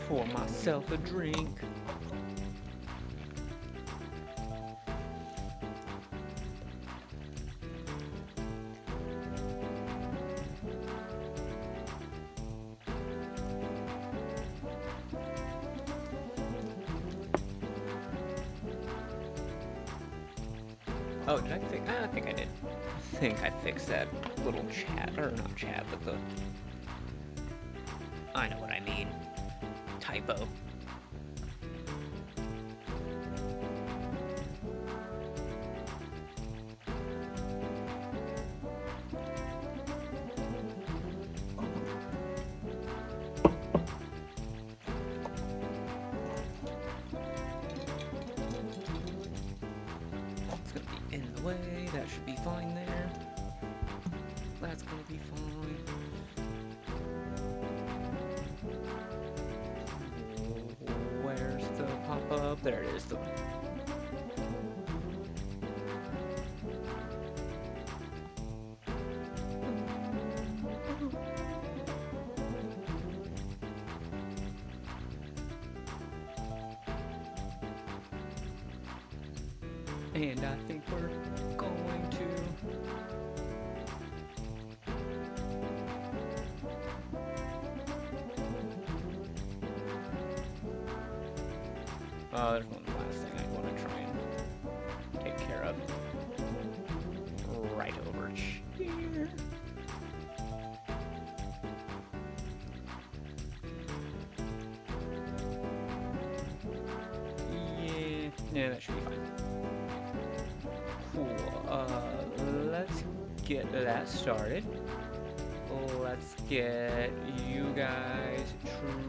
Pour myself a drink. Oh, did I fix? I think I did. I think I fixed that little chat, or not chat, but the... I know what I mean. Typo. It's gonna be in the way. That should be fine there. That's gonna be fine. up. There it is. And I think we're going to... there's one last thing I want to try and take care of. Right over here. Yeah, that should be fine. Cool. Let's get that started. Let's get you guys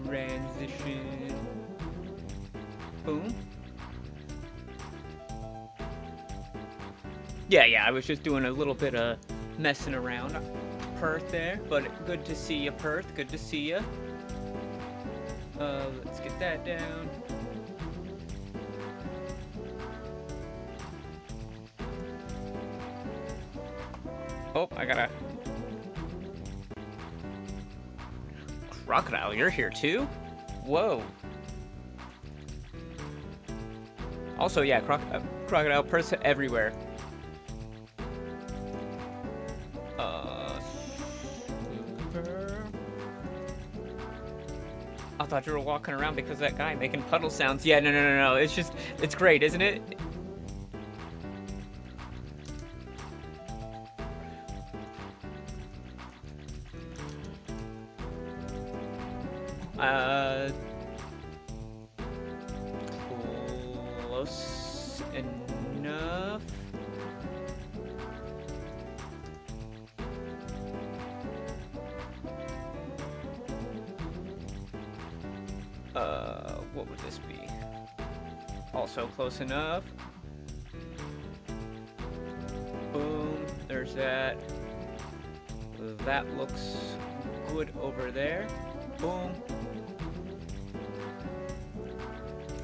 transition. Boom. Yeah, I was just doing a little bit of messing around. Perth there, but good to see you, Perth. Good to see you. Let's get that down. Oh, I gotta... Crocodile, you're here too? Whoa. Also, yeah, crocodile, Perth's everywhere. Super. I thought you were walking around because of that guy making puddle sounds. Yeah, no. It's just, it's great, isn't it? Close enough. What would this be? Also close enough. Boom, there's that. That looks good over there. Boom.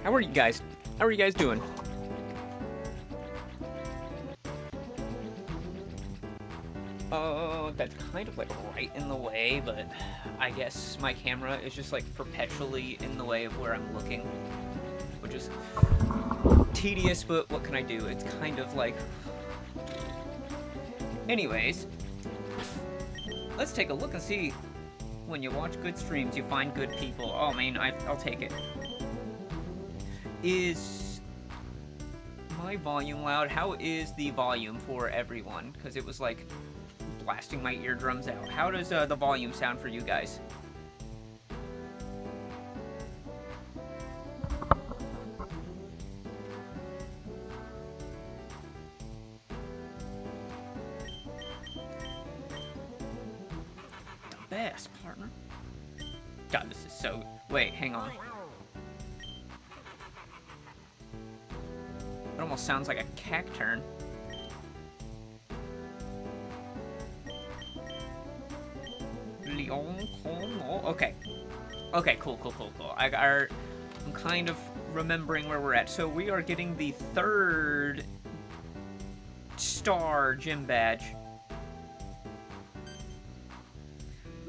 How are you guys? How are you guys doing? That's kind of like right in the way, but I guess my camera is just like perpetually in the way of where I'm looking, which is tedious, but what can I do? It's kind of like... Anyways, let's take a look and see. When you watch good streams, you find good people. Oh man, I'll take it. Is my volume loud? How is the volume for everyone? Because it was like blasting my eardrums out. How does the volume sound for you guys? The best, partner. God, this is so... Wait, hang on. It almost sounds like a cacturn. Okay. Okay, cool. I'm kind of remembering where we're at. So we are getting the 3rd star gym badge.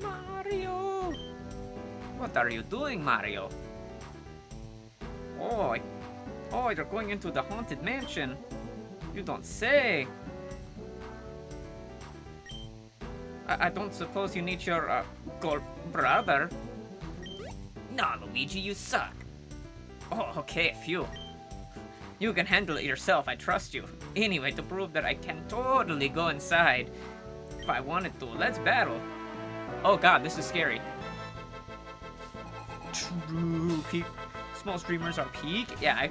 Mario! What are you doing, Mario? Oh, you're going into the haunted mansion. You don't say. I don't suppose you need your, gold brother. No, Luigi, you suck. Oh, okay, phew. You can handle it yourself, I trust you. Anyway, to prove that I can totally go inside, if I wanted to, let's battle. Oh god, this is scary. True, small streamers are peak? Yeah,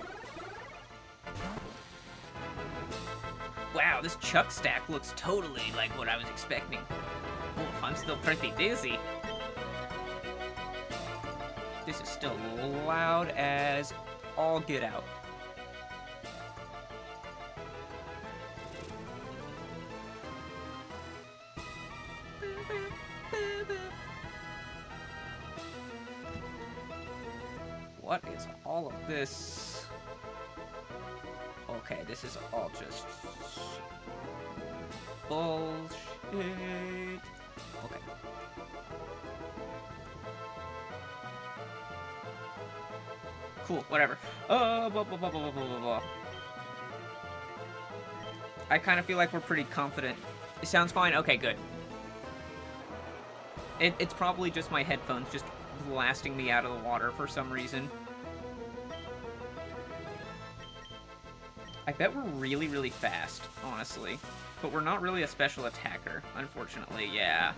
Wow, this Chuck stack looks totally like what I was expecting. Oh, I'm still pretty dizzy. This is still loud as all get out. What is all of this? Okay, this is all just bullshit. Okay. Cool, whatever. Blah, blah, blah, blah, blah, blah, blah. I kind of feel like we're pretty confident. It sounds fine? Okay, good. It's probably just my headphones just blasting me out of the water for some reason. I bet we're really, really fast, honestly. But we're not really a special attacker, unfortunately, yeah.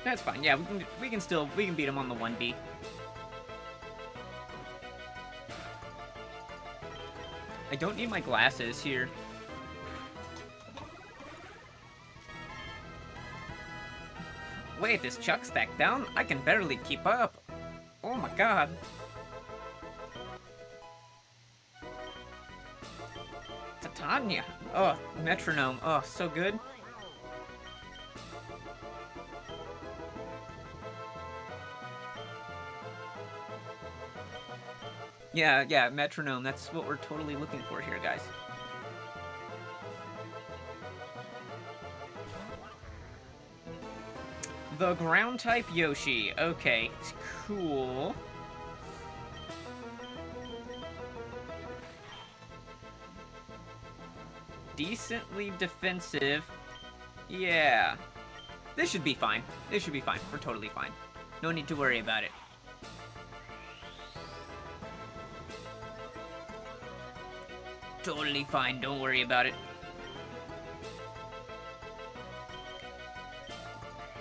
That's fine, yeah, we can beat him on the 1B. I don't need my glasses here. Wait, this chuck's back down? I can barely keep up. Oh my god. Titania. Oh, metronome. Oh, so good. Yeah, metronome. That's what we're totally looking for here, guys. The ground-type Yoshi. Okay, cool. Decently defensive. Yeah. This should be fine. This should be fine. We're totally fine. No need to worry about it. Totally fine. Don't worry about it.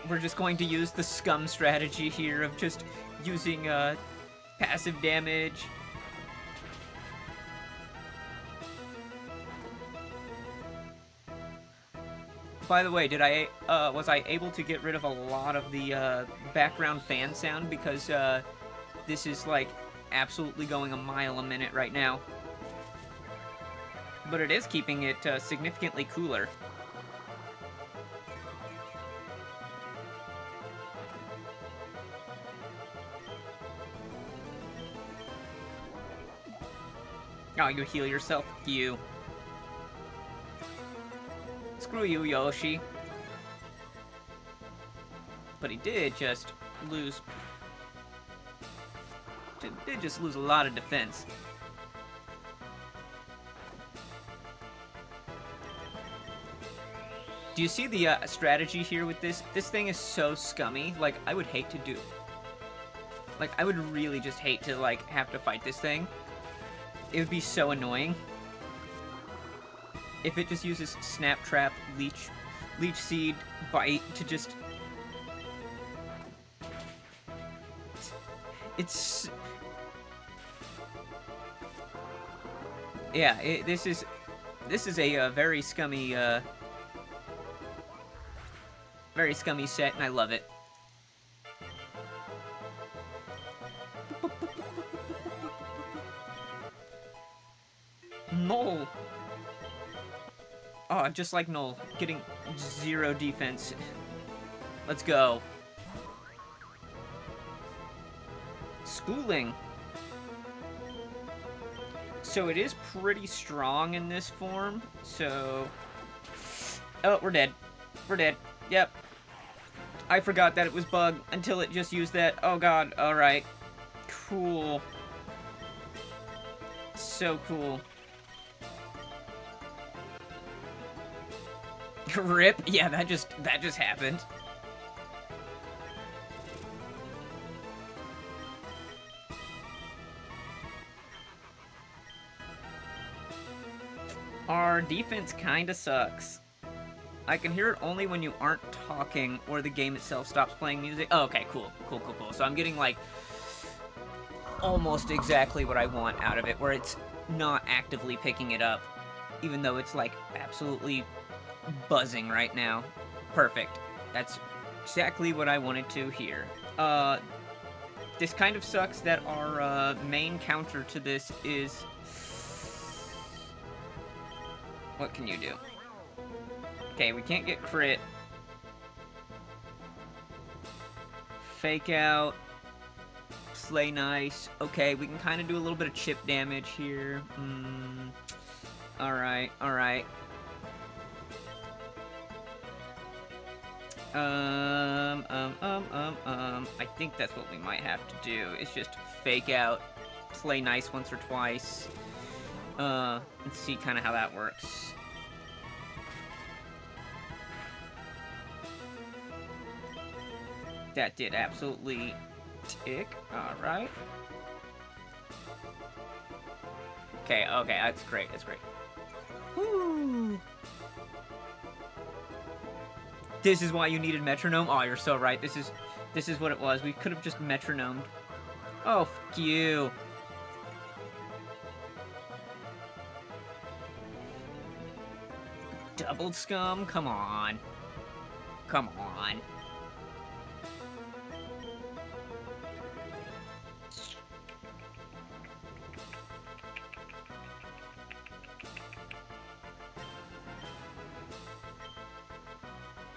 We're just going to use the scum strategy here of just using passive damage. By the way, was I able to get rid of a lot of the background fan sound because this is like absolutely going a mile a minute right now. But it is keeping it significantly cooler. Oh, you heal yourself? You. Screw you, Yoshi. But he did just lose... Did just lose a lot of defense. Do you see the strategy here with this? This thing is so scummy. Like, I would hate to do... Like, I would really just hate to, like, have to fight this thing. It would be so annoying if it just uses Snap Trap, Leech Seed, Bite to just... It's... Yeah, this is a very scummy set, and I love it. Null! Oh, just like Null, getting 0 defense. Let's go. Schooling. So it is pretty strong in this form, so... Oh, we're dead. We're dead. Yep. I forgot that it was bug until it just used that. Oh god, alright. Cool. So cool. Rip? Yeah, that just happened. Our defense kinda sucks. I can hear it only when you aren't talking or the game itself stops playing music. Oh, okay, cool. So I'm getting, like, almost exactly what I want out of it, where it's not actively picking it up, even though it's, like, absolutely buzzing right now. Perfect. That's exactly what I wanted to hear. This kind of sucks that our main counter to this is... What can you do? Okay, we can't get crit. fake out. Slay nice. Okay, we can kind of do a little bit of chip damage here. Alright, alright. I think that's what we might have to do, is just fake out, play nice once or twice, and see kind of how that works. That did absolutely tick. Alright. Okay, okay, that's great, that's great. Woo! This is why you needed metronome? Oh, you're so right. This is what it was. We could have just metronomed. Oh, fuck you. Doubled scum? Come on. Come on.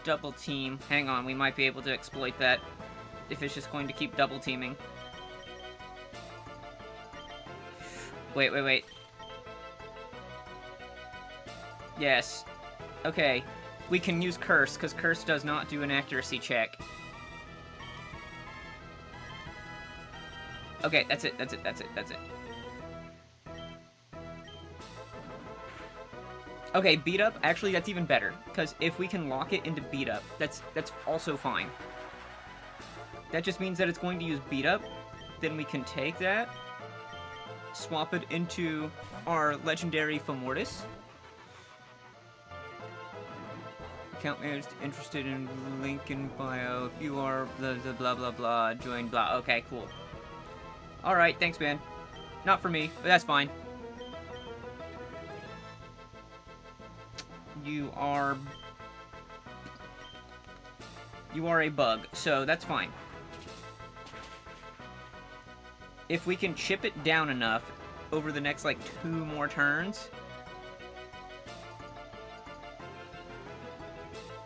Double team. Hang on, we might be able to exploit that if it's just going to keep double teaming. Wait, wait, wait. Yes. Okay. We can use Curse, because Curse does not do an accuracy check. Okay, that's it, that's it, that's it, that's it. Okay, beat up, actually that's even better, because if we can lock it into beat up, that's also fine. That just means that it's going to use beat up, then we can take that, swap it into our legendary Femortis. Account manager interested in link in bio, if you are the blah blah blah, join blah, okay, cool. Alright, thanks man. Not for me, but that's fine. You are a bug, so that's fine. If we can chip it down enough over the next, like, 2 more turns.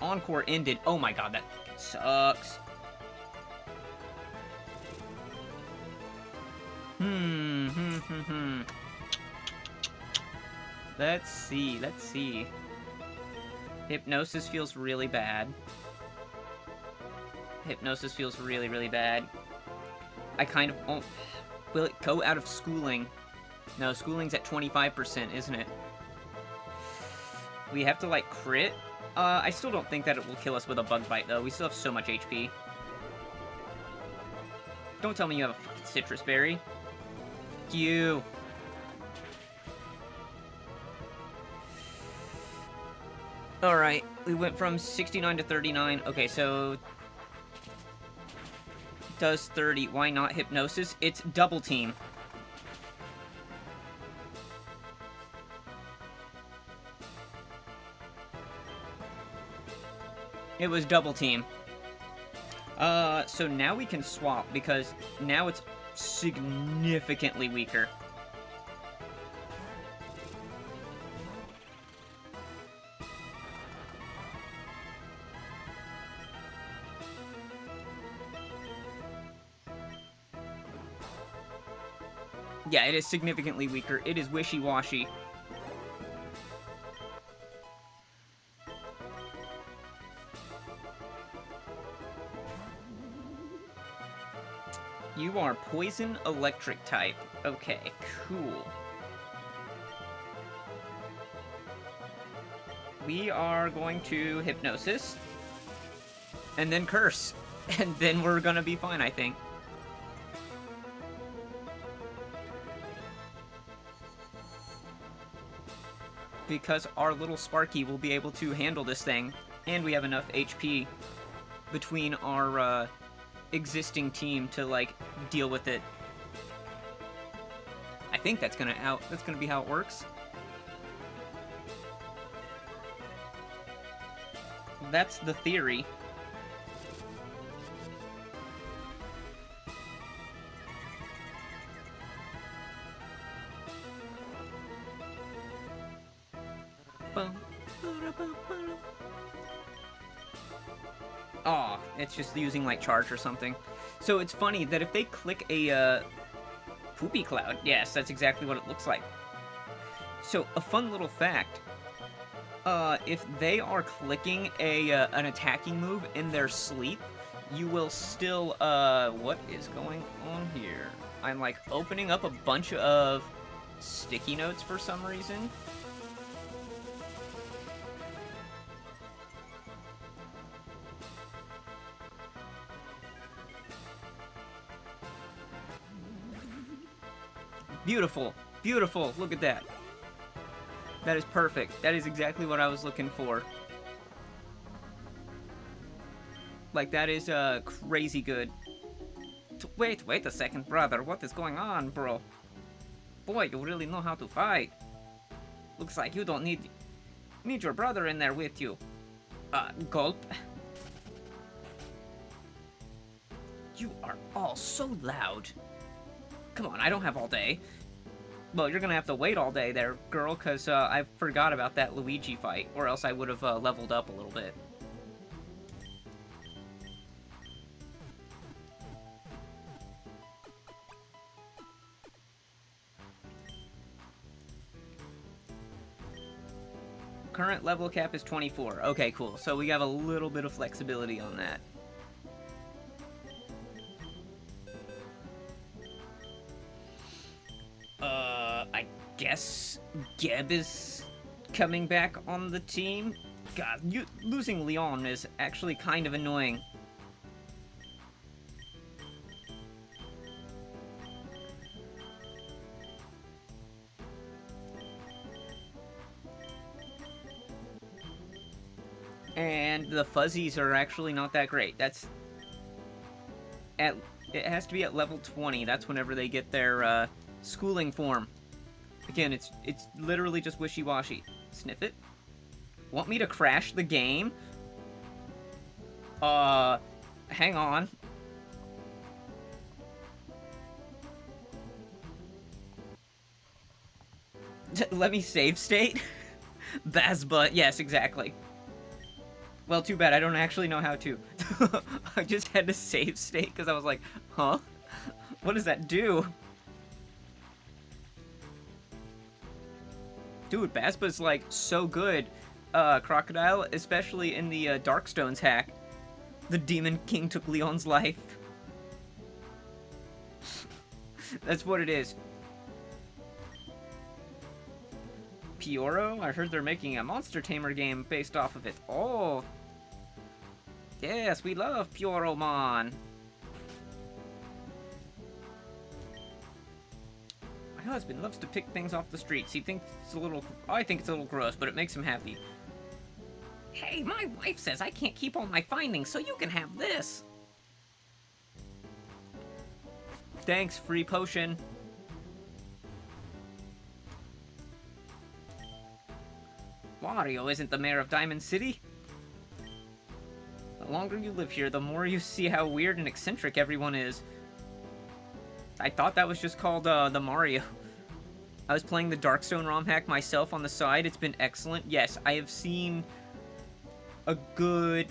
Encore ended. Oh my god, that sucks. Let's see, let's see. Hypnosis feels really bad. Hypnosis feels really, really bad. I kind of... Oh, will it go out of schooling? No, schooling's at 25%, isn't it? We have to, like, crit? I still don't think that it will kill us with a bug bite, though. We still have so much HP. Don't tell me you have a fucking citrus berry. You. Alright, we went from 69 to 39. Okay, so... Does 30. Why not Hypnosis? It's double team. It was double team. So now we can swap, because now it's significantly weaker. Yeah, it is significantly weaker. It is wishy-washy. You are poison electric type. Okay, cool. We are going to Hypnosis. And then Curse. And then we're gonna be fine, I think. Because our little Sparky will be able to handle this thing. And we have enough HP between our, existing team to, like, deal with it. I think that's gonna be how it works. That's the theory. Aw, It's just using, like, charge or something. So it's funny that if they click a, poopy cloud, yes, that's exactly what it looks like. So, a fun little fact, if they are clicking an attacking move in their sleep, you will still, what is going on here? I'm, like, opening up a bunch of sticky notes for some reason. Beautiful, beautiful, look at that. That is perfect. That is exactly what I was looking for. Like, that is, crazy good. Wait a second, brother. What is going on, bro? Boy, you really know how to fight. Looks like you don't need your brother in there with you. Gulp. You are all so loud. Come on, I don't have all day. Well, you're gonna have to wait all day there, girl, because I forgot about that Luigi fight, or else I would have leveled up a little bit. Current level cap is 24. Okay, cool. So we have a little bit of flexibility on that. I guess Geb is coming back on the team. God, losing Leon is actually kind of annoying. And the fuzzies are actually not that great. That's it has to be at level 20. That's whenever they get their schooling form. Again, it's literally just wishy-washy. Sniff it. Want me to crash the game? Hang on. Let me save state? Bazbutt, yes, exactly. Well, too bad, I don't actually know how to. I just had to save state because I was like, huh? What does that do? Dude, Bazbutt's like so good, Crocodile, especially in the Darkstones hack. The Demon King took Leon's life. That's what it is. Pioro? I heard they're making a Monster Tamer game based off of it. Oh! Yes, we love PyoroMon! My husband loves to pick things off the streets. He thinks it's a little... I think it's a little gross, but it makes him happy. Hey, my wife says I can't keep all my findings, so you can have this! Thanks, free potion. Wario isn't the mayor of Diamond City. The longer you live here, the more you see how weird and eccentric everyone is. I thought that was just called, the Mario. I was playing the Darkstone ROM hack myself on the side. It's been excellent. Yes, I have seen a good...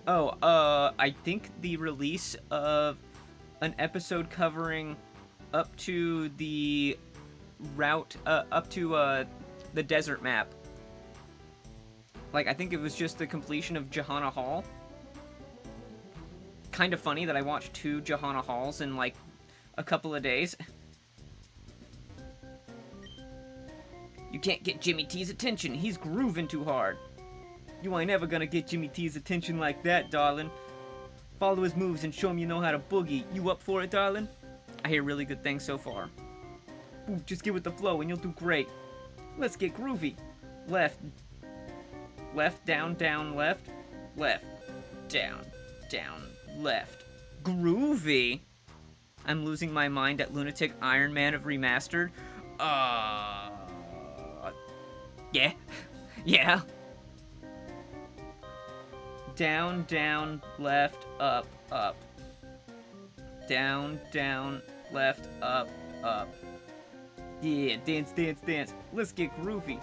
Oh, I think the release of an episode covering up to the route, up to, the desert map. Like, I think it was just the completion of Johanna Hall. Kind of funny that I watched 2 Johanna Halls in, like, a couple of days. You can't get Jimmy T's attention. He's grooving too hard. You ain't ever gonna get Jimmy T's attention like that, darling. Follow his moves and show him you know how to boogie. You up for it, darling? I hear really good things so far. Ooh, just get with the flow and you'll do great. Let's get groovy. Left. Left, down, down, left. Left. Down, down, left. Groovy? I'm losing my mind at Lunatic Iron Man of Remastered. Yeah. Yeah. Down, down, left, up, up. Down, down, left, up, up. Yeah, dance, dance, dance. Let's get groovy.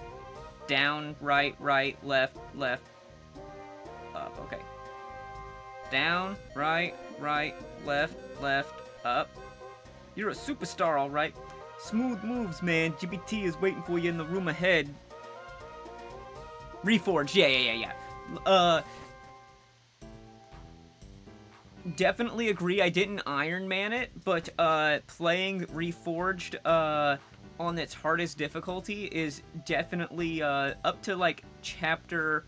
Down, right, right, left, left. Up, okay. Down, right, left, up. You're a superstar, alright. Smooth moves, man. GBT is waiting for you in the room ahead. Reforged, yeah. Definitely agree, I didn't Iron Man it, but, playing Reforged, on its hardest difficulty is definitely, up to, like, chapter...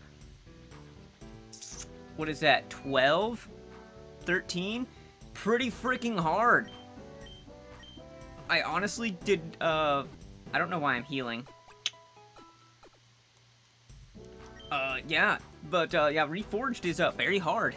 What is that, 12? 13? Pretty freaking hard. I honestly did, I don't know why I'm healing. Yeah, but, yeah, Reforged is, very hard.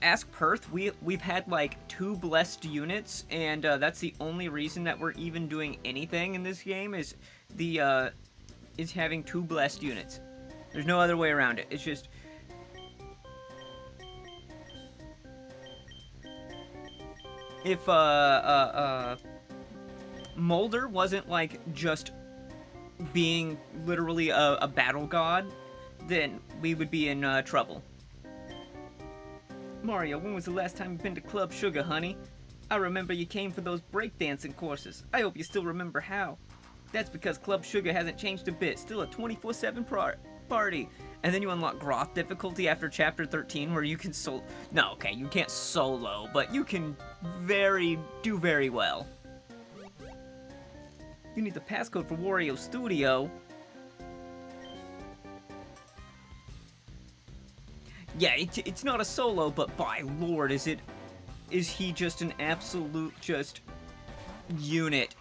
Ask Perth, we've had, like, 2 blessed units, and, that's the only reason that we're even doing anything in this game, is the, is having 2 blessed units. There's no other way around it. It's just... If, Molder wasn't, like, just being literally a battle god, then we would be in, trouble. Mario, when was the last time you've been to Club Sugar, honey? I remember you came for those breakdancing courses. I hope you still remember how. That's because Club Sugar hasn't changed a bit. Still a 24/7 party. And then you unlock Groth difficulty after Chapter 13, where you can No, okay, you can't solo, but you can do very well. You need the passcode for Wario Studio. Yeah, it's not a solo, but by lord, is he just an absolute unit.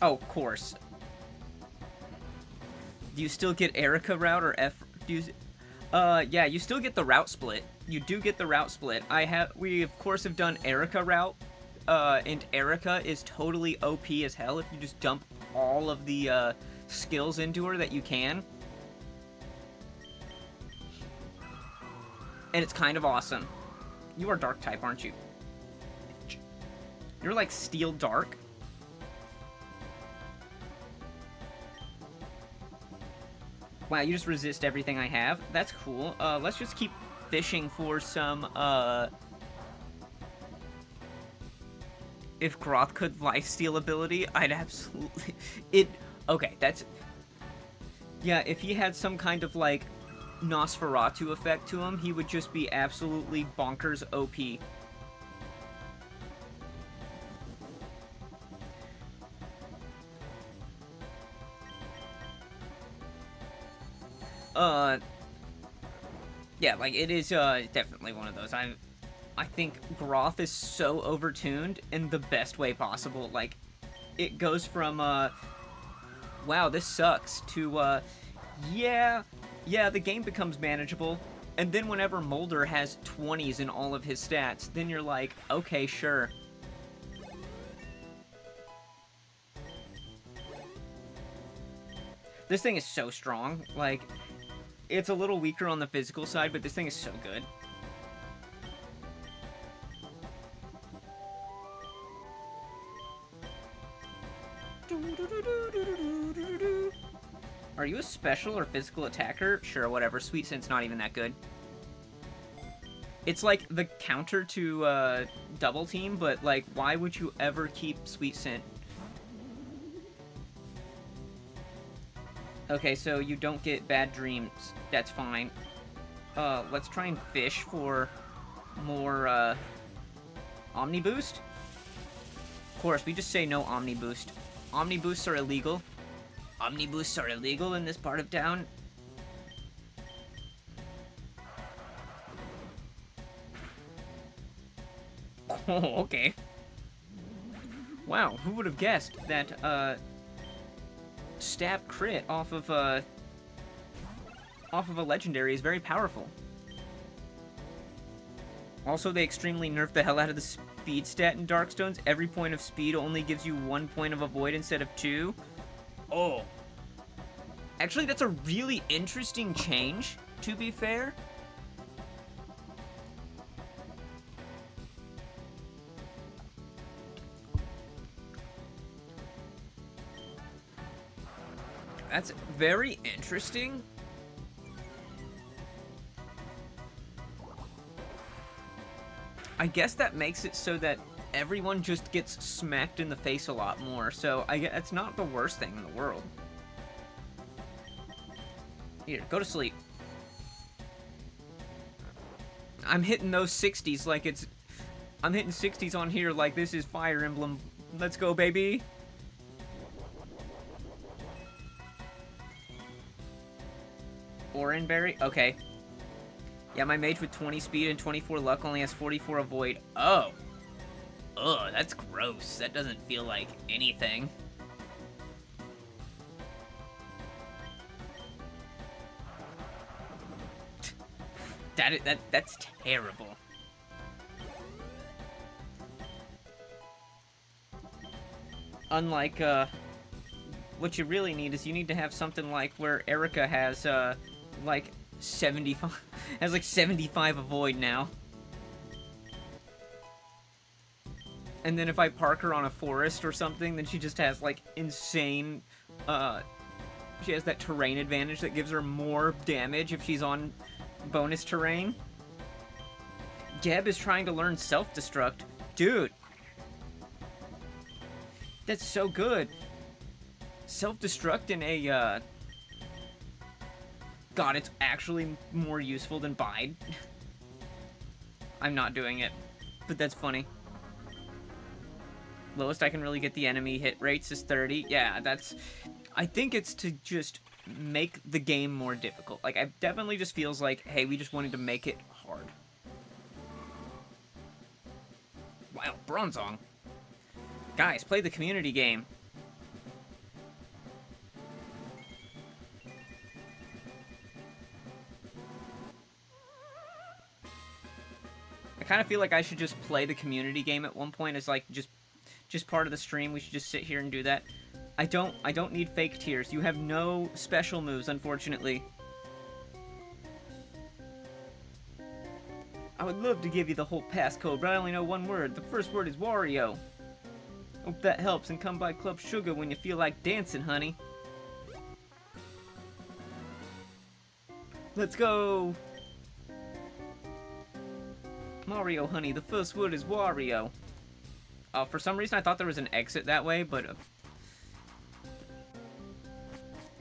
Oh, of course. Do you still get Erica route or F? Yeah, you still get the route split. You do get the route split. We of course have done Erica route, and Erica is totally OP as hell if you just dump all of the, skills into her that you can. And it's kind of awesome. You are Dark type, aren't you? You're like Steel Dark. Wow, you just resist everything I have. That's cool. Let's just keep fishing for some, If Groth could lifesteal ability, I'd absolutely... Okay, that's... Yeah, if he had some kind of, like, Nosferatu effect to him, he would just be absolutely bonkers OP. Yeah, like, it is, definitely one of those. I think Groth is so overtuned in the best way possible. Like, it goes from, wow, this sucks, to, yeah, the game becomes manageable. And then whenever Molder has 20s in all of his stats, then you're like, okay, sure. This thing is so strong. Like, it's a little weaker on the physical side, but this thing is so good. Are you a special or physical attacker? Sure, whatever. Sweet Scent's not even that good. It's like the counter to Double Team, but like, why would you ever keep Sweet Scent? Okay, so you don't get bad dreams. That's fine. Let's try and fish for more, Omni Boost? Of course, we just say no Omni Boost. Omni Boosts are illegal. Omni Boosts are illegal in this part of town. Oh, okay. Wow, who would have guessed that, stab crit off of a legendary is very powerful. Also, they extremely nerfed the hell out of the speed stat in Darkstones. Every point of speed only gives you 1 point of avoid instead of 2. Oh. Actually, that's a really interesting change, to be fair. That's very interesting. I guess that makes it so that everyone just gets smacked in the face a lot more, so I guess it's not the worst thing in the world. Here, go to sleep. I'm hitting those 60s like it's... I'm hitting 60s on here like this is Fire Emblem. Let's go, baby! Oranberry? Okay. Yeah, my mage with 20 speed and 24 luck only has 44 avoid. Oh. Ugh, that's gross. That doesn't feel like anything. That's terrible. Unlike, what you really need is you need to have something like where Erica has, like 75, has like 75 avoid now. And then if I park her on a forest or something, then she just has like insane, she has that terrain advantage that gives her more damage if she's on bonus terrain. Deb is trying to learn self-destruct. Dude. That's so good. Self-destruct in a, God, it's actually more useful than bide. I'm not doing it, but that's funny. Lowest I can really get the enemy hit rates is 30. Yeah, that's... I think it's to just make the game more difficult. Like, it definitely just feels like, hey, we just wanted to make it hard. Wow, Bronzong. Guys, play the community game. I kind of feel like I should just play the community game at one point as, like, just part of the stream. We should just sit here and do that. I don't need fake tears. You have no special moves, unfortunately. I would love to give you the whole passcode, but I only know one word. The first word is Wario. Hope that helps, and come by Club Sugar when you feel like dancing, honey. Let's go! Mario, honey, the first word is Wario. For some reason I thought there was an exit that way, but...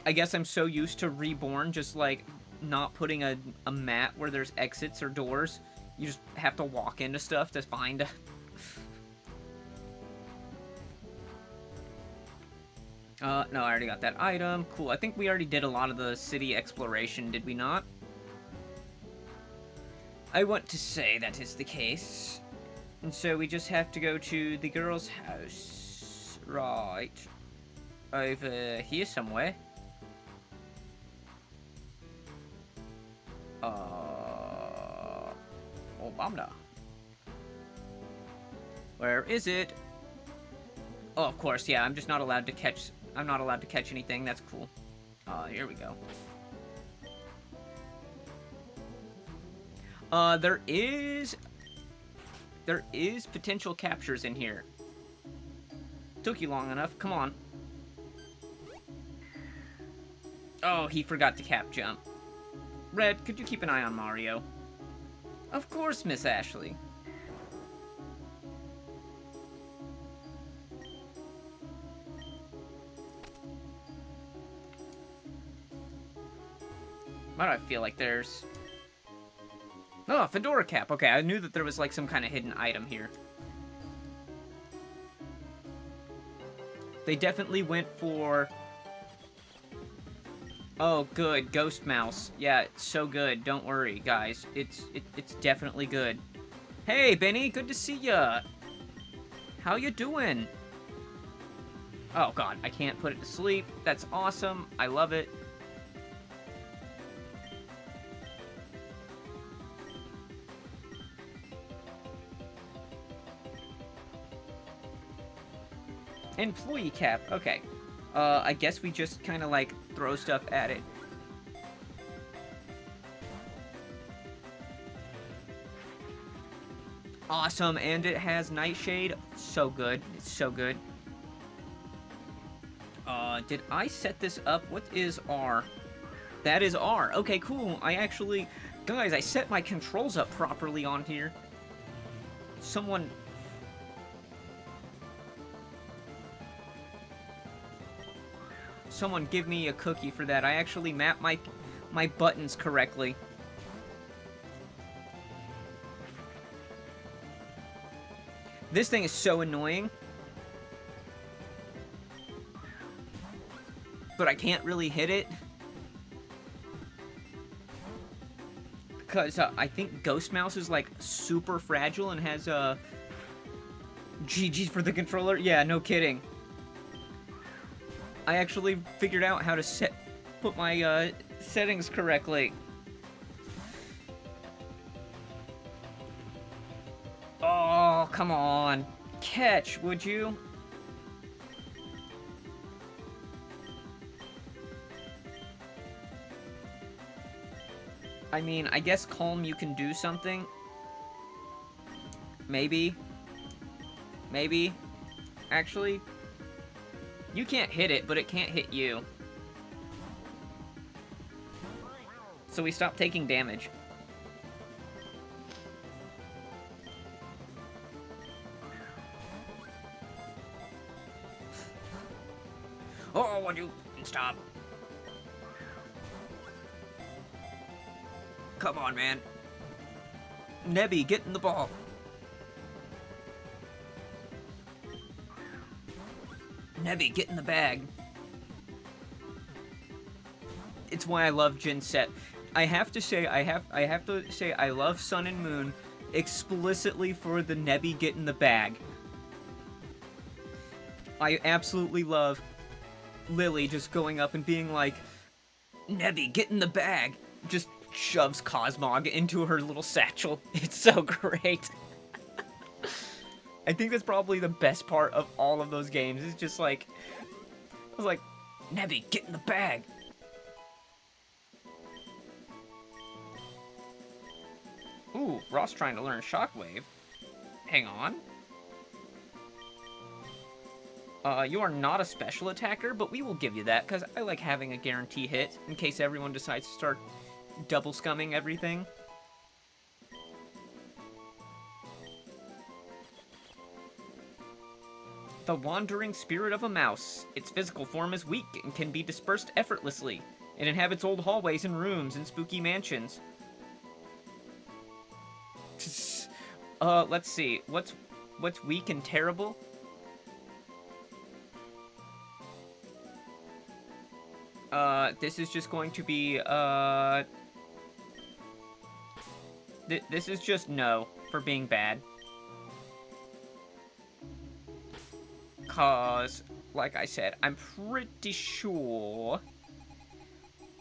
I guess I'm so used to Reborn, just like, not putting a map where there's exits or doors. You just have to walk into stuff to find... no, I already got that item. Cool, I think we already did a lot of the city exploration, did we not? I want to say that is the case. And so we just have to go to the girl's house. Right. Over here somewhere. Obama. Where is it? Oh, of course, yeah, I'm just not allowed to catch... I'm not allowed to catch anything, that's cool. Here we go. There is potential captures in here. Took you long enough, come on. Oh, he forgot to cap jump. Red, could you keep an eye on Mario? Of course, Miss Ashley. Why do I feel like there's... Oh, Fedora cap. Okay, I knew that there was like some kind of hidden item here. They definitely went for... Oh, good. Ghost Mouse. Yeah, it's so good. Don't worry, guys. It's definitely good. Hey, Benny. Good to see ya. How you doing? Oh, God. I can't put it to sleep. That's awesome. I love it. Employee cap. Okay. I guess we just kind of, like, throw stuff at it. Awesome, and it has Nightshade. So good. It's so good. Did I set this up? What is R? That is R. Okay, cool. I actually... Guys, I set my controls up properly on here. Someone give me a cookie for that. I actually mapped my buttons correctly. This thing is so annoying. But I can't really hit it. Because I think Ghost Mouse is like super fragile and has GG for the controller. Yeah, no kidding. I actually figured out how to put my settings correctly. Oh, come on. Catch, would you? I mean, I guess Calm you can do something. Maybe. Maybe. Actually, you can't hit it, but it can't hit you. So we stop taking damage. Oh, would you stop? Come on, man. Nebby, get in the ball. Nebby, get in the bag. It's why I love Jin Set. I have to say, I love Sun and Moon explicitly for the Nebby get in the bag. I absolutely love Lily just going up and being like, Nebby, get in the bag. Just shoves Cosmog into her little satchel. It's so great. I think that's probably the best part of all of those games. It's just like, I was like, Nebby, get in the bag. Ooh, Ross trying to learn Shockwave. Hang on. You are not a special attacker, but we will give you that, because I like having a guarantee hit, in case everyone decides to start double scumming everything. The wandering spirit of a mouse. Its physical form is weak and can be dispersed effortlessly. It inhabits old hallways and rooms in spooky mansions. Let's see. What's weak and terrible? This is just going to be, this is just no for being bad. Cause, like I said, I'm pretty sure...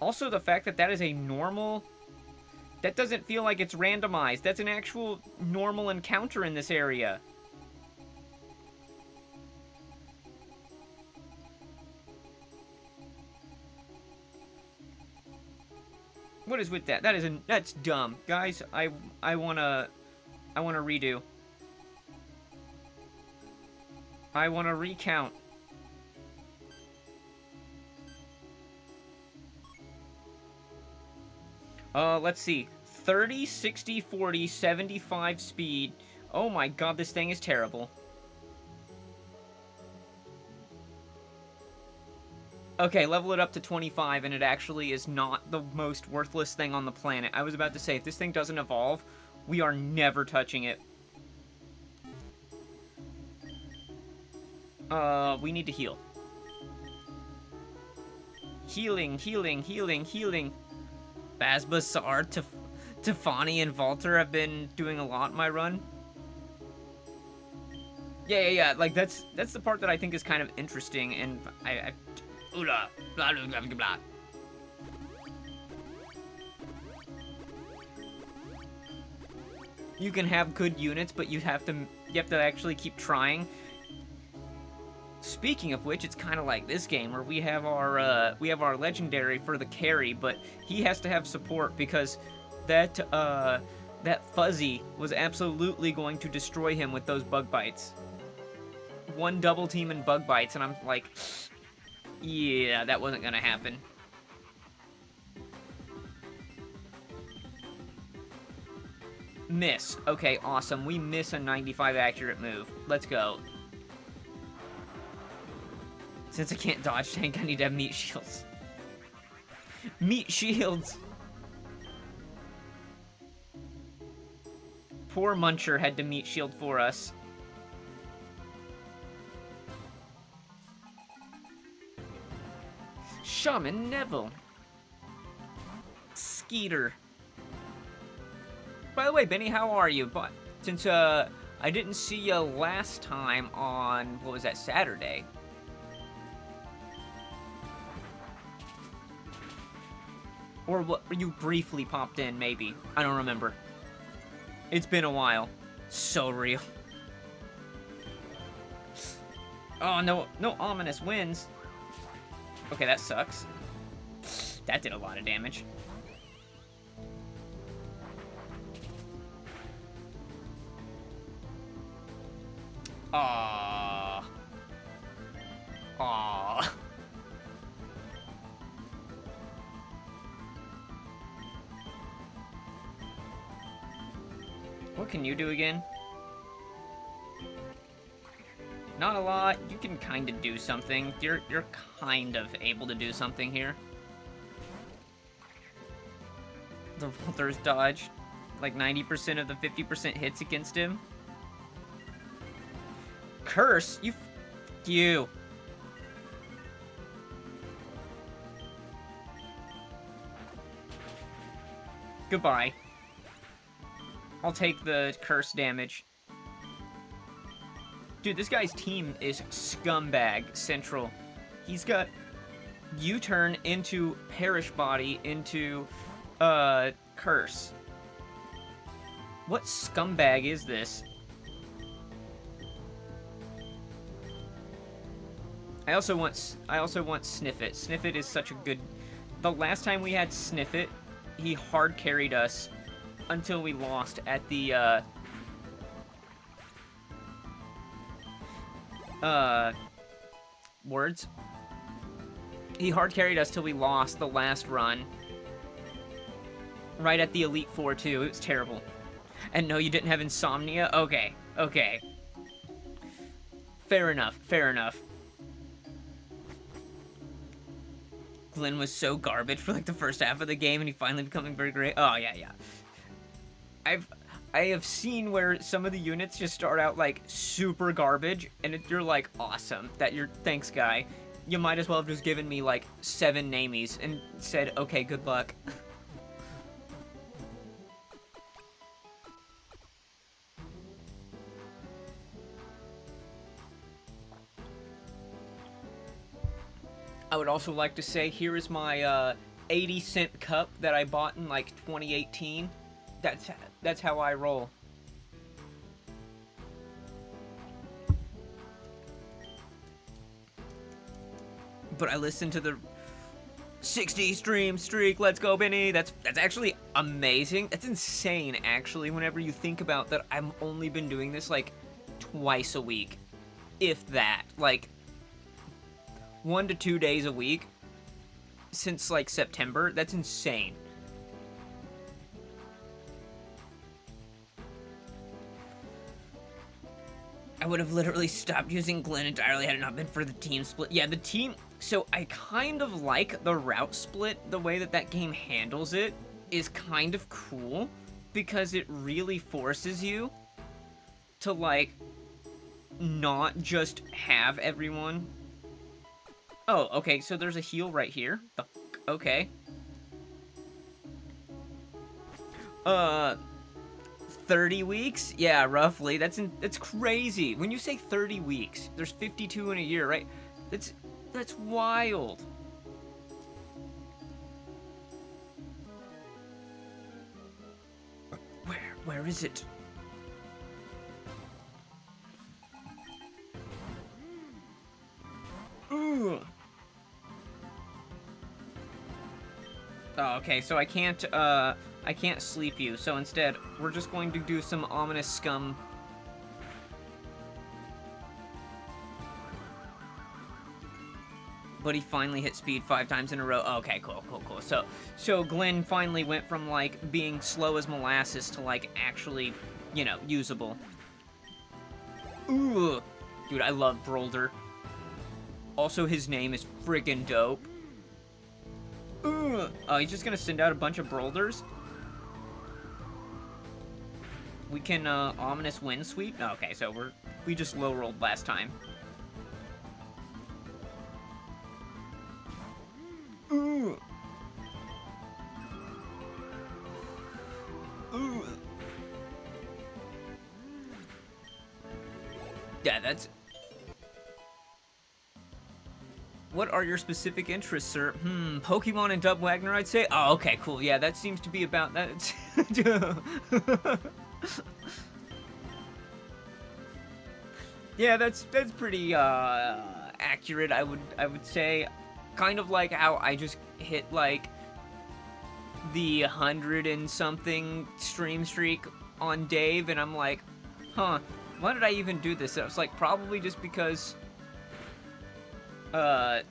Also, the fact that that is a normal... That doesn't feel like it's randomized. That's an actual normal encounter in this area. What is with that? That's dumb. Guys, I wanna redo. I wanna recount. Let's see. 30, 60, 40, 75 speed. Oh my god, this thing is terrible. Okay, level it up to 25, and it actually is not the most worthless thing on the planet. I was about to say, if this thing doesn't evolve, we are never touching it. We need to heal. Healing, healing, healing, healing. Basbasar, Tefani, and Valter have been doing a lot in my run. Yeah, like, that's the part that I think is kind of interesting, and Ula, blah, blah, blah, blah. You can have good units, but you have to actually keep trying. Speaking of which, it's kind of like this game where we have our legendary for the carry, but he has to have support because that Fuzzy was absolutely going to destroy him with those bug bites. One double team and bug bites, and I'm like, Yeah, that wasn't gonna happen. Miss. Okay, awesome. We miss a 95 accurate move. Let's go. Since I can't dodge tank, I need to have meat shields. Meat shields! Poor Muncher had to meat shield for us. Shaman Neville. Skeeter. By the way, Benny, how are you? But since I didn't see you last time on, what was that, Saturday? Or what, you briefly popped in, maybe. I don't remember. It's been a while. So real. Oh, no ominous wins. Okay, that sucks. That did a lot of damage. Aww. Aww. What can you do again? Not a lot. You can kind of do something. You're kind of able to do something here. The Volter's dodge. Like 90% of the 50% hits against him. Curse? You. Goodbye. I'll take the curse damage. Dude, this guy's team is scumbag central. He's got U-turn into Perish Body into curse. What scumbag is this? I also want Sniffit. Sniffit is such a good. The last time we had Sniffit, he hard carried us until we lost at the words. He hard carried us till we lost the last run. Right at the Elite Four too. It was terrible. And no, you didn't have insomnia? Okay. Okay. Fair enough. Fair enough. Glenn was so garbage for like the first half of the game, and he finally becoming very great. Oh yeah, yeah. I have seen where some of the units just start out like super garbage, and you're like awesome. Thanks, guy. You might as well have just given me like 7 namies and said, okay, good luck. I would also like to say, here is my 80-cent cup that I bought in like 2018. That's how I roll. But I listened to the 60 stream streak. Let's go, Benny. That's actually amazing. That's insane, actually, whenever you think about that. I've only been doing this like twice a week, if that. Like 1 to 2 days a week since like September. That's insane. I would have literally stopped using Glenn entirely had it not been for the team split. Yeah, the team... So I kind of like the route split. The way that game handles it is kind of cool, because it really forces you to, like, not just have everyone... Oh, okay, so there's a heal right here. The f***? Okay. 30 weeks? Yeah, roughly. That's crazy. When you say 30 weeks, there's 52 in a year, right? That's wild. Where is it? Ooh. Oh, okay, so I can't sleep you, so instead, we're just going to do some ominous scum. But he finally hit speed 5 times in a row. Okay, cool. So Glenn finally went from, like, being slow as molasses to, like, actually, you know, usable. Ooh. Dude, I love Brolder. Also, his name is friggin' dope. Ooh. Oh, he's just gonna send out a bunch of Brolders. We can, Ominous Wind Sweep? Okay, so we just low-rolled last time. Ooh. Ooh. Yeah, that's... What are your specific interests, sir? Pokemon and Dub Wagner, I'd say? Oh, okay, cool. Yeah, that seems to be about that. Yeah, that's pretty, accurate, I would say. Kind of like how I just hit, like, the 100 and something stream streak on Dave, and I'm like, huh, why did I even do this? And I was like, probably just because, probably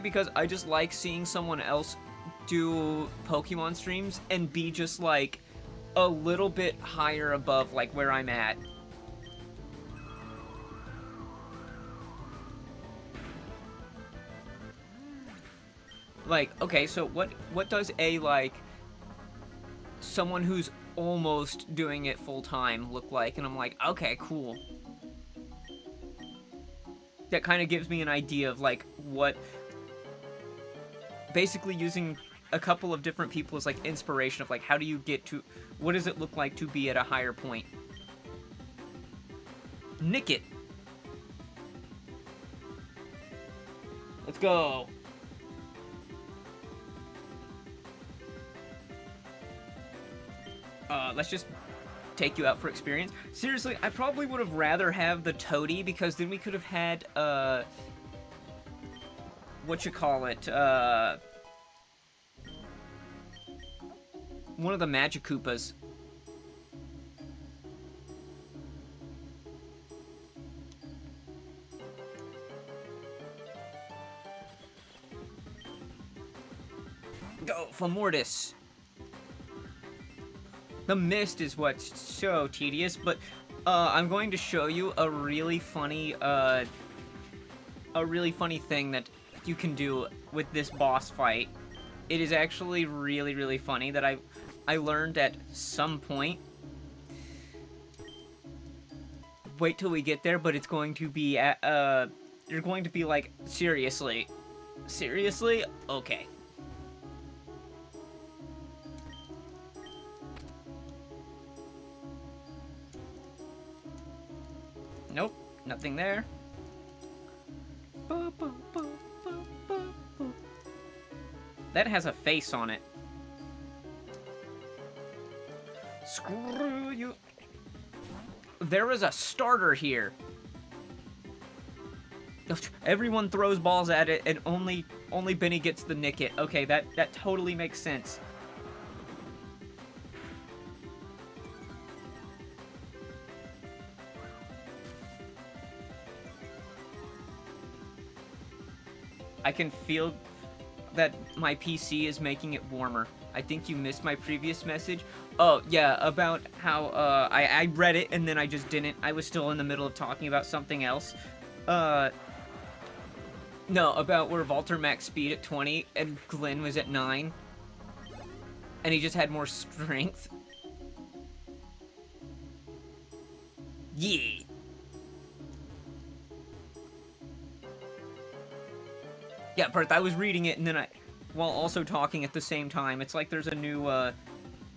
because I just like seeing someone else do Pokemon streams and be just, like, a little bit higher above, like, where I'm at. Like, okay, so what does a, like, someone who's almost doing it full-time look like? And I'm like, okay, cool. That kind of gives me an idea of, like, what... Basically using a couple of different people as, like, inspiration of, like, how do you get to... What does it look like to be at a higher point? Nick it! Let's go! Let's just take you out for experience. Seriously, I probably would have rather have the Toady, because then we could have had, one of the Magikoopas. Go for Mortis. The mist is what's so tedious, but I'm going to show you a really funny thing that you can do with this boss fight. It is actually really, really funny that I learned at some point. Wait till we get there, but it's going to be you're going to be like, seriously? Seriously? Okay. Nope, nothing there. That has a face on it. Screw you. There is a starter here. Everyone throws balls at it, and only Benny gets the nick it. Okay, that totally makes sense. I can feel that my PC is making it warmer. I think you missed my previous message. Oh, yeah, about how, I read it and then I just didn't. I was still in the middle of talking about something else. No, about where Walter max speed at 20 and Glenn was at 9. And he just had more strength. Yeah. Yeah, Perth, I was reading it and then while also talking at the same time. It's like there's a new,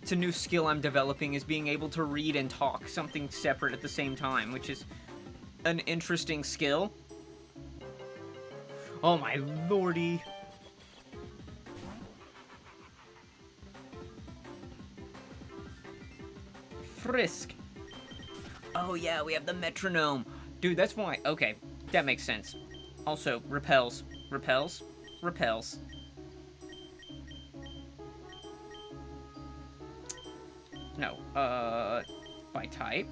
it's a new skill I'm developing, is being able to read and talk something separate at the same time, which is an interesting skill. Oh my lordy. Frisk. Oh yeah, we have the metronome. Dude, that's why. Okay, that makes sense. Also, repels. Repels? Repels. No, by type.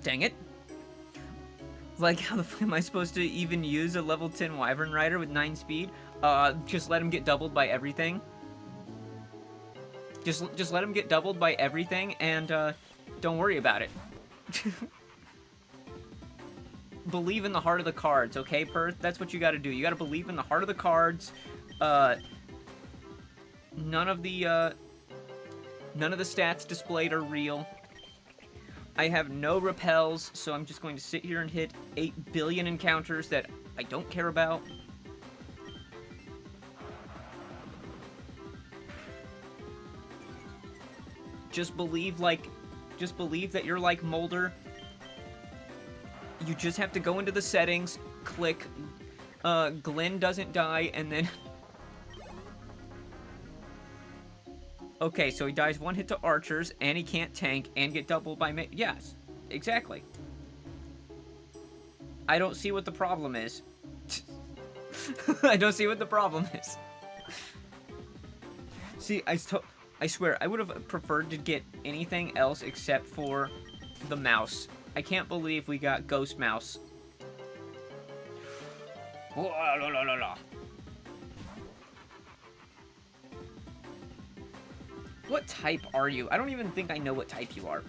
Dang it. Like, how the fuck am I supposed to even use a level 10 Wyvern Rider with 9 speed? Just let him get doubled by everything. Just let him get doubled by everything, and, don't worry about it. Believe in the heart of the cards, okay, Perth? That's what you gotta do. You gotta believe in the heart of the cards. None of the stats displayed are real. I have no repels, so I'm just going to sit here and hit 8 billion encounters that I don't care about. Just believe that you're like Molder. You just have to go into the settings, click, Glenn doesn't die, and then... Okay, so he dies one hit to archers, and he can't tank, and get doubled by yes, exactly. I don't see what the problem is. I don't see what the problem is. See, I swear, I would have preferred to get anything else except for the mouse. I can't believe we got Ghost Mouse. What type are you? I don't even think I know what type you are.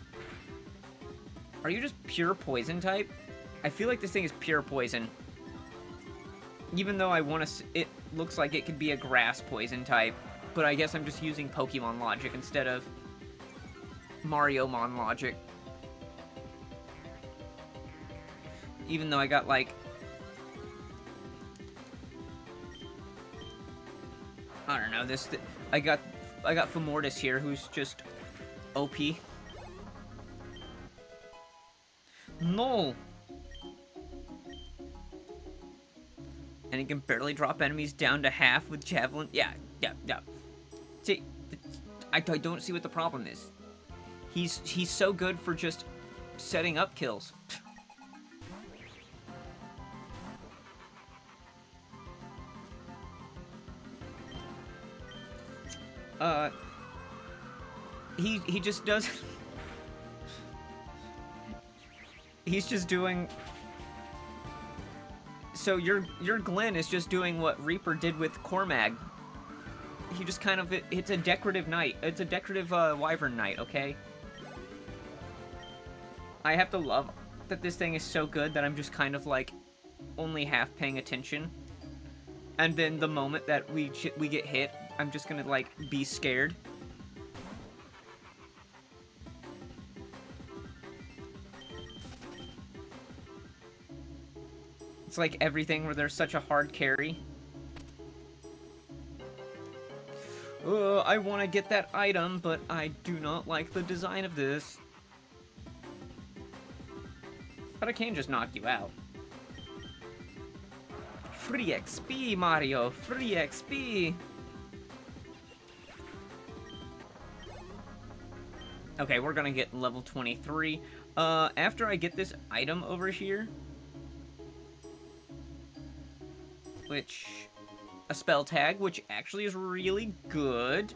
Are you just pure poison type? I feel like this thing is pure poison. Even though I want to... It looks like it could be a grass poison type. But I guess I'm just using Pokemon logic instead of MarioMon logic. Even though I got, like... I don't know, this... I got Fomortis here, who's just OP. No! And he can barely drop enemies down to half with Javelin. Yeah. See, I don't see what the problem is. He's so good for just setting up kills. He just does... He's just doing... So your Glenn is just doing what Reaper did with Cormag. He just kind of... It's a decorative knight. It's a decorative Wyvern knight, okay? I have to love that this thing is so good that I'm just kind of, like, only half paying attention. And then the moment that we get hit, I'm just gonna, like, be scared. It's like everything where there's such a hard carry. I want to get that item, but I do not like the design of this. But I can just knock you out. Free XP, Mario! Free XP! Okay, we're gonna get level 23. After I get this item over here... Which... A spell tag, which actually is really good.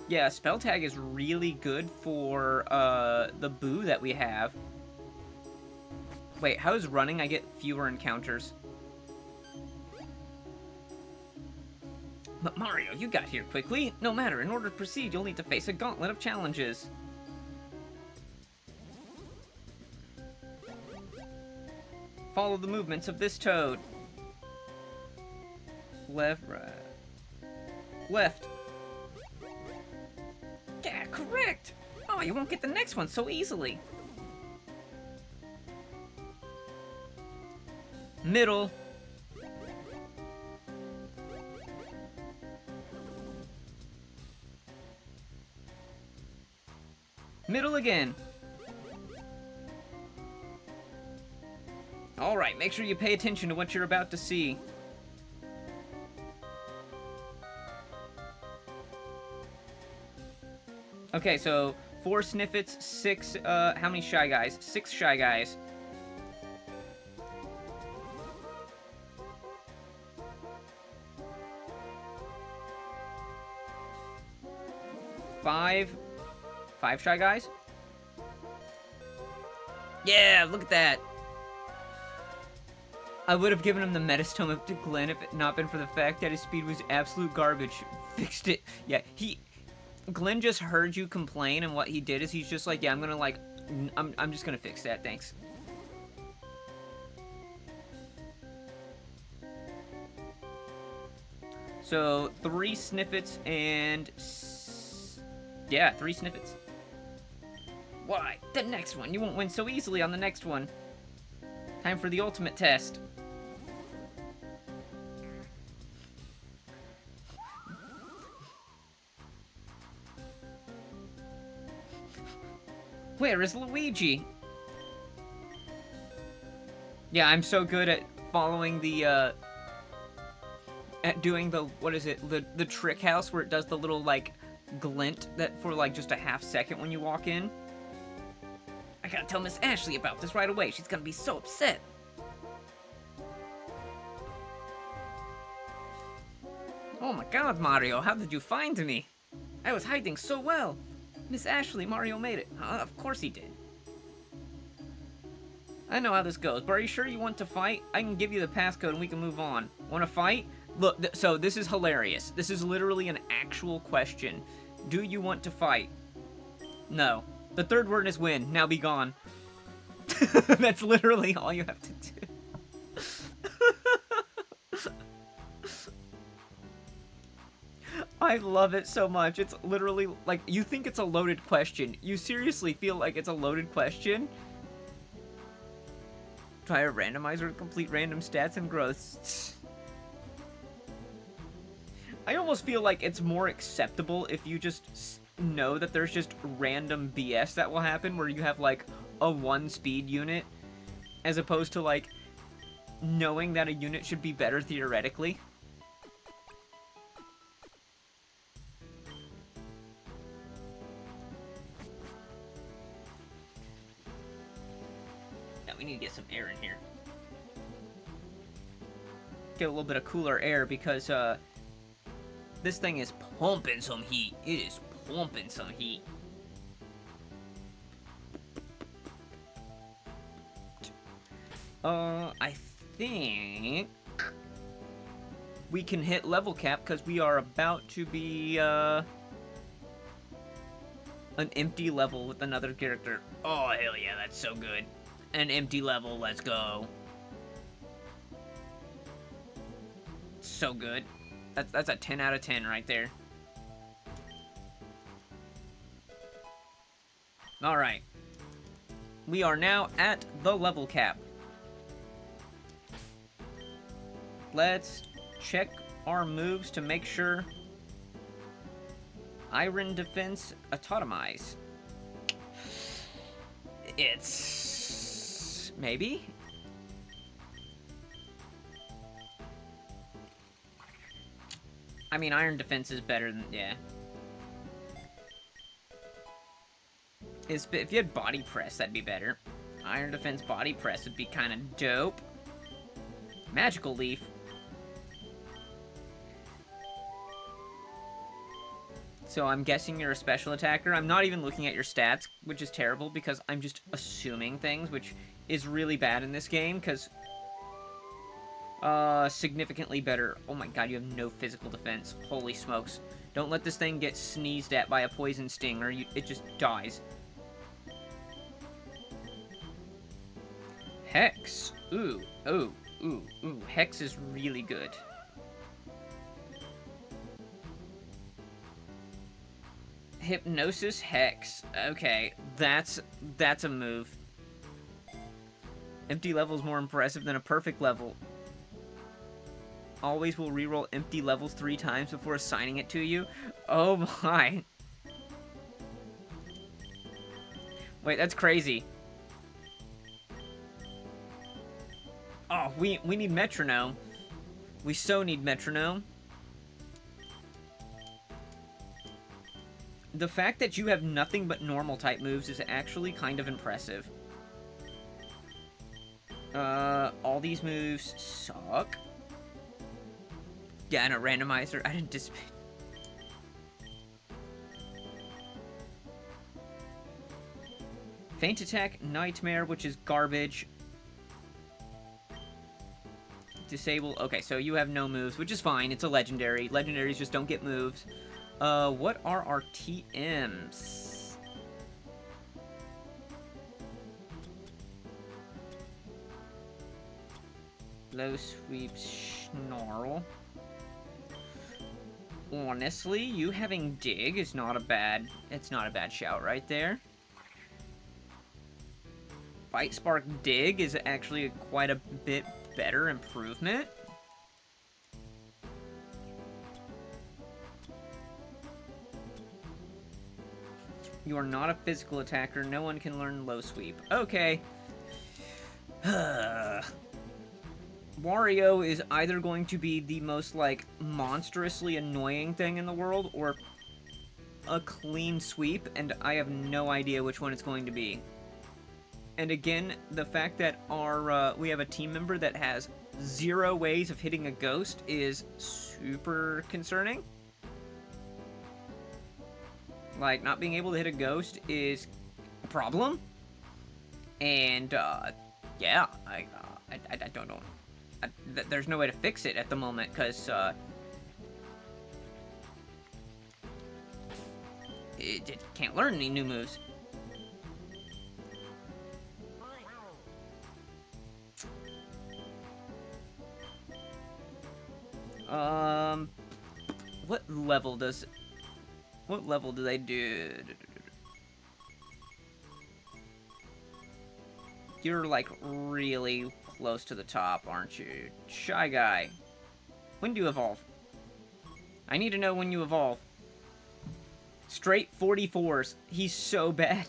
Yeah, spell tag is really good for, the boo that we have. Wait, how is running? I get fewer encounters. But Mario, you got here quickly. No matter, in order to proceed, you'll need to face a gauntlet of challenges. Follow the movements of this toad. Left, right. Left. Yeah, correct! Oh, you won't get the next one so easily. Middle. Middle again. Alright, make sure you pay attention to what you're about to see. Okay, so 4 Sniffets, 6, how many Shy Guys? 6 Shy Guys. Five Shy Guys? Yeah, look at that. I would have given him the Metastome up to Glenn if it not been for the fact that his speed was absolute garbage. Fixed it. Yeah, Glenn just heard you complain, and what he did is he's just like, yeah, I'm gonna like, I'm just gonna fix that, thanks. So, 3 snippets and... yeah, 3 snippets. Why? The next one. You won't win so easily on the next one. Time for the ultimate test. Where is Luigi? Yeah, I'm so good at following the, at doing the, what is it, the trick house where it does the little, like, glint that for, like, just a half second when you walk in. I gotta tell Miss Ashley about this right away. She's gonna be so upset. Oh my god, Mario, how did you find me? I was hiding so well. Miss Ashley, Mario made it. Of course he did. I know how this goes, but are you sure you want to fight? I can give you the passcode and we can move on. Want to fight? Look, so this is hilarious. This is literally an actual question. Do you want to fight? No. The third word is win. Now be gone. That's literally all you have to do. I love it so much. It's literally, like, you think it's a loaded question. You seriously feel like it's a loaded question? Try a randomizer to complete random stats and growths. I almost feel like it's more acceptable if you just know that there's just random BS that will happen where you have, like, a 1 speed unit, as opposed to, like, knowing that a unit should be better theoretically. We need to get some air in here. Get a little bit of cooler air because this thing is pumping some heat. It is pumping some heat. I think we can hit level cap because we are about to be an empty level with another character. Oh, hell yeah, that's so good. An empty level, let's go. So good. That's a 10 out of 10 right there. Alright. We are now at the level cap. Let's check our moves to make sure. Iron Defense, Atomize. It's... maybe? I mean, Iron Defense is better than... yeah. If you had Body Press, that'd be better. Iron Defense Body Press would be kind of dope. Magical Leaf. So I'm guessing you're a special attacker. I'm not even looking at your stats, which is terrible because I'm just assuming things, which is really bad in this game because... significantly better. Oh my god, you have no physical defense. Holy smokes. Don't let this thing get sneezed at by a poison sting or it just dies. Hex. Ooh, ooh, ooh, ooh. Hex is really good. Hypnosis Hex. Okay, that's a move. Empty level is more impressive than a perfect level. Always will reroll empty levels 3 times before assigning it to you. Oh my. Wait, that's crazy. Oh, we need Metronome. We so need Metronome. The fact that you have nothing but normal type moves is actually kind of impressive. All these moves suck. Yeah, and a randomizer. I didn't anticipate. Feint Attack, Nightmare, which is garbage. Disable. Okay, so you have no moves, which is fine. It's a legendary. Legendaries just don't get moves. What are our TMs? Low Sweep, Snarl. Honestly, you having Dig is not a bad... It's not a bad shout right there. Bite Spark Dig is actually quite a bit better improvement. You are not a physical attacker. No one can learn Low Sweep. Okay. Wario is either going to be the most, like, monstrously annoying thing in the world, or a clean sweep, and I have no idea which one it's going to be. And again, the fact that we have a team member that has 0 ways of hitting a ghost is super concerning. Like, not being able to hit a ghost is a problem. And, yeah, I don't know. There's no way to fix it at the moment, because, it can't learn any new moves. What level do they do? You're, like, really close to the top, aren't you? Shy Guy. When do you evolve? I need to know when you evolve. Straight 44s. He's so bad.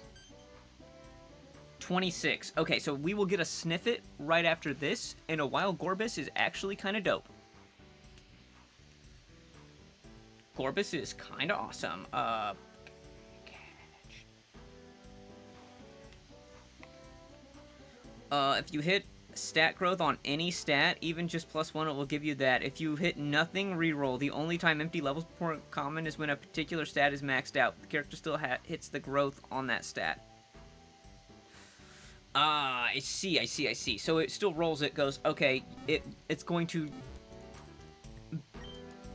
26. Okay, so we will get a Sniffit right after this, and a Wild Gorbis is actually kind of dope. Gorbis is kind of awesome. If you hit stat growth on any stat, even just +1, it will give you that. If you hit nothing, reroll. The only time empty levels are common is when a particular stat is maxed out. The character still hits the growth on that stat. I see. So it still rolls it, goes, okay, it's going to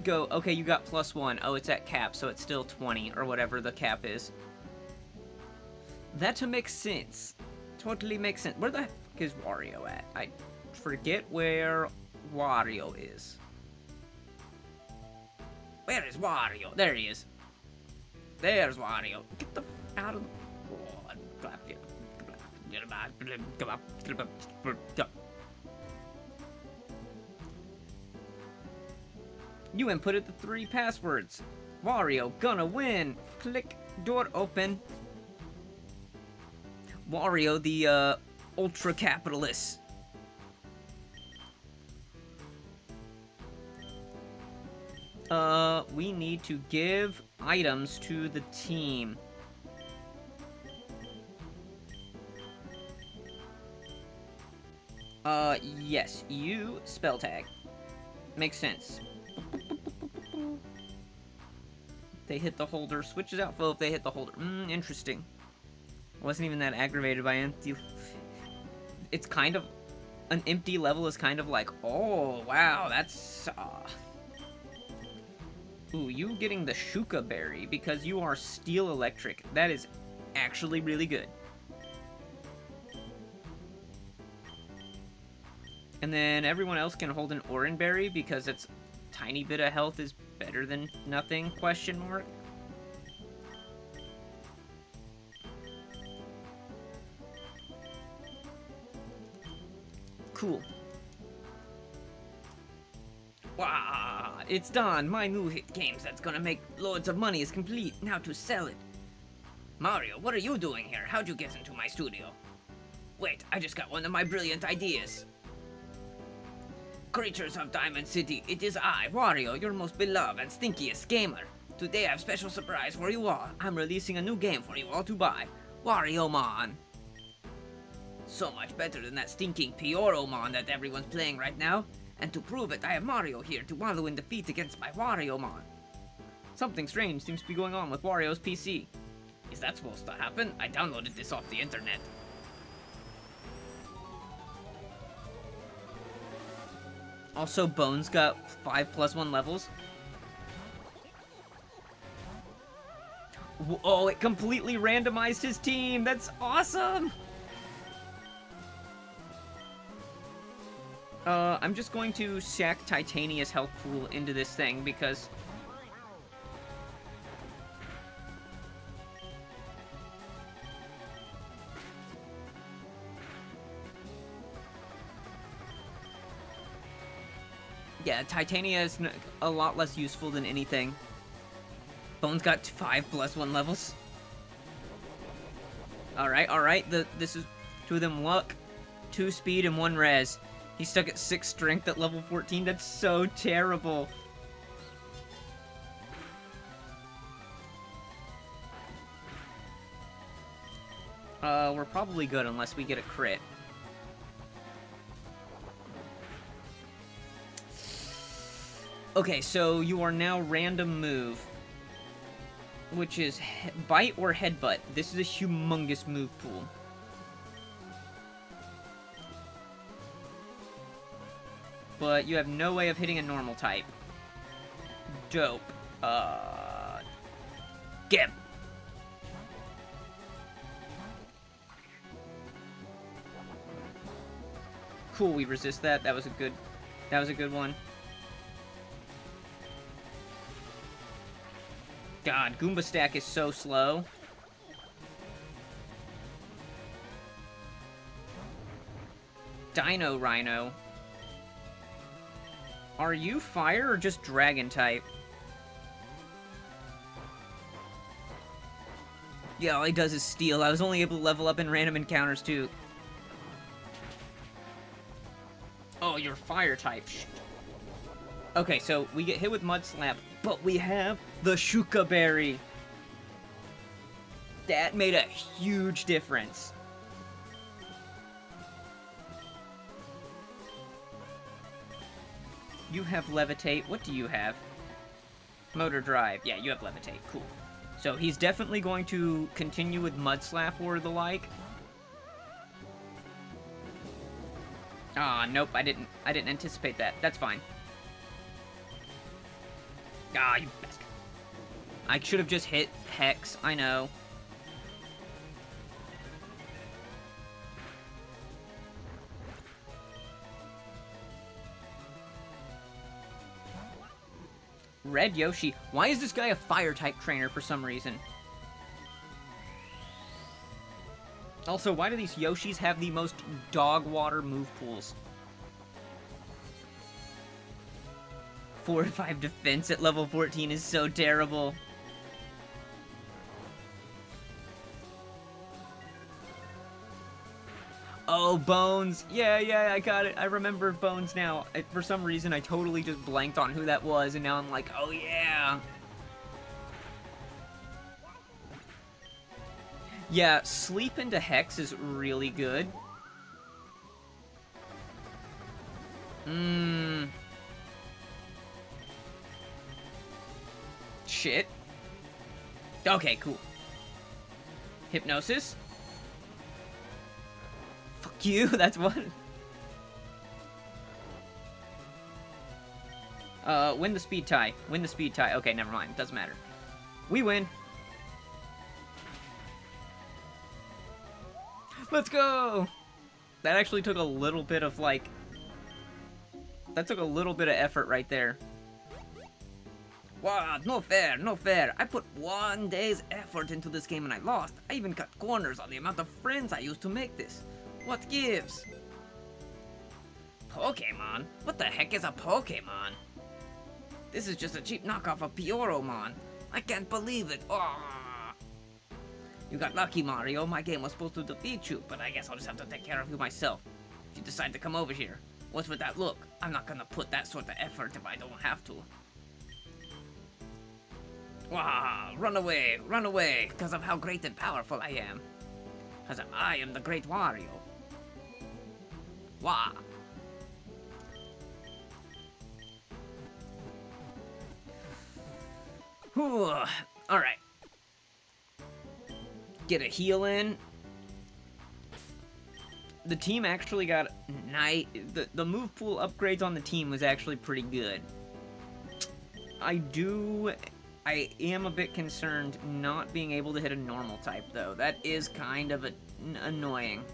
go, okay, you got +1. Oh, it's at cap, so it's still 20, or whatever the cap is. That makes sense. Totally makes sense. Where the heck is Wario at? I forget where Wario is. Where is Wario? There he is. There's Wario. Get the f out of the... You inputted the 3 passwords. Wario gonna win. Click. Door open. Wario, the ultra capitalist. We need to give items to the team. Yes, you spell tag. Makes sense. They hit the holder. Switches out foe if they hit the holder. Interesting. Wasn't even that aggravated by empty. It's kind of... An empty level is kind of like, oh, wow, that's... Ooh, you getting the Shuka Berry because you are Steel Electric. That is actually really good. And then everyone else can hold an Oran Berry because it's tiny bit of health is better than nothing, question mark. Cool. Wow, it's done. My new hit games that's gonna make loads of money is complete. Now to sell it. Mario, what are you doing here? How'd you get into my studio? Wait, I just got one of my brilliant ideas. Creatures of Diamond City, it is I, Wario, your most beloved and stinkiest gamer. Today I have a special surprise for you all. I'm releasing a new game for you all to buy. WarioMon. So much better than that stinking Pioromon that everyone's playing right now. And to prove it, I have Mario here to wallow in defeat against my WarioMon. Something strange seems to be going on with Wario's PC. Is that supposed to happen? I downloaded this off the internet. Also, Bones got 5+1 levels. Oh, it completely randomized his team! That's awesome! I'm just going to sack Titania's health pool into this thing, because... yeah, Titania is a lot less useful than anything. Bones got 5+1 levels. Alright, this is 2 of them luck, 2 speed, and 1 res. He's stuck at 6 strength at level 14. That's so terrible. We're probably good unless we get a crit. Okay, so you are now random move, which is bite or headbutt. This is a humongous move pool. But you have no way of hitting a normal type. Dope. Get. Cool, we resist that. That was a good one. God, Goomba Stack is so slow. Dino Rhino. Are you fire or just dragon type? Yeah, all he does is steal. I was only able to level up in random encounters too. Oh, you're fire type. Shh. Okay, so we get hit with Mud Slap, but we have the Shuka Berry. That made a huge difference. You have Levitate. What do you have? Motor Drive. Yeah, you have Levitate. Cool. So he's definitely going to continue with Mud Slap or the like. Ah, nope, I didn't anticipate that. That's fine. Ah, you bastard. I should have just hit Hex, I know. Red Yoshi. Why is this guy a fire-type trainer for some reason? Also, why do these Yoshis have the most dog water move pools? 4 or 5 defense at level 14 is so terrible. Oh, Bones. Yeah, I got it. I remember Bones now. For some reason, I totally just blanked on who that was, and now I'm like, oh yeah. Yeah, Sleep into Hex is really good. Shit. Okay, cool. Hypnosis. Fuck you, that's one. Win the speed tie. Win the speed tie. Okay, never mind. Doesn't matter. We win. Let's go! That actually took a little bit of, like... That took a little bit of effort right there. Wow, no fair, no fair. I put 1 day's effort into this game and I lost. I even cut corners on the amount of friends I used to make this. What gives? Pokemon? What the heck is a Pokemon? This is just a cheap knockoff of Pioromon. I can't believe it. Oh. You got lucky, Mario. My game was supposed to defeat you, but I guess I'll just have to take care of you myself. If you decide to come over here, what's with that look? I'm not gonna put that sort of effort if I don't have to. Wow, run away, because of how great and powerful I am. Because I am the great Wario. Wow. Alright. Get a heal in. The team actually got the move pool upgrades on the team was actually pretty good. I am a bit concerned not being able to hit a normal type, though. That is kind of annoying.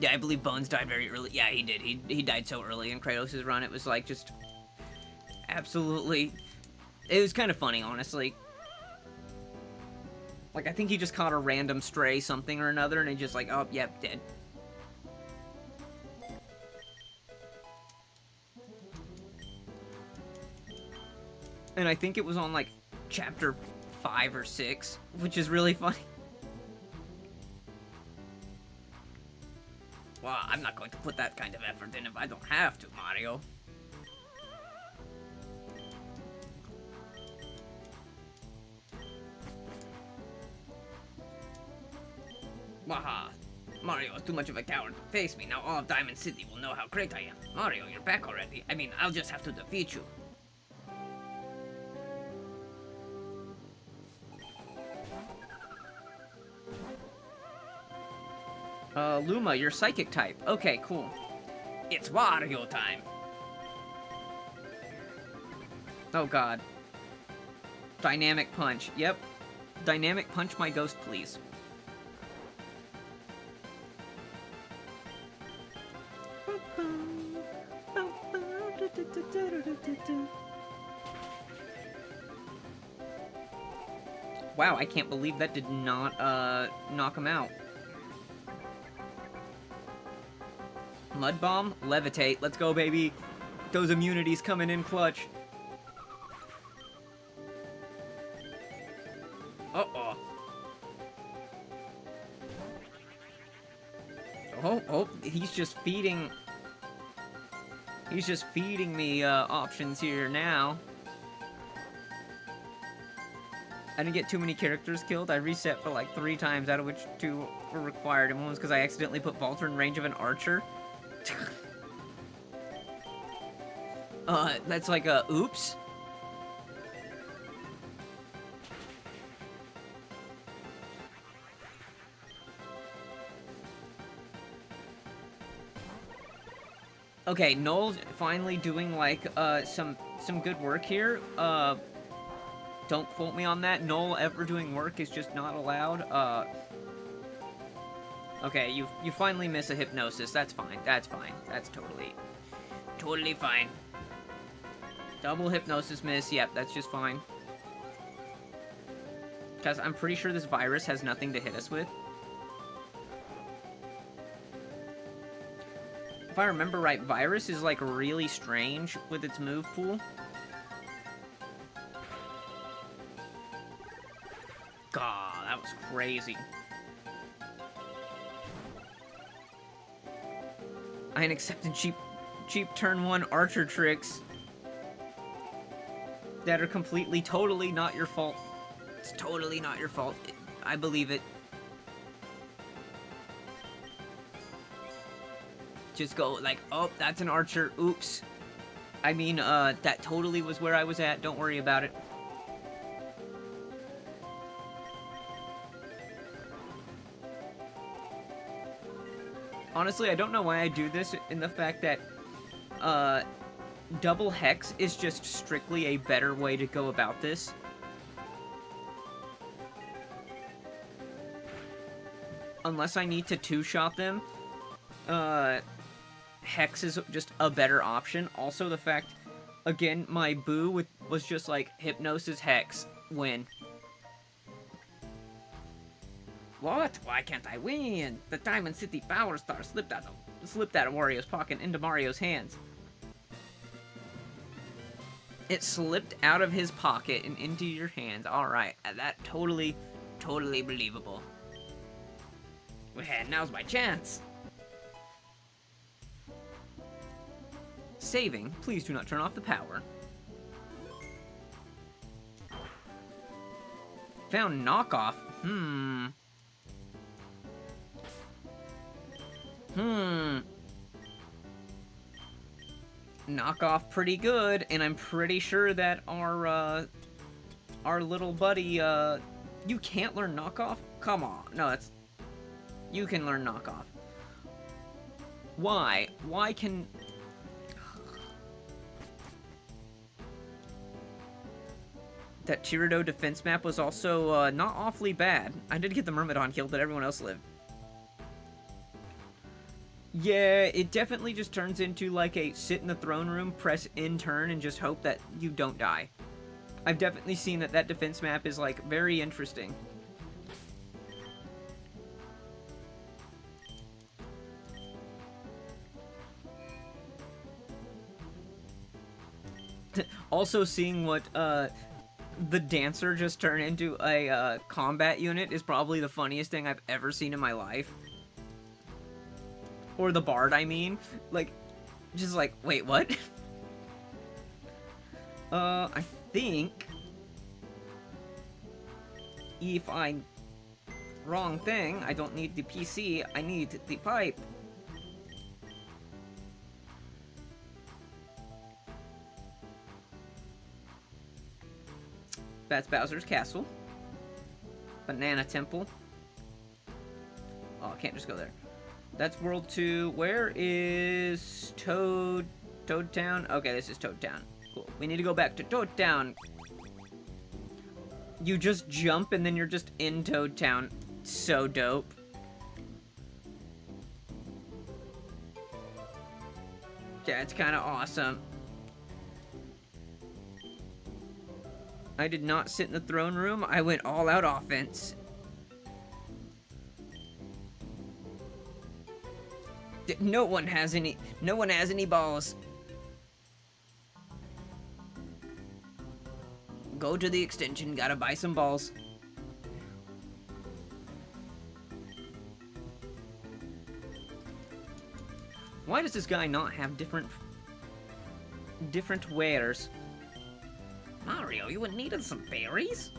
Yeah, I believe Bones died very early. Yeah, he did. He died so early in Kratos' run. It was like just absolutely... It was kind of funny, honestly. Like, I think he just caught a random stray something or another, and he just like, oh, yep, dead. And I think it was on, like, chapter 5 or 6, which is really funny. Well, I'm not going to put that kind of effort in if I don't have to, Mario. Waha! Mario is too much of a coward to face me. Now all of Diamond City will know how great I am. Mario, you're back already. I mean, I'll just have to defeat you. Luma, you're psychic type. Okay, cool. It's Wario time. Oh god. Dynamic punch. Yep. Dynamic punch my ghost, please. Wow, I can't believe that did not, knock him out. Mud Bomb, Levitate, let's go, baby. Those immunities coming in clutch. Uh-oh. Oh, he's just feeding... He's just feeding me, options here now. I didn't get too many characters killed. I reset for like 3 times, out of which 2 were required. And one was because I accidentally put Vaulter in range of an archer. That's like a oops. Okay, Noel's finally doing like some good work here. Don't quote me on that. Noel ever doing work is just not allowed. Okay, you finally miss a hypnosis. That's fine. That's fine. That's totally fine. Double hypnosis miss. Yep, that's just fine. Because I'm pretty sure this virus has nothing to hit us with. If I remember right, virus is like really strange with its move pool. God, that was crazy. I ain't accepting cheap turn 1 archer tricks that are completely, totally not your fault. It's totally not your fault. I believe it. Just go like, oh, that's an archer. Oops. I mean, that totally was where I was at. Don't worry about it. Honestly, I don't know why I do this, in the fact that, double hex is just strictly a better way to go about this. Unless I need to two-shot them, hex is just a better option. Also, the fact, again, my boo was just like, hypnosis hex, win. What? Why can't I win? The Diamond City Power Star slipped out of Wario's pocket into Mario's hands. It slipped out of his pocket and into your hands. Alright, that totally believable. Well, now's my chance. Saving. Please do not turn off the power. Found knockoff. knock off pretty good, and I'm pretty sure that our little buddy, you can't learn knockoff? Come on. No, that's... You can learn knockoff. Why? Why can... That Chirito defense map was also, not awfully bad. I did get the Myrmidon kill, but everyone else lived. Yeah, it definitely just turns into, like, a sit in the throne room, press in turn, and just hope that you don't die. I've definitely seen that that defense map is, like, very interesting. Also seeing what, the dancer just turn into a, combat unit is probably the funniest thing I've ever seen in my life. Or the bard, I mean. Like, just like, wait, what? I think... If I'm... Wrong thing, I don't need the PC, I need the pipe. That's Bowser's Castle. Banana Temple. Oh, I can't just go there. That's World 2. Where is Toad Town? Okay, this is Toad Town. Cool. We need to go back to Toad Town. You just jump and then you're just in Toad Town. So dope. Yeah, it's kind of awesome. I did not sit in the throne room. I went all out offense. No one has any balls. Go to the extension, gotta buy some balls. Why does this guy not have different wares? Mario, you would need some berries?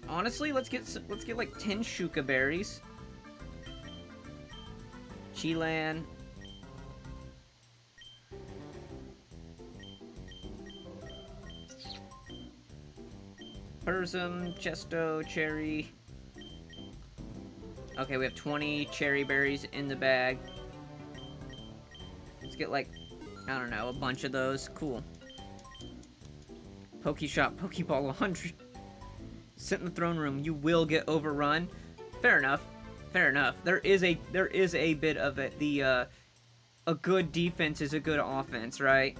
Honestly, let's get like 10 Shuka berries. Chilan. Burzum, Chesto, Cherry. Okay, we have 20 cherry berries in the bag. Let's get like, I don't know, a bunch of those. Cool. Pokeshop, Pokeball 100. Sit in the throne room, you will get overrun. Fair enough. Fair enough. There is a bit of it. A good defense is a good offense, right?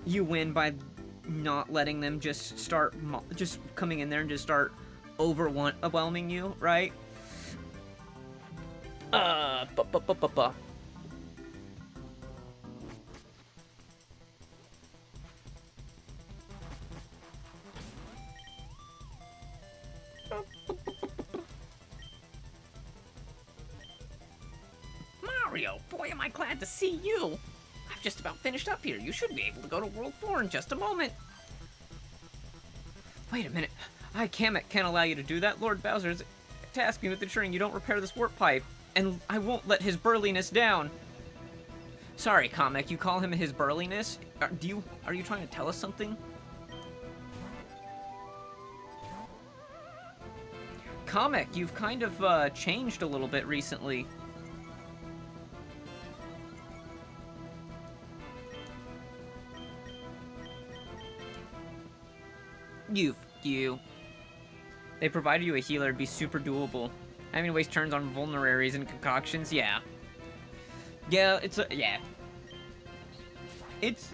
You win by not letting them just start, just coming in there and just start overwhelming you, right? Mario, boy am I glad to see you! I've just about finished up here. You should be able to go to World 4 in just a moment. Wait a minute. Kamek can't allow you to do that. Lord Bowser is tasking me with ensuring you don't repair this warp pipe, and I won't let his burliness down. Sorry, Kamek, you call him his burliness? Are you trying to tell us something? Kamek, you've kind of changed a little bit recently. You. They provided you a healer, it'd be super doable. Having to waste turns on vulneraries and concoctions, yeah. Yeah, yeah. It's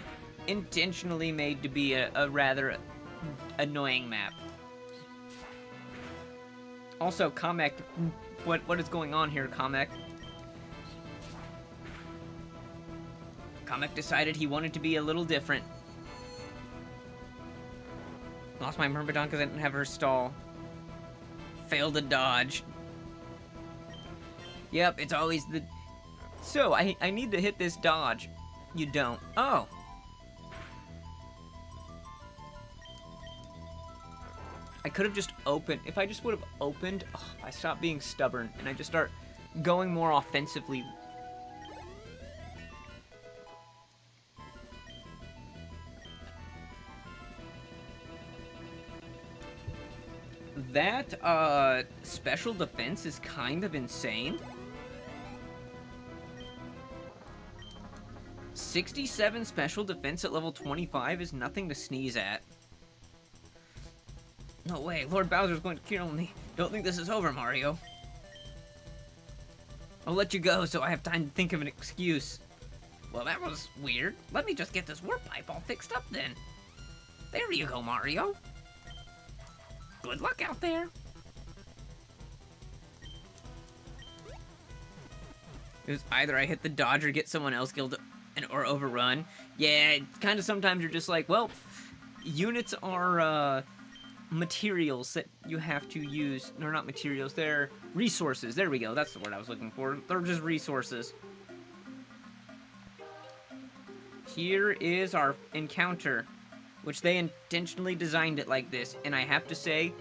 intentionally made to be a rather annoying map. Also, Kamek, what is going on here, Kamek? Kamek decided he wanted to be a little different. Lost my Myrmidon because I didn't have her stall. Failed to dodge. Yep, it's always the... So, I need to hit this dodge. You don't. Oh. I could have just opened. If I just would have opened, I stopped being stubborn, and I just start going more offensively. That, special defense is kind of insane. 67 special defense at level 25 is nothing to sneeze at. No way, Lord Bowser's going to kill me. Don't think this is over, Mario. I'll let you go so I have time to think of an excuse. Well, that was weird. Let me just get this warp pipe all fixed up then. There you go, Mario. Good luck out there. It was either I hit the dodge or get someone else killed or overrun. Yeah, kind of sometimes you're just like, well, units are materials that you have to use. No, not materials, they're resources. There we go, that's the word I was looking for. They're just resources. Here is our encounter, which they intentionally designed it like this, and I have to say,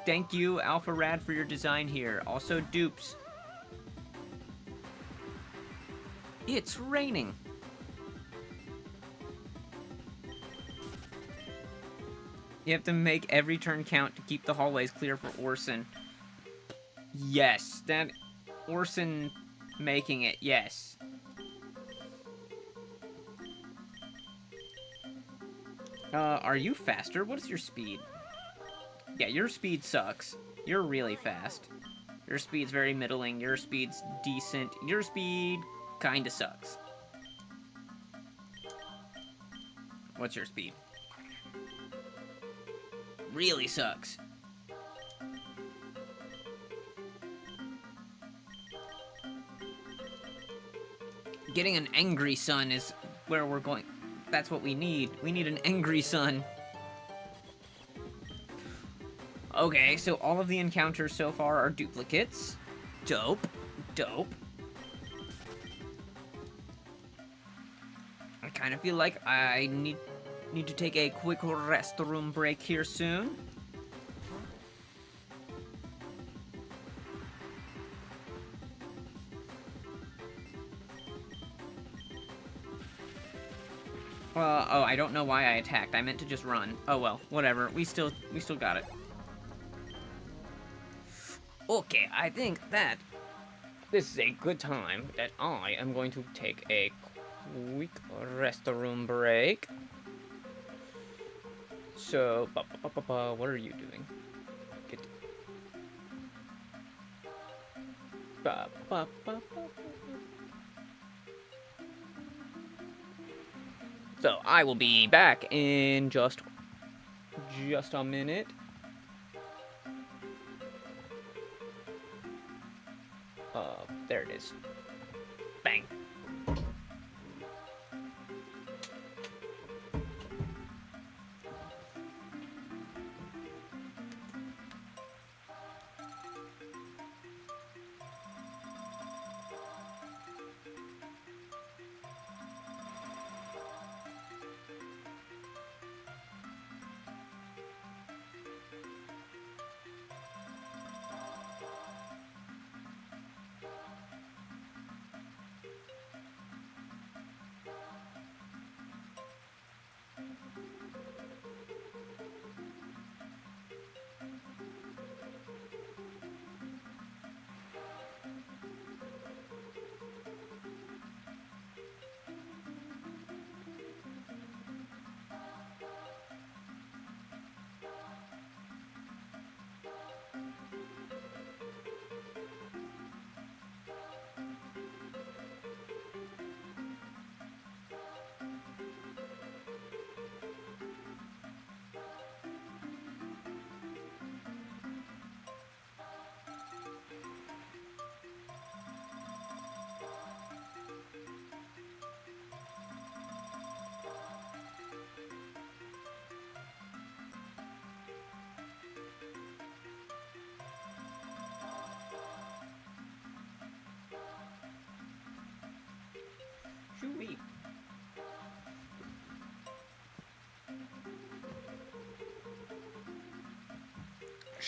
thank you, Alpha Rad, for your design here. Also, dupes. It's raining. You have to make every turn count to keep the hallways clear for Orson. Yes, that Orson making it, yes. Are you faster? What is your speed? Yeah, your speed sucks. You're really fast. Your speed's very middling. Your speed's decent. Your speed kinda sucks. What's your speed? Really sucks. Getting an angry son is where we're going. That's what we need. We need an angry son. Okay, so all of the encounters so far are duplicates. Dope. Dope. I kind of feel like I need to take a quick restroom break here soon. Oh, I don't know why I attacked. I meant to just run. Oh well, whatever. We still got it. Okay, I think that this is a good time that I am going to take a quick restroom break. So, what are you doing? Get. So, I will be back in just a minute. There it is. Bang.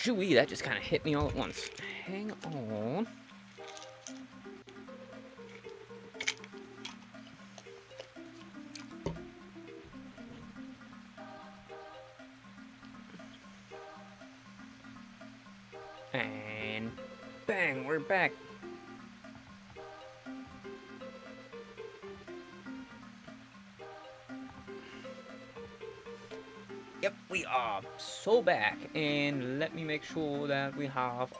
Shooey, that just kind of hit me all at once. Hang on. And bang, we're back. Yep, we are so back, and let me make sure that we have...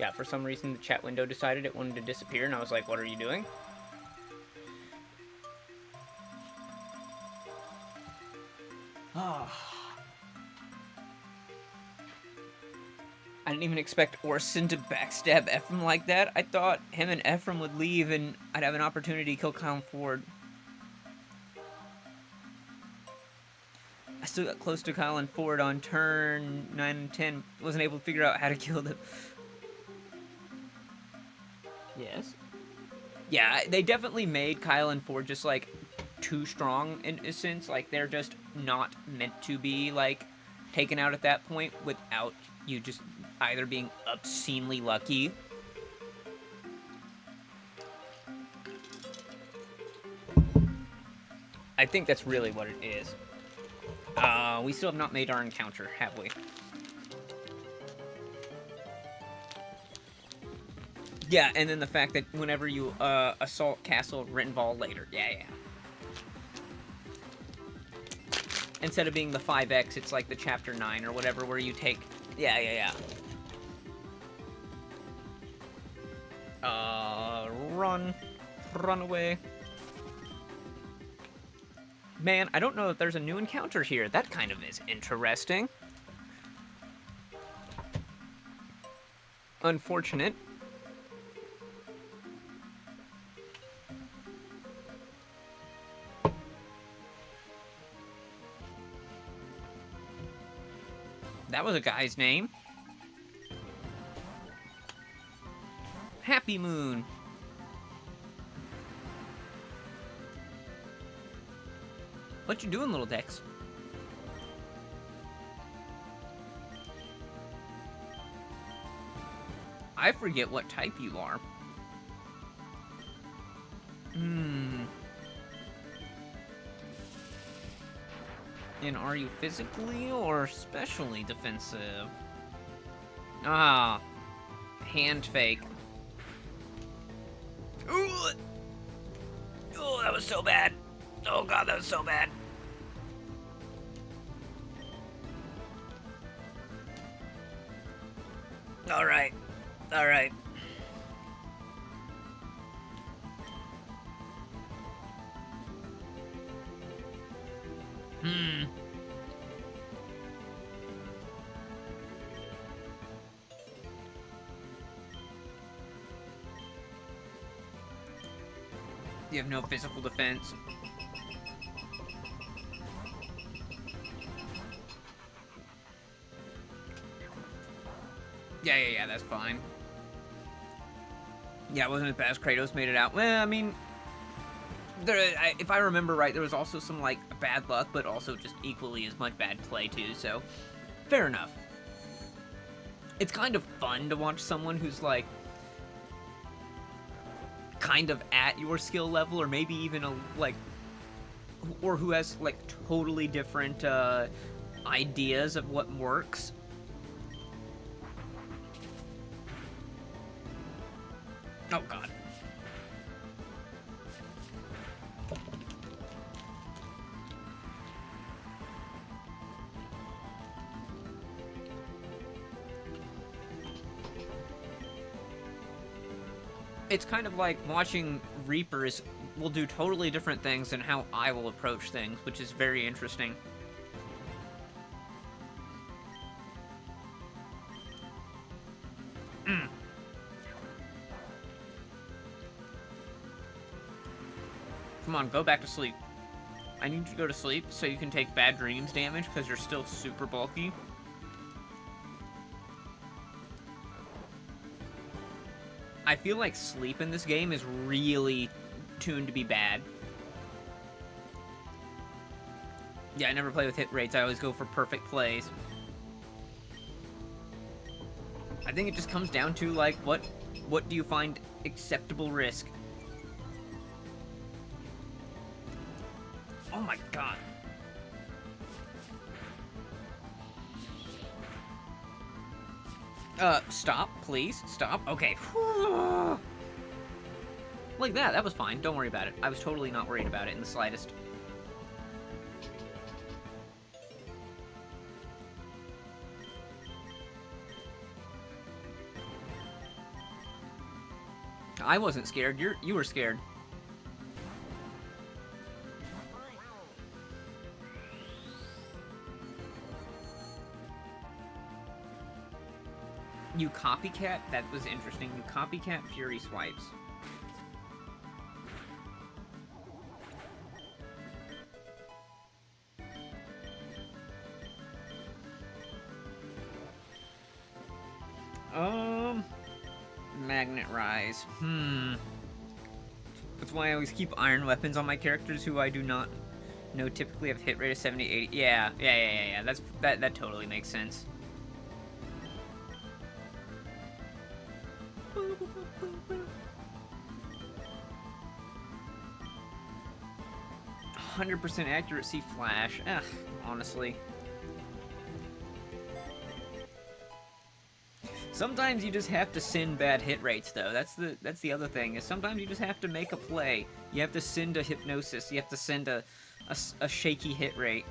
Yeah, for some reason the chat window decided it wanted to disappear, and I was like, what are you doing? I didn't even expect Orson to backstab Ephraim like that. I thought him and Ephraim would leave, and I'd have an opportunity to kill Kyle Ford. I still got close to Kyle and Ford on turn 9 and 10. Wasn't able to figure out how to kill them. Yes? Yeah, they definitely made Kyle and Ford just, like, too strong in a sense. Like, they're just not meant to be, like, taken out at that point without you just either being obscenely lucky. I think that's really what it is. We still have not made our encounter, have we? Yeah, and then the fact that whenever you assault Castle Rittenball later. Yeah. Instead of being the 5X, it's like the Chapter 9 or whatever, where you take... Yeah. Run away. Man, I don't know if there's a new encounter here. That kind of is interesting. Unfortunate. That was a guy's name. Happy Moon. What you doing, little Dex? I forget what type you are. And are you physically or specially defensive? Ah, hand fake. Ooh! Oh, that was so bad. Oh god, that was so bad. Alright. You have no physical defense. Yeah, that's fine. Yeah, it wasn't as bad as Kratos made it out. Well, I mean, if I remember right, there was also some, like, bad luck, but also just equally as much bad play, too, so fair enough. It's kind of fun to watch someone who's, like, kind of at your skill level, or maybe even, or who has, like, totally different, ideas of what works. Oh, God. It's kind of like watching Reapers will do totally different things than how I will approach things, which is very interesting. Come on, go back to sleep. I need you to go to sleep so you can take bad dreams damage because you're still super bulky. I feel like sleep in this game is really tuned to be bad. Yeah, I never play with hit rates. I always go for perfect plays. I think it just comes down to, like, what do you find acceptable risk? Oh my god. Stop, please. Stop. Okay. Like that. That was fine. Don't worry about it. I was totally not worried about it in the slightest. I wasn't scared. You were scared. You copycat? That was interesting. You copycat Fury swipes. Magnet Rise. That's why I always keep iron weapons on my characters who I do not know typically have hit rate of 70, 80. Yeah. That totally makes sense. 100% accuracy flash. Ugh, honestly. Sometimes you just have to send bad hit rates, though. That's the other thing, is sometimes you just have to make a play. You have to send a hypnosis. You have to send a shaky hit rate.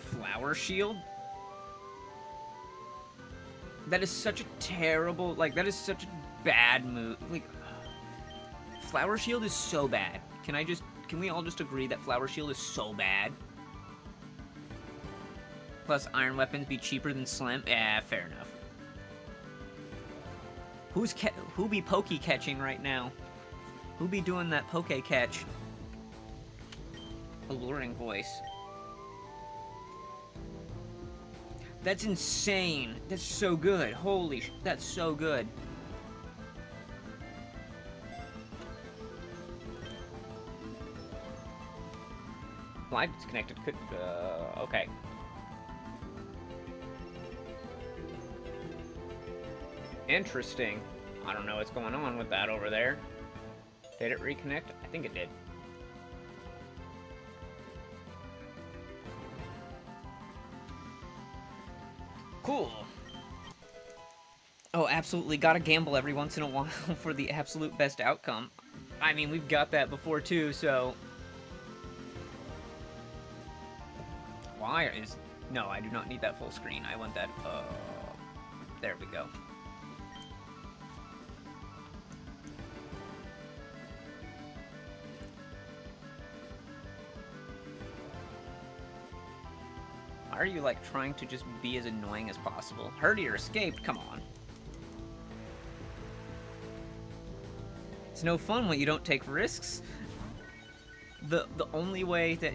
Flower Shield? That is such a terrible, like, that is such a bad move. Like, Flower Shield is so bad. Can we all just agree that Flower Shield is so bad? Plus, iron weapons be cheaper than Slim? Yeah, fair enough. Who be poke catching right now? Who be doing that poke catch? Alluring voice. That's insane. That's so good. Holy sh... That's so good. Live disconnected could... okay. Interesting. I don't know what's going on with that over there. Did it reconnect? I think it did. Cool. Oh, absolutely. Gotta gamble every once in a while for the absolute best outcome. I mean, we've got that before too, so... Why is... No, I do not need that full screen. I want that... There we go. Why are you, like, trying to just be as annoying as possible? Herdier escaped? Come on. It's no fun when you don't take risks. The only way that...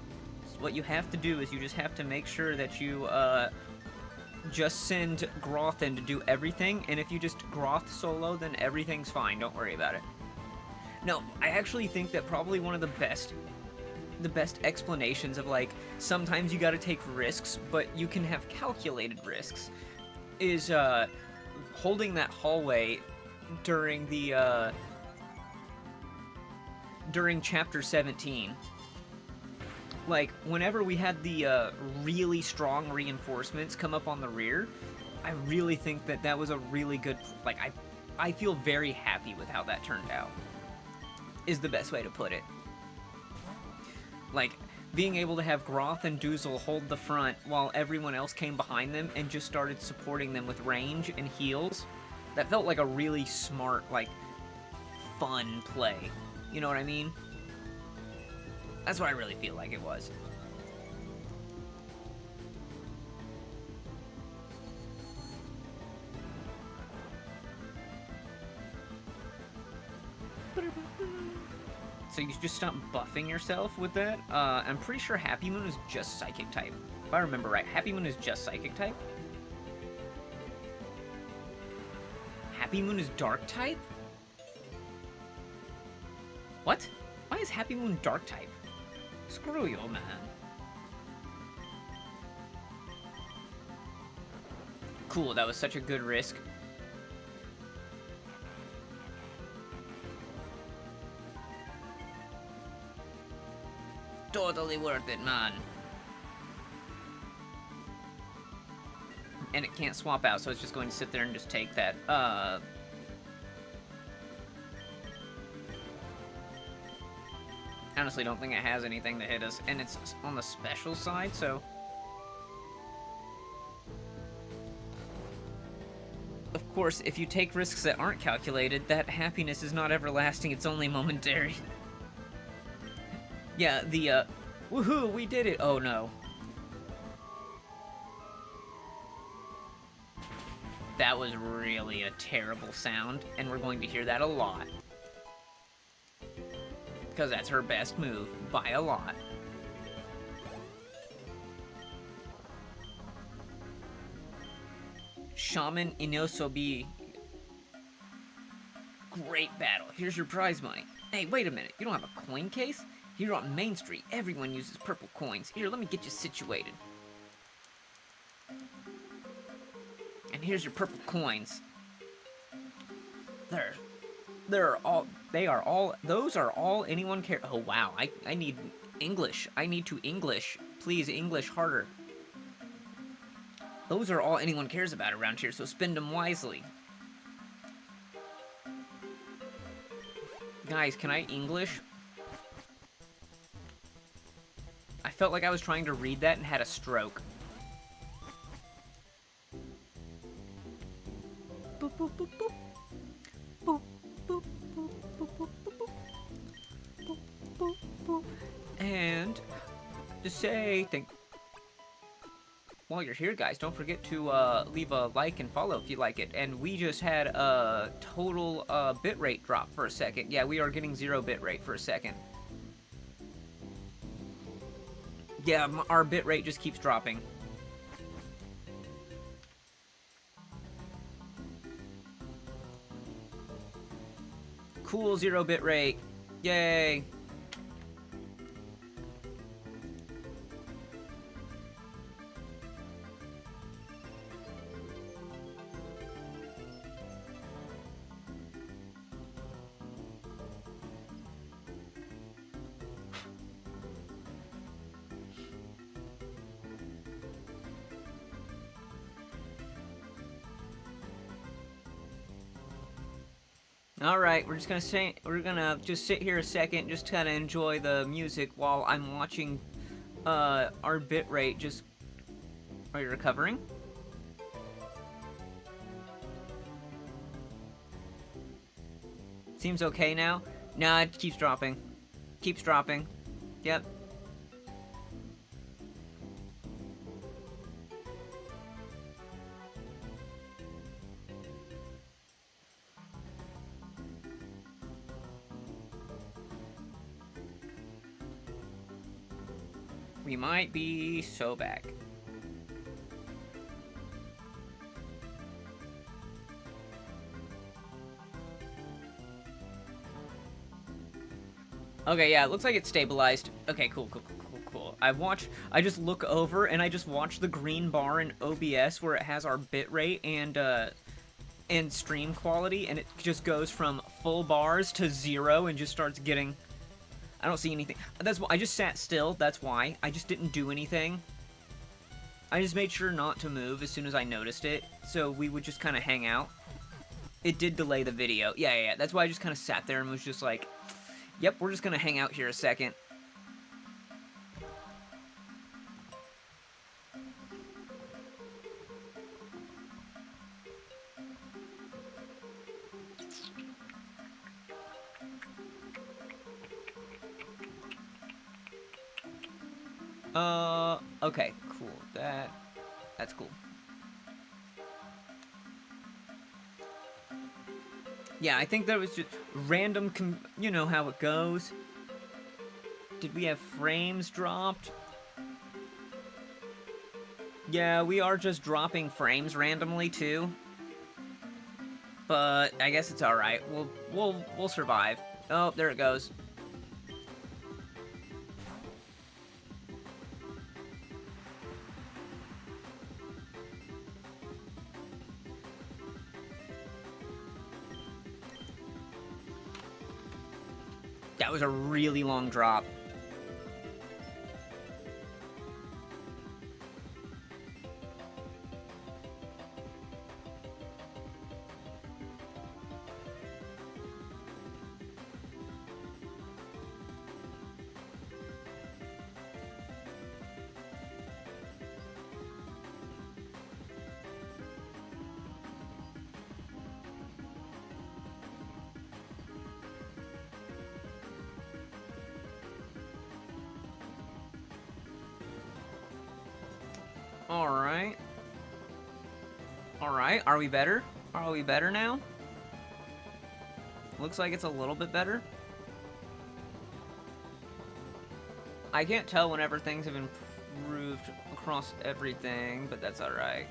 What you have to do is you just have to make sure that you, just send Groth in to do everything, and if you just Groth solo, then everything's fine. Don't worry about it. No, I actually think that probably one of the best explanations of, like, sometimes you gotta take risks, but you can have calculated risks, is, holding that hallway during the, during Chapter 17. Like, whenever we had the, really strong reinforcements come up on the rear, I really think that that was a really good, like, I feel very happy with how that turned out, is the best way to put it. Like, being able to have Groth and Doozle hold the front while everyone else came behind them and just started supporting them with range and heals, that felt like a really smart, like, fun play. You know what I mean? That's what I really feel like it was. So you just stop buffing yourself with that? I'm pretty sure Happy Moon is just Psychic type. If I remember right, Happy Moon is just Psychic type? Happy Moon is Dark type? What? Why is Happy Moon Dark type? Screw you, man. Cool, that was such a good risk. Totally worth it, man. And it can't swap out, so it's just going to sit there and just take that. Honestly, don't think it has anything to hit us, and it's on the special side, so... Of course, if you take risks that aren't calculated, that happiness is not everlasting, it's only momentary. Yeah, the, woohoo, we did it! Oh, no. That was really a terrible sound, and we're going to hear that a lot. Because that's her best move, by a lot. Shaman Inosobi. Great battle. Here's your prize money. Hey, wait a minute. You don't have a coin case? Here on Main Street, everyone uses purple coins. Here, let me get you situated. And here's your purple coins. Those are all anyone care. Oh, wow. I need English. I need to English. Please, English harder. Those are all anyone cares about around here, so spend them wisely. Guys, can I English? I felt like I was trying to read that and had a stroke. Boop, boop, boop, boop. Boop, boop, boop, boop, boop, boop, boop, boop, boop. And to say while you're here, guys, don't forget to leave a like and follow if you like it. And we just had a total bitrate drop for a second. Yeah, we are getting 0 bitrate for a second. Yeah, our bitrate just keeps dropping. Cool, 0 bitrate. Yay! Alright, we're gonna just sit here a second, just kind of enjoy the music while I'm watching our bitrate just... Are you recovering? Seems okay now? Nah, it keeps dropping. Keeps dropping. Yep. We might be so back. Okay, yeah, it looks like it's stabilized. Okay, cool. I just look over and I just watch the green bar in OBS where it has our bitrate and stream quality, and it just goes from full bars to 0 and just starts getting... I don't see anything. That's why I just sat still. That's why. I just didn't do anything. I just made sure not to move as soon as I noticed it, so we would just kind of hang out. It did delay the video. Yeah. That's why I just kind of sat there and was just like, yep, we're just going to hang out here a second. Okay, cool. That's cool. Yeah, I think that was just random, you know how it goes. Did we have frames dropped? Yeah, we are just dropping frames randomly, too. But I guess it's alright. We'll survive. Oh, there it goes. That was a really long drop. Alright. Alright, are we better? Are we better now? Looks like it's a little bit better. I can't tell whenever things have improved across everything, but that's alright.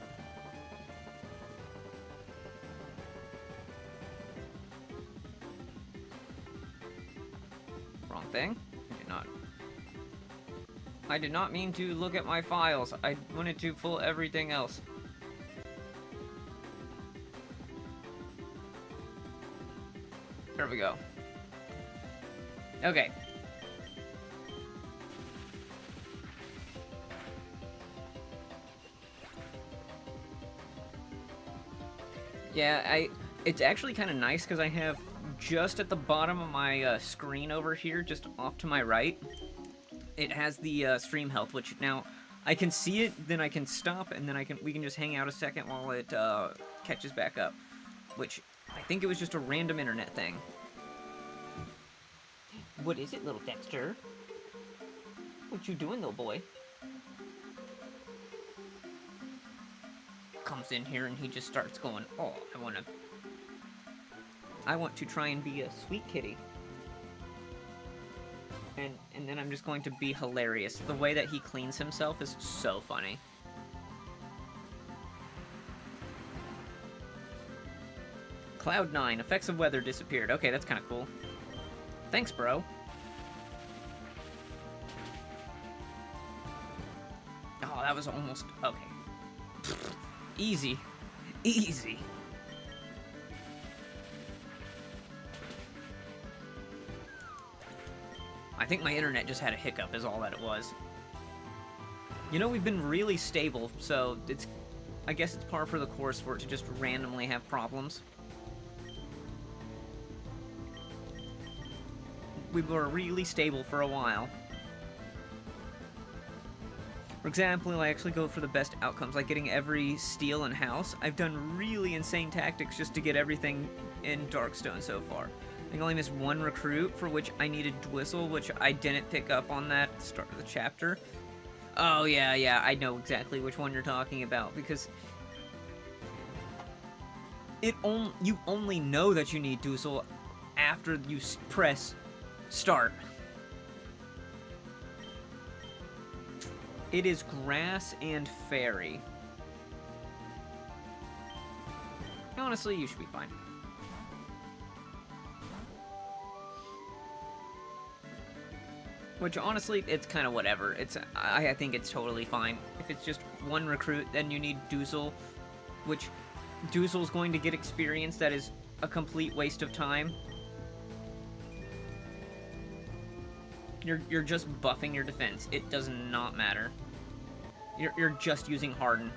Wrong thing. I did not mean to look at my files. I wanted to pull everything else. There we go. Okay. Yeah, it's actually kind of nice because I have just at the bottom of my screen over here, just off to my right, it has the stream health, which now I can see it, then I can stop, and then we can just hang out a second while it catches back up, which I think it was just a random internet thing. What is it, little Dexter? What you doing, little boy? Comes in here and he just starts going, oh, I want to try and be a sweet kitty. And then I'm just going to be hilarious. The way that he cleans himself is so funny. Cloud 9, effects of weather disappeared. Okay, that's kind of cool. Thanks, bro. Oh, that was almost... okay. Easy. Easy. I think my internet just had a hiccup is all that it was. You know, we've been really stable, so I guess it's par for the course for it to just randomly have problems. We were really stable for a while. For example, I actually go for the best outcomes, like getting every steel in house. I've done really insane tactics just to get everything in Darkstone so far. I only missed one recruit, for which I needed Dwizzle, which I didn't pick up on that at the start of the chapter. Oh, yeah, I know exactly which one you're talking about, because you only know that you need Dwizzle after you press start. It is grass and fairy. Honestly, you should be fine. Which, honestly, it's kind of whatever. I think it's totally fine. If it's just one recruit, then you need Doozle, which Doozle's going to get experience that is a complete waste of time. You're just buffing your defense. It does not matter. You're just using Harden.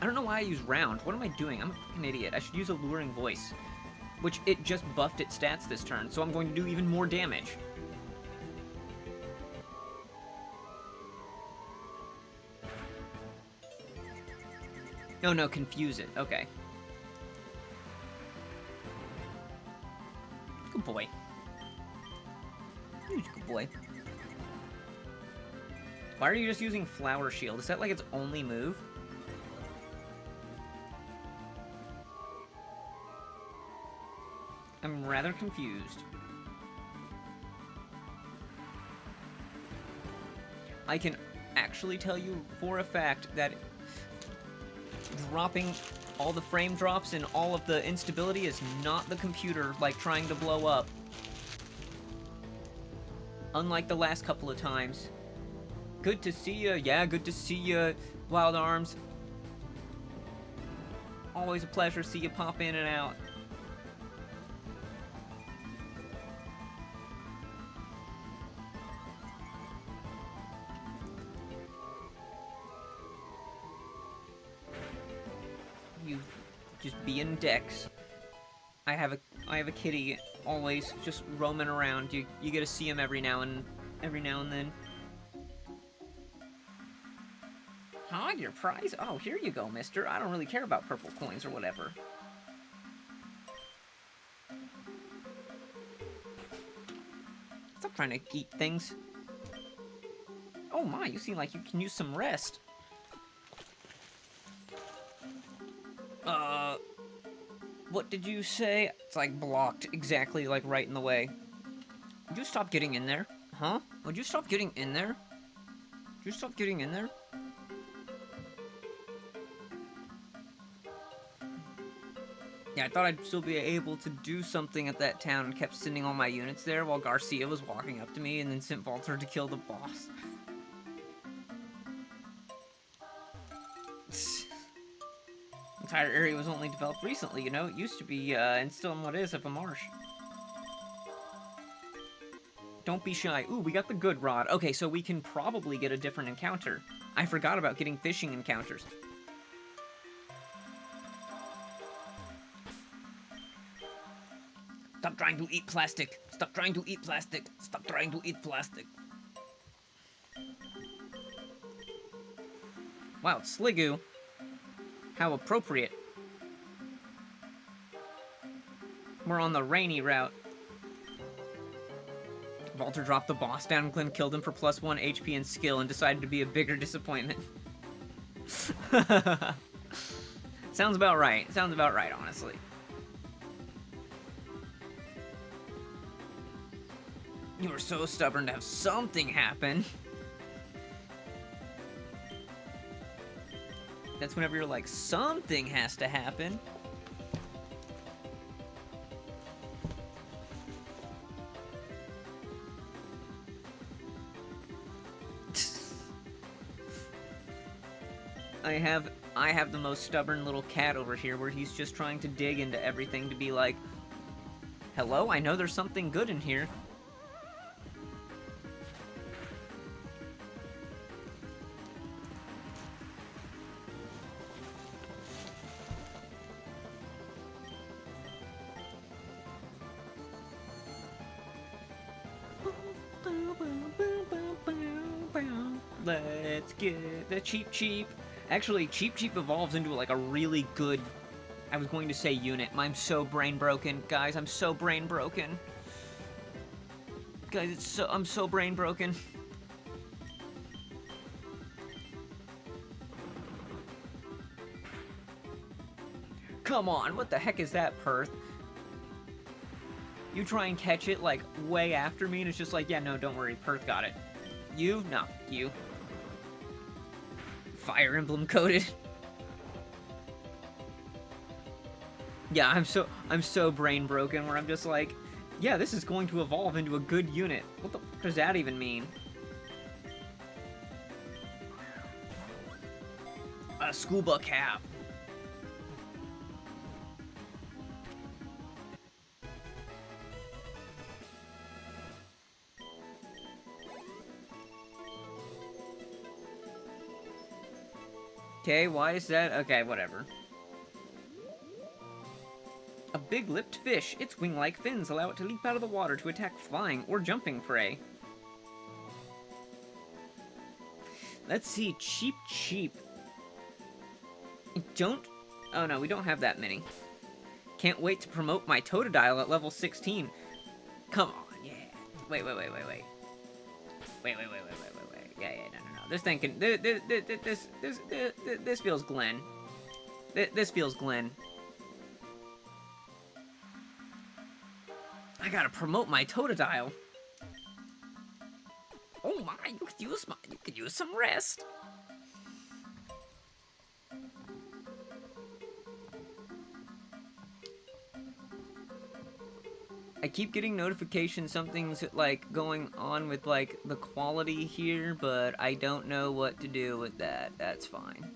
I don't know why I use Round. What am I doing? I'm a fucking idiot. I should use Alluring Voice. Which it just buffed its stats this turn, so I'm going to do even more damage. Oh no, confuse it. Okay. Good boy. Huge good boy. Why are you just using Flower Shield? Is that like its only move? I'm rather confused. I can actually tell you for a fact that dropping all the frame drops and all of the instability is not the computer, like, trying to blow up. Unlike the last couple of times. Good to see ya. Yeah, good to see ya, Wild Arms. Always a pleasure to see you pop in and out. You just being Dex. I have a kitty always just roaming around. You get to see him every now and then. Huh? Your prize? Oh, here you go, mister. I don't really care about purple coins or whatever. Stop trying to eat things. Oh my, you seem like you can use some rest. What did you say? It's like blocked exactly like right in the way. Would you stop getting in there? Huh? Would you stop getting in there? Would you stop getting in there? Yeah, I thought I'd still be able to do something at that town and kept sending all my units there while Garcia was walking up to me and then sent Walter to kill the boss. The entire area was only developed recently, you know? It used to be, and still in what is of a marsh. Don't be shy. Ooh, we got the good rod. Okay, so we can probably get a different encounter. I forgot about getting fishing encounters. Stop trying to eat plastic. Stop trying to eat plastic. Stop trying to eat plastic. Wow, it's Sliggoo. How appropriate. We're on the rainy route. Walter dropped the boss down and Glenn killed him for +1 HP and skill and decided to be a bigger disappointment. Sounds about right. Sounds about right, honestly. You were so stubborn to have something happen. That's whenever you're like, something has to happen. I have the most stubborn little cat over here where he's just trying to dig into everything to be like, hello, I know there's something good in here. Let's get the Cheep. Actually, Cheep evolves into like a really good, I was going to say unit. I'm so brain broken. Guys, I'm so brain broken. Guys, I'm so brain broken. Come on, what the heck is that, Perth? You try and catch it like way after me and it's just like, yeah, no, don't worry, Perth got it. You? No, you. Fire Emblem coded. Yeah, I'm so brain broken where I'm just like, yeah, this is going to evolve into a good unit. What the fuck does that even mean? A scuba cap. Okay, why is that? Okay, whatever. A big-lipped fish. Its wing-like fins allow it to leap out of the water to attack flying or jumping prey. Let's see. Cheep. Don't... Oh, no, we don't have that many. Can't wait to promote my Totodile at level 16. Come on, yeah. Wait. Yeah, no. This thing can... This feels Glenn. This feels Glenn. I gotta promote my Totodile. Oh my, you could use some rest. I keep getting notifications something's like going on with like the quality here, but I don't know what to do with that. That's fine.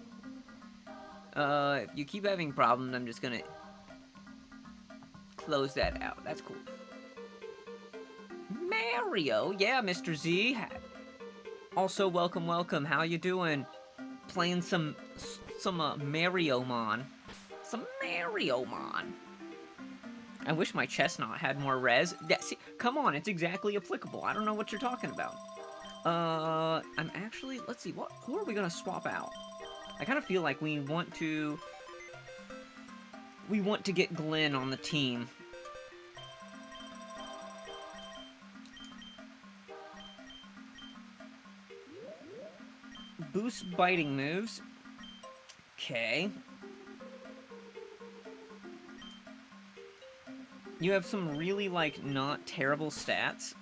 If you keep having problems, I'm just gonna close that out. That's cool. Mario, yeah, Mr. Z. Also, welcome. How you doing? Playing some MarioMon. Some MarioMon. I wish my Chestnut had more res. Yeah, see, come on, it's exactly applicable. I don't know what you're talking about. I'm actually, let's see, who are we gonna swap out? I kind of feel like we want to get Glenn on the team. Boost biting moves. Okay. You have some really, like, not terrible stats.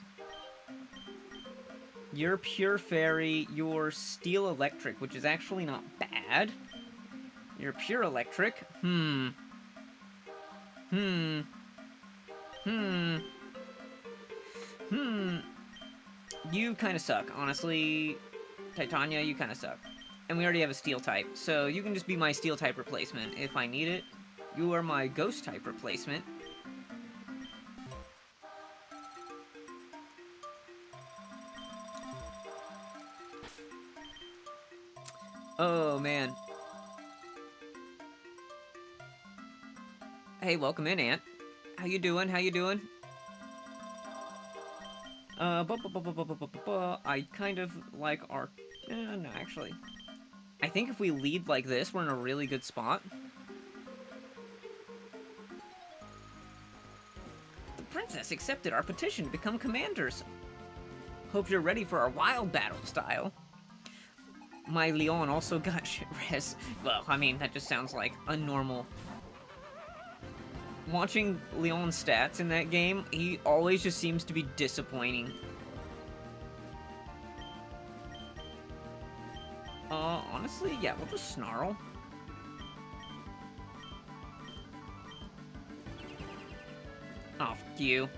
You're Pure Fairy, you're Steel Electric, which is actually not bad. You're Pure Electric. You kind of suck, honestly. Titania, you kind of suck. And we already have a Steel type, so you can just be my Steel type replacement if I need it. You are my Ghost type replacement. Oh, man. Hey, welcome in, Ant. How you doing? How you doing? I kind of like our... no, actually. I think if we lead like this, we're in a really good spot. The princess accepted our petition to become commanders. Hope you're ready for our wild battle style. My Leon also got res. Well, I mean, that just sounds like a normal... Watching Leon's stats in that game, he always just seems to be disappointing. Honestly, yeah, we'll just snarl. Oh, fuck you.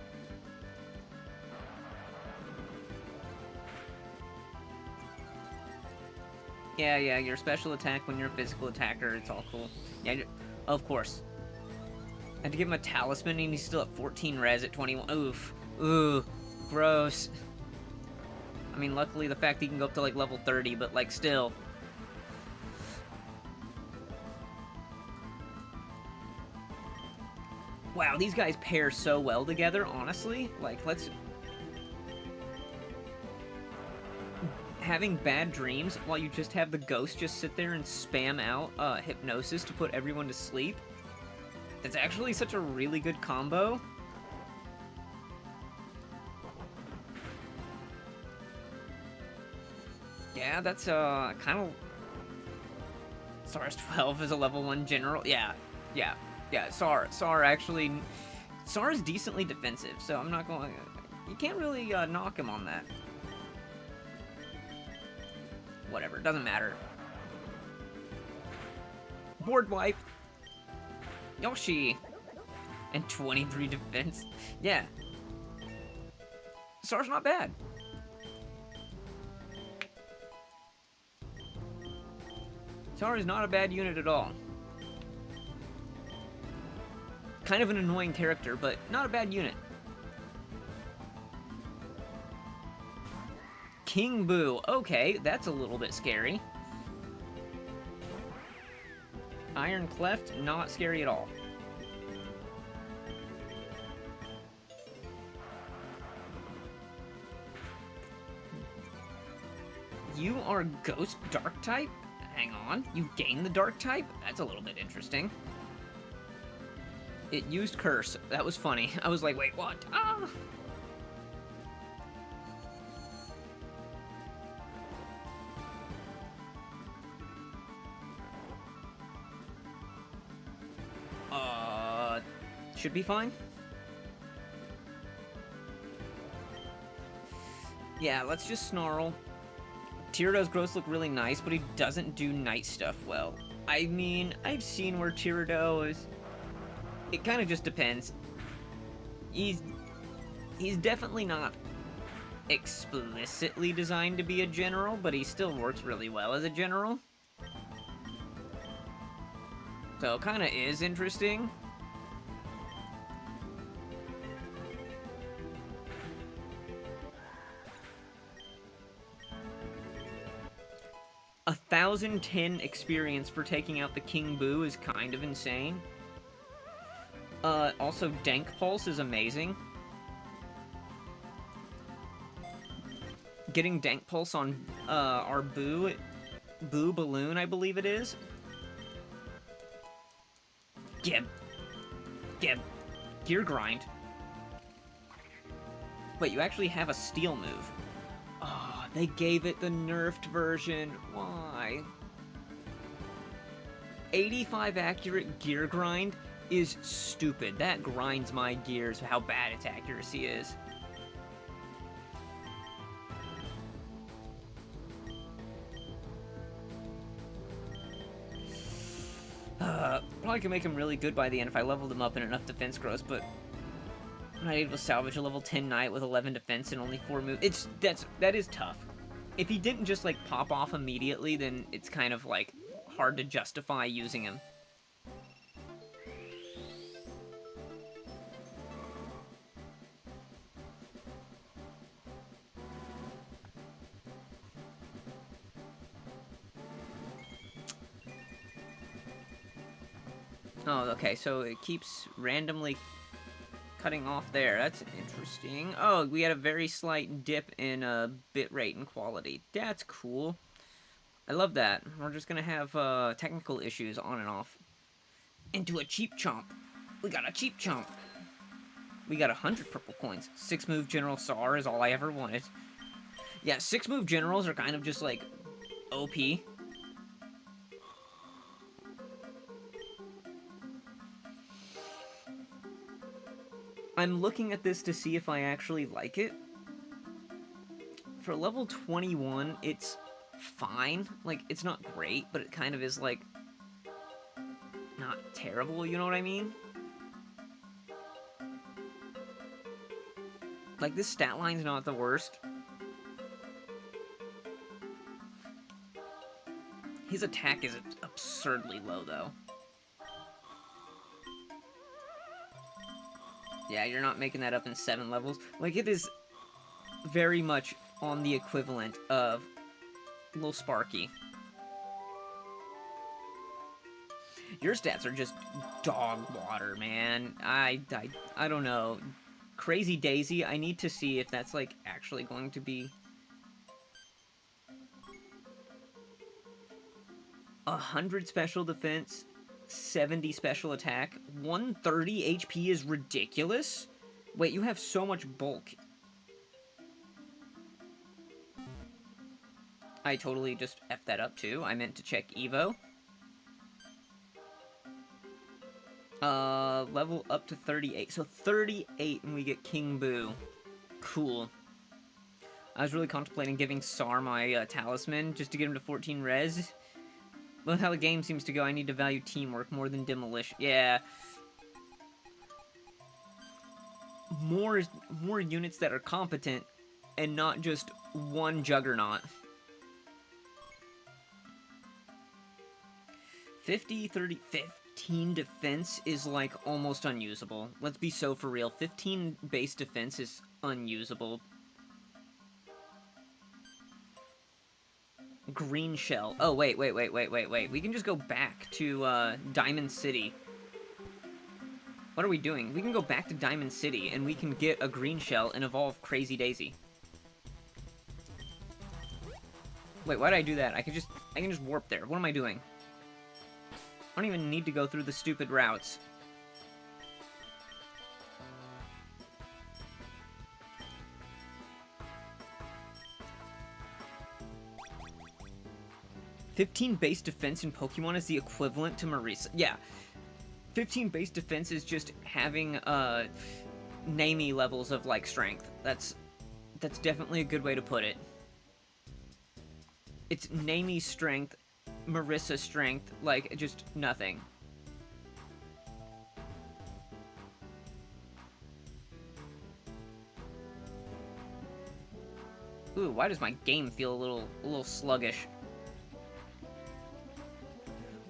Yeah, your special attack when you're a physical attacker, it's all cool. Yeah, of course. I had to give him a talisman and he's still at 14 res at 21. Oof. Ooh. Gross. I mean, luckily the fact he can go up to, like, level 30, but, like, still. Wow, these guys pair so well together, honestly. Like, let's... Having bad dreams while you just have the ghost just sit there and spam out hypnosis to put everyone to sleep. That's actually such a really good combo. Yeah, that's kind of... SAR's 12 is a level 1 general. Yeah. SAR actually... SAR is decently defensive, so I'm not going... You can't really knock him on that. Whatever, doesn't matter. Board wipe. Yoshi. And 23 defense. Yeah. SAR's not bad. SAR is not a bad unit at all. Kind of an annoying character, but not a bad unit. King Boo. Okay, that's a little bit scary. Iron Cleft, not scary at all. You are Ghost Dark type? Hang on, you gain the Dark type? That's a little bit interesting. It used Curse. That was funny. I was like, wait, what? Ah! Should be fine. Yeah, let's just snarl. Gyarados growths look really nice, but he doesn't do night stuff well. I mean, I've seen where Gyarados... It kind of just depends. He's definitely not explicitly designed to be a general, but he still works really well as a general. So it kind of is interesting. 1,010 experience for taking out the King Boo is kind of insane. Also, Dank Pulse is amazing. Getting Dank Pulse on, our Boo Balloon, I believe it is. Gib. Gear Grind. Wait, you actually have a Steel move. Oh, they gave it the nerfed version. Why? 85 accurate Gear Grind is stupid. That grinds my gears how bad its accuracy is. Probably could make him really good by the end if I leveled him up and enough defense grows, but I'm not able to salvage a level 10 knight with 11 defense and only 4 moves. That is tough. If he didn't just, like, pop off immediately, then it's kind of, like, hard to justify using him. Oh, okay, so it keeps randomly cutting off there. That's interesting. Oh, we had a very slight dip in bitrate and quality. That's cool. I love that. We're just gonna have technical issues on and off. Into a cheap chomp. We got a cheap chomp. We got 100 purple coins. 6-move General Sar is all I ever wanted. Yeah, 6-move generals are kind of just like OP. I'm looking at this to see if I actually like it. For level 21, it's fine. Like, it's not great, but it kind of is, like, not terrible, you know what I mean? Like, this stat line's not the worst. His attack is absurdly low, though. Yeah, you're not making that up in 7 levels. Like, it is very much on the equivalent of Lil Sparky. Your stats are just dog water, man. I don't know. Crazy Daisy, I need to see if that's, like, actually going to be 100 special defense, 70 special attack, 130 HP is ridiculous? Wait, you have so much bulk. I totally just effed that up too. I meant to check Evo. Level up to 38. So 38 and we get King Boo. Cool. I was really contemplating giving Sar my talisman just to get him to 14 res. But how the game seems to go, I need to value teamwork more than demolition. Yeah. More units that are competent and not just one juggernaut. 50, 30, 15 defense is, like, almost unusable. Let's be so for real. 15 base defense is unusable. Green shell. Oh, wait. We can just go back to, Diamond City. What are we doing? We can go back to Diamond City, and we can get a green shell and evolve Crazy Daisy. Wait, why did I do that? I can just warp there. What am I doing? I don't even need to go through the stupid routes. "15 base defense in Pokemon is the equivalent to Marisa." Yeah. 15 base defense is just having, namey levels of, like, strength. That's definitely a good way to put it. It's namey strength, Marisa strength, like, just nothing. Ooh, why does my game feel a little sluggish?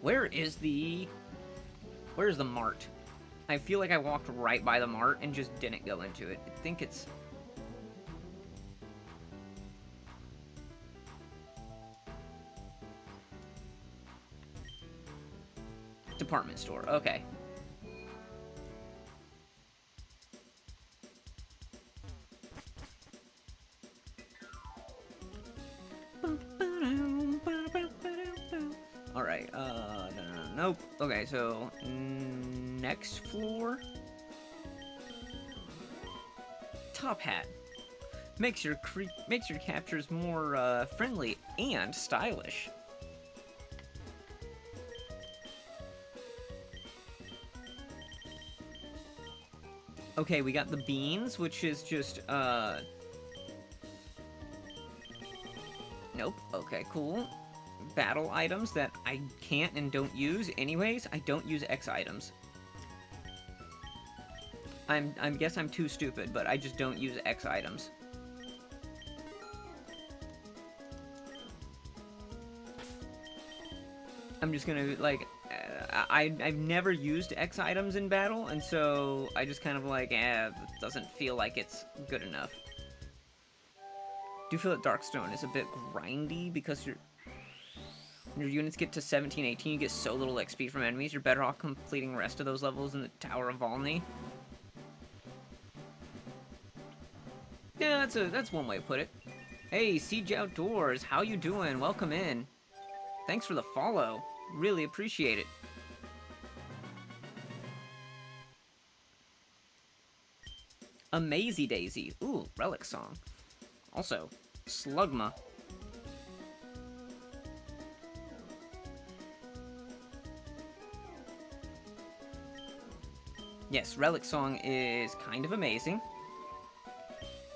Where's the mart? I feel like I walked right by the mart and just didn't go into it. I think it's... department store. Okay. Alright, nope. Okay, so, next floor? Top hat. Makes your captures more, friendly and stylish. Okay, we got the beans, which is just, nope. Okay, cool. Battle items that I can't and don't use anyways. I don't use X items. I guess I'm too stupid, but I just don't use X items. I'm just gonna, like, I've never used X items in battle, and so I just kind of like, it doesn't feel like it's good enough. Do feel that Darkstone is a bit grindy because your units get to 17, 18, you get so little XP from enemies, you're better off completing the rest of those levels in the Tower of Volney. Yeah, that's one way to put it. Hey, Siege Outdoors, how you doing? Welcome in. Thanks for the follow. Really appreciate it. Amazy Daisy. Ooh, Relic Song. Also, Slugma. Yes, Relic Song is kind of amazing.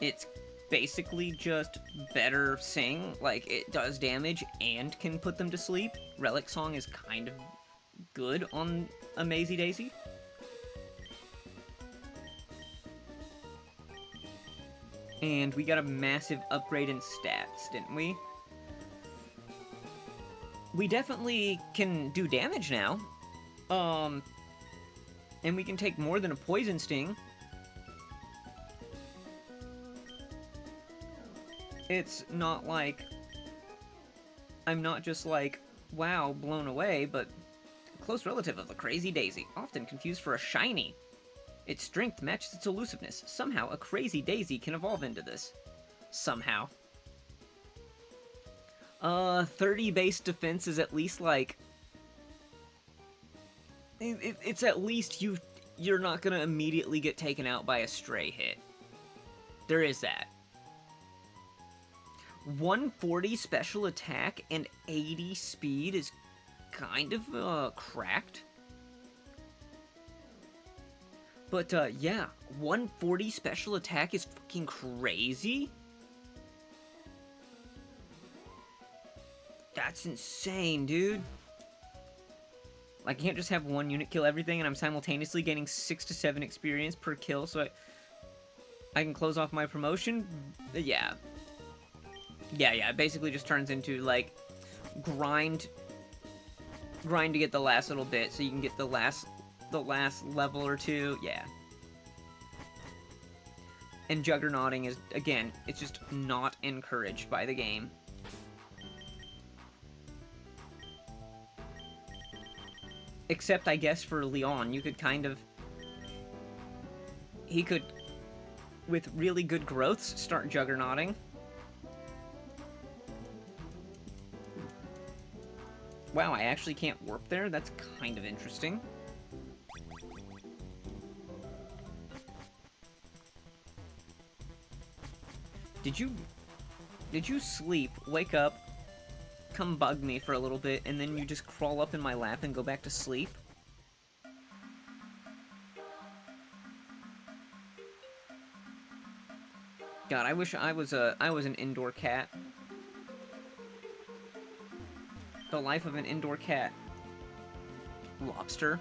It's basically just better sing, like it does damage and can put them to sleep. Relic Song is kind of good on Amazy Daisy. And we got a massive upgrade in stats, didn't we? We definitely can do damage now. And we can take more than a poison sting. It's not like I'm not just like, wow, blown away, but a close relative of the Crazy Daisy, often confused for a shiny. Its strength matches its elusiveness. Somehow, a Crazy Daisy can evolve into this. Somehow. 30 base defense is at least like... It's at least you're not gonna immediately get taken out by a stray hit. There is that. 140 special attack and 80 speed is kind of, cracked. But, yeah, 140 special attack is fucking crazy. That's insane, dude. Like, I can't just have one unit kill everything, and I'm simultaneously gaining 6 to 7 experience per kill, so I can close off my promotion. Yeah. Yeah, it basically just turns into, like, grind to get the last little bit, so you can get the last level or two. Yeah. And juggernauting is, again, it's just not encouraged by the game. Except, I guess, for Leon, you could kind of... He could, with really good growths, start juggernauting. Wow, I actually can't warp there? That's kind of interesting. Did you sleep, wake up, come bug me for a little bit, and then you just crawl up in my lap and go back to sleep? God, I wish I was an indoor cat. The life of an indoor cat. Lobster.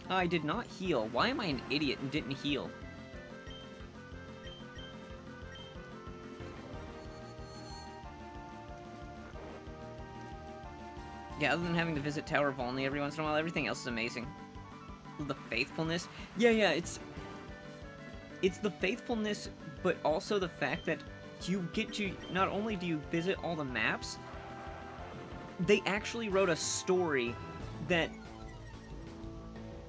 I did not heal. Why am I an idiot and didn't heal? Yeah, other than having to visit Tower of Volney every once in a while, everything else is amazing. The faithfulness. Yeah, it's the faithfulness, but also the fact that you get to, not only do you visit all the maps, they actually wrote a story that,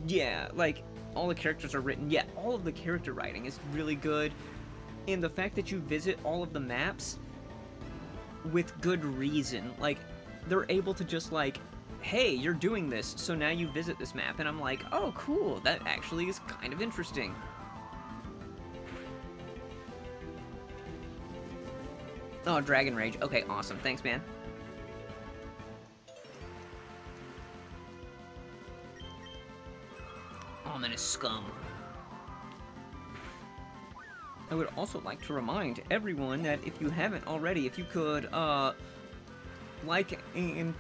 yeah, like, all the characters are written, yeah, all of the character writing is really good, and the fact that you visit all of the maps with good reason, like, they're able to just, like, hey, you're doing this, so now you visit this map, and I'm like, oh, cool, that actually is kind of interesting. Oh, Dragon Rage. Okay, awesome. Thanks, man. Ominous scum. I would also like to remind everyone that if you haven't already, if you could, like and...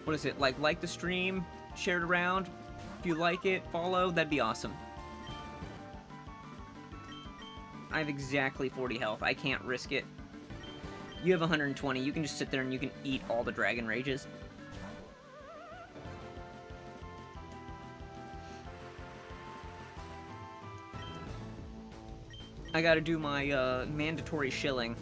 what is it? Like the stream, share it around. If you like it, follow, that'd be awesome. I have exactly 40 health. I can't risk it. You have 120. You can just sit there and you can eat all the Dragon Rages. I gotta do my mandatory shilling.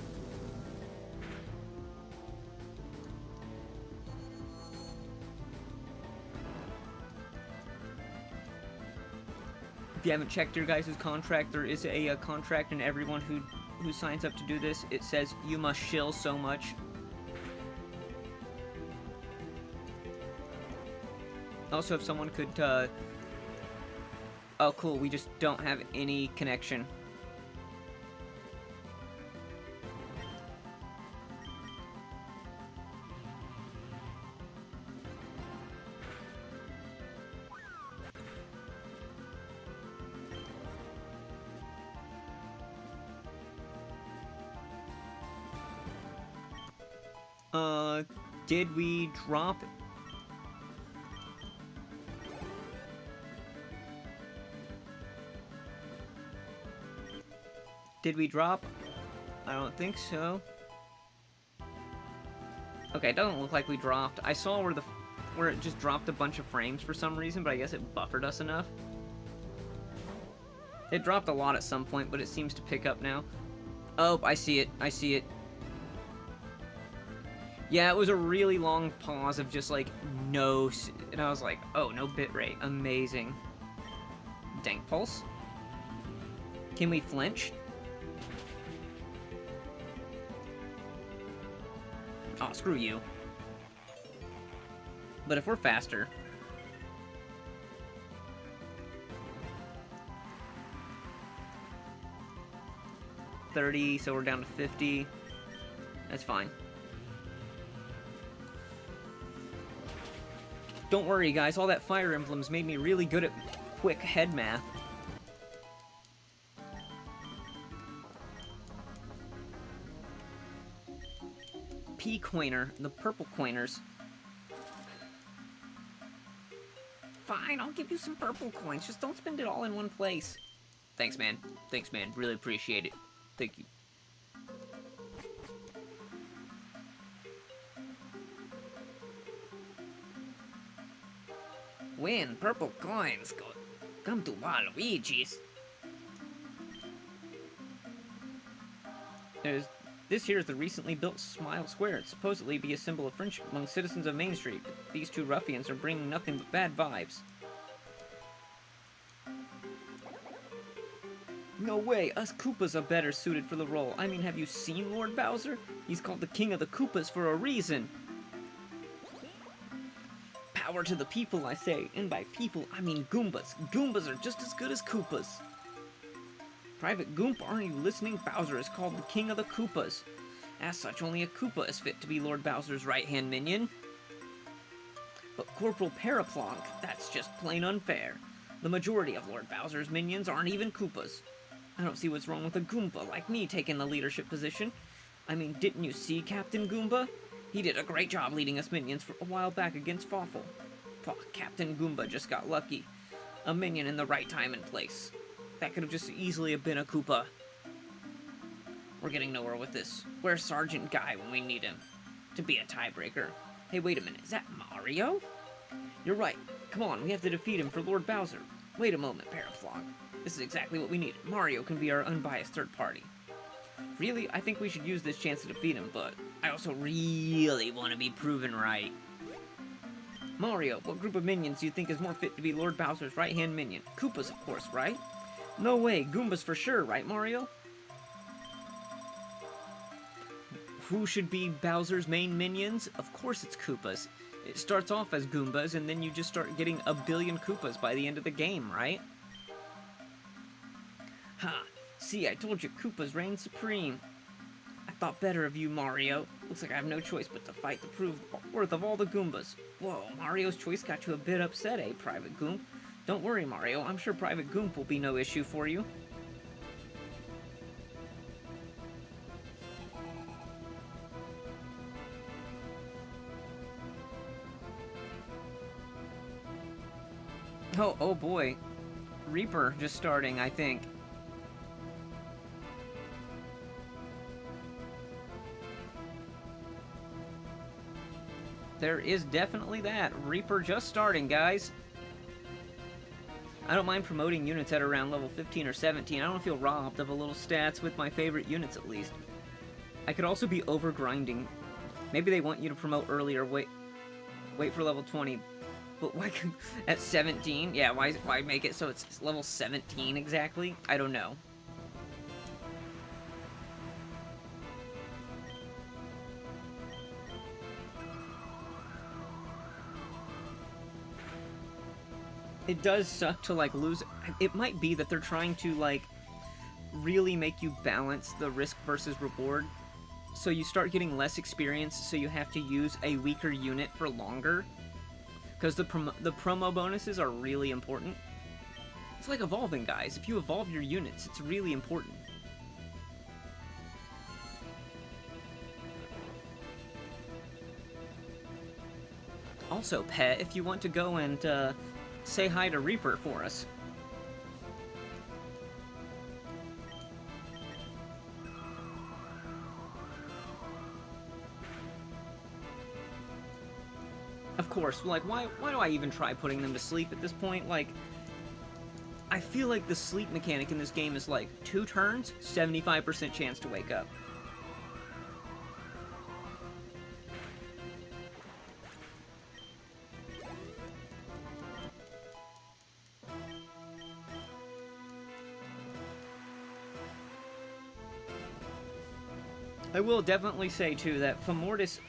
If you haven't checked your guys' contract, there is a contract, and everyone who signs up to do this, it says you must shill so much. Also, if someone could, oh cool, we just don't have any connection. Did we drop... Did we drop? I don't think so. Okay, it doesn't look like we dropped. I saw where it just dropped a bunch of frames for some reason, but I guess it buffered us enough. It dropped a lot at some point, but it seems to pick up now. Oh, I see it. I see it. Yeah, it was a really long pause of just, like, no... And I was like, oh, no bitrate. Amazing. Dank Pulse. Can we flinch? Oh, screw you. But if we're faster... 30, so we're down to 50. That's fine. Don't worry, guys. All that Fire Emblems made me really good at quick head math. P-Coiner. The purple coiners. Fine, I'll give you some purple coins. Just don't spend it all in one place. Thanks, man. Thanks, man. Really appreciate it. Thank you. Win purple coins. Come to Waluigi's. This here is the recently built Smile Square. It's supposedly be a symbol of friendship among citizens of Main Street. These two ruffians are bringing nothing but bad vibes. No way, us Koopas are better suited for the role. I mean, have you seen Lord Bowser? He's called the King of the Koopas for a reason. Power to the people, I say. And by people, I mean Goombas. Goombas are just as good as Koopas. Private Goomba, aren't you listening? Bowser is called the King of the Koopas. As such, only a Koopa is fit to be Lord Bowser's right-hand minion. But Corporal Paraplonk, that's just plain unfair. The majority of Lord Bowser's minions aren't even Koopas. I don't see what's wrong with a Goomba like me taking the leadership position. I mean, didn't you see Captain Goomba? He did a great job leading us minions for a while back against Fawful. Captain Goomba just got lucky. A minion in the right time and place. That could have just easily have been a Koopa. We're getting nowhere with this. Where's Sergeant Guy when we need him? To be a tiebreaker. Hey, wait a minute. Is that Mario? You're right. Come on, we have to defeat him for Lord Bowser. Wait a moment, Paraplonk. This is exactly what we need. Mario can be our unbiased third party. Really? I think we should use this chance to defeat him, but I also really want to be proven right. Mario, what group of minions do you think is more fit to be Lord Bowser's right-hand minion? Koopas, of course, right? No way, Goombas for sure, right, Mario? Who should be Bowser's main minions? Of course it's Koopas. It starts off as Goombas, and then you just start getting a billion Koopas by the end of the game, right? Ha! See, I told you Koopas reign supreme. I thought better of you, Mario. Looks like I have no choice but to fight to prove the worth of all the Goombas. Whoa, Mario's choice got you a bit upset, eh, Private Goomp? Don't worry, Mario. I'm sure Private Goomp will be no issue for you. Oh boy. Reaper just starting, I think. There is definitely that. Reaper just starting, guys. I don't mind promoting units at around level 15 or 17. I don't feel robbed of a little stats with my favorite units, at least. I could also be over-grinding. Maybe they want you to promote earlier. Wait for level 20. But why at 17? Yeah, why make it so it's level 17 exactly? I don't know. It does suck to, like, lose... It might be that they're trying to, like, really make you balance the risk versus reward. So you start getting less experience, so you have to use a weaker unit for longer. Because the promo bonuses are really important. It's like evolving, guys. If you evolve your units, it's really important. Also, Pet, if you want to go and, say hi to Reaper for us. Of course, like, why do I even try putting them to sleep at this point? Like, I feel like the sleep mechanic in this game is like 2 turns, 75% chance to wake up. I will definitely say, too, that Femortis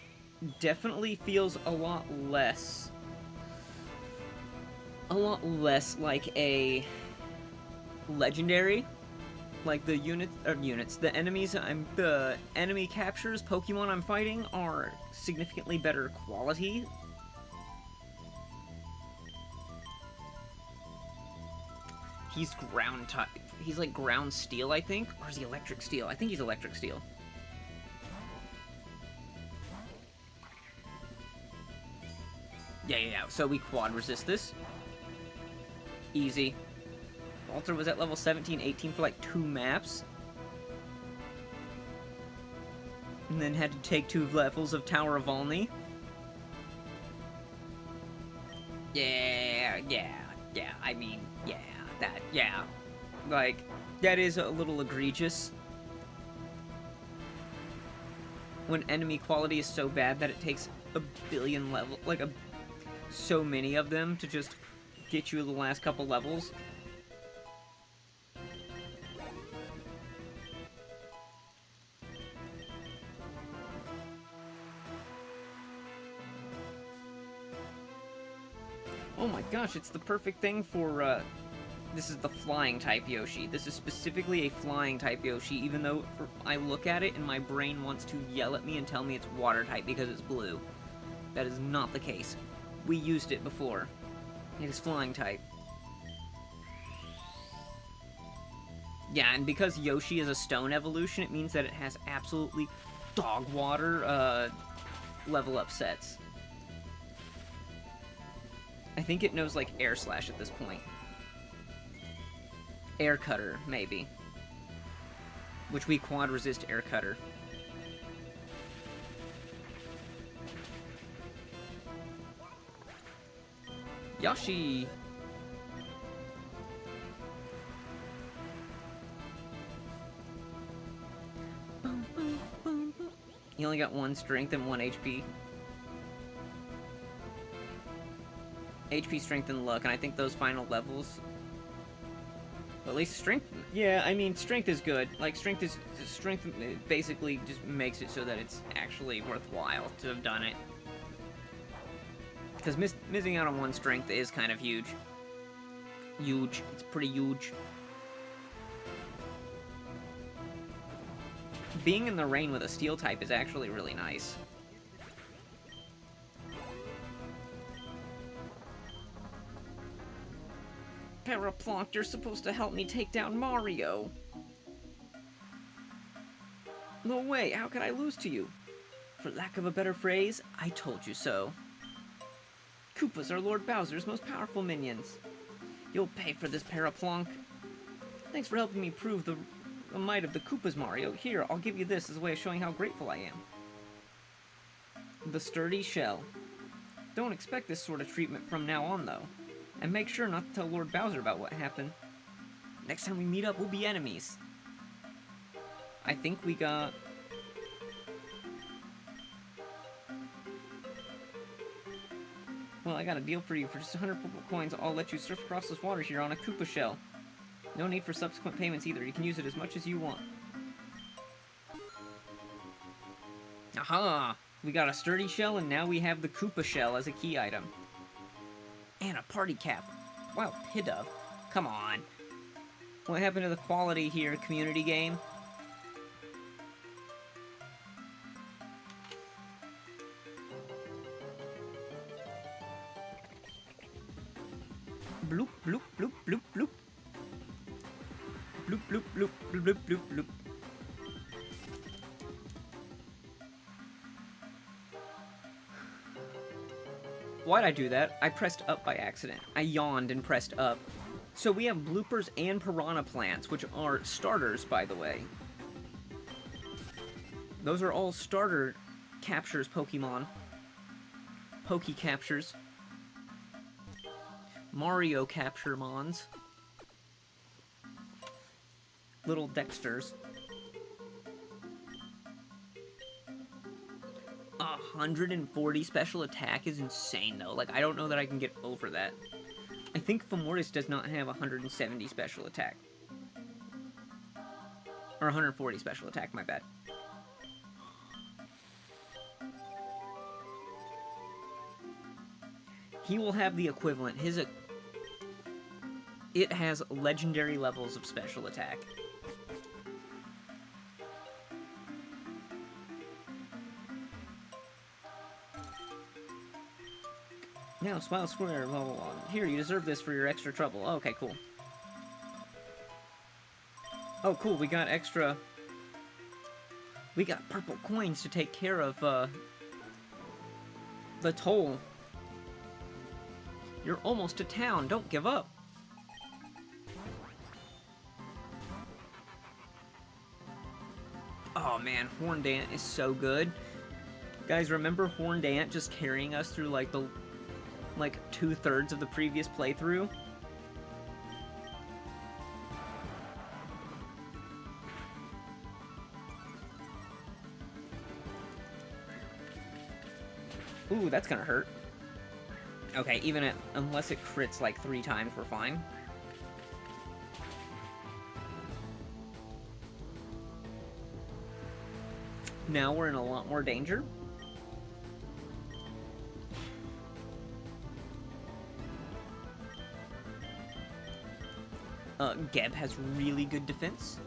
definitely feels a lot less like a legendary. Like, the the enemy captures Pokemon I'm fighting are significantly better quality. He's ground type. He's like ground steel, I think? Or is he electric steel? I think he's electric steel. Yeah. So we quad resist this. Easy. Walter was at level 17, 18 for like 2 maps. And then had to take 2 levels of Tower of Volney. Yeah. I mean, yeah. Like, that is a little egregious. When enemy quality is so bad that it takes a billion level, like so many of them to just get you the last couple levels. Oh my gosh, it's the perfect thing for, this is the flying type Yoshi. This is specifically a flying type Yoshi, even though I look at it and my brain wants to yell at me and tell me it's water type because it's blue. That is not the case. We used it before. It is flying type. Yeah, and because Yoshi is a stone evolution, it means that it has absolutely dog water, level up sets. I think it knows, like, Air Slash at this point. Air Cutter, maybe. Which we quad resist Air Cutter. Yoshi! He only got 1 strength and 1 HP. HP, strength, and luck, and I think those final levels... At least strength... Yeah, I mean, strength is good. Like, strength basically just makes it so that it's actually worthwhile to have done it. Because missing out on 1 strength is kind of huge. Huge. It's pretty huge. Being in the rain with a steel type is actually really nice. Paraplonk, you're supposed to help me take down Mario. No way, how could I lose to you? For lack of a better phrase, I told you so. Koopas are Lord Bowser's most powerful minions. You'll pay for this, Paraplonk. Thanks for helping me prove the might of the Koopas, Mario. Here, I'll give you this as a way of showing how grateful I am. The sturdy shell. Don't expect this sort of treatment from now on, though. And make sure not to tell Lord Bowser about what happened. Next time we meet up, we'll be enemies. I think we got... Well, I got a deal for you. For just 100 purple coins, I'll let you surf across this water here on a Koopa shell. No need for subsequent payments either. You can use it as much as you want. Aha! We got a sturdy shell, and now we have the Koopa shell as a key item. And a party cap. Wow, Pidove. Come on. What happened to the quality here, community game? Bloop, bloop, bloop, bloop, bloop. Bloop, bloop, bloop, bloop, bloop, bloop, bloop. Why'd I do that? I pressed up by accident. I yawned and pressed up. So we have bloopers and piranha plants, which are starters, by the way. Those are all starter captures, Pokemon. Poke captures. Mario capture mons. Little Dexters. 140 special attack is insane, though. Like, I don't know that I can get over that. I think Femortis does not have 170 special attack. Or 140 special attack, my bad. He will have the equivalent. It has legendary levels of special attack. Now, smile square, blah, blah, blah. Here, you deserve this for your extra trouble. Oh, okay, cool. Oh, cool, we got extra... We got purple coins to take care of, the toll. You're almost to town, don't give up. Oh man, Horned Ant is so good. Guys, remember Horned Ant just carrying us through, like, the... like, 2/3 of the previous playthrough? Ooh, that's gonna hurt. Okay, unless it crits like 3 times, we're fine. Now we're in a lot more danger. Geb has really good defense.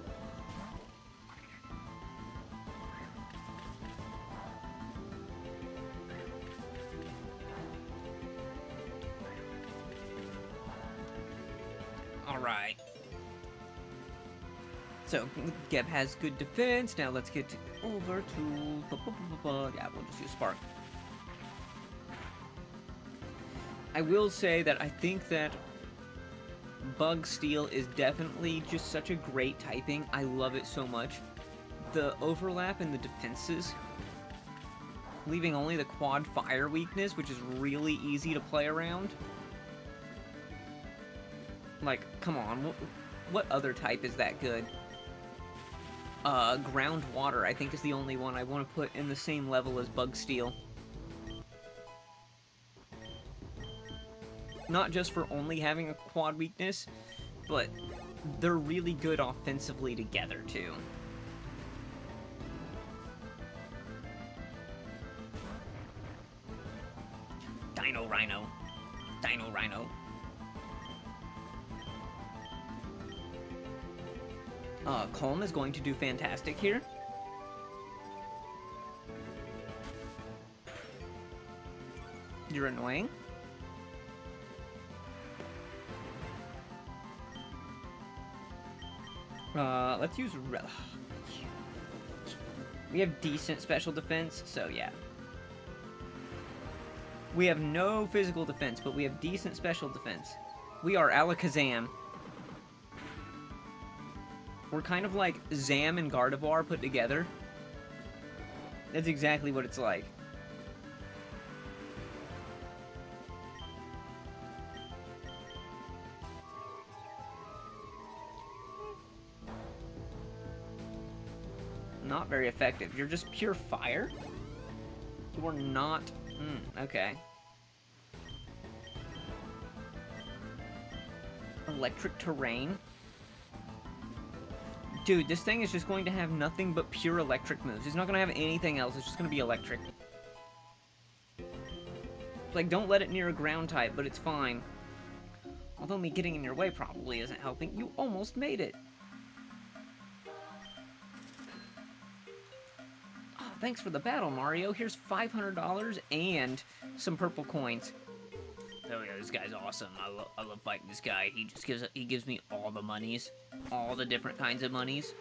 Alright. So, Geb has good defense. Now let's get over to... Yeah, we'll just use Spark. I will say that I think that Bug Steel is definitely just such a great typing. I love it so much. The overlap in the defenses, leaving only the quad fire weakness, which is really easy to play around. Like, come on, what other type is that good? Ground Water, I think, is the only one I want to put in the same level as Bug Steel. Not just for only having a quad weakness, but they're really good offensively together, too. Dino Rhino. Dino Rhino. Calm is going to do fantastic here. You're annoying. Let's use we have decent special defense, so yeah. We have no physical defense, but we have decent special defense. We are Alakazam. We're kind of like Zam and Gardevoir put together. That's exactly what it's like. Not very effective. You're just pure fire? You are not... okay. Electric terrain? Dude, this thing is just going to have nothing but pure electric moves. It's not going to have anything else. It's just going to be electric. Like, don't let it near a ground type, but it's fine. Although me getting in your way probably isn't helping. You almost made it. Oh, thanks for the battle, Mario. Here's $500 and some purple coins. Oh yeah, this guy's awesome. I love fighting this guy. He gives me all the monies, all the different kinds of monies.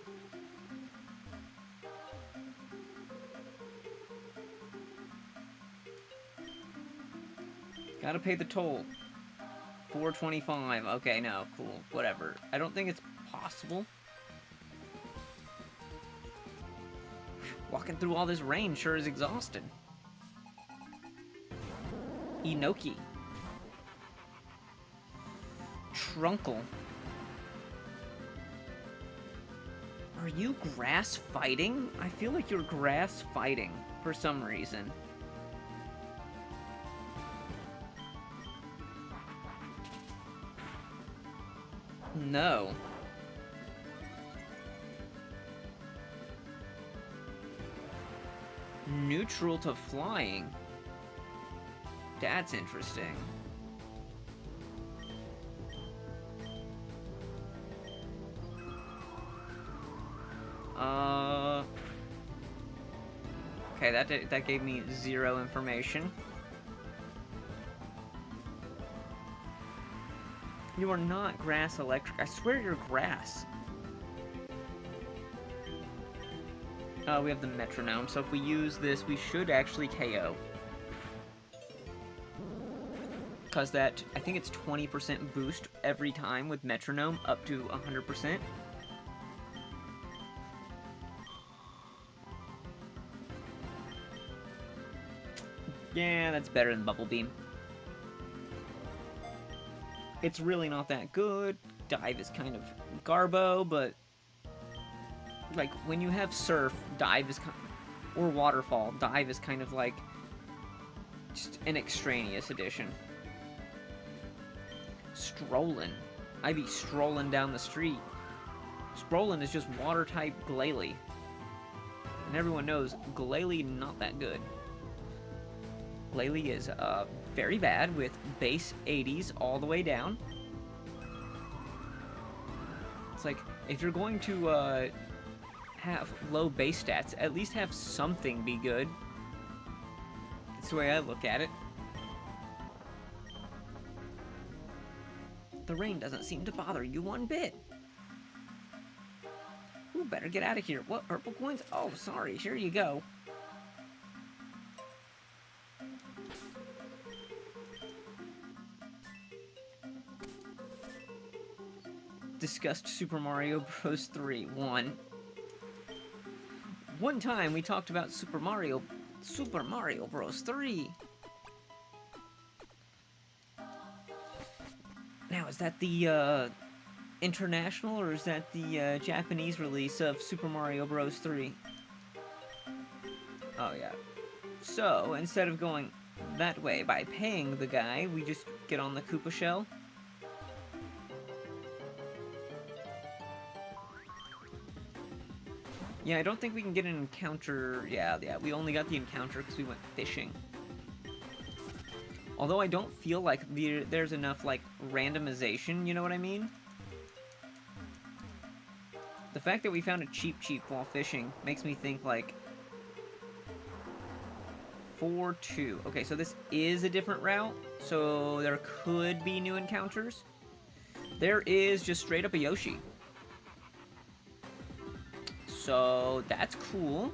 Gotta pay the toll. $4.25. Okay, no, cool, whatever. I don't think it's possible. Walking through all this rain sure is exhausting. Inoki. Trunkle. Are you grass fighting? I feel like you're grass fighting for some reason. No. Neutral to flying. That's interesting. Okay, that gave me 0 information. You are not grass electric. I swear you're grass. We have the metronome, so if we use this, we should actually KO. Because that, I think it's 20% boost every time with metronome, up to 100%. Yeah, that's better than Bubble Beam. It's really not that good. Dive is kind of garbo, but like when you have Surf, Dive is kind of, or Waterfall, Dive is kind of like just an extraneous addition. Strolling. I be strolling down the street. Strolling is just water type Glalie. And everyone knows Glalie not that good. Glalie is very bad with base 80s all the way down. It's like, if you're going to have low base stats, at least have something be good. That's the way I look at it. The rain doesn't seem to bother you one bit. Ooh, better get out of here. What, purple coins? Oh, sorry, here you go. Discussed Super Mario Bros. 3. One time we talked about Super Mario Bros. 3. Now, is that the international, or is that the Japanese release of Super Mario Bros. 3? Oh, yeah. So, instead of going that way by paying the guy, we just get on the Koopa shell. Yeah, I don't think we can get an encounter. Yeah, we only got the encounter because we went fishing. Although I don't feel like there's enough, like, randomization, you know what I mean? The fact that we found a Cheep Cheep while fishing makes me think, like, 4-2. Okay, so this is a different route, so there could be new encounters. There is just straight up a Yoshi. So, that's cool.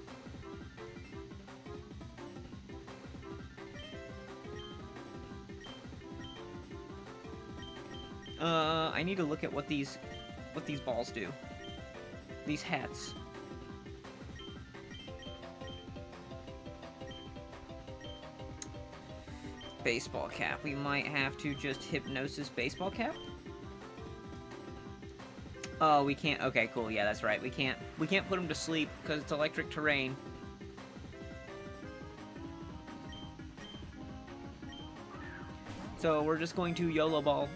I need to look at what these balls do. These hats. Baseball cap. We might have to just hypnosis baseball cap. Oh, we can't. Okay, cool. Yeah, that's right. We can't put him to sleep because it's electric terrain. So we're just going to YOLO ball.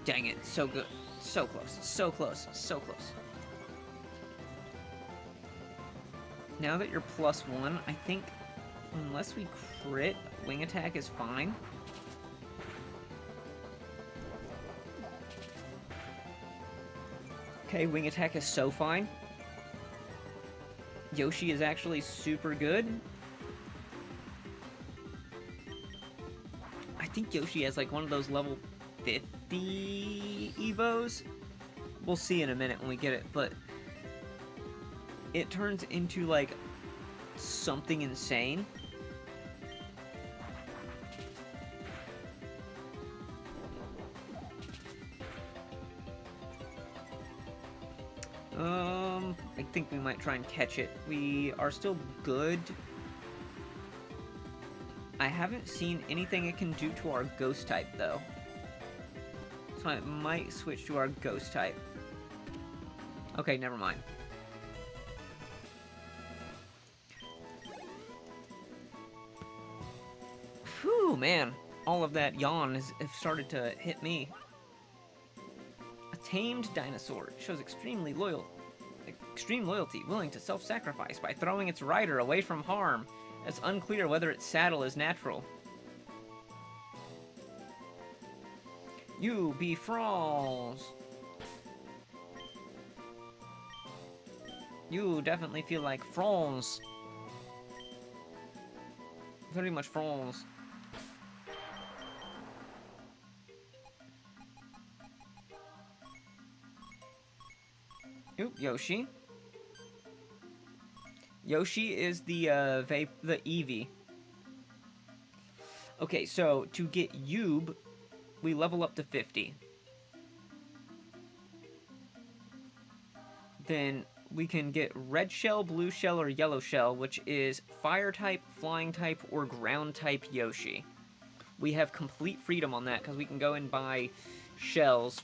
Dang it, so good. So close, so close, so close. Now that you're +1, I think unless we crit, wing attack is fine. Okay, wing attack is so fine. Yoshi is actually super good. I think Yoshi has like one of those level 50 Evos. We'll see in a minute when we get it, but it turns into like something insane. I think we might try and catch it. We are still good. I haven't seen anything it can do to our ghost type, though. So I might switch to our ghost type. Okay, never mind. Whew, man. All of that yawn has started to hit me. A tamed dinosaur shows extreme loyalty, willing to self-sacrifice by throwing its rider away from harm. It's unclear whether its saddle is natural. You be France. You definitely feel like France. Very much France. Oop, Yoshi. Yoshi is the Eevee. Okay, so to get Yub, we level up to 50. Then we can get Red Shell, Blue Shell, or Yellow Shell, which is Fire type, Flying type, or Ground type Yoshi. We have complete freedom on that because we can go and buy shells,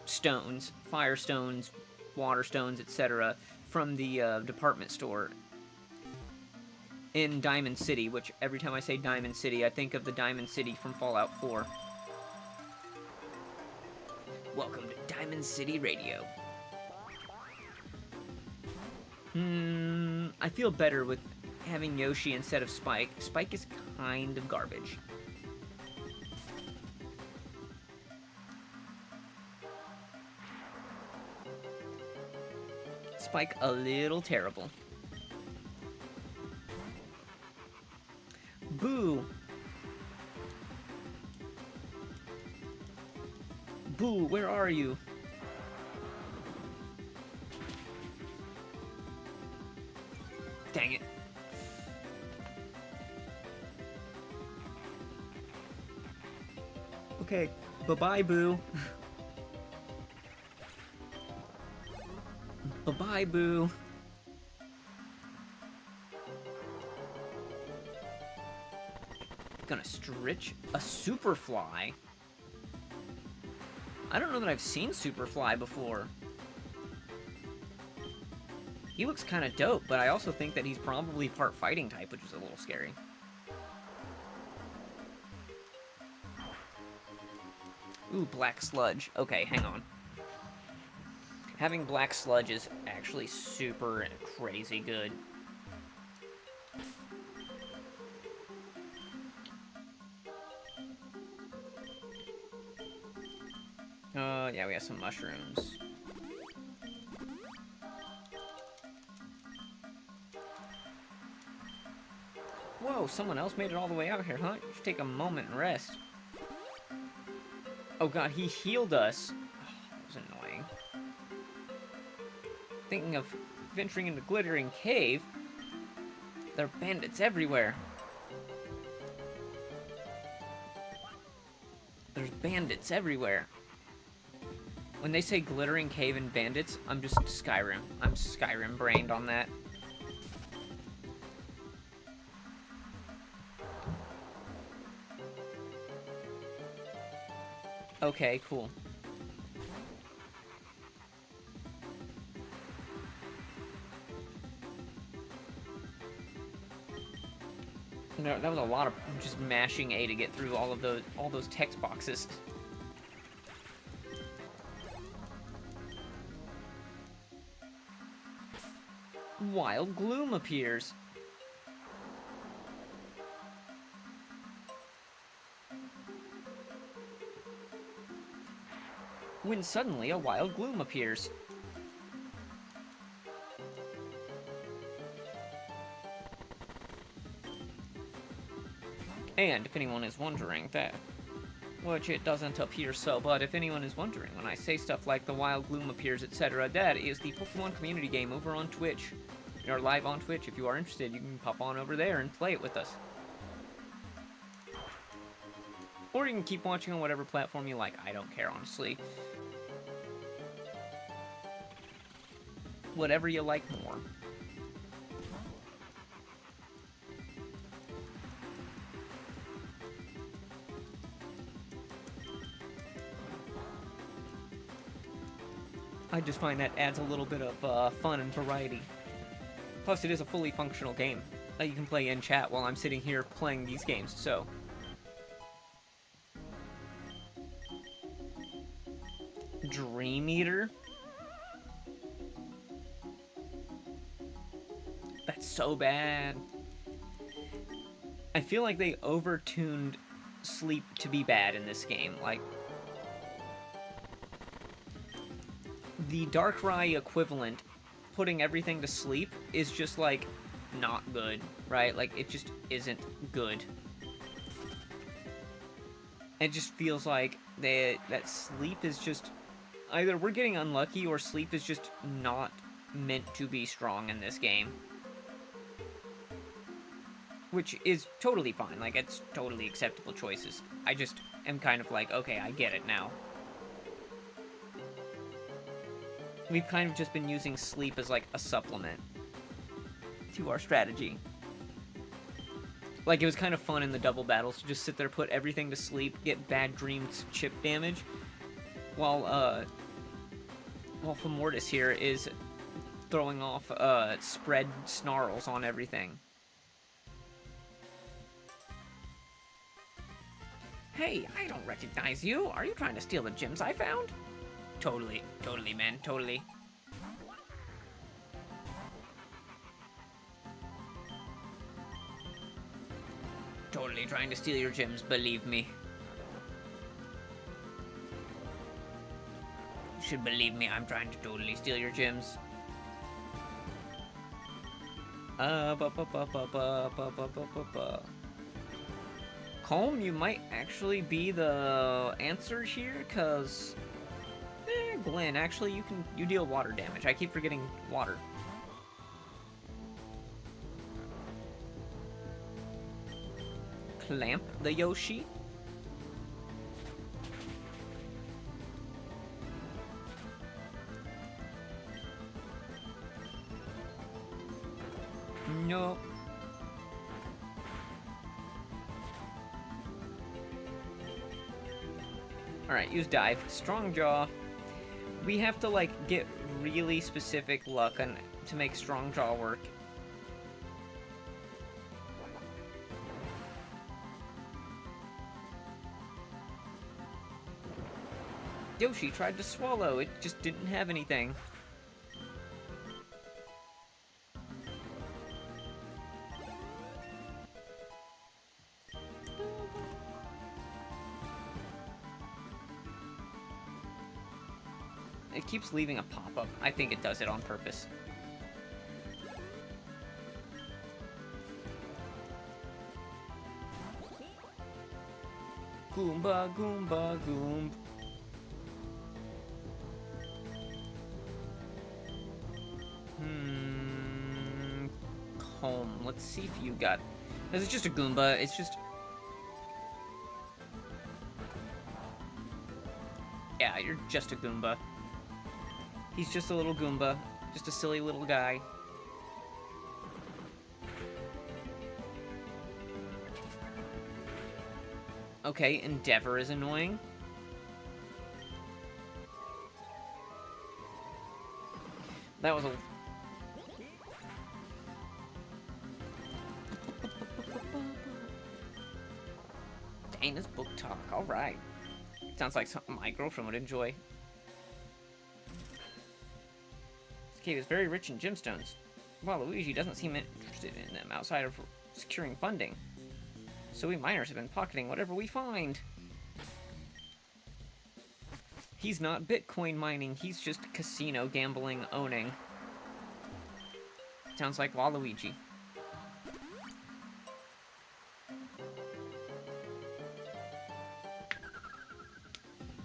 stones, fire stones, water stones, etc. from the department store in Diamond City, which every time I say Diamond City, I think of the Diamond City from Fallout 4. Welcome to Diamond City Radio. I feel better with having Yoshi instead of Spike. Spike is kind of garbage. Spike a little terrible. Boo! Boo, where are you? Dang it. Okay, bye-bye, Boo. Bye-bye, Boo. Gonna stretch a Superfly. I don't know that I've seen Superfly before. He looks kind of dope, but I also think that he's probably part fighting type, which is a little scary. Ooh, black sludge. Okay, hang on. Having black sludge is actually super crazy good. Yeah, we have some mushrooms. Whoa, someone else made it all the way out here, huh? You should take a moment and rest. Oh god, he healed us. Oh, that was annoying. Thinking of venturing into Glittering Cave. There are bandits everywhere. There's bandits everywhere. When they say Glittering Cave and bandits, I'm just Skyrim. I'm Skyrim-brained on that. Okay, cool. No, that was a lot of just mashing A to get through all those text boxes. Wild gloom appears. When suddenly a wild gloom appears. And if anyone is wondering that, which it doesn't appear so, but if anyone is wondering, when I say stuff like the wild gloom appears, etc., that is the Pokemon community game over on Twitch. We are live on Twitch. If you are interested, you can pop on over there and play it with us. Or you can keep watching on whatever platform you like. I don't care, honestly. Whatever you like more. I just find that adds a little bit of fun and variety. Plus, it is a fully functional game that you can play in chat while I'm sitting here playing these games, so... Dream Eater? That's so bad. I feel like they overtuned sleep to be bad in this game. Like, the Darkrai equivalent, putting everything to sleep, is just, like, not good, right? Like, it just isn't good. It just feels like that sleep is just... Either we're getting unlucky, or sleep is just not meant to be strong in this game. Which is totally fine, like, it's totally acceptable choices. I just am kind of like, okay, I get it now. We've kind of just been using sleep as, like, a supplement to our strategy. Like, it was kind of fun in the double battles to just sit there, put everything to sleep, get bad dreams, chip damage, while Famortis here is throwing off, spread snarls on everything. Hey, I don't recognize you. Are you trying to steal the gems I found? Totally, man, totally. Totally trying to steal your gems, believe me. You should believe me, I'm trying to totally steal your gems. Calm, you might actually be the answer here, cause... Glenn, actually, you deal water damage. I keep forgetting water. Clamp the Yoshi. No. Alright, use dive. Strong jaw. We have to, like, get really specific luck to make strong jaw work. Yoshi tried to swallow, it just didn't have anything. It keeps leaving a pop-up. I think it does it on purpose. Goomba, Goomba, Goomba. Home. Let's see if you got... This is just a Goomba. It's just... Yeah, you're just a Goomba. He's just a little Goomba. Just a silly little guy. Okay, Endeavor is annoying. That was a... Dana's book talk, alright. Sounds like something my girlfriend would enjoy. This cave is very rich in gemstones. While Luigi doesn't seem interested in them outside of securing funding. So we miners have been pocketing whatever we find. He's not Bitcoin mining, he's just casino gambling owning. Sounds like Waluigi.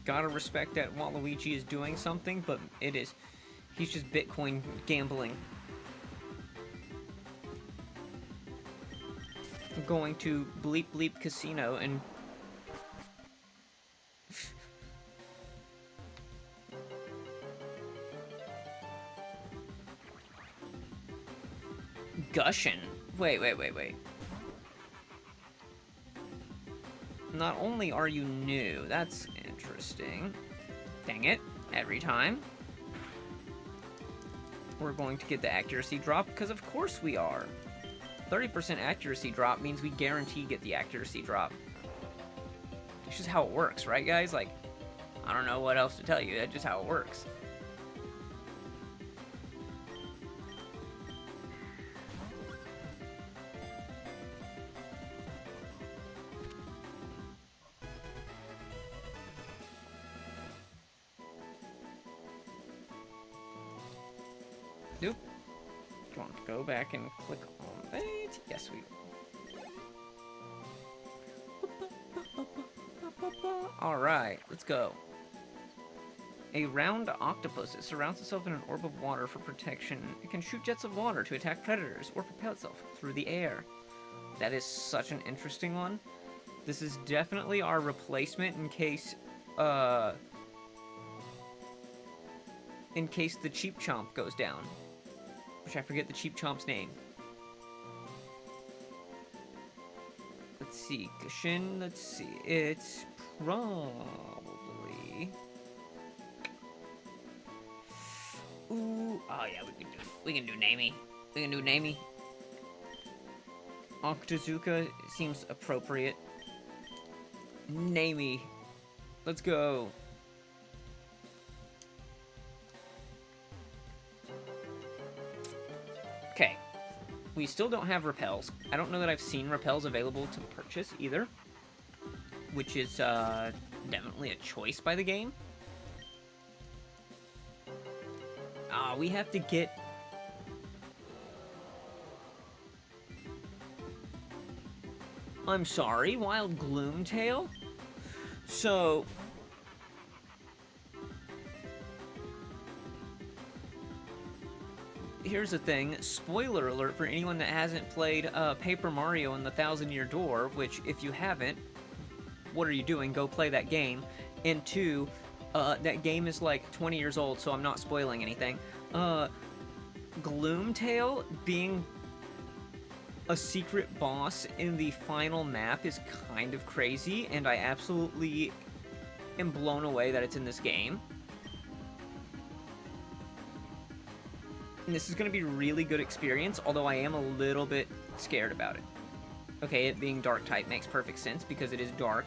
Gotta respect that Waluigi is doing something, but he's just Bitcoin gambling. I'm going to Bleep Bleep Casino and... Gushin? Wait. Not only are you new, that's interesting. Dang it, every time. We're going to get the accuracy drop, because of course we are. 30% accuracy drop means we guarantee get the accuracy drop. It's just how it works, right guys? Like, I don't know what else to tell you, that's just how it works. Nope. Do you want to go back and click on that? Yes, we... Alright, let's go. A round octopus. It surrounds itself in an orb of water for protection. It can shoot jets of water to attack predators or propel itself through the air. That is such an interesting one. This is definitely our replacement in case the Cheap Chomp goes down. Which I forget the Cheap Chomp's name. Let's see, Gushin, let's see, it's probably... Ooh, oh yeah, we can do Namey. We can do Namey. Octozuka seems appropriate. Namey. Let's go. Okay. We still don't have repels. I don't know that I've seen repels available to purchase either. Which is definitely a choice by the game. We have to get... I'm sorry, Wild Gloomtail? So... Here's the thing, spoiler alert for anyone that hasn't played Paper Mario and the Thousand-Year Door, which, if you haven't, what are you doing? Go play that game. And two, that game is like 20 years old, so I'm not spoiling anything. Gloomtail being a secret boss in the final map is kind of crazy, and I absolutely am blown away that it's in this game. And this is going to be a really good experience, although I am a little bit scared about it. Okay, it being dark type makes perfect sense because it is dark.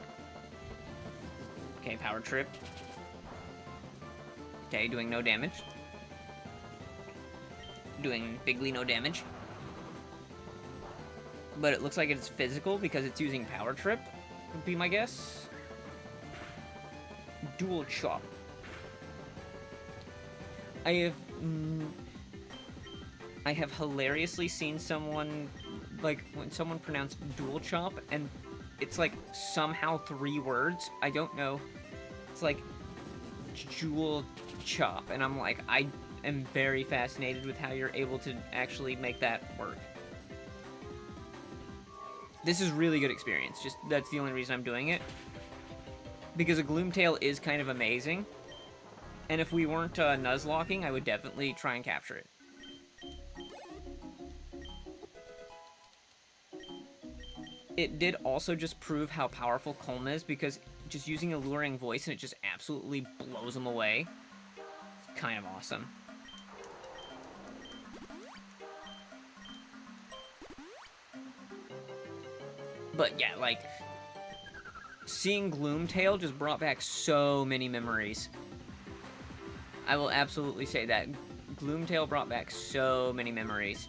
Okay, power trip. Okay, doing no damage. Doing bigly no damage. But it looks like it's physical because it's using power trip, would be my guess. Dual chop. I have hilariously seen someone, like, when someone pronounced dual chop, and it's, like, somehow 3 words. I don't know. It's, like, jewel chop, and I'm like, I am very fascinated with how you're able to actually make that work. This is really good experience. Just, that's the only reason I'm doing it. Because a Gloomtail is kind of amazing. And if we weren't Nuzlocking, I would definitely try and capture it. It did also just prove how powerful Culm is, because just using a luring voice and it just absolutely blows them away. It's kind of awesome. But yeah, like, seeing Gloomtail just brought back so many memories. I will absolutely say that. Gloomtail brought back so many memories.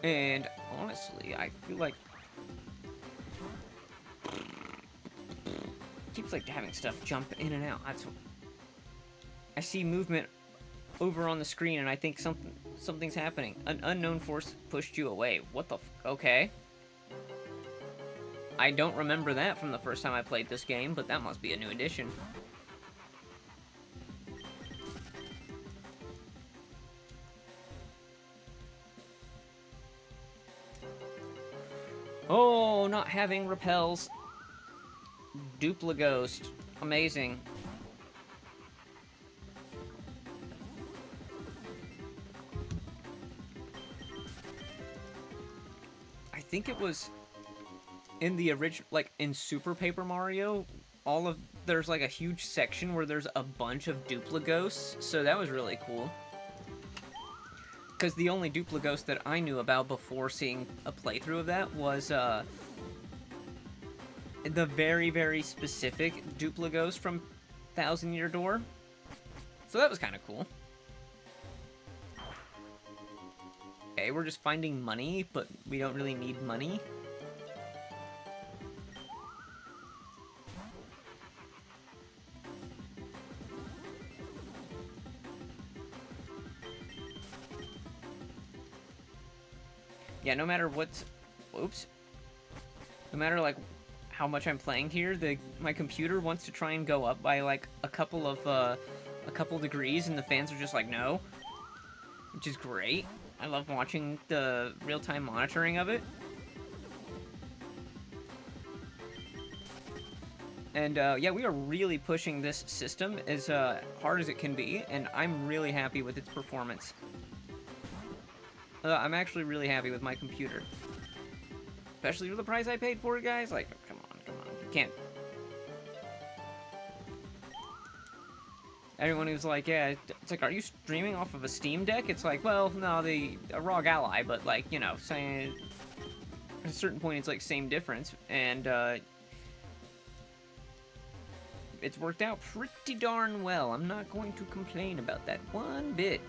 And honestly, I feel like keeps like having stuff jump in and out. I see movement over on the screen, and I think something's happening. An unknown force pushed you away. What the okay. I don't remember that from the first time I played this game, but that must be a new addition. Oh, not having repels. Duplighost. Amazing. I think it was in the original, like in Super Paper Mario, there's like a huge section where there's a bunch of Duplighosts, so that was really cool. Because the only Duplighost that I knew about before seeing a playthrough of that was the very, very specific Duplighost from Thousand Year Door. So that was kind of cool. Okay, we're just finding money, but we don't really need money. Yeah, no matter what's... Oops. No matter, like, how much I'm playing here, my computer wants to try and go up by, like, a couple degrees, and the fans are just like, no. Which is great. I love watching the real-time monitoring of it. And, yeah, we are really pushing this system as hard as it can be, and I'm really happy with its performance. I'm actually really happy with my computer. Especially for the price I paid for it, guys. Like, come on. You can't... Everyone who's like, yeah, it's like, are you streaming off of a Steam Deck? It's like, well, no, a ROG Ally, but, like, you know, saying... At a certain point, it's, like, same difference. And, it's worked out pretty darn well. I'm not going to complain about that one bit.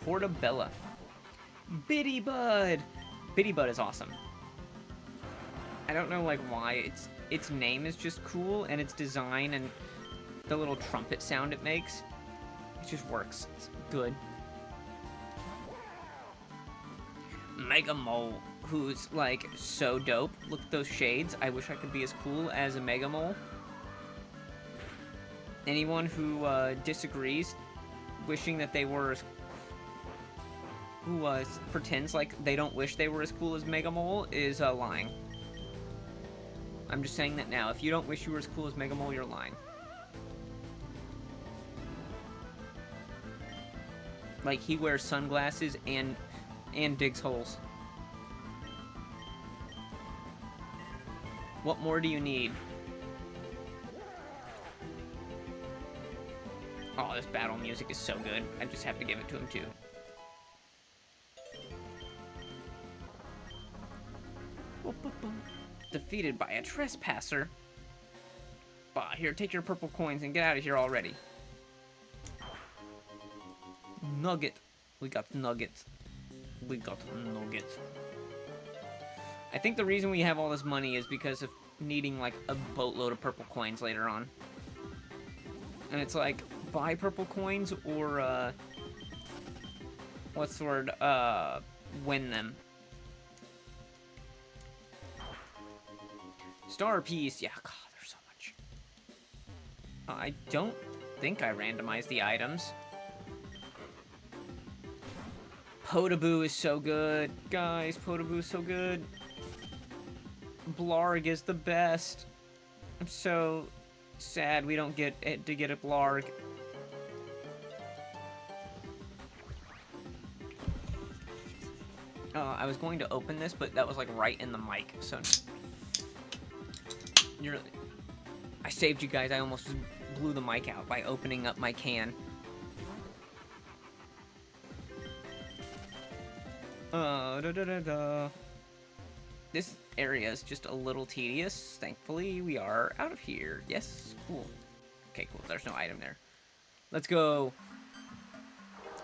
Portabella. Biddybud! Biddybud is awesome. I don't know, like, why. Its name is just cool, and its design and the little trumpet sound it makes. It just works. It's good. Mega Mole, who's, like, so dope. Look at those shades. I wish I could be as cool as a Mega Mole. Anyone who disagrees, wishing that they were as... who pretends like they don't wish they were as cool as Mega Mole is lying. I'm just saying that now. If you don't wish you were as cool as Mega Mole, you're lying. Like, he wears sunglasses and digs holes. What more do you need? Oh, this battle music is so good. I just have to give it to him, too. Defeated by a trespasser. Bah, here, take your purple coins and get out of here already. Nugget. We got nuggets. We got nuggets. I think the reason we have all this money is because of needing, like, a boatload of purple coins later on. And it's like, buy purple coins or, what's the word? Win them. Star piece. Yeah, God, there's so much. I don't think I randomized the items. Potaboo is so good. Guys, Potaboo is so good. Blarg is the best. I'm so sad we don't get it to get a Blarg. I was going to open this, but that was like right in the mic, so I saved you guys. I almost blew the mic out by opening up my can. This area is just a little tedious. Thankfully, we are out of here. Yes, cool. Okay, cool. There's no item there. Let's go.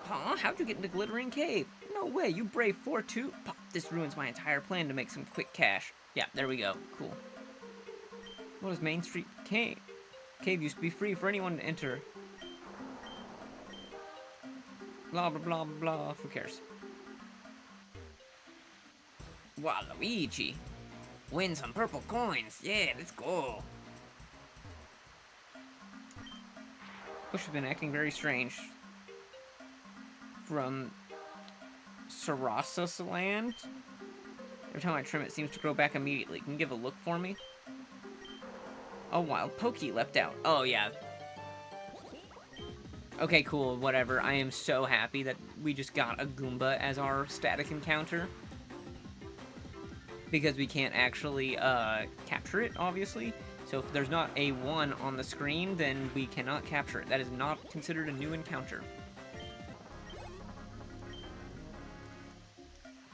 Huh? How'd you get into Glittering Cave? No way, you brave 4-2. This ruins my entire plan to make some quick cash. Yeah, there we go. Cool. What is Main Street Cave? Cave used to be free for anyone to enter. Blah, blah, blah, blah. Who cares? Waluigi. Win some purple coins. Yeah, let's go. Bush has been acting very strange. From Sarasa Land. Every time I trim it, seems to grow back immediately. Can you give a look for me? Oh, wild Pokey left out. Oh, yeah. Okay, cool, whatever. I am so happy that we just got a Goomba as our static encounter. Because we can't actually capture it, obviously. So if there's not a 1 on the screen, then we cannot capture it. That is not considered a new encounter.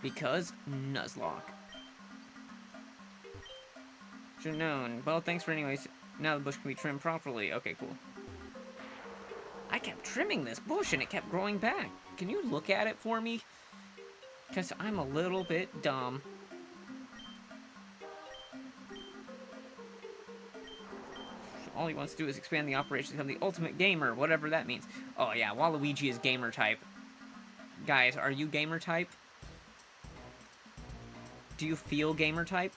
Because Nuzlocke. Should've known. Well, thanks for anyways. Now the bush can be trimmed properly. Okay, cool. I kept trimming this bush and it kept growing back. Can you look at it for me? Because I'm a little bit dumb. All he wants to do is expand the operation to become the ultimate gamer, whatever that means. Oh yeah, Waluigi is gamer type. Guys, are you gamer type? Do you feel gamer type?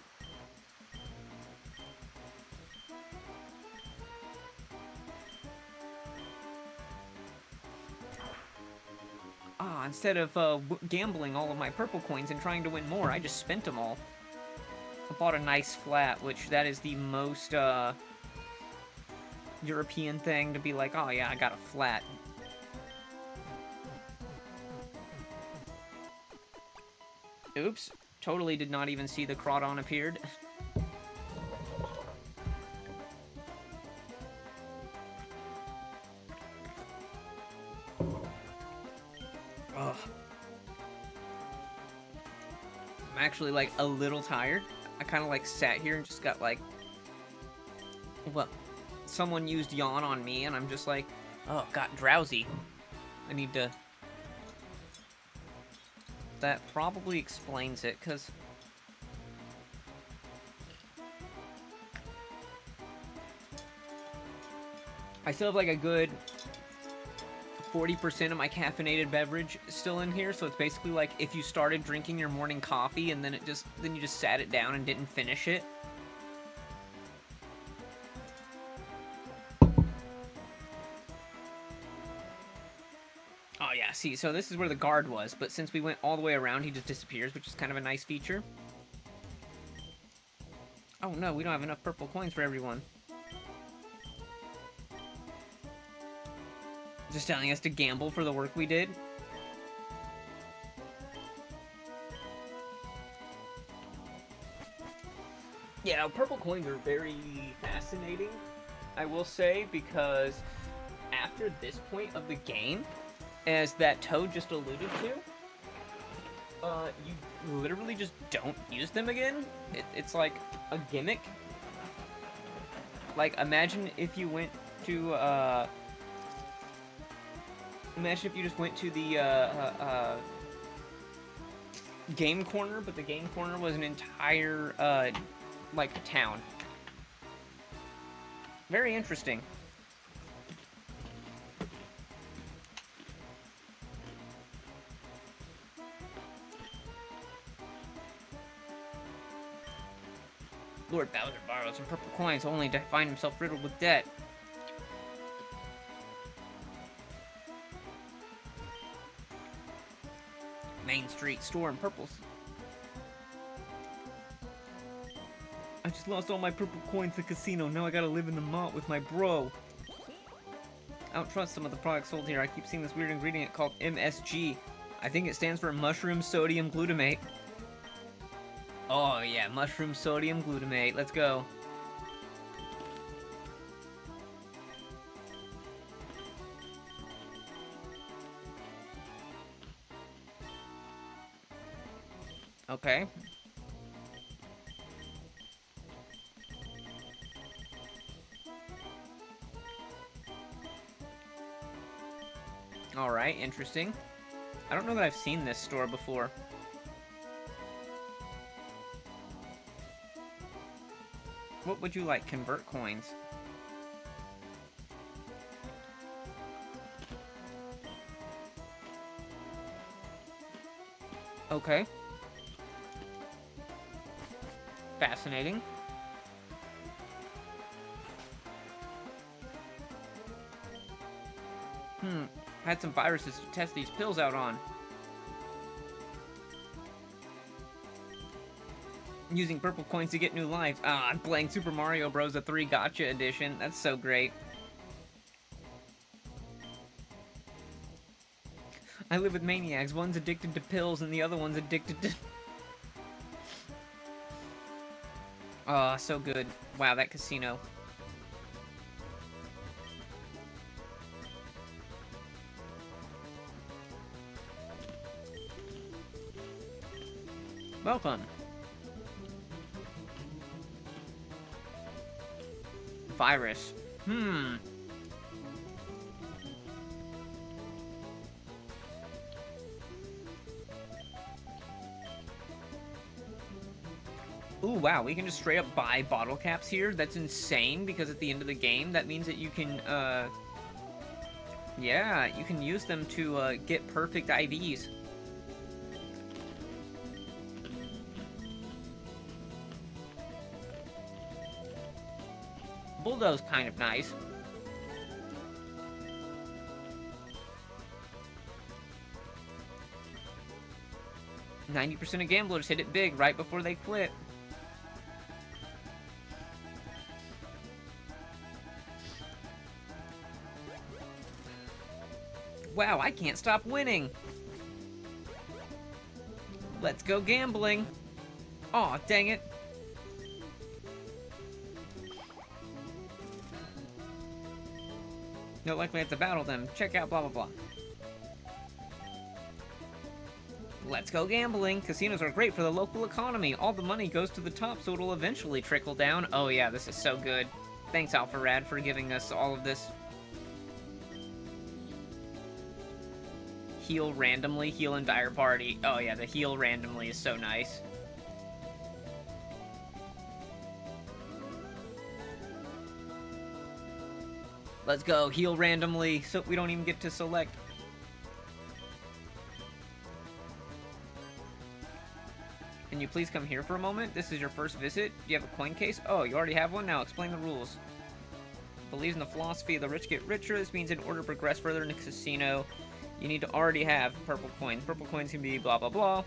Instead of gambling all of my purple coins and trying to win more, I just spent them all. I bought a nice flat, which that is the most European thing to be like, oh yeah, I got a flat. Oops. Totally did not even see the Crawdon appeared. Ugh. I'm actually, like, a little tired. I kind of, like, sat here and just got, like... Well, someone used yawn on me, and I'm just like, oh, got drowsy. I need to... That probably explains it, because... I still have, like, a good 40% of my caffeinated beverage still in here, so it's basically like if you started drinking your morning coffee and then you just sat it down and didn't finish it. Oh yeah, see, so this is where the guard was, but since we went all the way around, he just disappears, which is kind of a nice feature. Oh no, we don't have enough purple coins for everyone. Just telling us to gamble for the work we did. Yeah, purple coins are very fascinating, I will say, because after this point of the game, as that Toad just alluded to, you literally just don't use them again. It's like a gimmick. Like, imagine if you went to, imagine if you just went to the, game corner, but the game corner was an entire, like, town. Very interesting. Lord Bowser borrows some purple coins only to find himself riddled with debt. Main Street store in purples. I just lost all my purple coins at the casino. Now I gotta live in the mart with my bro. I don't trust some of the products sold here. I keep seeing this weird ingredient called MSG. I think it stands for mushroom sodium glutamate. Oh yeah, mushroom sodium glutamate. Let's go. Okay. Alright, interesting. I don't know that I've seen this store before. What would you like? Convert coins. Okay. Fascinating. Had some viruses to test these pills out on. Using purple coins to get new lives. Ah, I'm playing Super Mario Bros. The 3 Gotcha Edition. That's so great. I live with maniacs. One's addicted to pills and the other one's addicted to... Oh, so good. Wow, that casino. Welcome. Virus. Ooh, wow, we can just straight up buy bottle caps here. That's insane, because at the end of the game, that means that you can, yeah, you can use them to, get perfect IVs. Bulldog's kind of nice. %of gamblers hit it big right before they quit. Wow, I can't stop winning. Let's go gambling. Aw, dang it. No, likely have to battle them. Check out blah blah blah. Let's go gambling. Casinos are great for the local economy. All the money goes to the top, so it'll eventually trickle down. Oh yeah, this is so good. Thanks, AlphaRad, for giving us all of this. Heal randomly, heal entire party. Oh yeah, the heal randomly is so nice. Let's go, heal randomly, so we don't even get to select. Can you please come here for a moment? This is your first visit. Do you have a coin case? Oh, you already have one? Now explain the rules. Believes in the philosophy of the rich get richer. This means in order to progress further in the casino, you need to already have purple coins. Purple coins can be blah blah blah.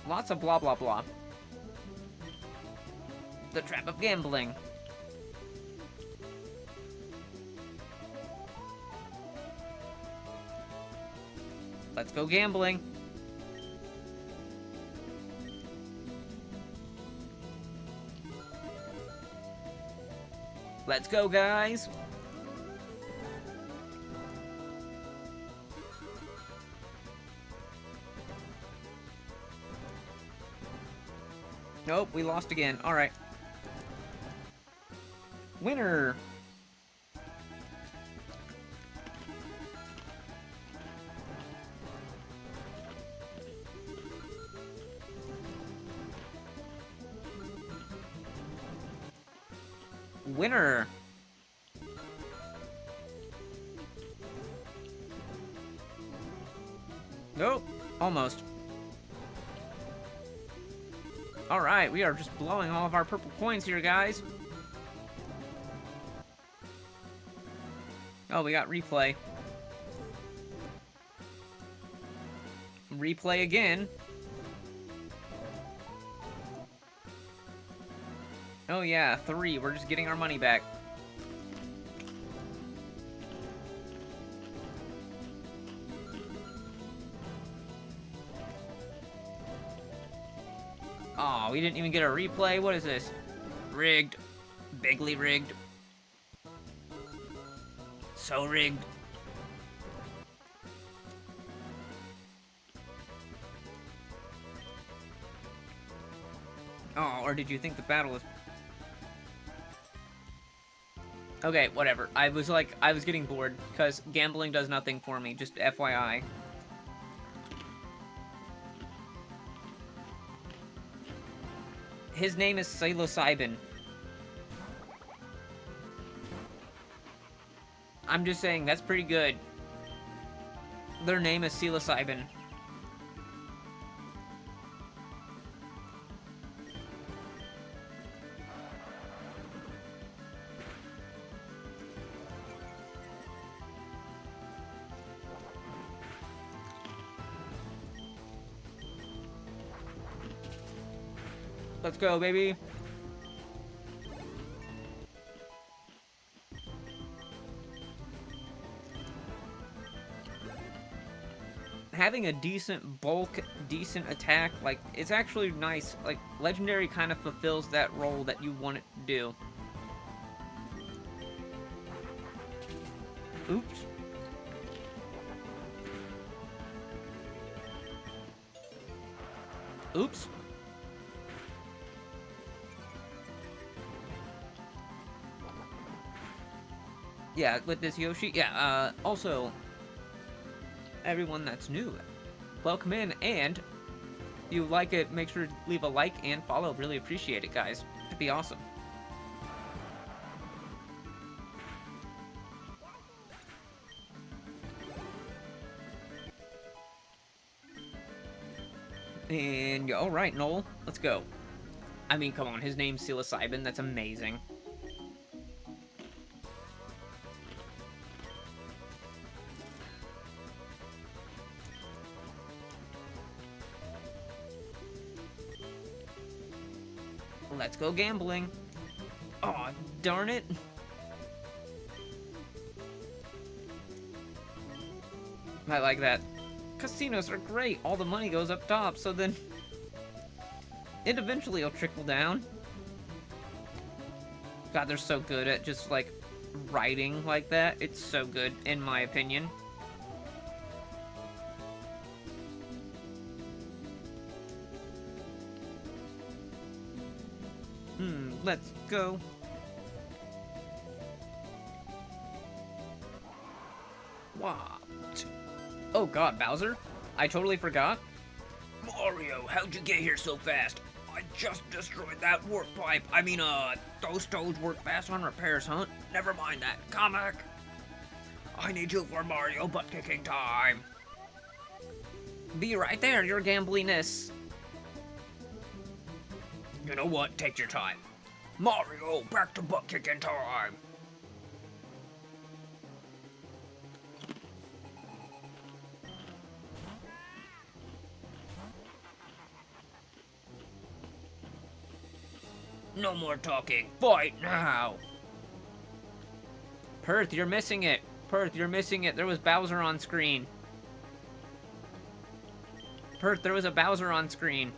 Lots of blah blah blah. The trap of gambling. Let's go gambling. Let's go, guys. Nope, we lost again. Alright. Winner! Winner! Nope, almost. Alright, we are just blowing all of our purple coins here, guys. Oh, we got replay. Replay again. Oh yeah, 3. We're just getting our money back. Aw, we didn't even get a replay? What is this? Rigged. Bigly rigged. So rigged. Oh, or did you think the battle was... Okay, whatever. I was getting bored, because gambling does nothing for me, just FYI. His name is Psilocybin. I'm just saying, that's pretty good. Their name is Psilocybin. Let's go, baby. Having a decent bulk, decent attack, like, it's actually nice. Like, Legendary kind of fulfills that role that you want it to do. Oops. Oops. Yeah, with this Yoshi, yeah, also, everyone that's new, welcome in, and if you like it, make sure to leave a like and follow. Really appreciate it, guys. It'd be awesome. And, alright, Noel, let's go. I mean, come on, his name's Psilocybin, that's amazing. Let's go gambling. Aw, darn it. I like that. Casinos are great. All the money goes up top, so then it eventually will trickle down. God, they're so good at just, like, writing like that. It's so good, in my opinion. Let's go. What? Oh god, Bowser? I totally forgot. Mario, how'd you get here so fast? I just destroyed that warp pipe. I mean, those toads work fast on repairs, huh? Never mind that. Comic! I need you for Mario butt-kicking time. Be right there, your gambliness. You know what? Take your time. Mario, back to butt-kicking time! No more talking. Fight now! Perth, you're missing it. Perth, you're missing it. There was Bowser on screen. Perth, there was a Bowser on screen.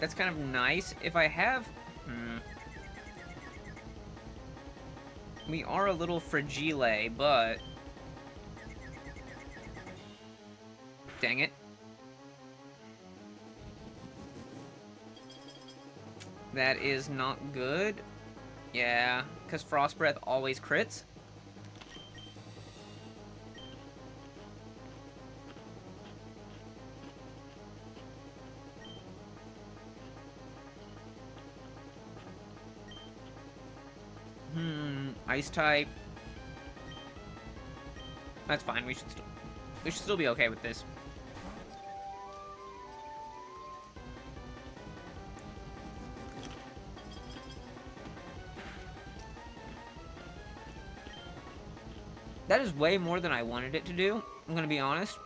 That's kind of nice. If I have... We are a little fragile, but... Dang it. That is not good. Yeah, because Frost Breath always crits. Ice type. That's fine. We should still be okay with this. That is way more than I wanted it to do, I'm gonna be honest.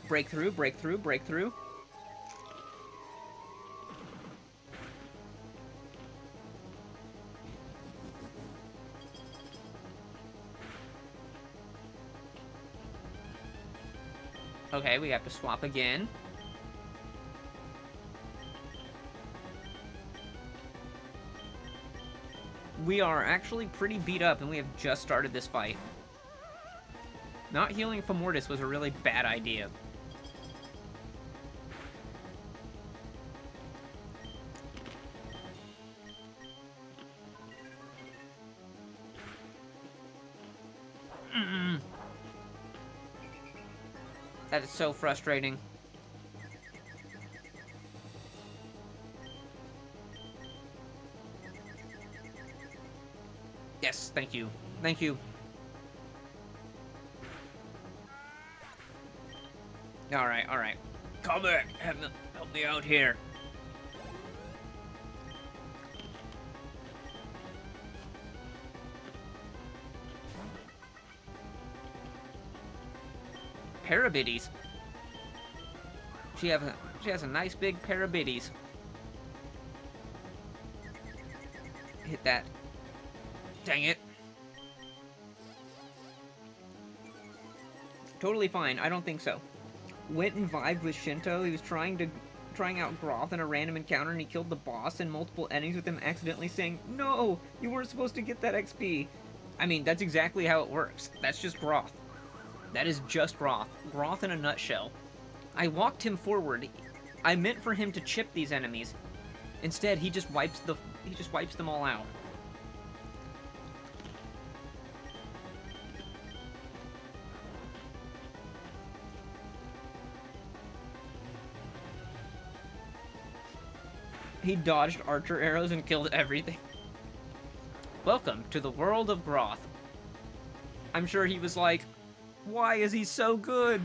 Breakthrough, breakthrough, breakthrough. Okay, we have to swap again. We are actually pretty beat up, and we have just started this fight. Not healing for Mortis was a really bad idea. That is so frustrating. Yes, thank you. Thank you. Alright, alright. Come back. Help me out here. Parabitties. She has a nice big pair of bitties. Hit that. Dang it. Totally fine. I don't think so. Went and vibed with Shinto. He was trying out Groth in a random encounter, and he killed the boss and multiple enemies with him accidentally saying, "No, you weren't supposed to get that XP." I mean, that's exactly how it works. That's just Groth. That is just Groth. Groth in a nutshell. I walked him forward. I meant for him to chip these enemies. Instead, he just wipes them all out. He dodged archer arrows and killed everything. Welcome to the world of Groth. I'm sure he was like, why is he so good?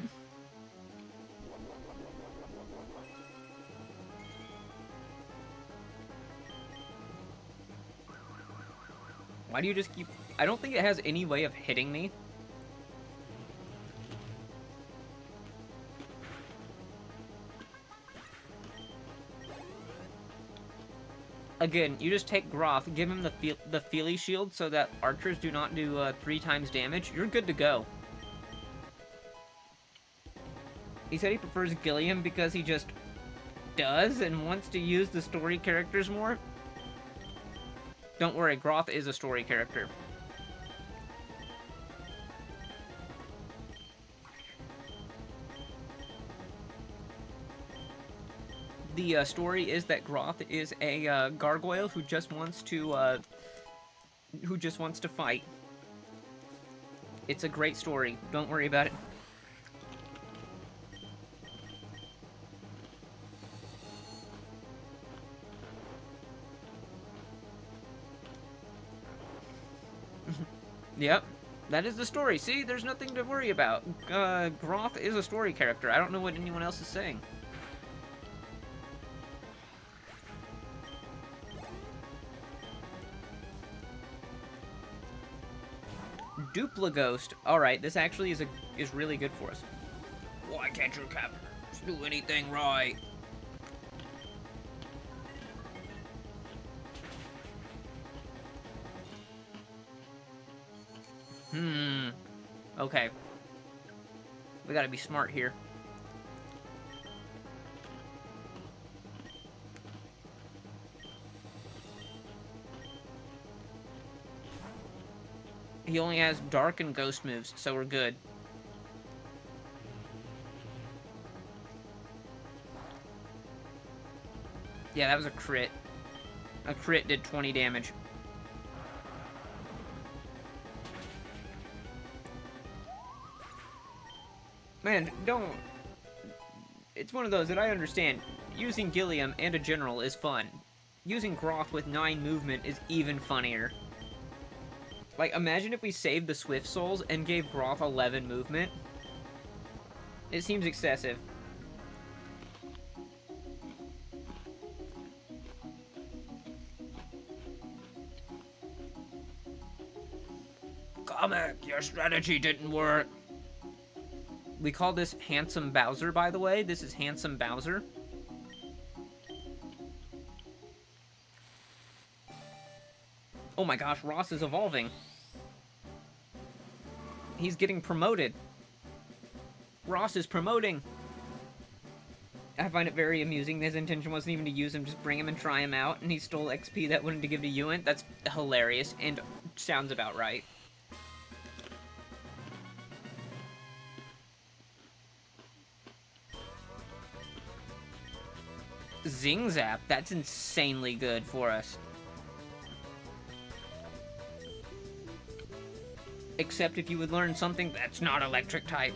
Why do you just keep... I don't think it has any way of hitting me. Again, you just take Groth, give him the Feely Shield so that archers do not do 3 times damage. You're good to go. He said he prefers Gilliam because he just does and wants to use the story characters more. Don't worry, Groth is a story character. The story is that Groth is a gargoyle who just wants to fight. It's a great story. Don't worry about it. Yep, that is the story. See, there's nothing to worry about. Groth is a story character. I don't know what anyone else is saying. Duplighost. Alright, this actually is really good for us. Why can't your captors do anything right? Okay. We gotta be smart here. He only has dark and ghost moves, so we're good. Yeah, that was a crit. A crit did 20 damage. Man, don't... It's one of those that I understand. Using Gilliam and a general is fun. Using Groth with 9 movement is even funnier. Like, imagine if we saved the Swift Souls and gave Groth 11 movement. It seems excessive. Comic, your strategy didn't work. We call this Handsome Bowser, by the way. This is Handsome Bowser. Oh my gosh, Ross is evolving. He's getting promoted. Ross is promoting. I find it very amusing. His intention wasn't even to use him, just bring him and try him out, and he stole XP that wanted to give to Ewan. That's hilarious, and sounds about right. Zing Zap, that's insanely good for us. Except if you would learn something that's not electric type.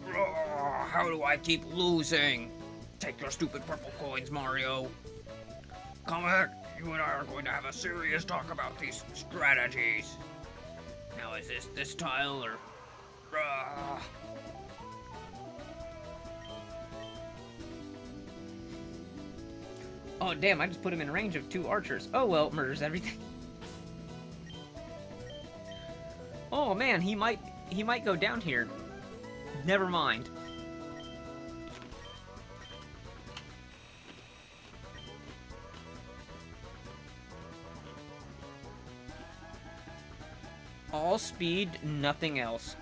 Oh, how do I keep losing? Take your stupid purple coins, Mario. Comic, you and I are going to have a serious talk about these strategies. Now, is this tile or... Oh, damn, I just put him in range of 2 archers. Oh, well, murders everything. Oh, man, he might go down here. Never mind. All speed, nothing else.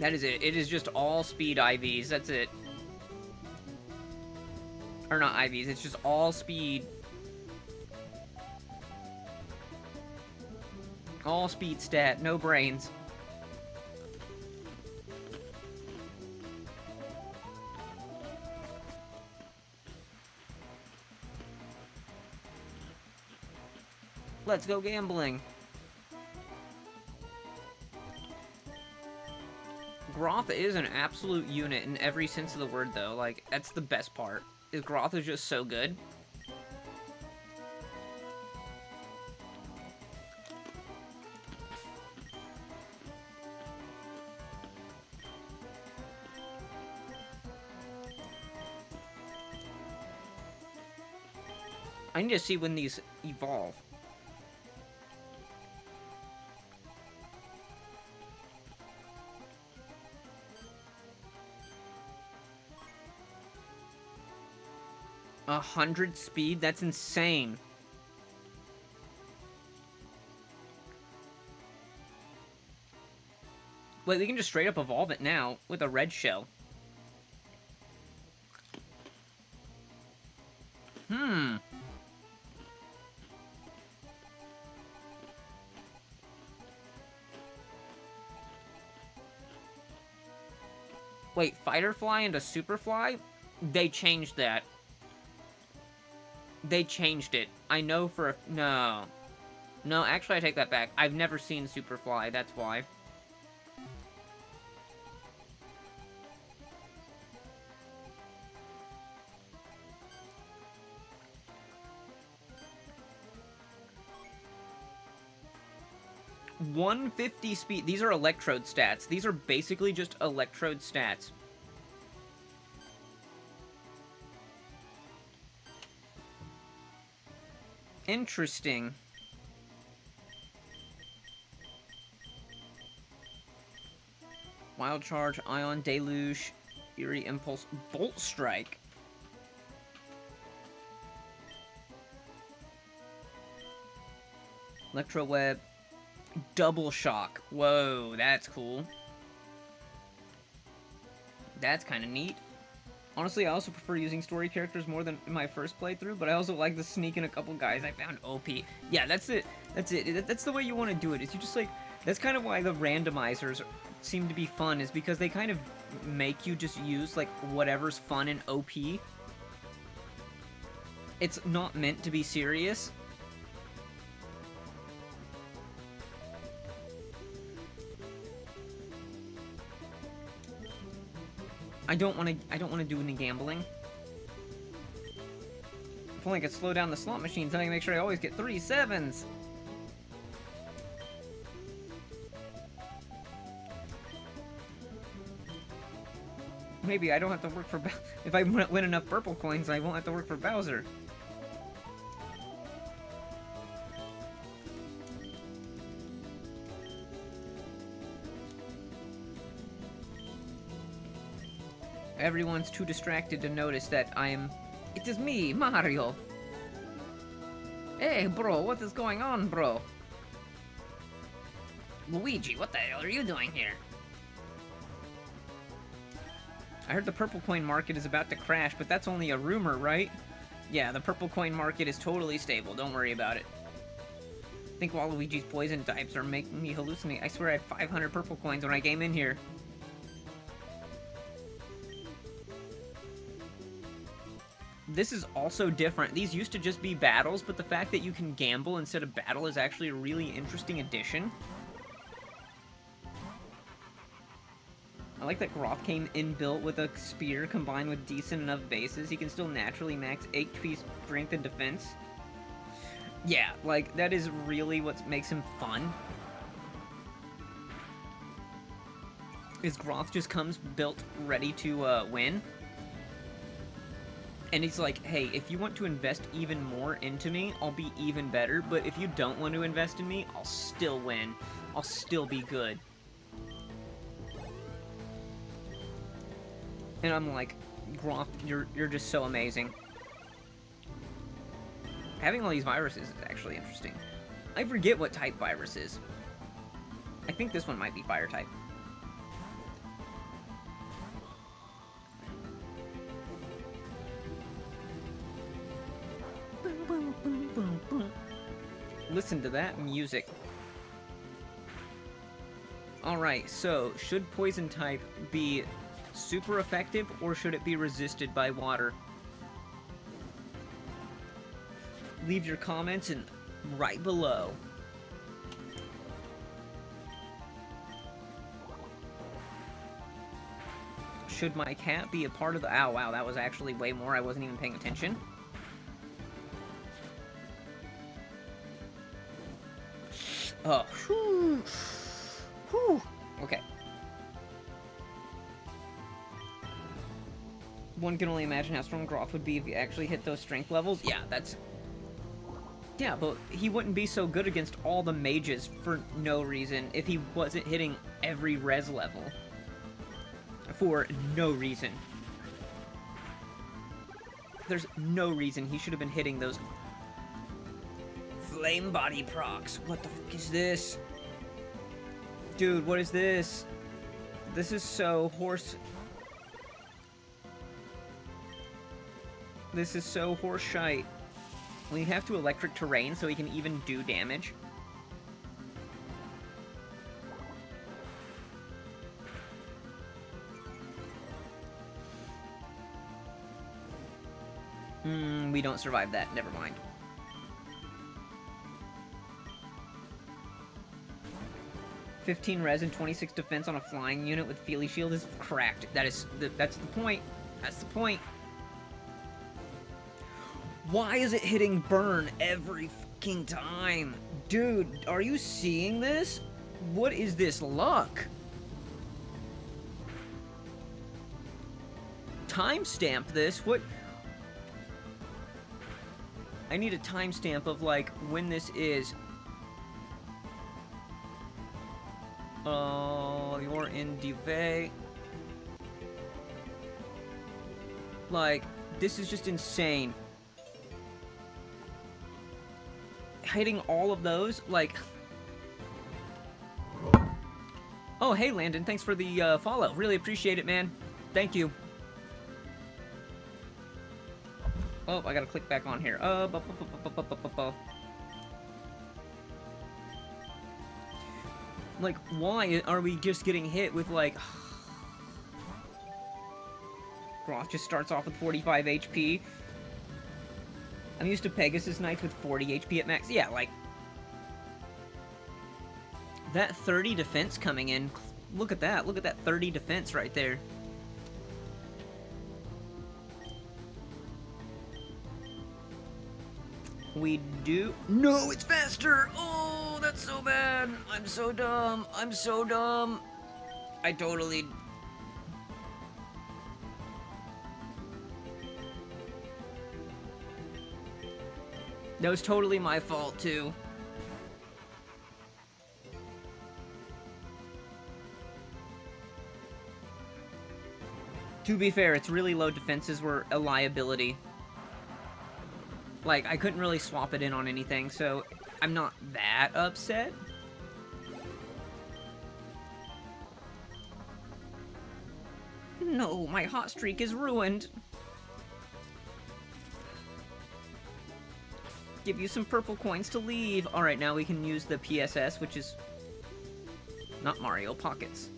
That is it. It is just all speed IVs. That's it. Or not IVs. It's just all speed. All speed stat. No brains. Let's go gambling. Groth is an absolute unit in every sense of the word, though. Like, that's the best part. Is Groth is just so good. I need to see when these evolve. A 100 speed? That's insane. Wait, we can just straight up evolve it now with a red shell. Wait, Fighter Fly into Super Fly? They changed that. They changed it. I know for a... No. No, actually, I take that back. I've never seen Superfly, that's why. 150 speed. These are electrode stats. These are basically just electrode stats. Interesting. Wild Charge, Ion, Deluge, Eerie Impulse, Bolt Strike. Electro Web, Double Shock. Whoa, that's cool. That's kind of neat. Honestly, I also prefer using story characters more than in my first playthrough, but I also like the sneaking a couple guys I found OP. Yeah, that's it. That's it. That's the way you want to do it. Is you just like, that's kind of why the randomizers seem to be fun, is because they kind of make you just use like whatever's fun and OP. It's not meant to be serious. I don't want to do any gambling. If only I could slow down the slot machines, then I can make sure I always get 3 7s. Maybe I don't have to work for if I win enough purple coins, I won't have to work for Bowser. Everyone's too distracted to notice that it is me, Mario! Hey, bro, what is going on, bro? Luigi, what the hell are you doing here? I heard the purple coin market is about to crash, but that's only a rumor, right? Yeah, the purple coin market is totally stable, don't worry about it. I think Waluigi's poison types are making me hallucinate. I swear I had 500 purple coins when I came in here. This is also different. These used to just be battles, but the fact that you can gamble instead of battle is actually a really interesting addition. I like that Groth came inbuilt with a spear combined with decent enough bases. He can still naturally max HP, strength, and defense. Yeah, like, that is really what makes him fun. Is Groth just comes built ready to win. And he's like, hey, if you want to invest even more into me, I'll be even better. But if you don't want to invest in me, I'll still win. I'll still be good. And I'm like, Groth, you're just so amazing. Having all these viruses is actually interesting. I forget what type virus is. I think this one might be fire type. Listen to that music. Alright, so, should poison type be super effective, or should it be resisted by water? Leave your comments right below. Should my cat be a part of the... Oh, wow, that was actually way more. I wasn't even paying attention. Oh, whew. Whew. Okay. One can only imagine how strong Groth would be if he actually hit those strength levels. Yeah, that's... Yeah, but he wouldn't be so good against all the mages for no reason if he wasn't hitting every res level. For no reason. There's no reason he should have been hitting those flame body procs. What the fuck is this? Dude, what is this? This is so horse... This is so horse shite. We have to electric terrain so he can even do damage. We don't survive that. Never mind. $15 res and 26 defense on a flying unit with Feely Shield is cracked. That's the point. That's the point. Why is it hitting burn every fucking time? Dude, are you seeing this? What is this luck? Timestamp this? What? I need a timestamp of, like, when this is. You're in Dive. Like, this is just insane. Hitting all of those, like... Oh, hey, Landon, thanks for the follow. Really appreciate it, man. Thank you. Oh, I gotta click back on here. Like, why are we just getting hit with, like... Groth just starts off with 45 HP. I'm used to Pegasus Knights with 40 HP at max. Yeah, like... That 30 defense coming in. Look at that. Look at that 30 defense right there. We do... No, it's faster! Oh, that's so bad! I'm so dumb! I'm so dumb! I totally... That was totally my fault, too. To be fair, its really low defenses were a liability. Like, I couldn't really swap it in on anything, so I'm not that upset. No, my hot streak is ruined. Give you some purple coins to leave. Alright, now we can use the PSS, which is not Mario Pockets.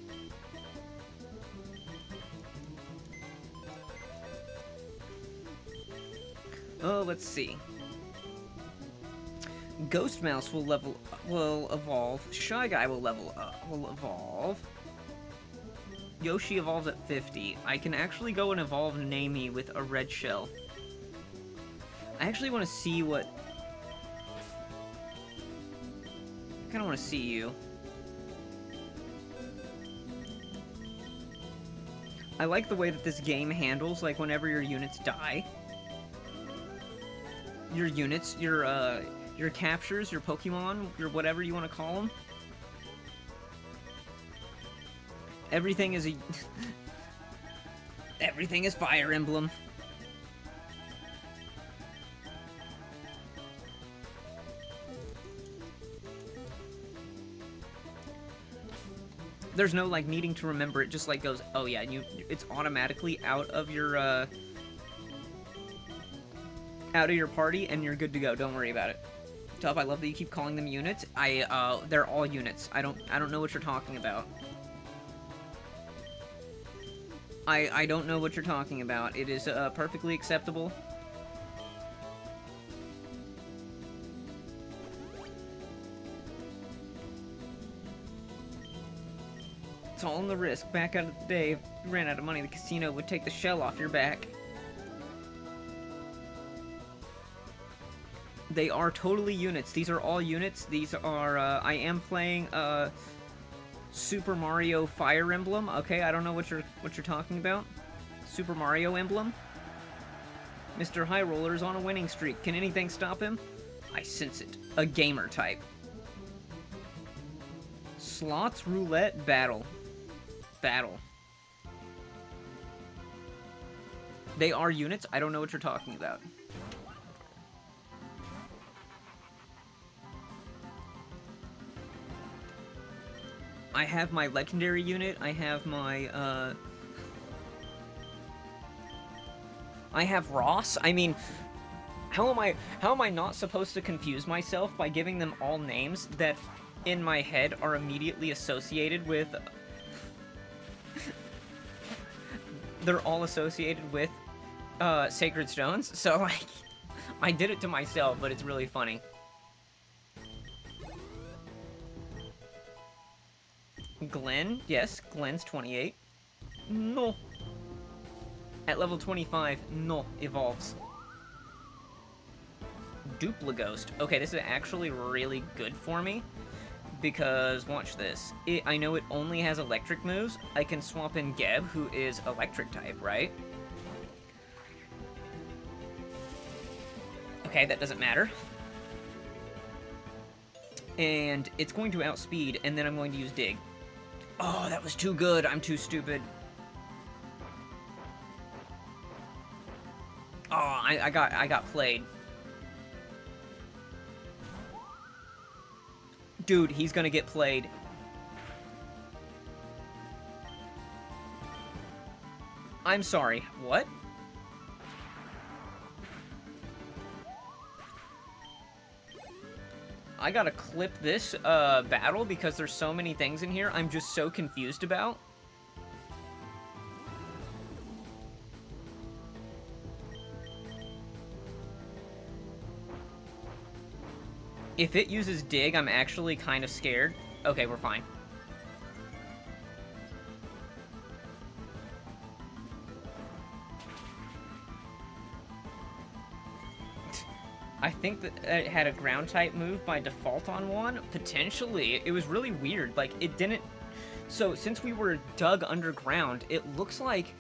Oh, let's see. Ghost Mouse will evolve. Shy Guy will evolve. Yoshi evolves at 50. I can actually go and evolve Namie with a red shell. I actually want to see what... I kind of want to see you. I like the way that this game handles, like, whenever your units die. Your units, your captures, your Pokemon, your whatever you want to call them. Everything is a... Everything is Fire Emblem. There's no, like, needing to remember. It just, like, goes, oh yeah, it's automatically out of your, out of your party, and you're good to go. Don't worry about it. Tuff, I love that you keep calling them units. They're all units. I don't know what you're talking about. I don't know what you're talking about. It is, perfectly acceptable. It's all in the risk. Back out of the day, if you ran out of money, the casino would take the shell off your back. They are totally units. These are all units. These are, I am playing, Super Mario Fire Emblem. Okay, I don't know what you're talking about. Super Mario Emblem. Mr. High Roller is on a winning streak. Can anything stop him? I sense it. A gamer type. Slots, roulette, battle. Battle. They are units. I don't know what you're talking about. I have my legendary unit. I have my, I have Ross. I mean, how am I not supposed to confuse myself by giving them all names that in my head are immediately associated with... They're all associated with, Sacred Stones, so, like, I did it to myself, but it's really funny. Glenn, yes, Glenn's 28. No. At level 25, no, evolves. Duplighost. Okay, this is actually really good for me, because, watch this. I know it only has electric moves. I can swap in Geb, who is electric type, right? Okay, that doesn't matter. And it's going to outspeed, and then I'm going to use Dig. Oh, that was too good. I'm too stupid. Oh, I got played. Dude, he's gonna get played. I'm sorry. What? I gotta clip this battle because there's so many things in here I'm just so confused about. If it uses Dig, I'm actually kind of scared. Okay, we're fine. I think that it had a ground type move by default on one. Potentially. It was really weird. Like, it didn't... So, since we were dug underground, it looks like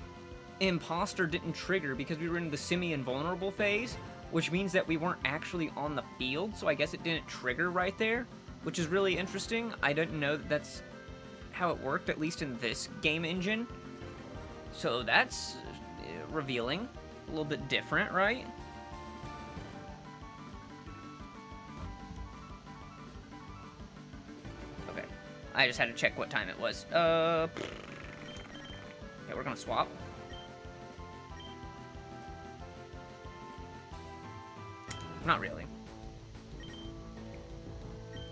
Imposter didn't trigger because we were in the semi-invulnerable phase, which means that we weren't actually on the field, so I guess it didn't trigger right there, which is really interesting. I didn't know that that's how it worked, at least in this game engine. So that's revealing. A little bit different, right? Okay. I just had to check what time it was. Okay, we're gonna swap. Not really.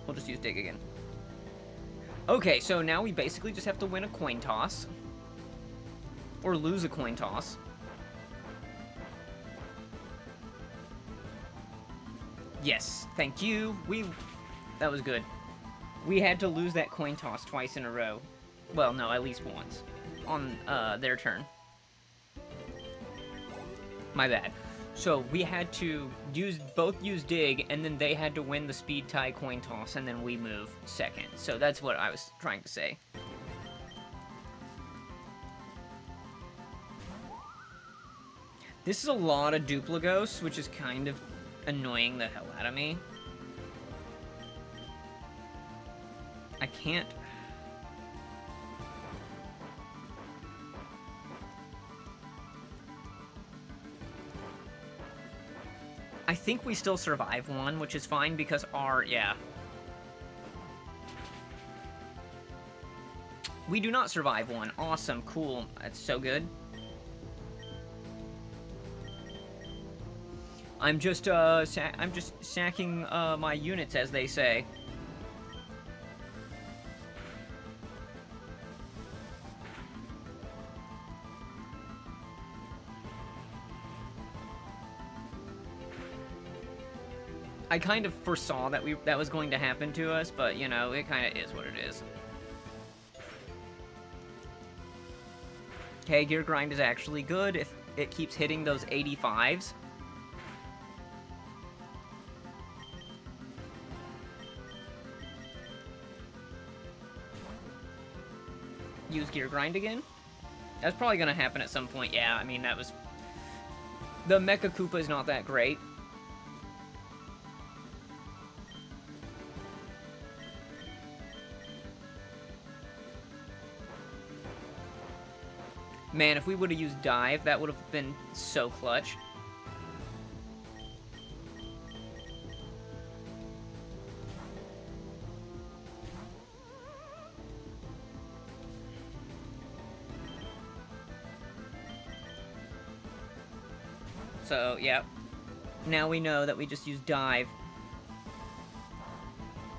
We'll just use Dig again. Okay, so now we basically just have to win a coin toss. Or lose a coin toss. Yes, thank you. That was good. We had to lose that coin toss twice in a row. Well, no, at least once. On their turn. My bad. So we had to both use Dig, and then they had to win the speed tie coin toss, and then we move second. So that's what I was trying to say. This is a lot of Dupligos, which is kind of annoying the hell out of me. I can't... I think we still survive one, which is fine because yeah. We do not survive one. Awesome, cool. That's so good. I'm just sacking my units, as they say. I kind of foresaw that was going to happen to us, but, you know, it kind of is what it is. Okay, Gear Grind is actually good if it keeps hitting those 85s. Use Gear Grind again? That's probably going to happen at some point. Yeah, I mean, that was... The Mecha Koopa is not that great. Man, if we would have used Dive, that would have been so clutch. So, yeah. Now we know that we just use Dive.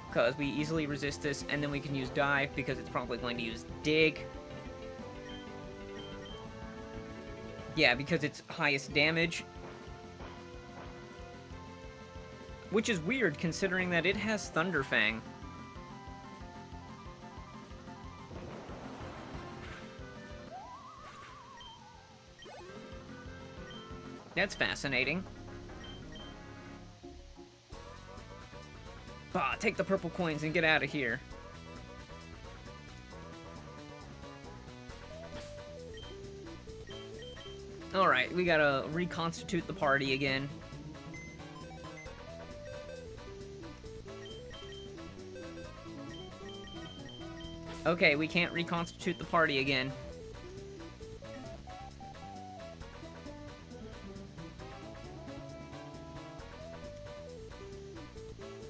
Because we easily resist this, and then we can use Dive because it's probably going to use Dig. Yeah, because it's highest damage. Which is weird, considering that it has Thunderfang. That's fascinating. Bah, take the purple coins and get out of here. Alright, we gotta reconstitute the party again. Okay, we can't reconstitute the party again.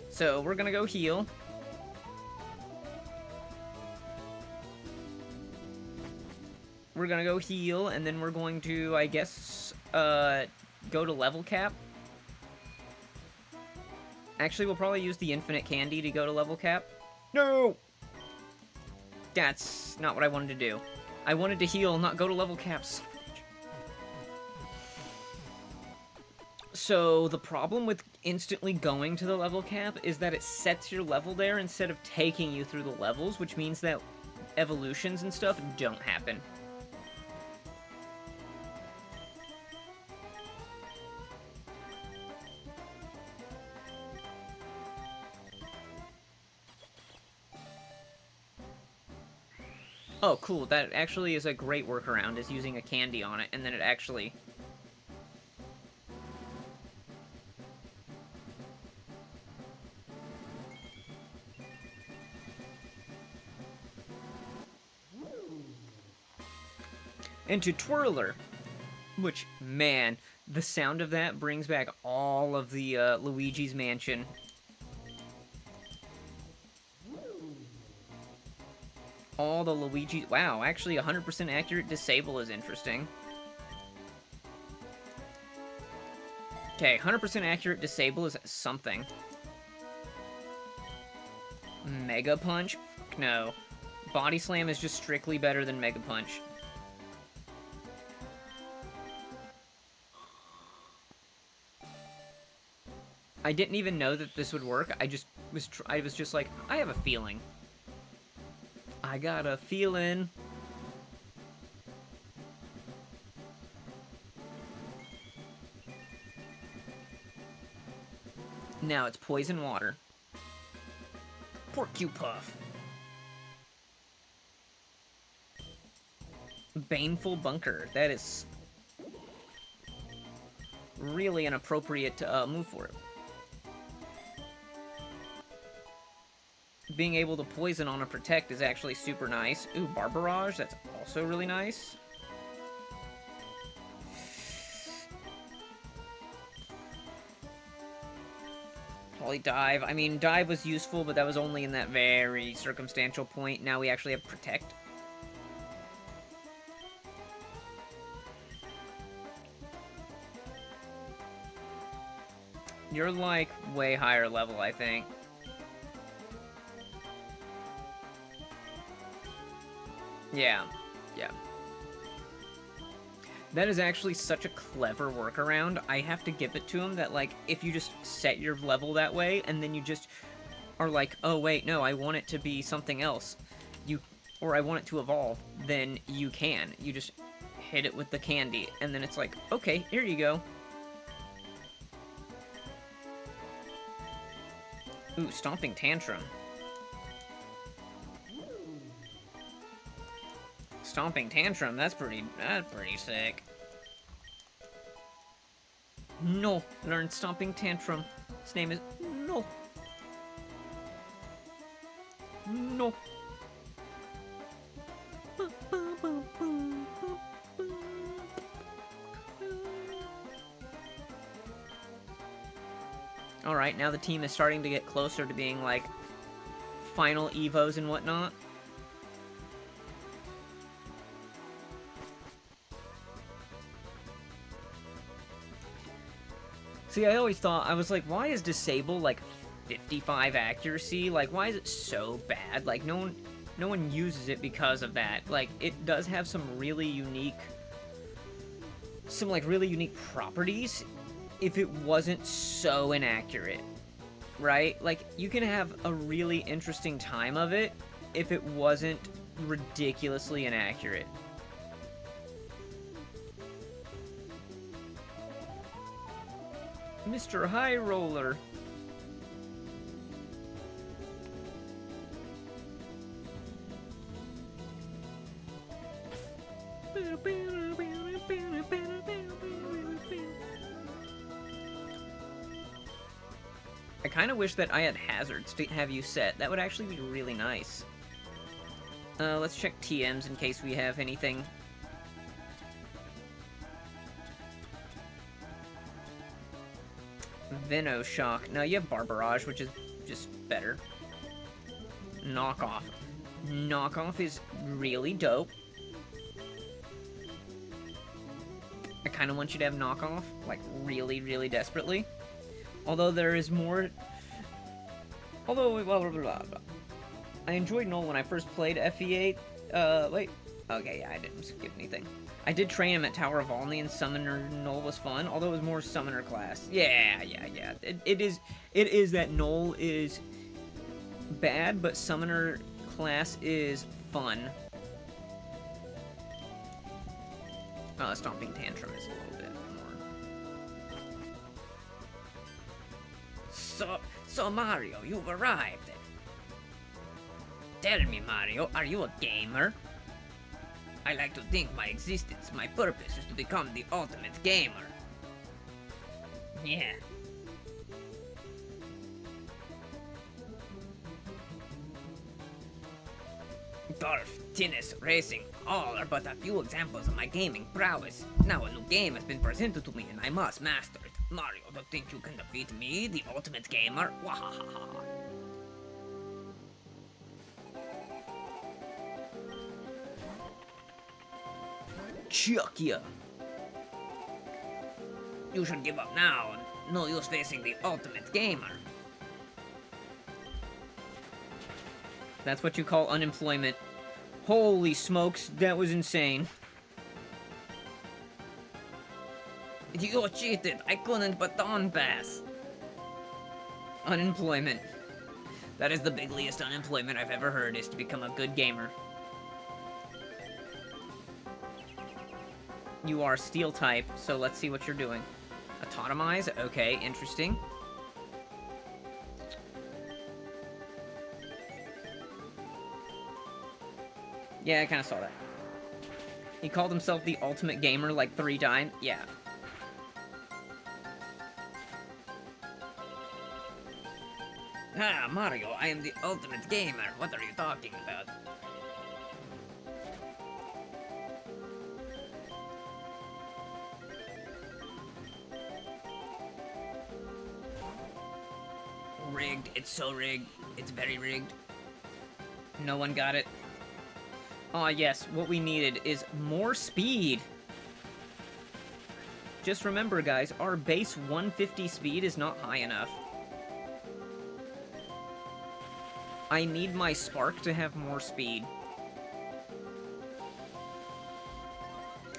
So, we're gonna go heal. We're gonna go heal, and then we're going to, I guess, go to level cap. Actually, we'll probably use the infinite candy to go to level cap. No! That's not what I wanted to do. I wanted to heal, not go to level caps. So, the problem with instantly going to the level cap is that it sets your level there instead of taking you through the levels, which means that evolutions and stuff don't happen. Oh, cool. That actually is a great workaround, is using a candy on it, and then it actually... into Twirler, which, man, the sound of that brings back all of the Luigi's Mansion. All the Luigi... Wow, actually 100% accurate disable is interesting. Okay, 100% accurate disable is something. Mega Punch? No. Body Slam is just strictly better than Mega Punch. I didn't even know that this would work. I was just like, I have a feeling. I got a feeling. Now it's poison water. Porcupuff. Baneful Bunker. That is really an appropriate move for it. Being able to poison on a protect is actually super nice. Ooh, Barbarage, that's also really nice. Probably Dive. I mean, Dive was useful, but that was only in that very circumstantial point. Now we actually have Protect. You're, like, way higher level, I think. Yeah. That is actually such a clever workaround. I have to give it to him that, like, if you just set your level that way, and then you just are like, oh, wait, no, I want it to be something else, or I want it to evolve, then you can. You just hit it with the candy, and then it's like, okay, here you go. Ooh, Stomping Tantrum. Stomping Tantrum, that's pretty sick. No, learn Stomping Tantrum. His name is No. No. Alright, now the team is starting to get closer to being, like, final Evos and whatnot. See, I always thought, I was like, why is Disable, like, 55 accuracy? Like, why is it so bad? Like, no one uses it because of that. Like, it does have some really unique properties if it wasn't so inaccurate, right? Like, you can have a really interesting time of it if it wasn't ridiculously inaccurate. Mr. High Roller. I kind of wish that I had hazards to have you set. That would actually be really nice. Let's check TMs in case we have anything. Venoshock. No, you have Barbarage, which is just better. Knockoff. Knockoff is really dope. I kind of want you to have Knockoff, like, really, really desperately. Although there is more... Although, blah, blah, blah, blah. I enjoyed Null when I first played FE8. Wait. Okay, yeah, I didn't skip anything. I did train him at Tower of Olney, and Summoner Null was fun, although it was more Summoner class. Yeah. It is that Null is bad, but Summoner class is fun. Stomping Tantrum is a little bit more. So Mario, you've arrived. Tell me, Mario, are you a gamer? I like to think my existence, my purpose is to become the ultimate gamer. Yeah. Golf, tennis, racing, all are but a few examples of my gaming prowess. Now a new game has been presented to me and I must master it. Mario, don't think you can defeat me, the ultimate gamer? Wahahaha. Chuck ya! You should give up now. No use facing the ultimate gamer. That's what you call unemployment. Holy smokes, that was insane. You cheated! I couldn't baton pass! Unemployment. That is the bigliest unemployment I've ever heard, is to become a good gamer. You are Steel type, so let's see what you're doing. Autotomize? Okay, interesting. Yeah, I kinda saw that. He called himself the ultimate gamer like 3 times? Yeah. Ah, Mario, I am the ultimate gamer. What are you talking about? Rigged. It's so rigged. It's very rigged. No one got it. Aw, yes, what we needed is more speed. Just remember, guys, our base 150 speed is not high enough. I need my Spark to have more speed.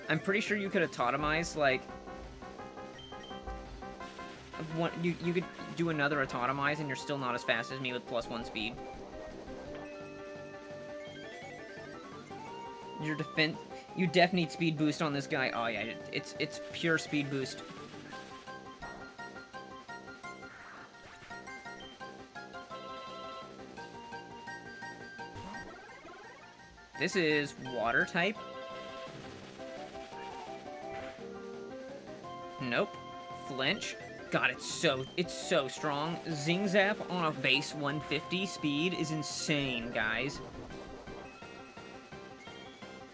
I'm pretty sure you could autotomize, like... You could do another autotomize and you're still not as fast as me with +1 speed. Your defense... You def need speed boost on this guy. Oh yeah, it's pure speed boost. This is water type. Nope. Flinch. God, it's so strong. Zing Zap on a base 150 speed is insane, guys.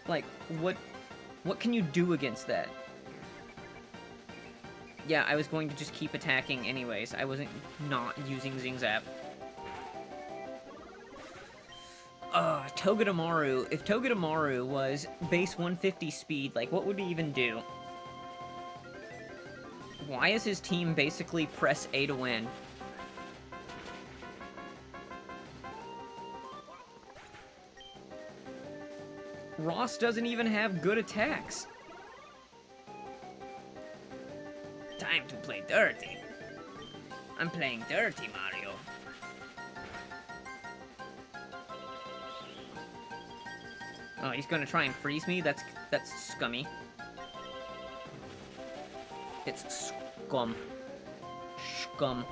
Like, what can you do against that? Yeah, I was going to just keep attacking anyways. I wasn't not using Zing Zap. Togedemaru. If Togedemaru was base 150 speed, like, what would he even do? Why is his team basically press A to win? Ross doesn't even have good attacks. Time to play dirty. I'm playing dirty, Mario. Oh, he's gonna try and freeze me? That's scummy. It's scum. Scum.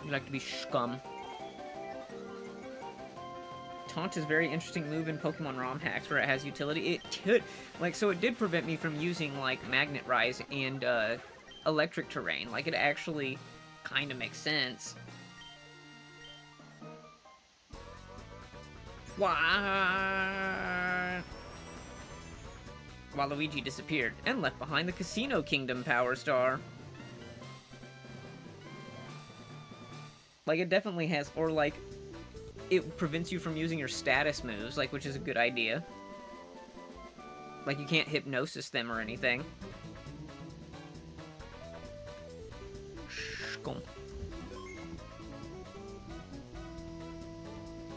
You like to be scum. Taunt is a very interesting move in Pokemon ROM hacks where it has utility. So it did prevent me from using, like, Magnet Rise and, Electric Terrain. Like, it actually kind of makes sense. What? Waluigi disappeared and left behind the Casino Kingdom Power Star. Like, it definitely has, or like, it prevents you from using your status moves, like, which is a good idea. Like, you can't hypnosis them or anything.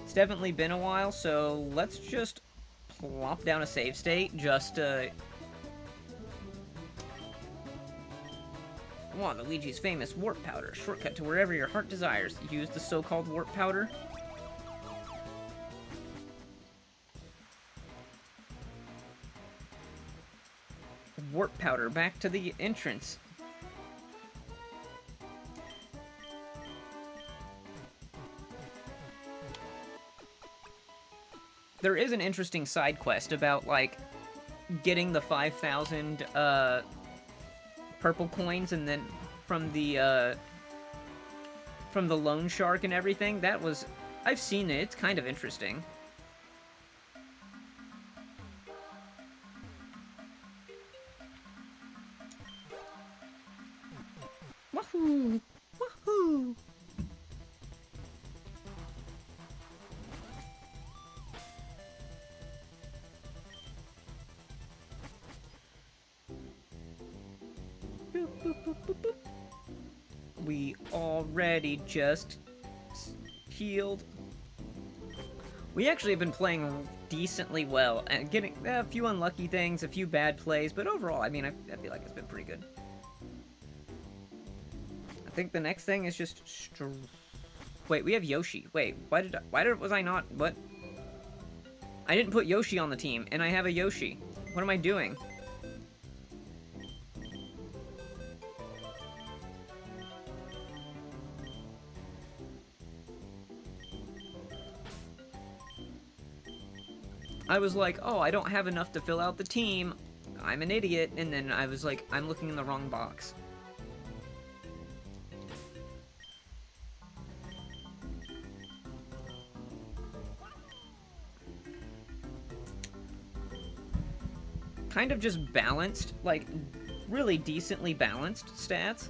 It's definitely been a while, so let's just plop down a save state, just, Luigi's famous warp powder. Shortcut to wherever your heart desires. Use the so-called warp powder. Warp powder back to the entrance. There is an interesting side quest about, like, getting the 5,000, purple coins, and then from the loan shark and everything. That was... I've seen it. It's kind of interesting. Wahoo! Wahoo! We already just healed. We actually have been playing decently well, and getting a few unlucky things, a few bad plays, but overall, I mean, I feel like it's been pretty good. I think the next thing is just... Wait, we have Yoshi. Wait, was I not... What? I didn't put Yoshi on the team, and I have a Yoshi. What am I doing? I was like, oh, I don't have enough to fill out the team. I'm an idiot. And then I was like, I'm looking in the wrong box. Kind of just balanced, like, really decently balanced stats.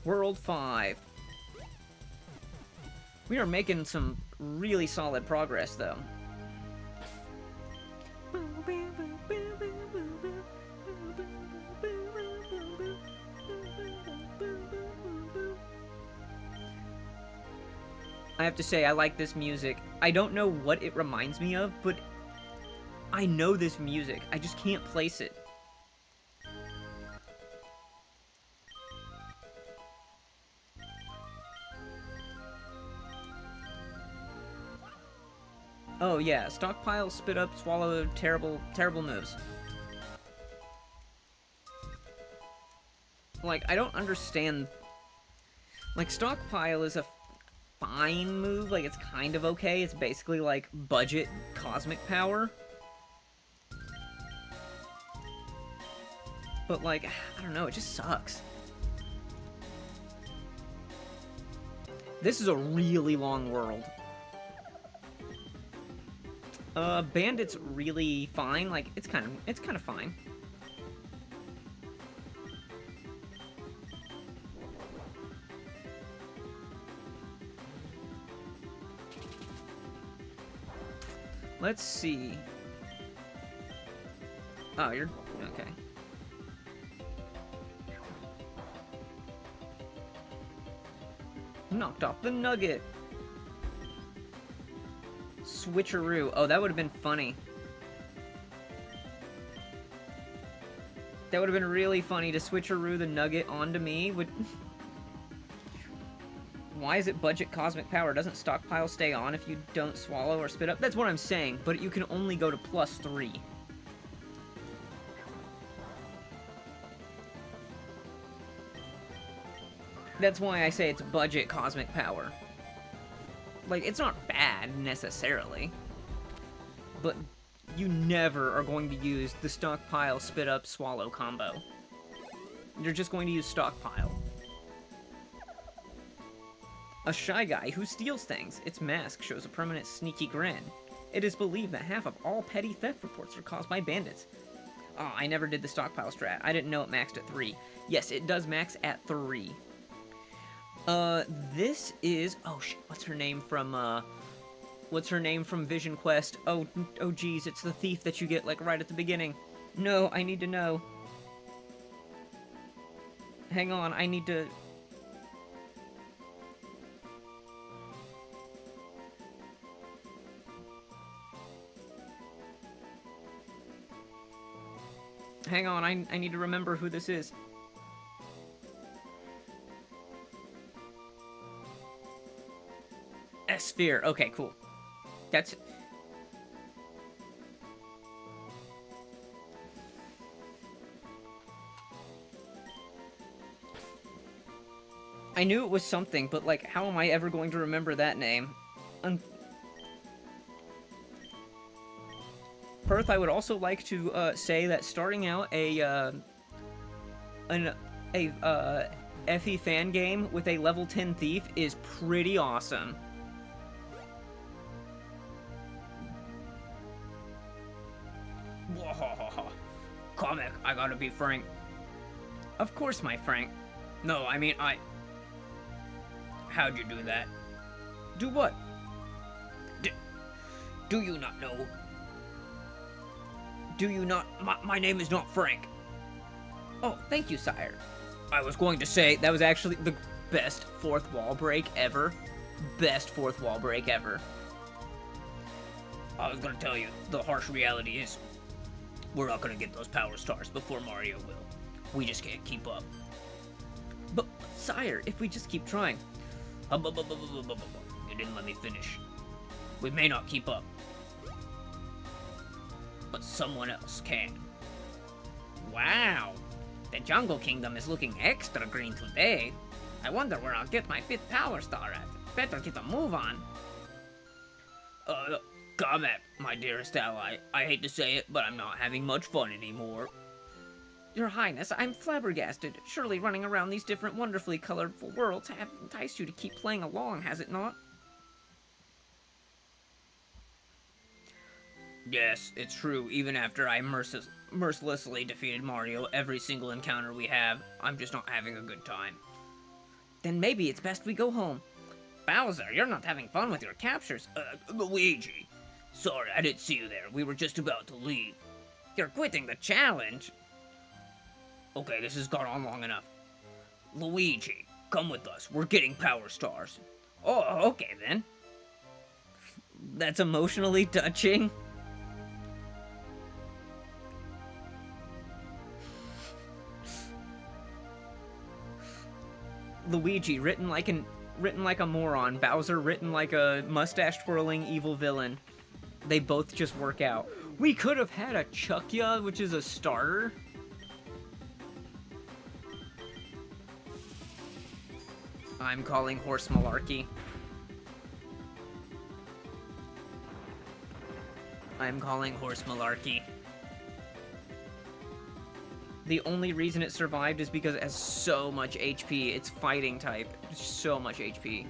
World 5. We are making some really solid progress, though. I have to say, I like this music. I don't know what it reminds me of, but I know this music. I just can't place it. Oh yeah, stockpile, spit up, swallow, terrible moves. Like, I don't understand... Like, stockpile is a fine move, like, it's kind of okay. It's basically, like, budget cosmic power. But, like, I don't know, it just sucks. This is a really long world. Bandit's really fine. Like, it's kind of fine. Let's see. Oh, you're okay. Knocked off the nugget. Switcheroo. Oh, that would have been funny. That would have been really funny to switcheroo the nugget onto me. Why is it budget cosmic power? Doesn't stockpile stay on if you don't swallow or spit up? That's what I'm saying, but you can only go to +3. That's why I say it's budget cosmic power. Like, it's not bad, necessarily. But you never are going to use the stockpile, spit up, swallow combo. You're just going to use stockpile. A shy guy who steals things. Its mask shows a permanent sneaky grin. It is believed that half of all petty theft reports are caused by bandits. Oh, I never did the stockpile strat. I didn't know it maxed at 3. Yes, it does max at 3. This is... Oh, shit. What's her name from Vision Quest? Oh, geez, it's the thief that you get, like, right at the beginning. No, I need to know. Hang on, I need to... Hang on, I need to remember who this is. Sphere. Okay, cool. That's... I knew it was something, but, like, how am I ever going to remember that name? Perth, I would also like to say that starting out a FE fan game with a level 10 thief is pretty awesome. Comic, I gotta be frank. Of course, my Frank. No, I mean, How'd you do that? Do what? Do you not know? Do you not? My name is not Frank. Oh, thank you, sire. I was going to say, that was actually the best fourth wall break ever. Best fourth wall break ever. I was gonna tell you, the harsh reality is, we're not gonna get those power stars before Mario will. We just can't keep up. But, sire, if we just keep trying. You didn't let me finish. We may not keep up, but someone else can. Wow, the Jungle Kingdom is looking extra green today. I wonder where I'll get my 5th power star at. Better get a move on. Comet, my dearest ally. I hate to say it, but I'm not having much fun anymore. Your Highness, I'm flabbergasted. Surely running around these different wonderfully colorful worlds have enticed you to keep playing along, has it not? Yes, it's true. Even after I mercilessly defeated Mario every single encounter we have, I'm just not having a good time. Then maybe it's best we go home. Bowser, you're not having fun with your captures. Luigi. Sorry, I didn't see you there. We were just about to leave. You're quitting the challenge? Okay, this has gone on long enough. Luigi, come with us. We're getting power stars. Oh, okay then. That's emotionally touching. Luigi, written like a moron. Bowser, written like a mustache-twirling evil villain. They both just work out. We could have had a Chuckya, which is a starter. I'm calling horse malarkey. I'm calling horse malarkey. The only reason it survived is because it has so much HP. It's fighting type. So much HP.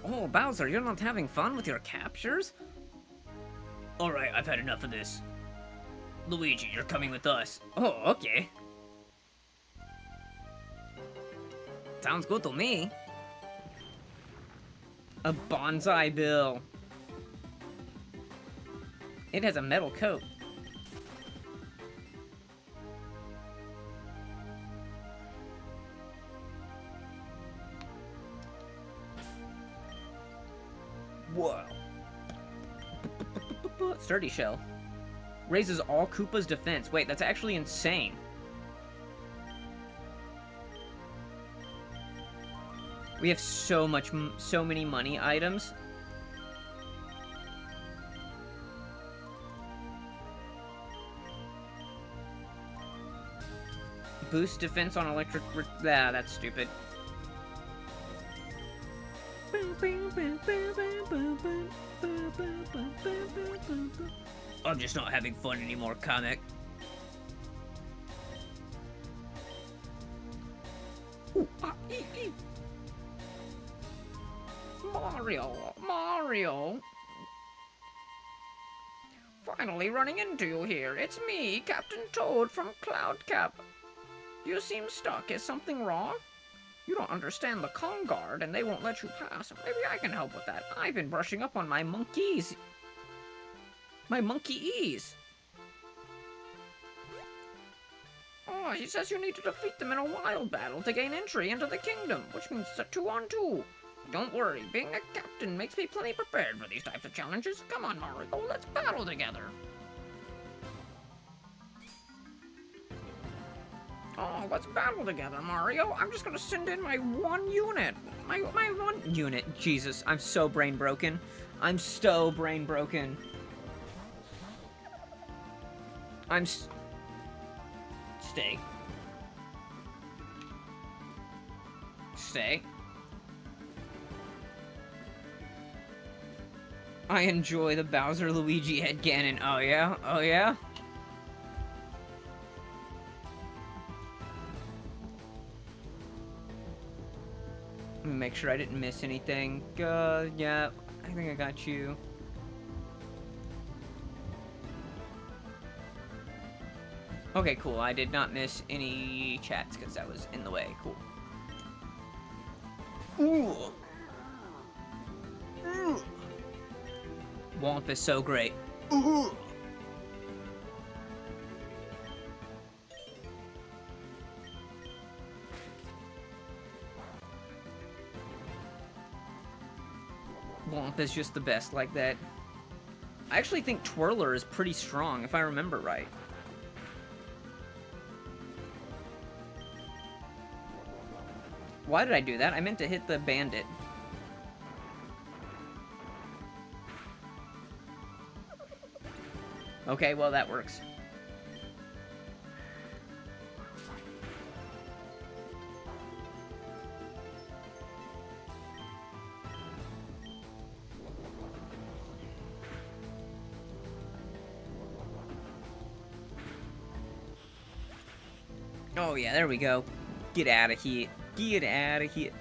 Oh, Bowser, you're not having fun with your captures? Alright, I've had enough of this. Luigi, you're coming with us. Oh, okay. Sounds good to me. A bonsai bill. It has a metal coat. Whoa. Sturdy shell. Raises all Koopa's defense. Wait, that's actually insane. We have so many money items. Boost defense on electric... that's stupid. I'm just not having fun anymore, comic. Ooh, Mario! Finally running into you here. It's me, Captain Toad from Cloud Cap. You seem stuck. Is something wrong? You don't understand the Kong Guard, and they won't let you pass. Maybe I can help with that. I've been brushing up on my monkeys. My monkey-ease. Oh, he says you need to defeat them in a wild battle to gain entry into the kingdom, which means it's a 2-on-2. Don't worry, being a captain makes me plenty prepared for these types of challenges. Come on, Mario, let's battle together. Oh, let's battle together, Mario. I'm just gonna send in my one unit. My one unit. Jesus, I'm so brain broken. I'm so brain broken. Stay. Stay. I enjoy the Bowser Luigi headcanon. Oh yeah? Oh yeah? Make sure I didn't miss anything. Yeah, I think I got you. Okay, cool. I did not miss any chats because that was in the way. Cool. Ooh. Ooh. Womp is so great. Ooh. Womp is just the best like that. I actually think Twirler is pretty strong, if I remember right. Why did I do that? I meant to hit the bandit. Okay, well, that works. Oh yeah, there we go. Get out of here. Get out of here.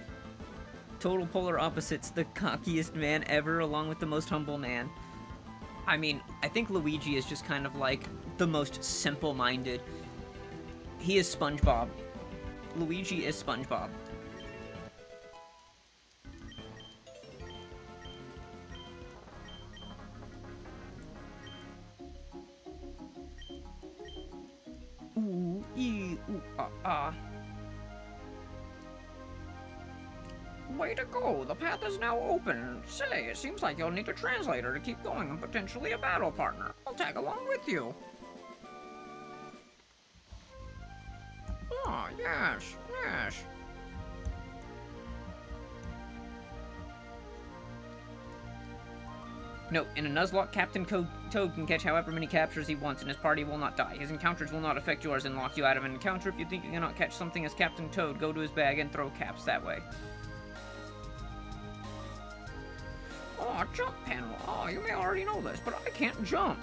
Total polar opposites, the cockiest man ever, along with the most humble man. I mean, I think Luigi is just kind of like the most simple-minded. He is SpongeBob. Luigi is SpongeBob. Ooh, ee, ooh, Way to go, the path is now open. Say, it seems like you'll need a translator to keep going and potentially a battle partner. I'll tag along with you. Oh, yes, yes. Note, in a Nuzlocke, Captain Toad can catch however many captures he wants, and his party will not die. His encounters will not affect yours and lock you out of an encounter. If you think you cannot catch something as Captain Toad, go to his bag and throw caps that way. Oh, jump panel. Oh, you may already know this, but I can't jump.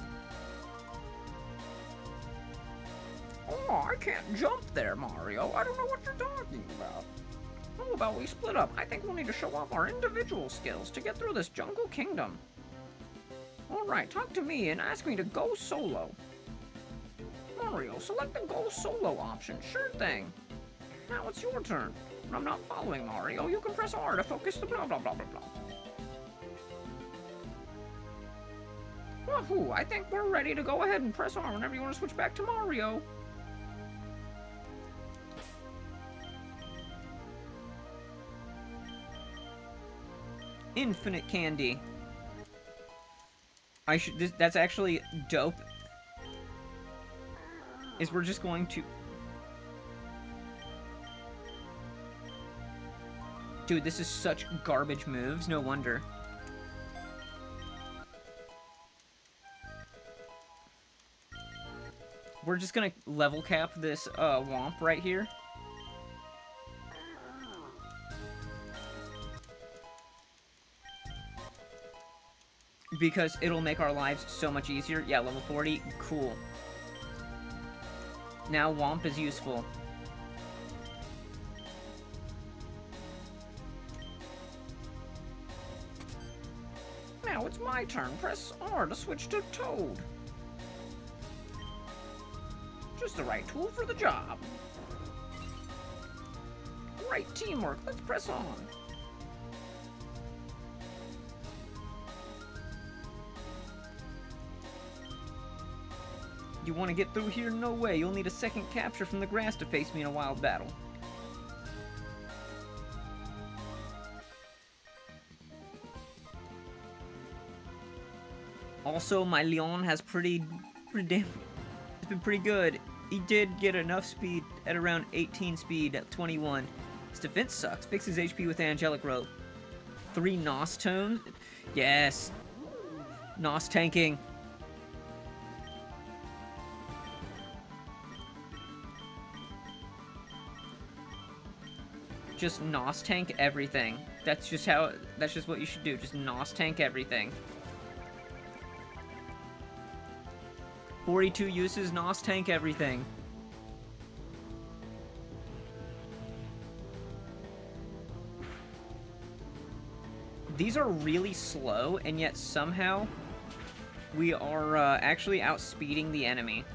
Oh, I can't jump there, Mario. I don't know what you're talking about. How about we split up? I think we'll need to show off our individual skills to get through this jungle kingdom. Alright, talk to me and ask me to go solo. Mario, select the go solo option. Sure thing. Now it's your turn. I'm not following Mario. You can press R to focus the blah blah blah blah blah. Wahoo, I think we're ready to go ahead and press R whenever you want to switch back to Mario. Infinite candy. That's actually dope. Is we're just going to... Dude, this is such garbage moves, no wonder. we're just gonna level cap this Womp right here. Because it'll make our lives so much easier. Yeah, level 40, cool. Now Womp is useful. Now it's my turn. Press R to switch to Toad. Just the right tool for the job. Great teamwork. Let's press on. You want to get through here? No way. You'll need a second capture from the grass to face me in a wild battle. Also, my Leon has it's been pretty good. He did get enough speed at around 18 speed at 21. His defense sucks. Fixes HP with Angelic Rope. 3 Nos tones? Yes. Nos tanking. Just Nos tank everything. That's just what you should do. Just Nos tank everything. 42 uses, Nos tank everything. These are really slow, and yet somehow we are actually outspeeding the enemy.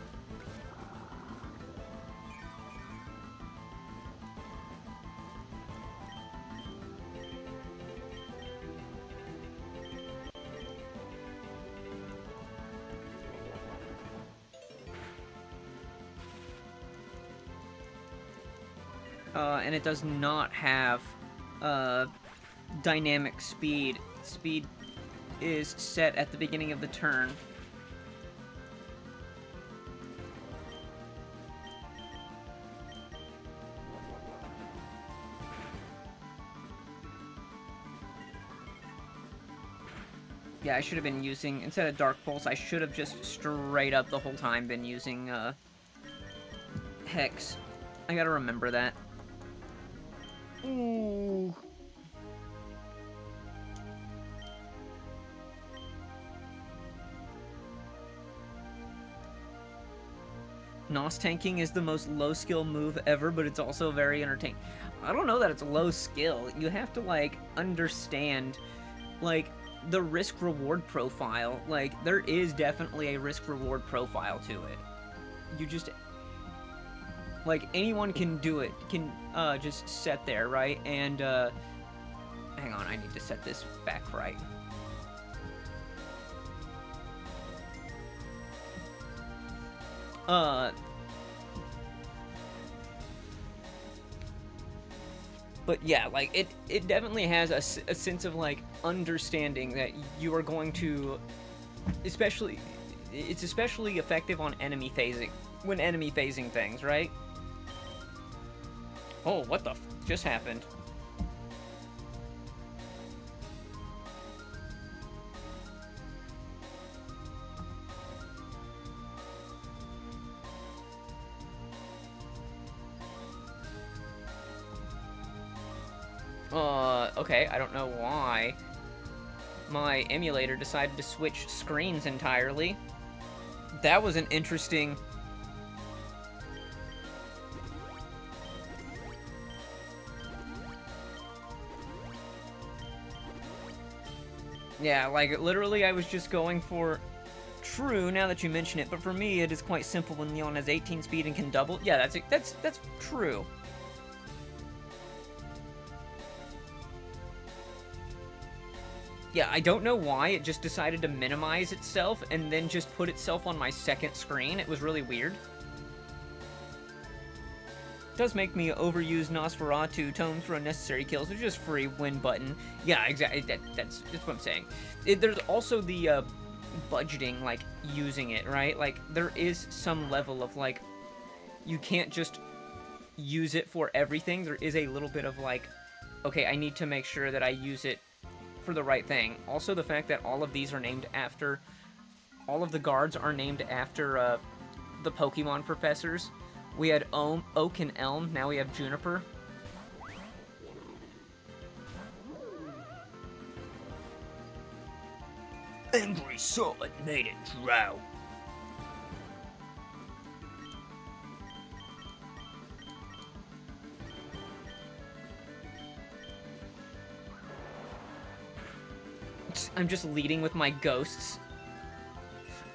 And it does not have dynamic speed. Speed is set at the beginning of the turn. Yeah, I should have been using, instead of Dark Pulse, I should have just straight up the whole time been using Hex. I gotta remember that. Ooh. Nos tanking is the most low skill move ever, but it's also very entertaining. I don't know that it's low skill. You have to, like, understand, like, the risk-reward profile. Like, there is definitely a risk-reward profile to it. You just... Like, anyone can do it, can just set there, right? And, hang on, I need to set this back right. But yeah, like, it definitely has a sense of, like, understanding that you are going to, it's especially effective on enemy phasing, when enemy phasing things, right? Oh, what the f just happened? Okay, I don't know why my emulator decided to switch screens entirely. That was an interesting... Yeah, like, literally I was just going for... True, now that you mention it, but for me it is quite simple when Leon has 18 speed and can double. Yeah, that's true. Yeah, I don't know why it just decided to minimize itself and then just put itself on my second screen. It was really weird. It does make me overuse Nosferatu tomes for unnecessary kills. It's just free win button. Yeah, exactly. That's what I'm saying. There's also the budgeting, like, using it, right? Like, there is some level of, like, you can't just use it for everything. There is a little bit of, like, okay, I need to make sure that I use it for the right thing. Also, the fact that all of these are named after... All of the guards are named after the Pokemon professors. We had Oak and Elm, now we have Juniper. Angry sun made it drought. I'm just leading with my ghosts.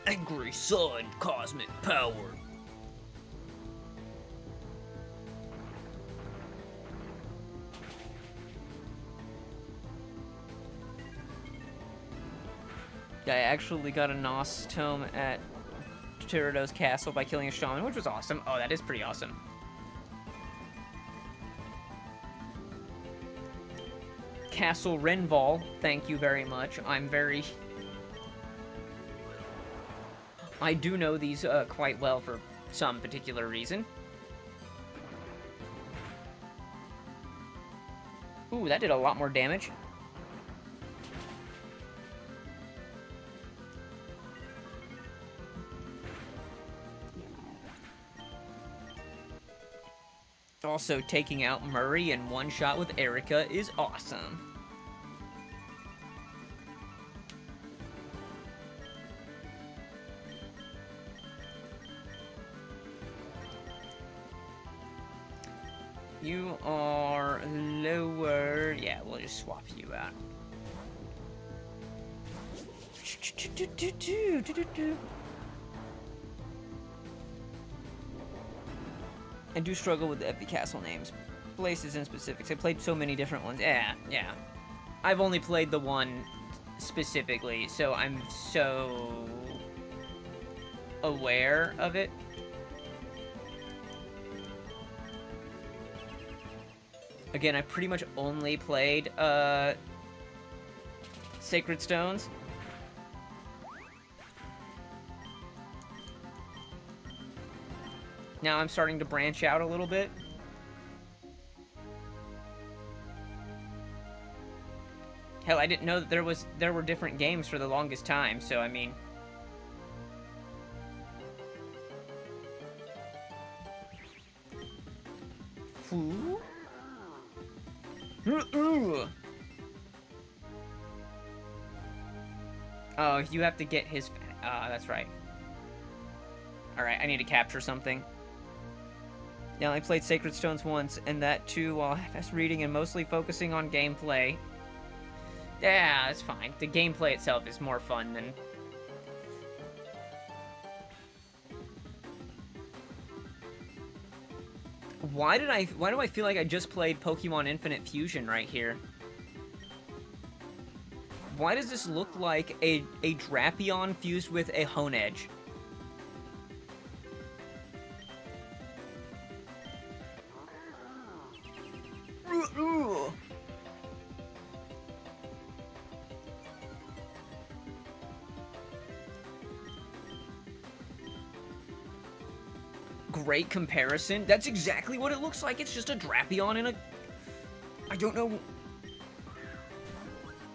Angry sun, cosmic power. I actually got a Nos tome at Gyarados Castle by killing a shaman, which was awesome. Oh, that is pretty awesome. Castle Renval, thank you very much. I do know these quite well for some particular reason. Ooh, that did a lot more damage. Also, taking out Murray in one shot with Erica is awesome. You are lower. Yeah, we'll just swap you out. I do struggle with the FB Castle names. Places and specifics. I played so many different ones. Yeah. I've only played the one specifically, so I'm so aware of it. Again, I pretty much only played Sacred Stones. Now I'm starting to branch out a little bit. Hell, I didn't know that there were different games for the longest time, so I mean... Ooh. Oh, you have to get his... that's right. Alright, I need to capture something. Yeah, I played Sacred Stones once, and that too while fast reading and mostly focusing on gameplay. Yeah, that's fine. The gameplay itself is more fun than... Why do I feel like I just played Pokemon Infinite Fusion right here? Why does this look like a Drapion fused with a Honedge? Great comparison. That's exactly what it looks like. It's just a Drapion in a... I don't know...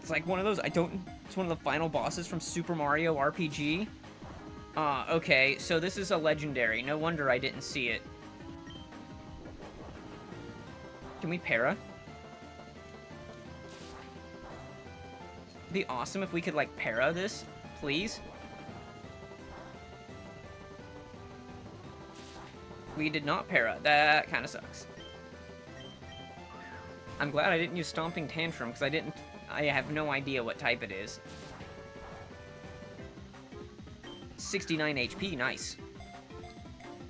It's like one of those... It's one of the final bosses from Super Mario RPG. Okay. So this is a legendary. No wonder I didn't see it. Can we para? It'd be awesome if we could, like, para this, please. We did not para. That kind of sucks. I'm glad I didn't use Stomping Tantrum, because I have no idea what type it is. 69 HP, nice.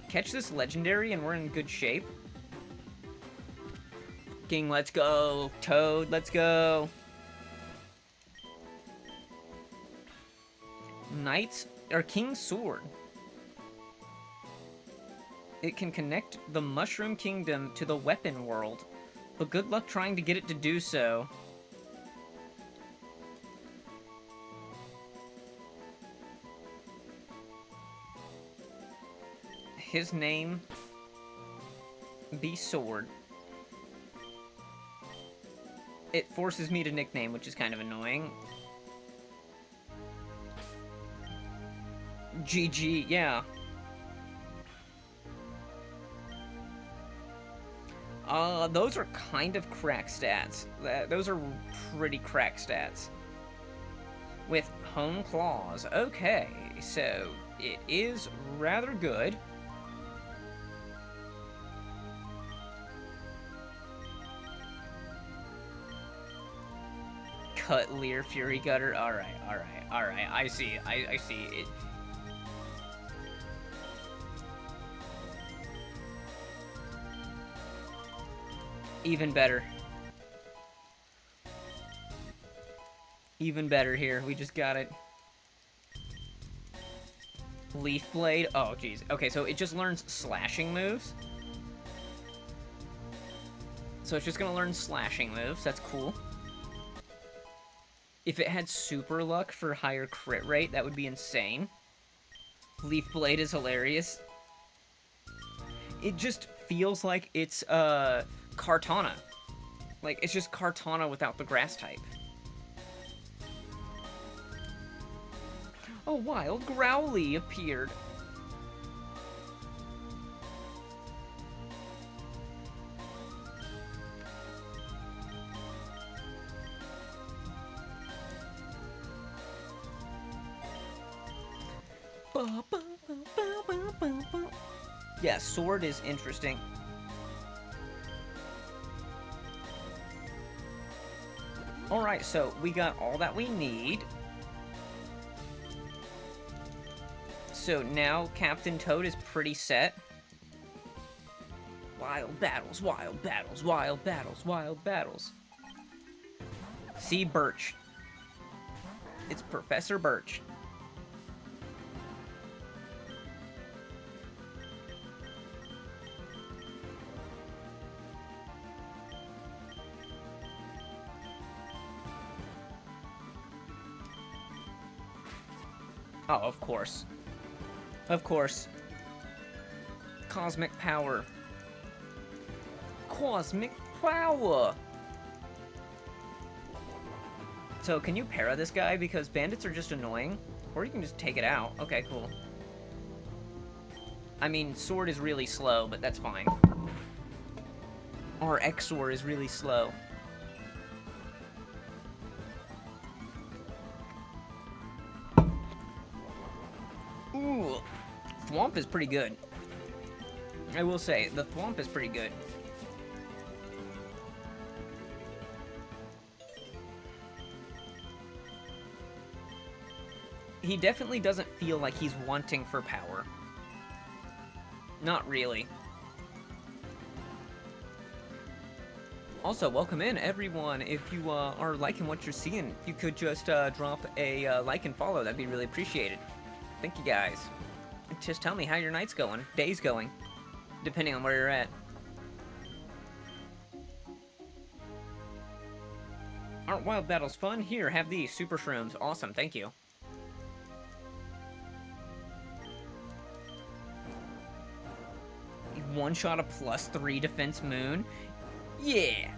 Catch this legendary and we're in good shape. King, let's go. Toad, let's go. Knights, or King's Sword. It can connect the Mushroom Kingdom to the Weapon World, but good luck trying to get it to do so. His name be Sword. It forces me to nickname, which is kind of annoying. GG, yeah. Those are kind of crack stats. Those are pretty crack stats. With home claws. Okay, so it is rather good. Cutlear, Fury Gutter. Alright. I see. I see. It. Even better. Even better here. We just got it. Leaf Blade. Oh, jeez. Okay, so it just learns slashing moves. So it's just gonna learn slashing moves. That's cool. If it had super luck for higher crit rate, that would be insane. Leaf Blade is hilarious. It just feels like it's, Kartana. Like, it's just Kartana without the grass type. A wild Growly appeared. Yeah, Sword is interesting. Alright, so we got all that we need. So now Captain Toad is pretty set. Wild battles, wild battles, wild battles, wild battles. See Birch. It's Professor Birch. Oh, of course. Of course. Cosmic power. Cosmic power! So, can you para this guy? Because bandits are just annoying. Or you can just take it out. Okay, cool. I mean, Sword is really slow, but that's fine. Our Exor is really slow. Ooh, Thwomp is pretty good. I will say, the Thwomp is pretty good. He definitely doesn't feel like he's wanting for power. Not really. Also, welcome in, everyone. If you are liking what you're seeing, if you could just drop a like and follow, that'd be really appreciated. Thank you, guys. Just tell me how your night's going, day's going, depending on where you're at. Aren't wild battles fun? Here, have these. Super Shrooms. Awesome, thank you. One-shot a +3 defense moon? Yeah!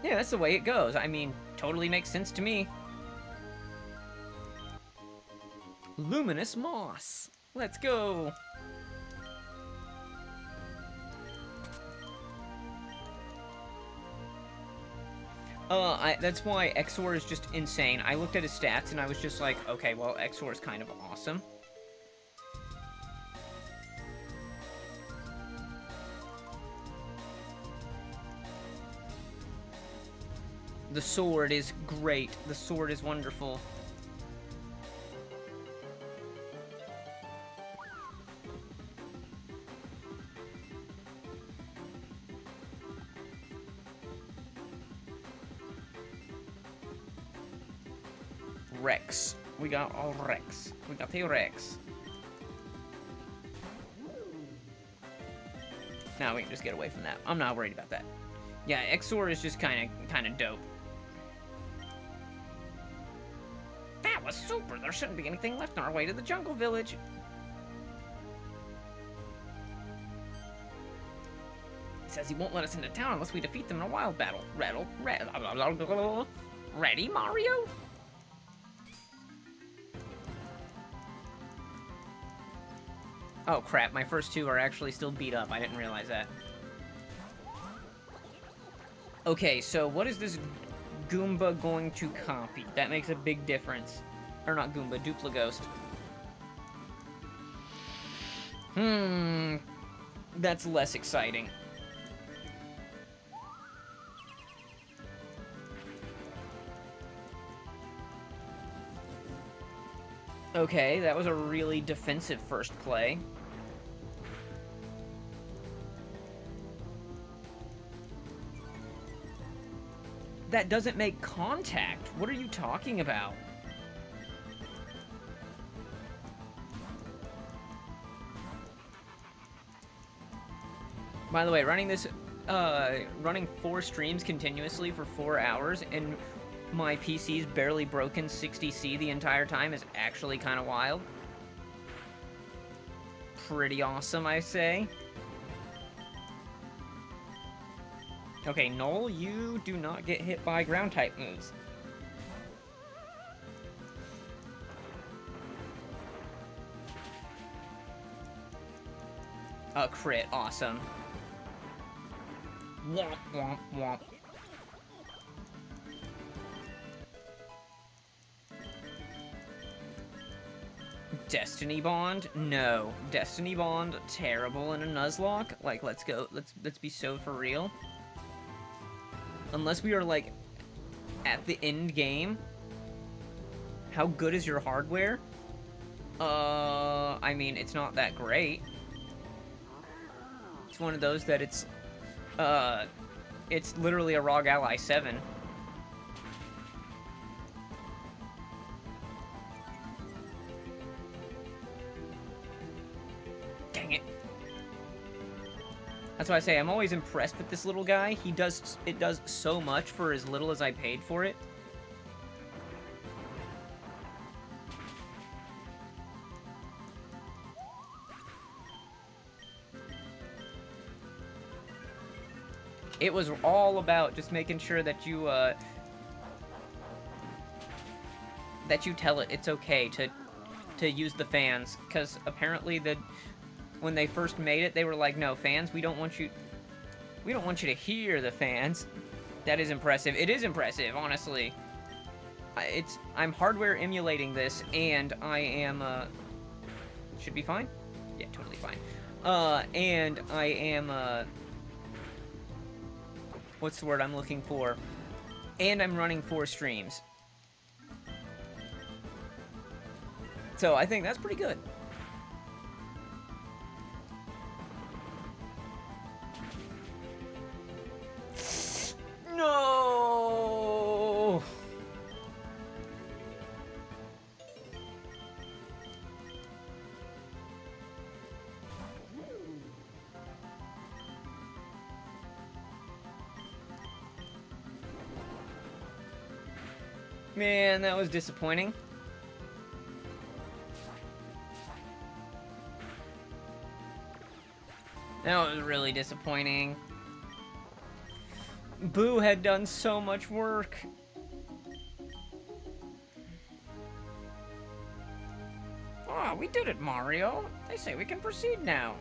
Yeah, that's the way it goes. I mean, totally makes sense to me. Luminous Moss. Let's go. That's why Exor is just insane. I looked at his stats and I was just like, okay, well, Exor is kind of awesome. The sword is great. The sword is wonderful. Rex. We got all Rex. We got the Rex. Now we can just get away from that. I'm not worried about that. Yeah, Exor is just kind of dope. That was super. There shouldn't be anything left on our way to the jungle village. He says he won't let us into town unless we defeat them in a wild battle. Ready, Mario? Oh crap, my first two are actually still beat up. I didn't realize that. Okay, so what is this Goomba going to copy? That makes a big difference. Or not Goomba, Duplighost. That's less exciting. Okay, that was a really defensive first play. That doesn't make contact. What are you talking about? By the way, running 4 streams continuously for 4 hours and my PC's barely broken 60C the entire time is actually kind of wild. Pretty awesome, I say. Okay, Noel, you do not get hit by ground-type moves. A crit, awesome. Womp, womp, womp. Destiny Bond? No. Destiny Bond, terrible in a Nuzlocke? Like, let's be so for real. Unless we are, like, at the end game. How good is your hardware? I mean, it's not that great. It's one of those that it's literally a ROG Ally 7. Dang it. That's why I say I'm always impressed with this little guy. It does so much for as little as I paid for it. It was all about just making sure that you tell it it's okay to use the fans, because apparently when they first made it, they were like, no, fans, we don't want you to hear the fans. That is impressive. It is impressive, honestly. I'm hardware emulating this, and I am, should be fine? Yeah, totally fine. And I am, what's the word I'm looking for? And I'm running 4 streams. So I think that's pretty good. No! Man, that was disappointing. That was really disappointing. Boo had done so much work. Ah, we did it, Mario. They say we can proceed now.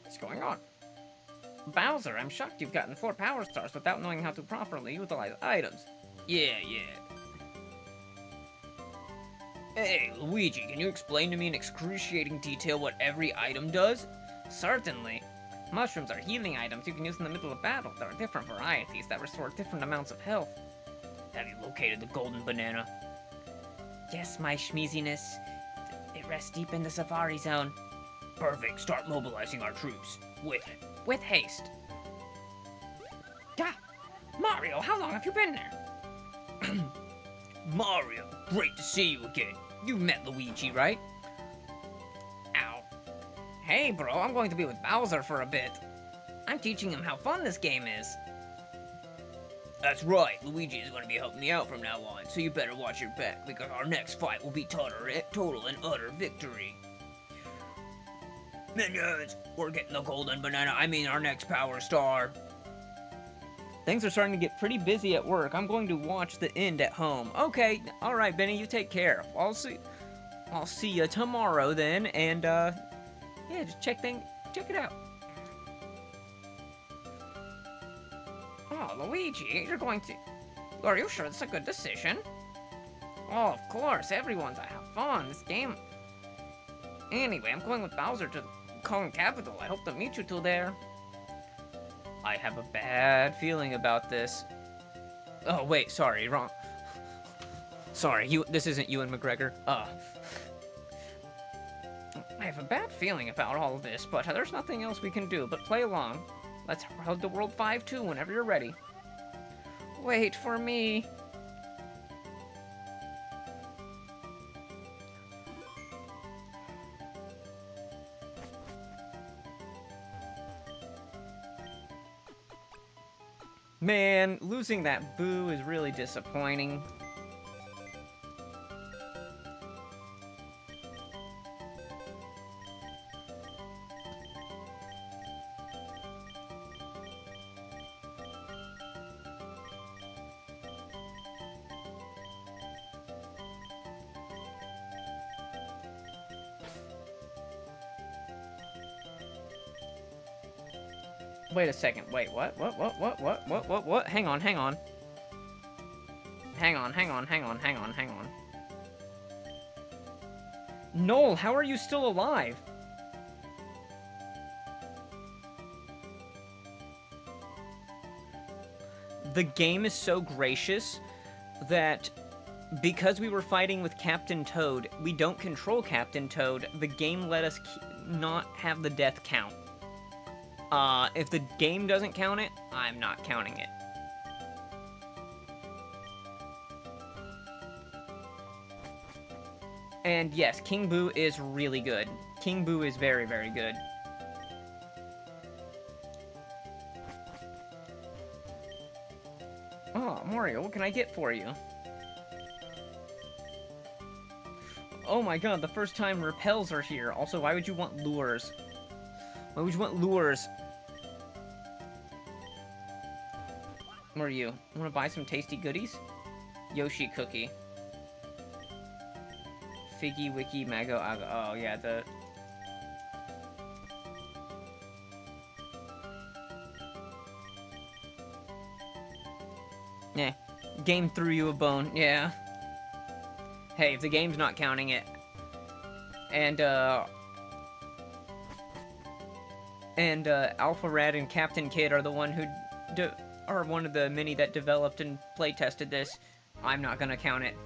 What's going on? Bowser, I'm shocked you've gotten 4 power stars without knowing how to properly utilize items. Yeah. Hey, Luigi, can you explain to me in excruciating detail what every item does? Certainly. Mushrooms are healing items you can use in the middle of battle. There are different varieties that restore different amounts of health. Have you located the golden banana? Yes, my schmeeziness. It rests deep in the safari zone. Perfect. Start mobilizing our troops. With haste. Gah! Mario, how long have you been there? Mario, great to see you again. You met Luigi, right? Ow. Hey, bro, I'm going to be with Bowser for a bit. I'm teaching him how fun this game is. That's right, Luigi is going to be helping me out from now on, so you better watch your back, because our next fight will be total and utter victory. Minions, we're getting the golden banana, I mean our next power star. Things are starting to get pretty busy at work. I'm going to watch the end at home. Okay, alright, Benny, you take care. I'll see you tomorrow then, and, yeah, just check it out. Oh, Luigi, you're going to... Are you sure it's a good decision? Oh, of course, everyone's to have fun. This game... Anyway, I'm going with Bowser to Kong Capital. I hope to meet you two there. I have a bad feeling about this. Oh, wait, sorry, wrong. Sorry, this isn't Ewan McGregor. I have a bad feeling about all of this, but there's nothing else we can do but play along. Let's hug the World 5-2 whenever you're ready. Wait for me. Man, losing that Boo is really disappointing. Wait a second, wait, what? Hang on. Hang on. Noel, how are you still alive? The game is so gracious that because we were fighting with Captain Toad, we don't control Captain Toad. The game let us not have the death count. If the game doesn't count it, I'm not counting it. And yes, King Boo is really good. King Boo is very, very good. Oh, Mario, what can I get for you? Oh my god, the first time repels are here. Also, why would you want lures? Why would you want lures? Where are you? Want to buy some tasty goodies? Yoshi cookie. Figgy Wiki Mago Ago. Oh yeah, the... Yeah. Game threw you a bone. Yeah. Hey, if the game's not counting it. And Alpha Rad and Captain Kid are the one who are one of the many that developed and play-tested this. I'm not gonna count it.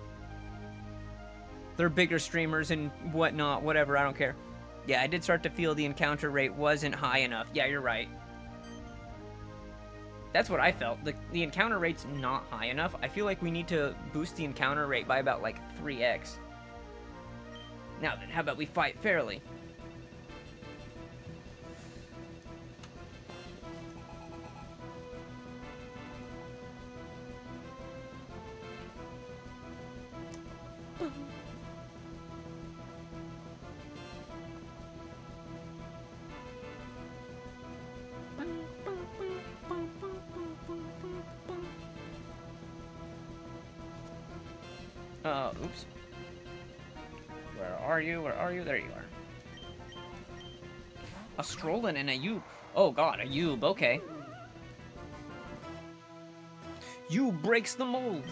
They're bigger streamers and whatnot, whatever, I don't care. Yeah, I did start to feel the encounter rate wasn't high enough. Yeah, you're right. That's what I felt. The encounter rate's not high enough. I feel like we need to boost the encounter rate by about, like, 3x. Now then, how about we fight fairly? Oops. Where are you? Where are you? There you are. A Strollin and a Yube. Oh god, a Yube, okay. Yube breaks the mold.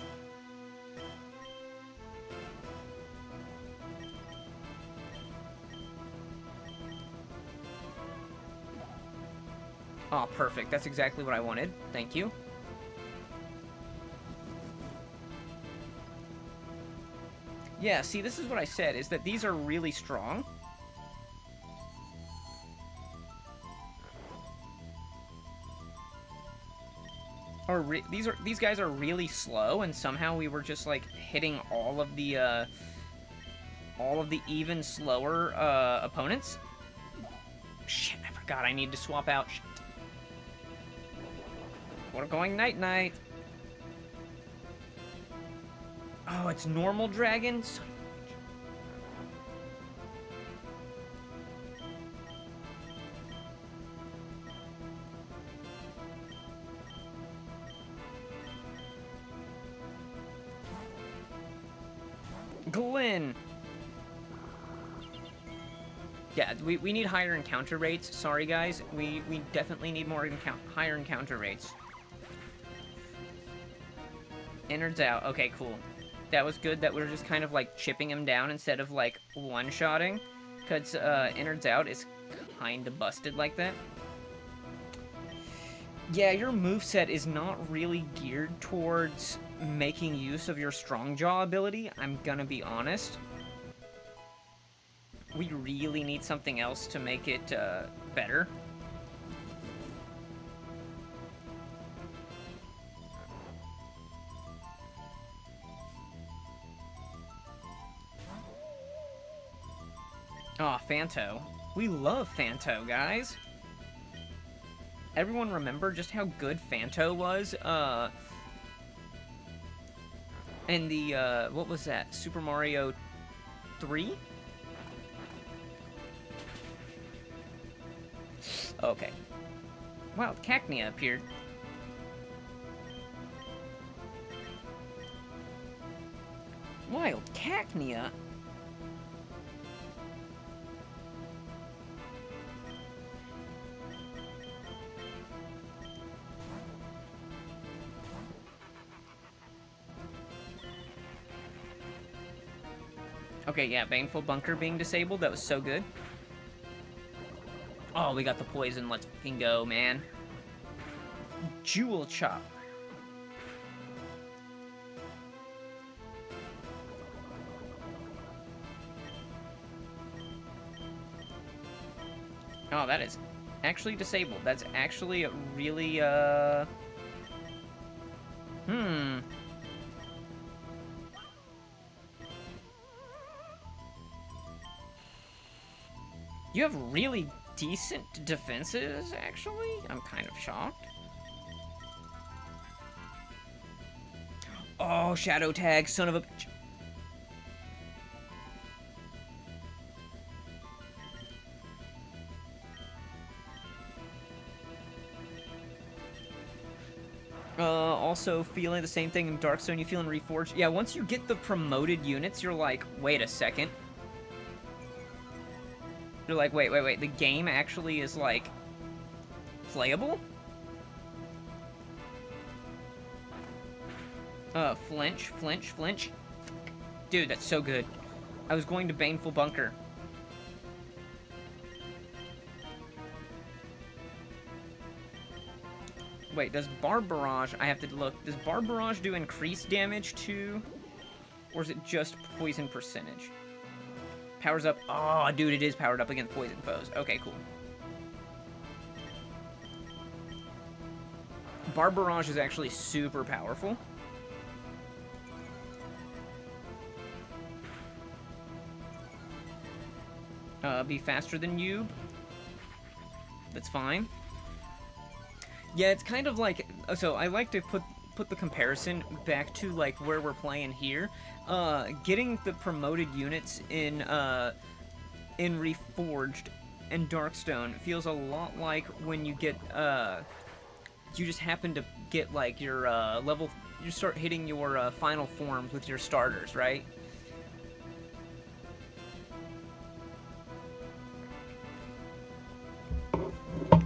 Oh, perfect. That's exactly what I wanted. Thank you. Yeah, see, this is what I said, is that these are really strong. These guys are really slow, and somehow we were just, like, hitting all of the even slower, opponents. Shit, I forgot I need to swap out. Shit. We're going night-night. Oh, it's normal dragon? Son of a bitch. Glenn! Yeah, we need higher encounter rates. Sorry, guys. We definitely need more higher encounter rates. Innards out. Okay, cool. That was good that we were just kind of, like, chipping him down instead of, like, one-shotting. Because, innards out is kind of busted like that. Yeah, your moveset is not really geared towards making use of your strong jaw ability, I'm gonna be honest. We really need something else to make it, better. Aw, Fanto. We love Fanto, guys. Everyone remember just how good Fanto was, in the, what was that? Super Mario 3? Okay. Wow, Cacnea appeared. Wild Cacnea? Okay, yeah, Baneful Bunker being disabled, that was so good. Oh, we got the poison, let's fucking go, man. Jewel Chop. Oh, that is actually disabled. That's actually really, You have really decent defenses, actually? I'm kind of shocked. Oh, Shadow Tag, son of a bitch. Also feeling the same thing in Darkstone, you feel in Reforged. Yeah, once you get the promoted units, you're like, wait a second. You're like, wait, the game actually is, like, playable? Flinch. Dude, that's so good. I was going to Baneful Bunker. Wait, does Bar Barrage, I have to look, does Bar Barrage do increased damage too? Or is it just poison percentage? Powers up, oh dude, it is powered up against poison foes. Okay, cool. Bar Barrage is actually super powerful. Be faster than Yub. That's fine. Yeah, it's kind of like, so I like to put the comparison back to, like, where we're playing here. Getting the promoted units in Reforged and Darkstone feels a lot like when you get, you just happen to get, like, your, you start hitting your, final forms with your starters, right?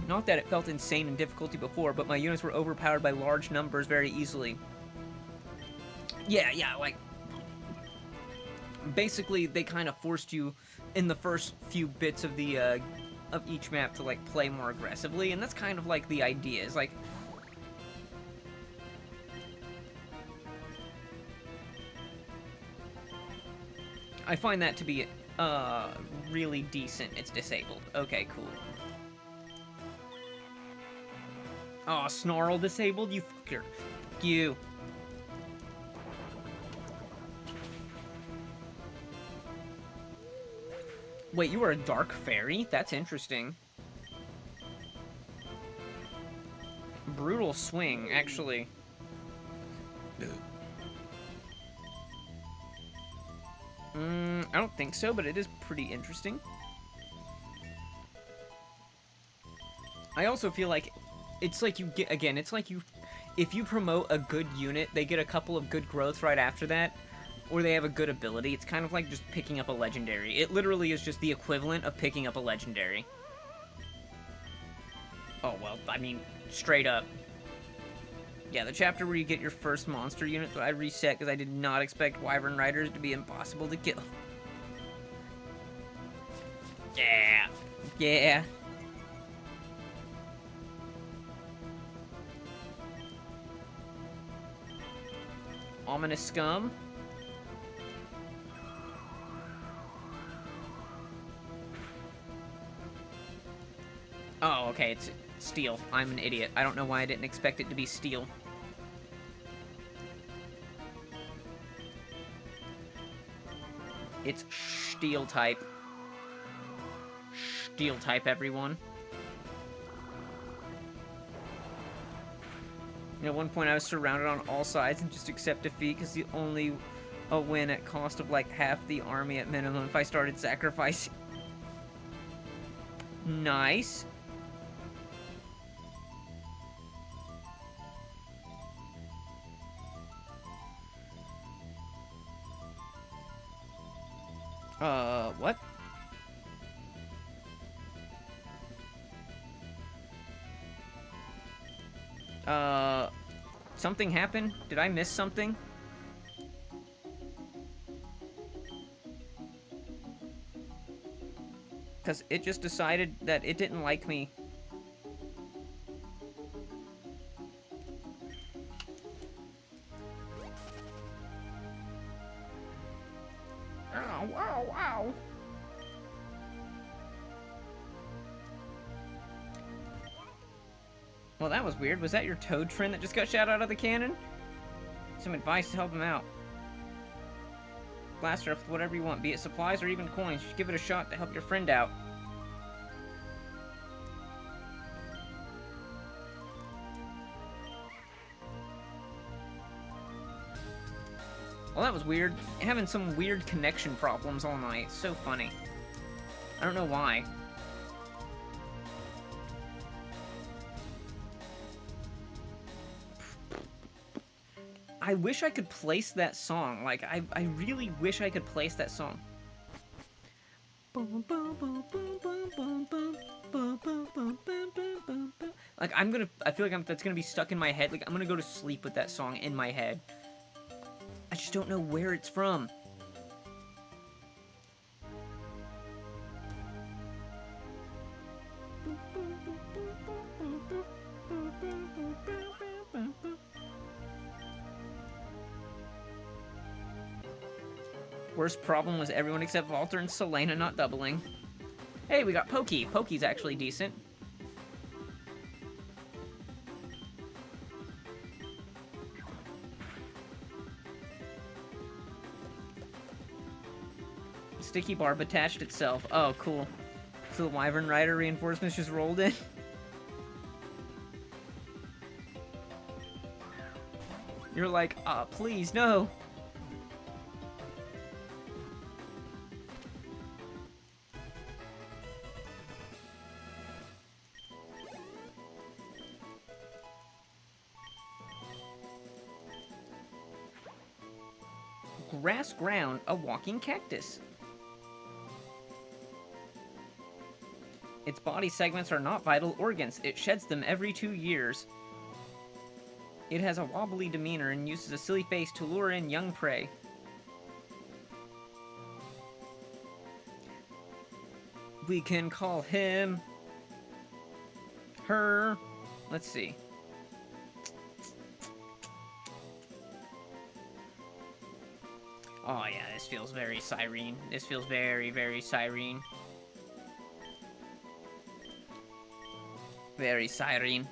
Not that it felt insane in difficulty before, but my units were overpowered by large numbers very easily. Yeah, like... Basically, they kind of forced you in the first few bits of the, of each map to, like, play more aggressively, and that's kind of, like, the idea, is, like... I find that to be, really decent. It's disabled. Okay, cool. Aw, Snarl disabled? You fucker. Fuck you. Wait, you are a Dark Fairy? That's interesting. Brutal Swing, actually. I don't think so, but it is pretty interesting. I also feel like it's like you get, again, it's like you, if you promote a good unit, they get a couple of good growths right after that. or they have a good ability, it's kind of like just picking up a legendary. It literally is just the equivalent of picking up a legendary. Oh, well, I mean, straight up. Yeah, the chapter where you get your first monster unit that I reset because I did not expect Wyvern Riders to be impossible to kill. Yeah. Yeah. Ominous Scum. Oh, okay, it's steel. I'm an idiot. I don't know why I didn't expect it to be steel. It's steel type. Steel type, everyone. At one point I was surrounded on all sides and just accept defeat because the only a win at cost of like half the army at minimum if I started sacrificing. Nice. What? Something happened? Did I miss something? Because it just decided that it didn't like me. Ow, ow, ow. Well, that was weird. Was that your toad friend that just got shot out of the cannon? Some advice to help him out. Blast her with whatever you want, be it supplies or even coins. Just give it a shot to help your friend out. Well, that was weird. Having some weird connection problems all night. So funny. I don't know why. I wish I could place that song. Like, I really wish I could place that song. Like, I feel like that's gonna be stuck in my head. Like, I'm gonna go to sleep with that song in my head. I just don't know where it's from. Worst problem was everyone except Walter and Selena not doubling. Hey, we got Pokey. Pokey's actually decent. Sticky Barb attached itself. Oh, cool. So the Wyvern Rider reinforcements just rolled in. You're like, please, no. Grass ground, a walking cactus. Its body segments are not vital organs. It sheds them every 2 years. It has a wobbly demeanor and uses a silly face to lure in young prey. We can call him... her... Let's see. Oh yeah, this feels very Cyrene. This feels very, very Cyrene. Very Cyrene.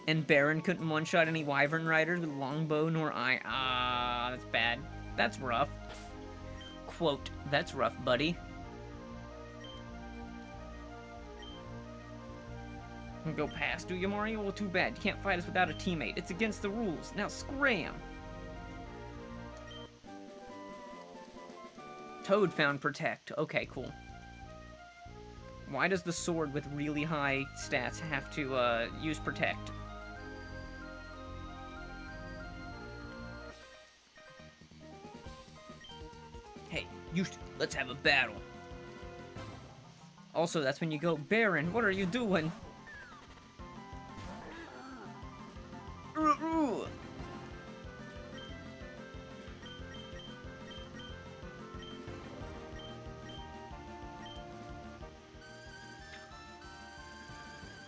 And Baron couldn't one-shot any Wyvern Riders with longbow nor eye. Ah, that's bad. That's rough. Quote, that's rough, buddy. Go past, do you, Mario? Well, too bad. You can't fight us without a teammate. It's against the rules. Now scram! Toad found Protect. Okay, cool. Why does the sword with really high stats have to, use Protect? Let's have a battle. Also, that's when you go, Baron, what are you doing?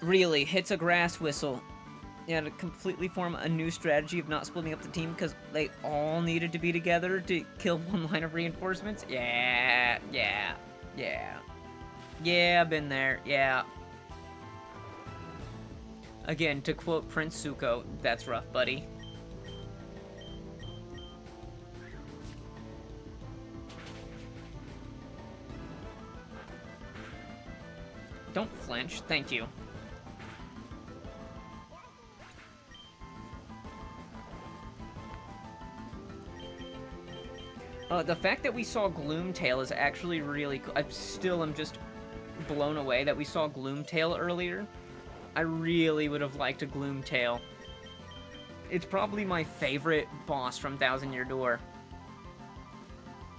Really, hits a grass whistle. Yeah, to completely form a new strategy of not splitting up the team because they all needed to be together to kill one line of reinforcements? Yeah, yeah, yeah. Yeah, been there, yeah. Again, to quote Prince Zuko, that's rough, buddy. Don't flinch, thank you. The fact that we saw Gloomtail is actually really cool. I still am just blown away that we saw Gloomtail earlier. I really would have liked a Gloomtail. It's probably my favorite boss from Thousand Year Door.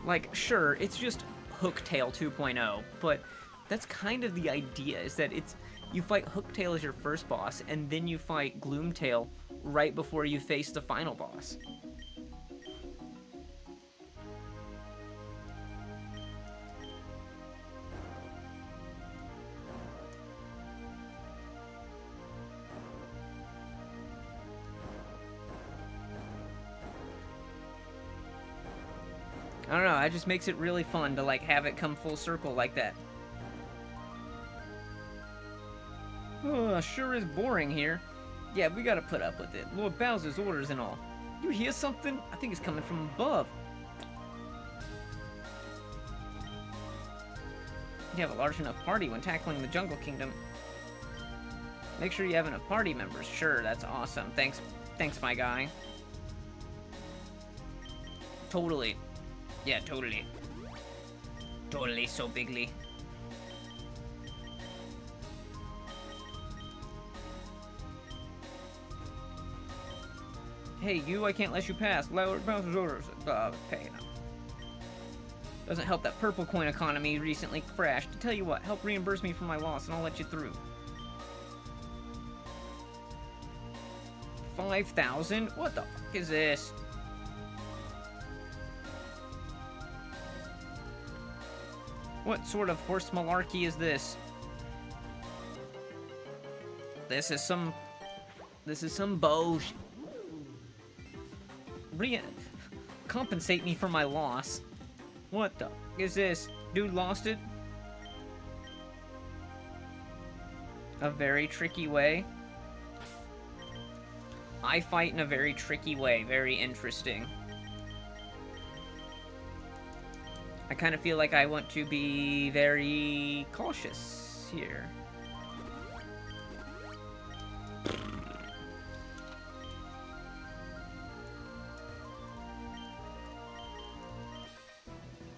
Like, sure, it's just Hooktail 2.0, but that's kind of the idea, is that you fight Hooktail as your first boss, and then you fight Gloomtail right before you face the final boss. I don't know, that just makes it really fun to, like, have it come full circle like that. Oh, sure is boring here. Yeah, we gotta put up with it. Lord Bowser's orders and all. You hear something? I think it's coming from above. You have a large enough party when tackling the Jungle Kingdom. Make sure you have enough party members. Sure, that's awesome. Thanks, my guy. Totally. Yeah, totally. Totally so bigly. Hey, you, I can't let you pass. Loud Bowser's orders. Okay, no. Doesn't help that purple coin economy recently crashed. To tell you what, help reimburse me for my loss and I'll let you through. 5,000? What the fuck is this? What sort of horse malarkey is this? This is some bullshit. Compensate me for my loss. What the is this? Dude lost it? A very tricky way. I fight in a very tricky way. Very interesting. I kind of feel like I want to be very cautious here.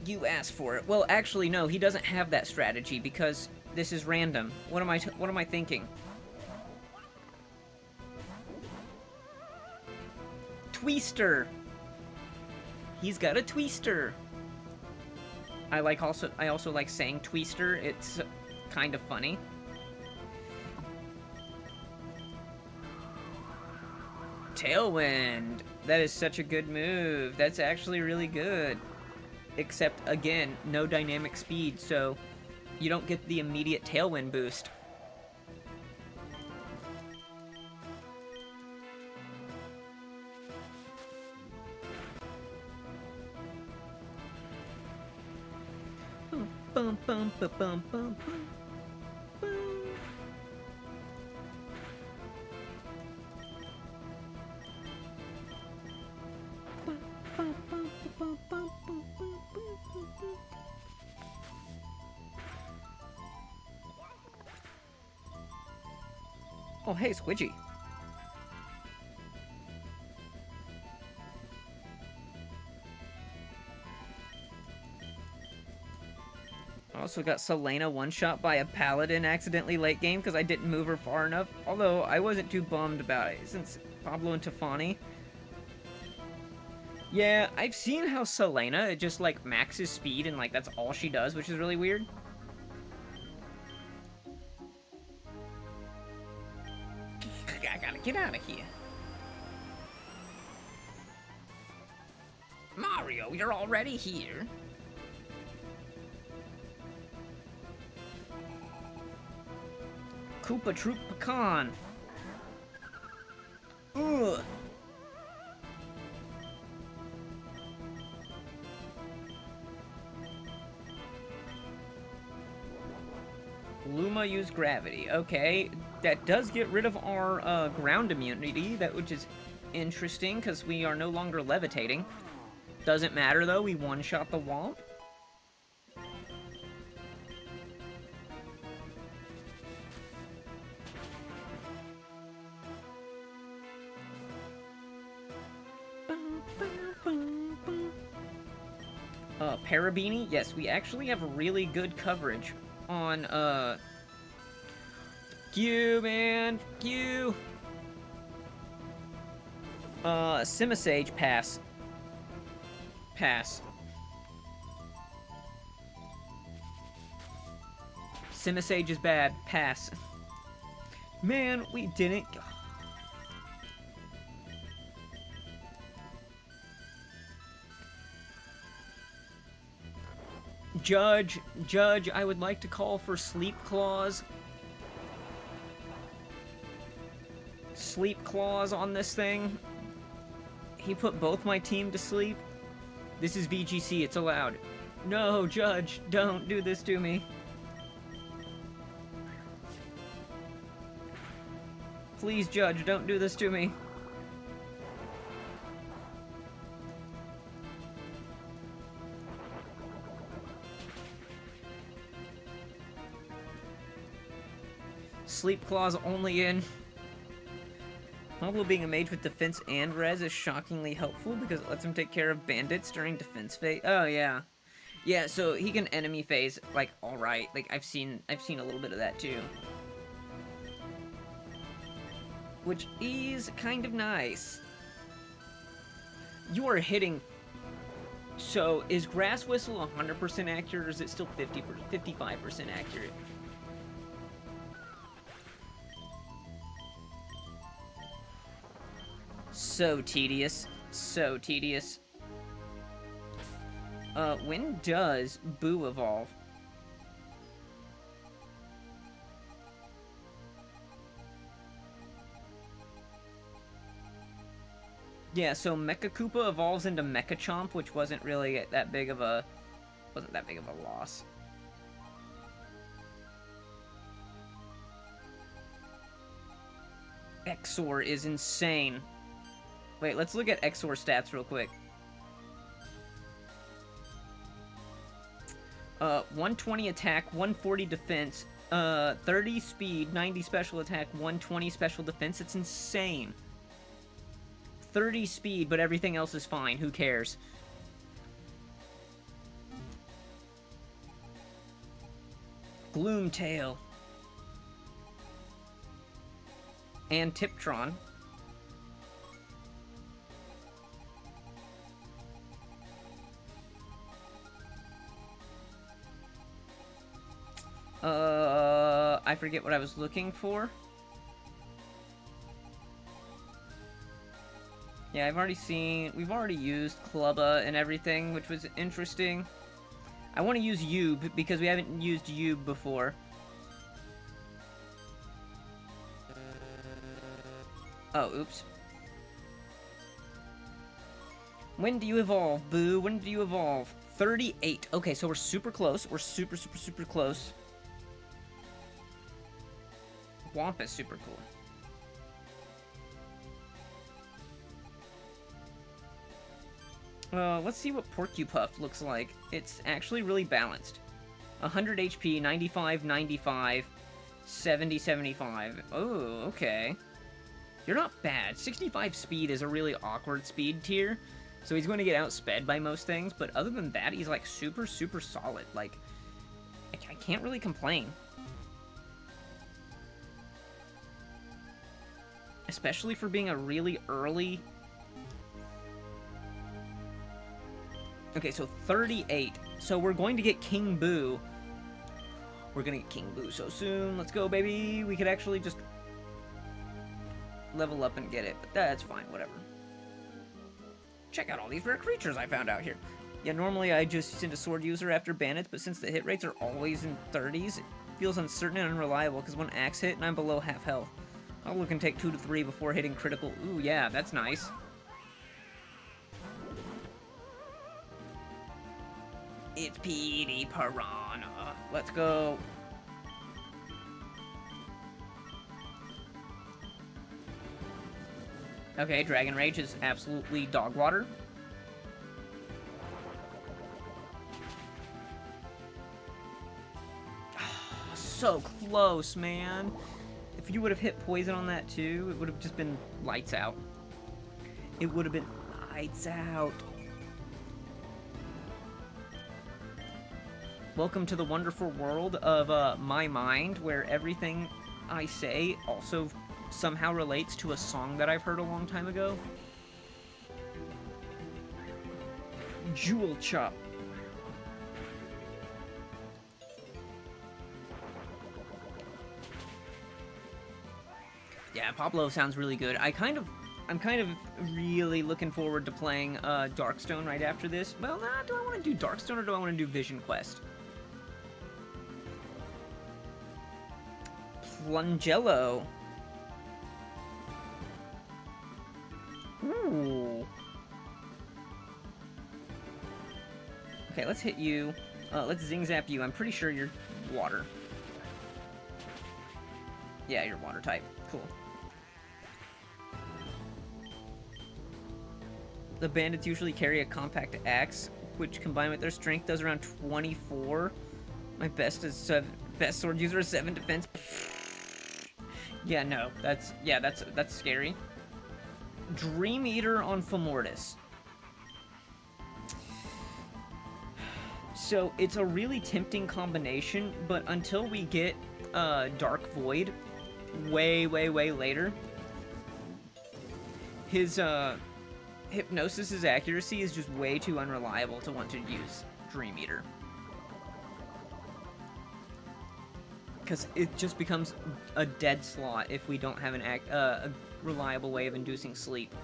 You asked for it. Well, actually, no, he doesn't have that strategy because this is random. What am I thinking? Twister. He's got a twister. I also like saying twister. It's kind of funny. Tailwind. That is such a good move. That's actually really good. Except, again, no dynamic speed, so you don't get the immediate tailwind boost. Bum, bum, bum, bum, bum, bum. Oh, hey, Squidgy. I also got Selena one-shot by a paladin accidentally late game because I didn't move her far enough. Although, I wasn't too bummed about it, since Pablo and Tefani. Yeah, I've seen how Selena, it just, like, maxes speed and, like, that's all she does, which is really weird. I gotta get out of here. Mario, you're already here. Koopa Troop Pecan. Ugh. Luma use gravity. Okay, that does get rid of our ground immunity, which is interesting because we are no longer levitating. Doesn't matter though, we one-shot the Womp. PerthTheSpy? Yes, we actually have really good coverage on, Fuck you, man! Fuck you! Simisage, pass. Pass. Simisage is bad. Pass. Man, we didn't... Judge, I would like to call for Sleep Claws. Sleep Claws on this thing. He put both my team to sleep. This is VGC, it's allowed. No, Judge, don't do this to me. Please, Judge, don't do this to me. Sleep Claws only in. Although being a mage with defense and res is shockingly helpful because it lets him take care of bandits during defense phase. Oh yeah, yeah. So he can enemy phase like all right. Like I've seen a little bit of that too, which is kind of nice. You are hitting. So is Grass Whistle 100% accurate, or is it still 55% accurate? So tedious. So tedious. When does Boo evolve? Yeah, so Mecha Koopa evolves into Mecha Chomp, which wasn't really that big of a loss. Exor is insane. Wait, let's look at Exor stats real quick. 120 attack, 140 defense, 30 speed, 90 special attack, 120 special defense. It's insane. 30 speed, but everything else is fine. Who cares? Gloomtail. And Tiptron. I forget what I was looking for. Yeah, we've already used Clubba and everything, which was interesting. I want to use Yube, because we haven't used Yube before. Oh, oops. When do you evolve, Boo? When do you evolve? 38. Okay, so we're super close. We're super close. Womp is super cool. Let's see what Porcupuff looks like. It's actually really balanced. 100 HP, 95, 95, 70, 75. Oh, okay. You're not bad. 65 speed is a really awkward speed tier, so he's going to get outsped by most things, but other than that, he's like super solid. Like, I can't really complain. Especially for being a really early... Okay, so 38. So we're going to get King Boo. We're gonna get King Boo so soon. Let's go, baby. We could actually just level up and get it, but that's fine, whatever. Check out all these rare creatures I found out here. Yeah, normally I just send a sword user after bandits, but since the hit rates are always in 30s, it feels uncertain and unreliable, because one axe hit and I'm below half health. I'll look and take 2 to 3 before hitting critical. Ooh, yeah, that's nice. It's Petey Piranha. Let's go. Okay, Dragon Rage is absolutely dog water. So close, man. If you would have hit poison on that too, it would have just been lights out. It would have been lights out. Welcome to the wonderful world of my mind, where everything I say also somehow relates to a song that I've heard a long time ago. Jewel Chop. Yeah, Pablo sounds really good. I'm kind of really looking forward to playing Darkstone right after this. Well, nah, do I want to do Darkstone or do I want to do Vision Quest? Plungello. Ooh. Okay, let's hit you. Let's Zing Zap you. I'm pretty sure you're water. Yeah, you're water type. Cool. The bandits usually carry a compact axe, which combined with their strength does around 24. My best sword user is 7 defense. Yeah, no, that's scary. Dream Eater on Femortis. So it's a really tempting combination, but until we get Dark Void way later, his Hypnosis's accuracy is just way too unreliable to want to use Dream Eater. Because it just becomes a dead slot if we don't have a reliable way of inducing sleep.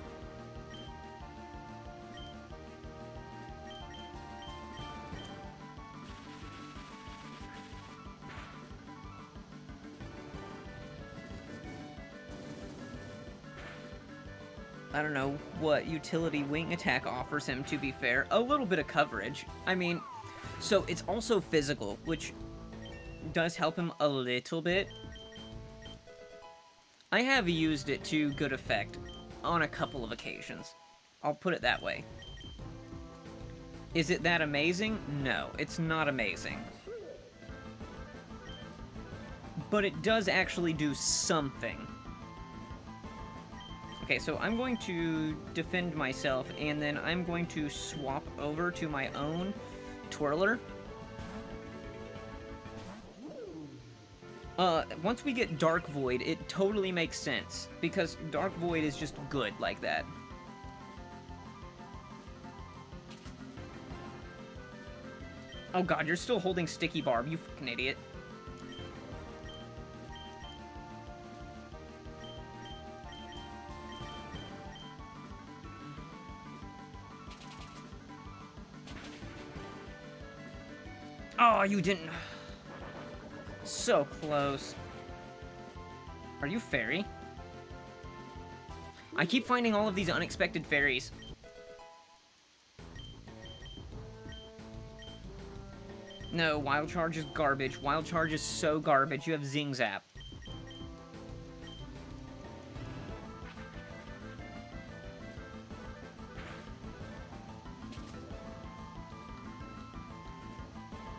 I don't know what utility Wing Attack offers him, to be fair. A little bit of coverage. I mean, so it's also physical, which does help him a little bit. I have used it to good effect on a couple of occasions. I'll put it that way. Is it that amazing? No, it's not amazing. But it does actually do something. Okay, so I'm going to defend myself, and then I'm going to swap over to my own Twirler. Once we get Dark Void, it totally makes sense, because Dark Void is just good like that. Oh god, you're still holding Sticky Barb, you fucking idiot. Oh, you didn't... So close. Are you fairy? I keep finding all of these unexpected fairies. No, Wild Charge is garbage. Wild Charge is so garbage. You have Zing Zap.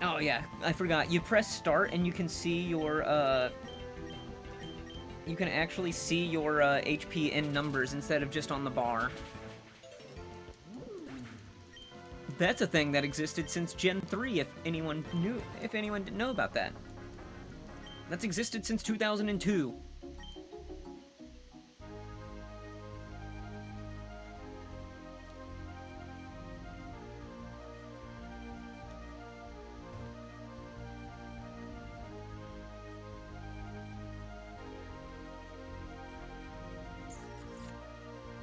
Oh yeah, I forgot. You press start and you can see your, you can actually see your, HP in numbers instead of just on the bar. That's a thing that existed since Gen 3, if anyone didn't know about that. That's existed since 2002.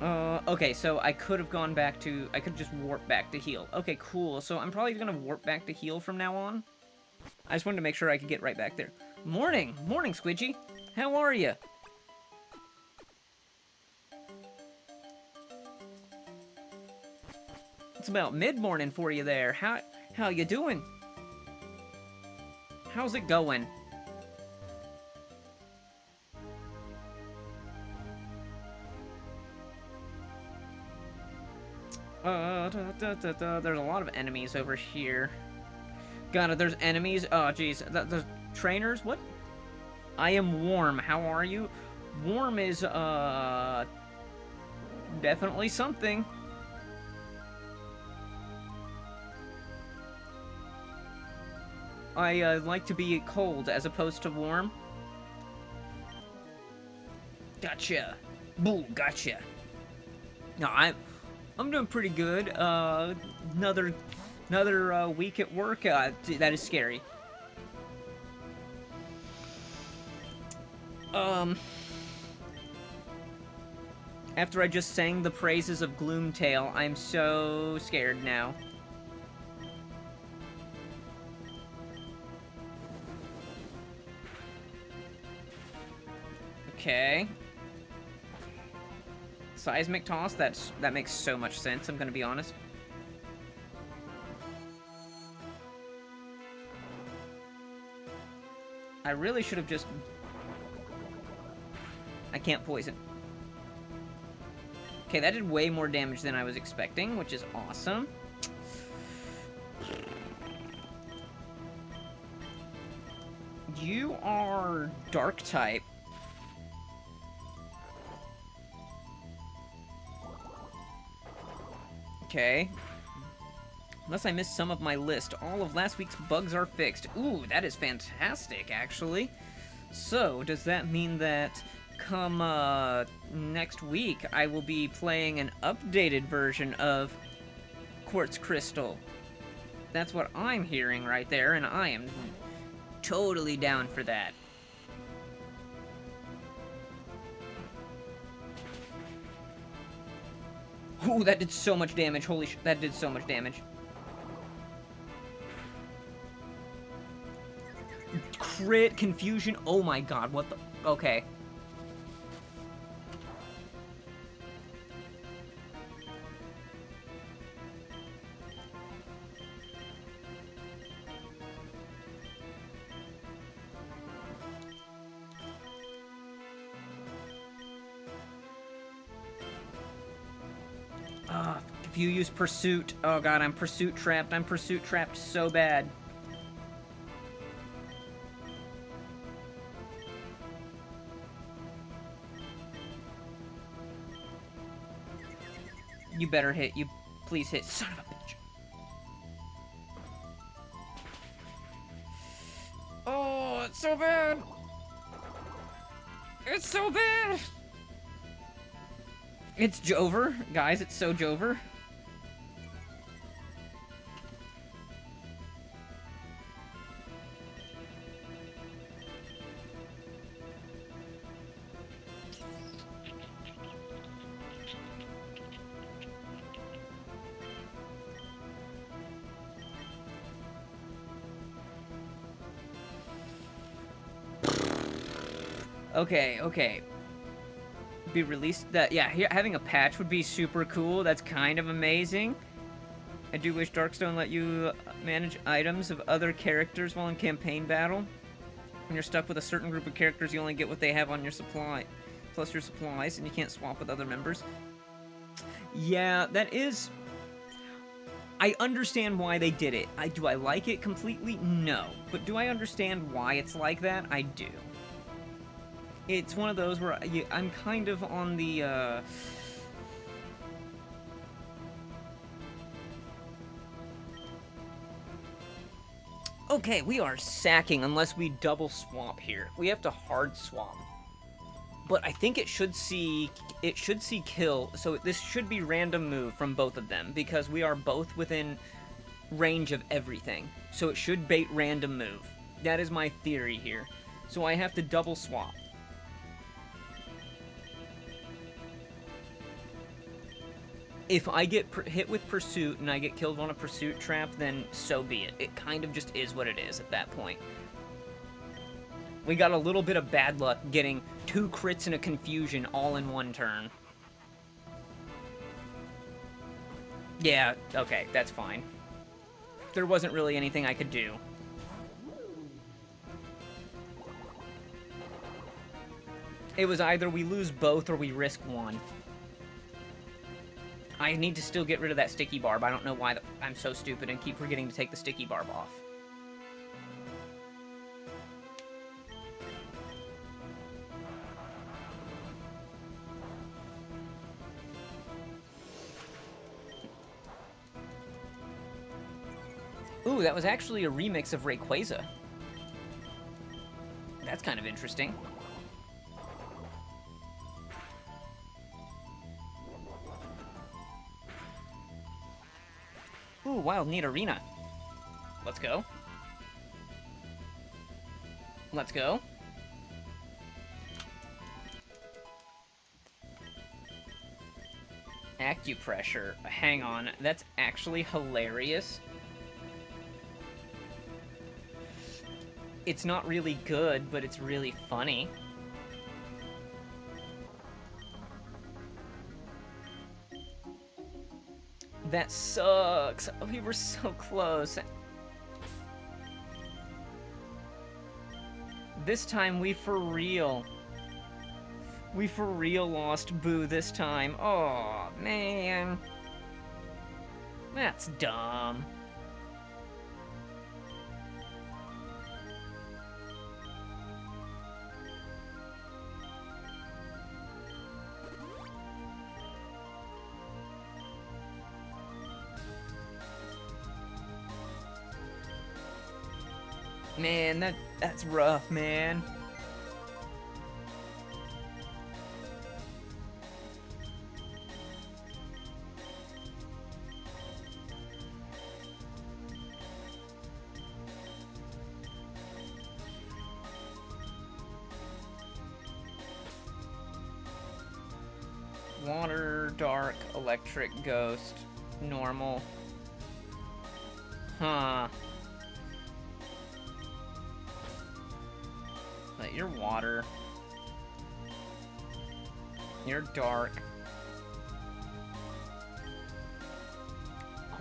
Okay, so I could have gone back to... I could just warp back to heal. Okay, cool. So I'm probably gonna warp back to heal from now on. I just wanted to make sure I could get right back there. Morning! Morning, Squidgy! How are you? It's about mid-morning for you there. How you doing? How's it going? There's a lot of enemies over here. Got it, there's enemies. Oh, jeez. There's trainers? What? I am warm. How are you? Warm is, definitely something. I like to be cold as opposed to warm. Gotcha. Boo, gotcha. No, I'm doing pretty good. Another week at work. That is scary. After I just sang the praises of Gloomtail, I'm so scared now. Okay. Seismic toss, that makes so much sense, I'm gonna be honest. I really should have just... I can't poison. Okay, that did way more damage than I was expecting, which is awesome. You are dark type. Okay. Unless I missed some of my list, all of last week's bugs are fixed. Ooh, that is fantastic, actually. So, does that mean that come next week I will be playing an updated version of Quartz Crystal? That's what I'm hearing right there, and I am totally down for that. Ooh, that did so much damage. Holy sh... that did so much damage. Crit, confusion. Oh my god, what the... Okay. If you use Pursuit... Oh god, I'm Pursuit trapped. I'm Pursuit trapped so bad. You better hit. You please hit. Son of a bitch. Oh, it's so bad. It's so bad. It's Jover. Guys, it's so Jover. Okay. Be released that... Yeah, having a patch would be super cool. That's kind of amazing. I do wish Darkstone let you manage items of other characters while in campaign battle. When you're stuck with a certain group of characters, you only get what they have on your supply, plus your supplies, and you can't swap with other members. Yeah, that is... I understand why they did it. Do I like it completely? No. But do I understand why it's like that? I do. It's one of those where I'm kind of on the, Okay, we are sacking unless we double swap here. We have to hard swap. But I think it should see kill, so this should be random move from both of them, because we are both within range of everything. So it should bait random move. That is my theory here. So I have to double swap. If I get hit with Pursuit and I get killed on a Pursuit trap, then so be it. It kind of just is what it is at that point. We got a little bit of bad luck getting 2 crits and a Confusion all in one turn. Yeah, okay, that's fine. There wasn't really anything I could do. It was either we lose both or we risk one. I need to still get rid of that sticky barb. I don't know why I'm so stupid and keep forgetting to take the sticky barb off. Ooh, that was actually a remix of Rayquaza. That's kind of interesting. Ooh, Wild Neat Arena. Let's go. Let's go. Acupressure. Hang on, that's actually hilarious. It's not really good, but it's really funny. That sucks. We were so close. This time we for real. We for real lost Boo this time. Oh, man. That's dumb. Man, that's rough, man. Water, dark, electric, ghost, normal. Huh. But you're water. You're dark.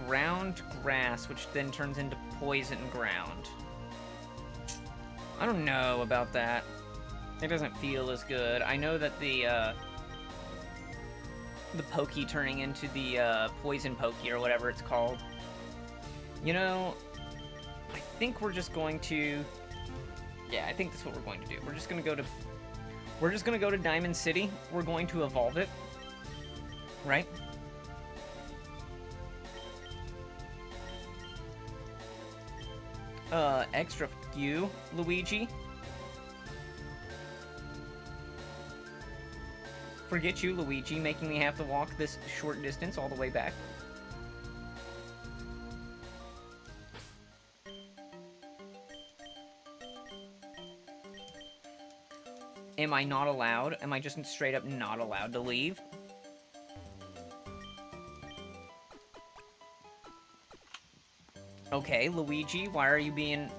Ground grass, which then turns into poison ground. I don't know about that. It doesn't feel as good. I know that the Pokey turning into the poison Pokey or whatever it's called. You know, I think we're just going to... Yeah, I think that's what we're going to do. We're just gonna go to Diamond City. We're going to evolve it. Right? Extra few, Luigi. Forget you, Luigi, making me have to walk this short distance all the way back. Am I not allowed? Am I just straight up not allowed to leave? Okay, Luigi, why are you being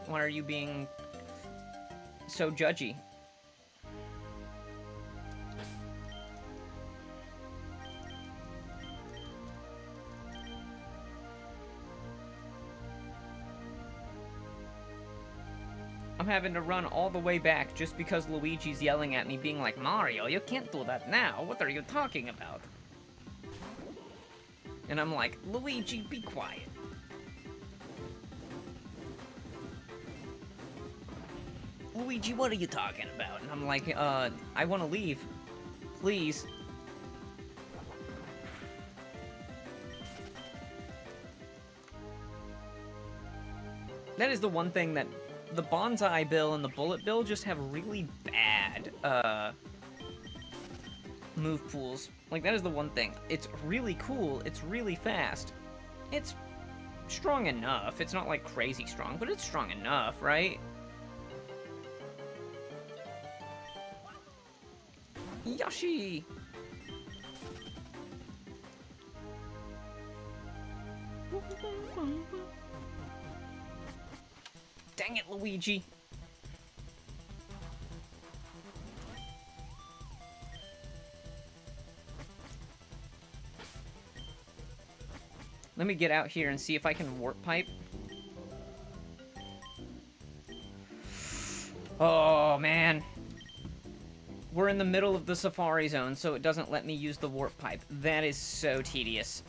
so judgy? I'm having to run all the way back just because Luigi's yelling at me, being like, Mario, you can't do that now. What are you talking about? And I'm like, Luigi, be quiet. Luigi, what are you talking about? And I'm like, I want to leave. Please. That is the one thing that the Bonsai Bill and the Bullet Bill just have really bad, move pools. Like, that is the one thing. It's really cool, it's really fast. It's strong enough. It's not, like, crazy strong, but it's strong enough, right? Yoshi! Dang it, Luigi. Let me get out here and see if I can warp pipe. Oh, man. We're in the middle of the Safari Zone, so it doesn't let me use the warp pipe. That is so tedious.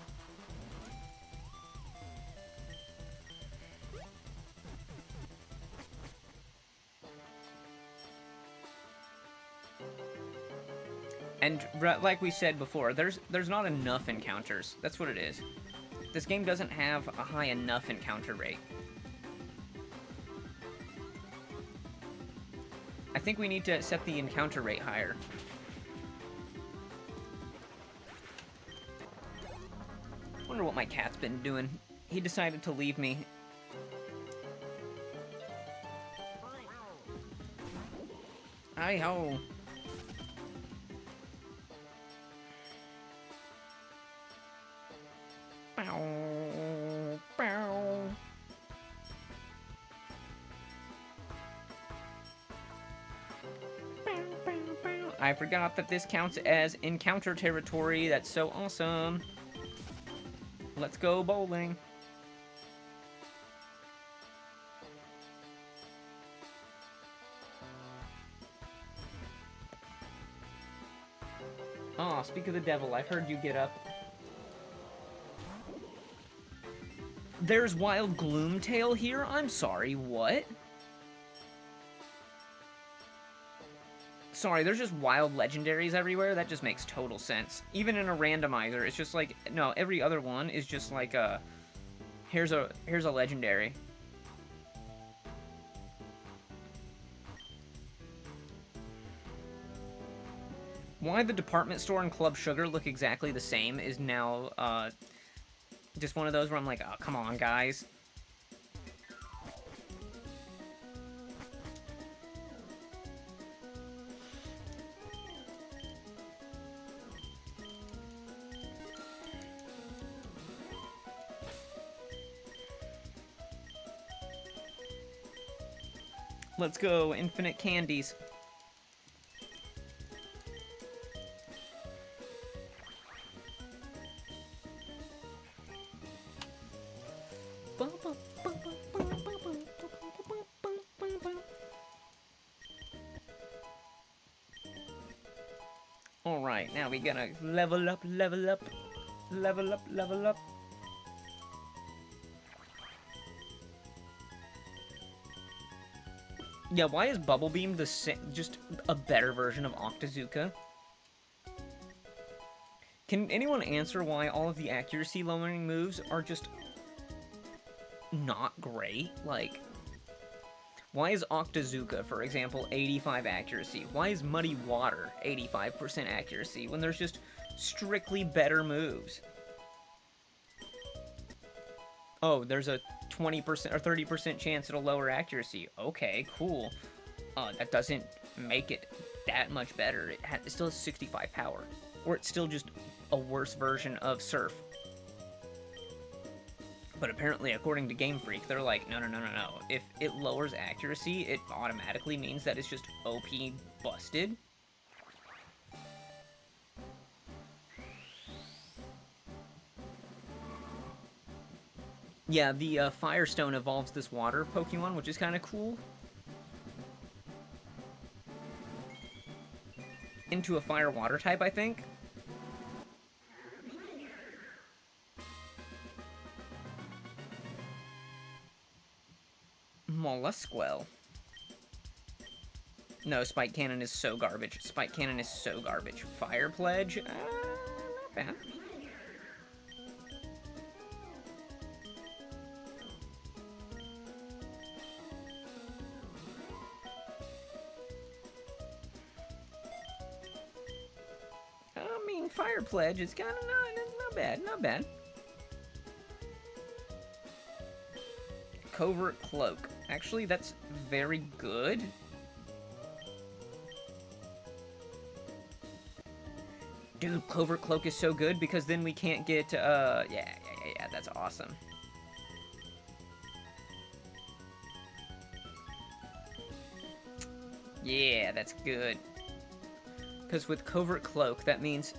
And like we said before, there's not enough encounters. That's what it is. This game doesn't have a high enough encounter rate. I think we need to set the encounter rate higher. Wonder what my cat's been doing. He decided to leave me. Hi-ho. Bow, bow. I forgot that this counts as encounter territory. That's so awesome. Let's go bowling. Oh, speak of the devil, I heard you get up. There's Wild Gloomtail here? I'm sorry, what? Sorry, there's just wild legendaries everywhere? That just makes total sense. Even in a randomizer, it's just like, no, every other one is just like here's a legendary. Why the department store and Club Sugar look exactly the same is now, just one of those where I'm like, oh, come on, guys. Let's go, infinite candies. Alright, now we gotta level up, level up, level up, level up. Yeah, why is Bubble Beam just a better version of Octazooka? Can anyone answer why all of the accuracy lowering moves are just not great? Like, why is Octazooka, for example, 85 accuracy? Why is Muddy Water 85% accuracy when there's just strictly better moves? Oh, there's a 20% or 30% chance it'll lower accuracy. Okay, cool. That doesn't make it that much better. It still has 65 power. Or it's still just a worse version of Surf. But apparently, according to Game Freak, they're like, no. If it lowers accuracy, it automatically means that it's just OP busted. Yeah, the Firestone evolves this water Pokemon, which is kind of cool. Into a fire-water type, I think. Mollusquell. No, Spike Cannon is so garbage. Spike Cannon is so garbage. Fire Pledge? Not bad. I mean, Fire Pledge is kind of not bad, not bad. Covert Cloak. Actually, that's very good. Dude, Covert Cloak is so good because then we can't get, yeah, that's awesome. Yeah, that's good. Because with Covert Cloak, that means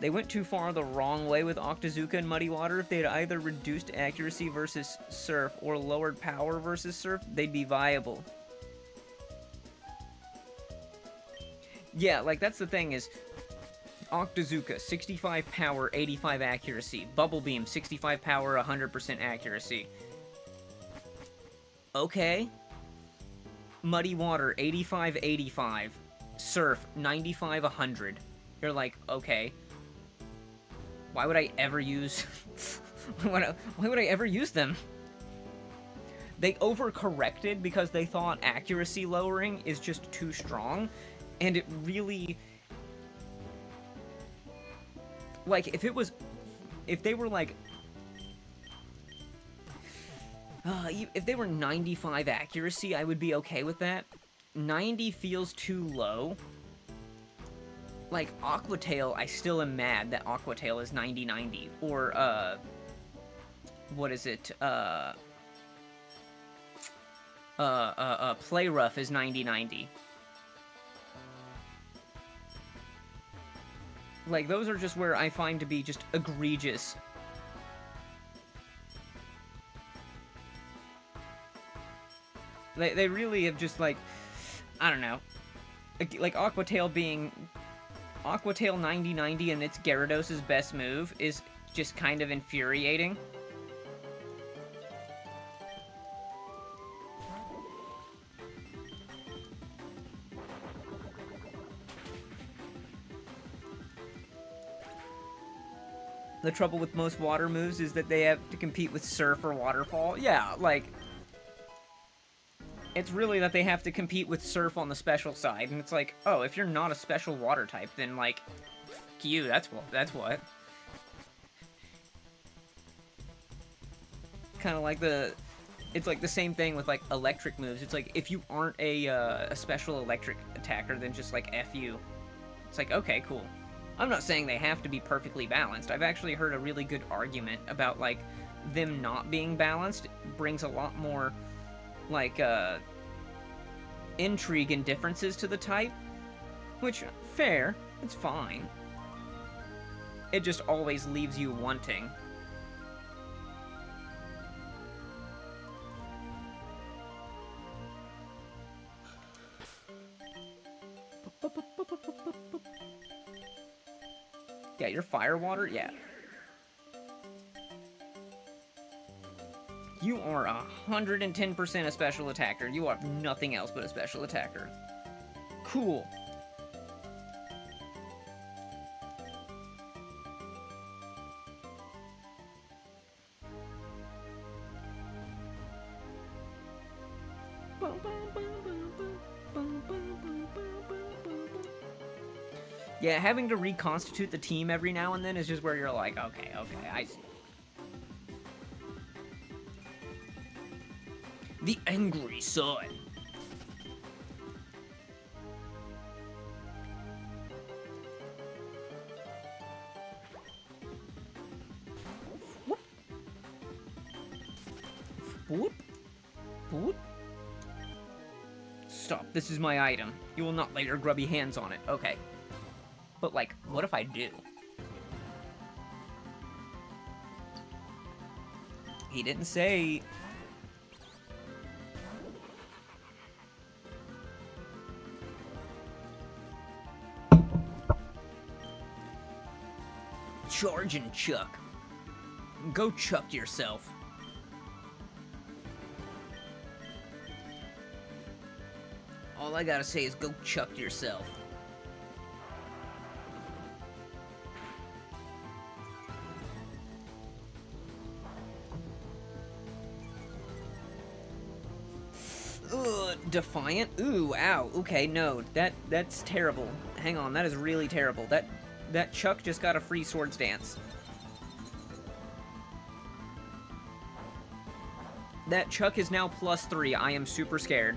they went too far the wrong way with Octazooka and Muddy Water. If they had either reduced accuracy versus Surf or lowered power versus Surf, they'd be viable. Yeah, like, that's the thing is, Octazooka, 65 power, 85 accuracy. Bubble Beam, 65 power, 100% accuracy. Okay. Muddy Water, 85, 85. Surf, 95, 100. You're like, okay. Why would I ever use... why would I ever use them? They overcorrected because they thought accuracy lowering is just too strong, and it really... Like, if they were, like... if they were 95 accuracy, I would be okay with that. 90 feels too low. Like, Aquatail, I still am mad that Aquatail is 90-90. Or, what is it? Play Rough is 90-90. Like, those are just where I find to be just egregious. They really have just, like, I don't know. Like, Aquatail being... Aquatail 90-90 and it's Gyarados' best move is just kind of infuriating. The trouble with most water moves is that they have to compete with Surf or Waterfall. Yeah, like... It's really that they have to compete with Surf on the special side, and it's like, oh, if you're not a special water type, then, like, fuck you, that's what. Kind of like it's like the same thing with, like, electric moves. It's like, if you aren't a special electric attacker, then just, like, F you. It's like, okay, cool. I'm not saying they have to be perfectly balanced. I've actually heard a really good argument about, like, them not being balanced brings a lot more... like, intrigue and differences to the type, which, fair, it's fine. It just always leaves you wanting. Yeah, you're fire water? Yeah. You are 110% a special attacker. You are nothing else but a special attacker. Cool. Yeah, having to reconstitute the team every now and then is just where you're like, okay, I see. The Angry Sun. Whoop. Whoop. Whoop. Stop, this is my item. You will not lay your grubby hands on it. Okay. But, like, what if I do? He didn't say... Charge and chuck. Go chuck yourself. All I gotta say is go chuck yourself. Defiant? Ooh, ow. Okay, no. That's terrible. Hang on, that is really terrible. That Chuck just got a free Swords Dance. That Chuck is now +3. I am super scared.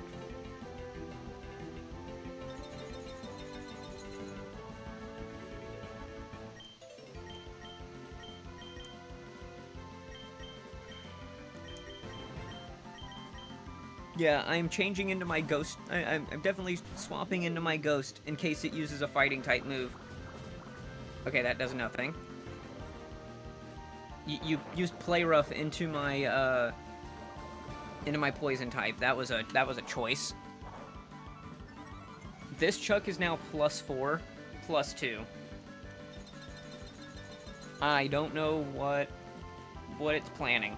Yeah, I'm changing into my ghost. I'm definitely swapping into my ghost in case it uses a fighting type move. Okay, that does nothing. You used Play Rough into my poison type. That was a choice. This Chuck is now +4, +2. I don't know what it's planning.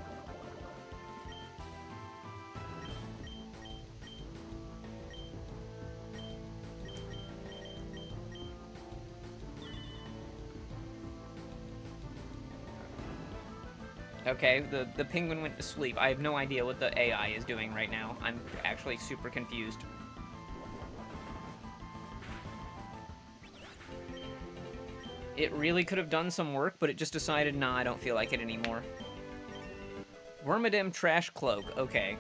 Okay, the penguin went to sleep. I have no idea what the AI is doing right now. I'm actually super confused. It really could have done some work, but it just decided, nah, I don't feel like it anymore. Wormadam Trash Cloak, okay.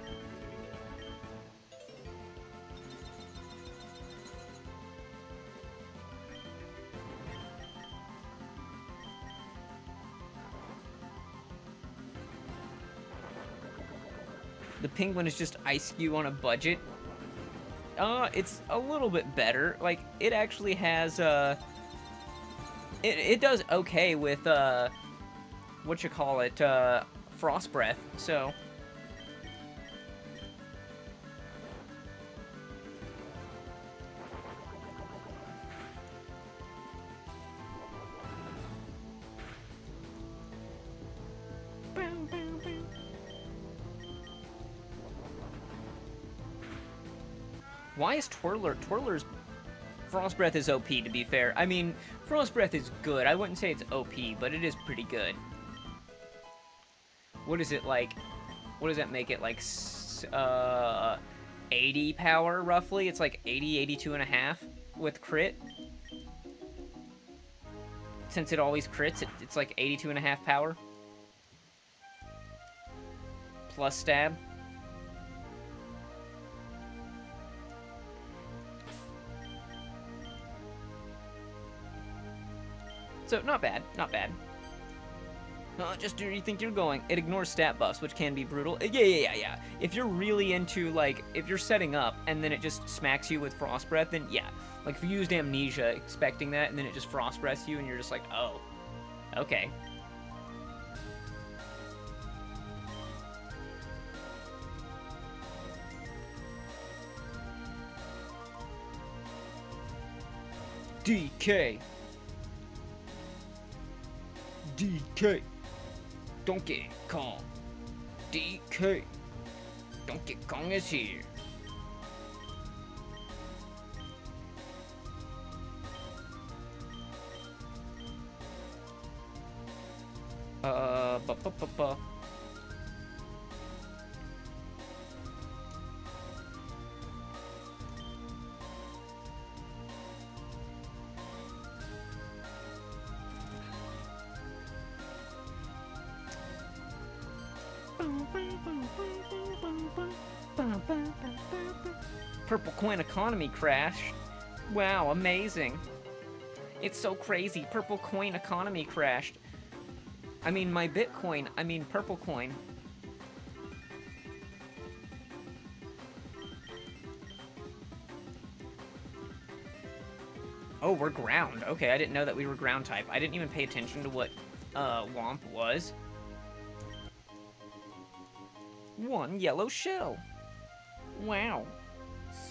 The penguin is just Ice Cube on a budget. It's a little bit better. Like, it actually has, It does okay with, Frost Breath, so... Why is Twirler's Frost Breath is OP, to be fair. I mean, Frost Breath is good. I wouldn't say it's OP, but it is pretty good. What is it like? What does that make it? Like, 80 power, roughly? It's like 80, 82 and a half with crit. Since it always crits, it's like 82 and a half power. Plus stab. So, not bad, not bad. Just where you think you're going. It ignores stat buffs, which can be brutal. Yeah. If you're really into, like, if you're setting up, and then it just smacks you with Frost Breath, then yeah. Like, if you used Amnesia expecting that, and then it just Frost Breaths you, and you're just like, oh. Okay. DK. DK. Donkey Kong. DK. Donkey Kong is here. Ba. Purple coin economy crashed. Wow, amazing. It's so crazy. Purple coin economy crashed. I mean, my Bitcoin. I mean, purple coin. Oh, we're ground. Okay, I didn't know that we were ground type. I didn't even pay attention to what Womp was. One yellow shell. Wow.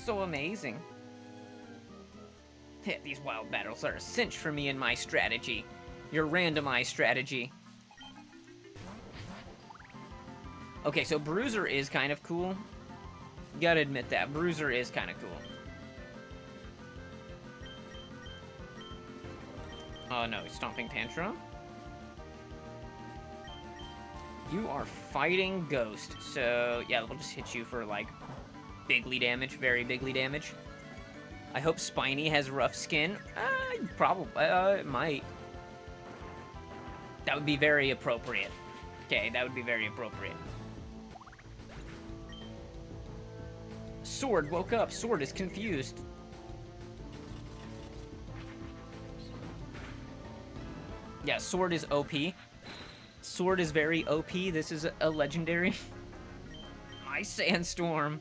So amazing. These wild battles are a cinch for me and my strategy. Your randomized strategy. Okay, so Bruiser is kind of cool. You gotta admit that. Bruiser is kind of cool. Oh no, Stomping Tantrum. You are fighting Ghost, so yeah, we'll just hit you for, like, bigly damage, very bigly damage. I hope Spiny has rough skin. Probably, it might. That would be very appropriate. Okay, that would be very appropriate. Sword woke up. Sword is confused. Yeah, Sword is OP. Sword is very OP. This is a legendary. My Sandstorm.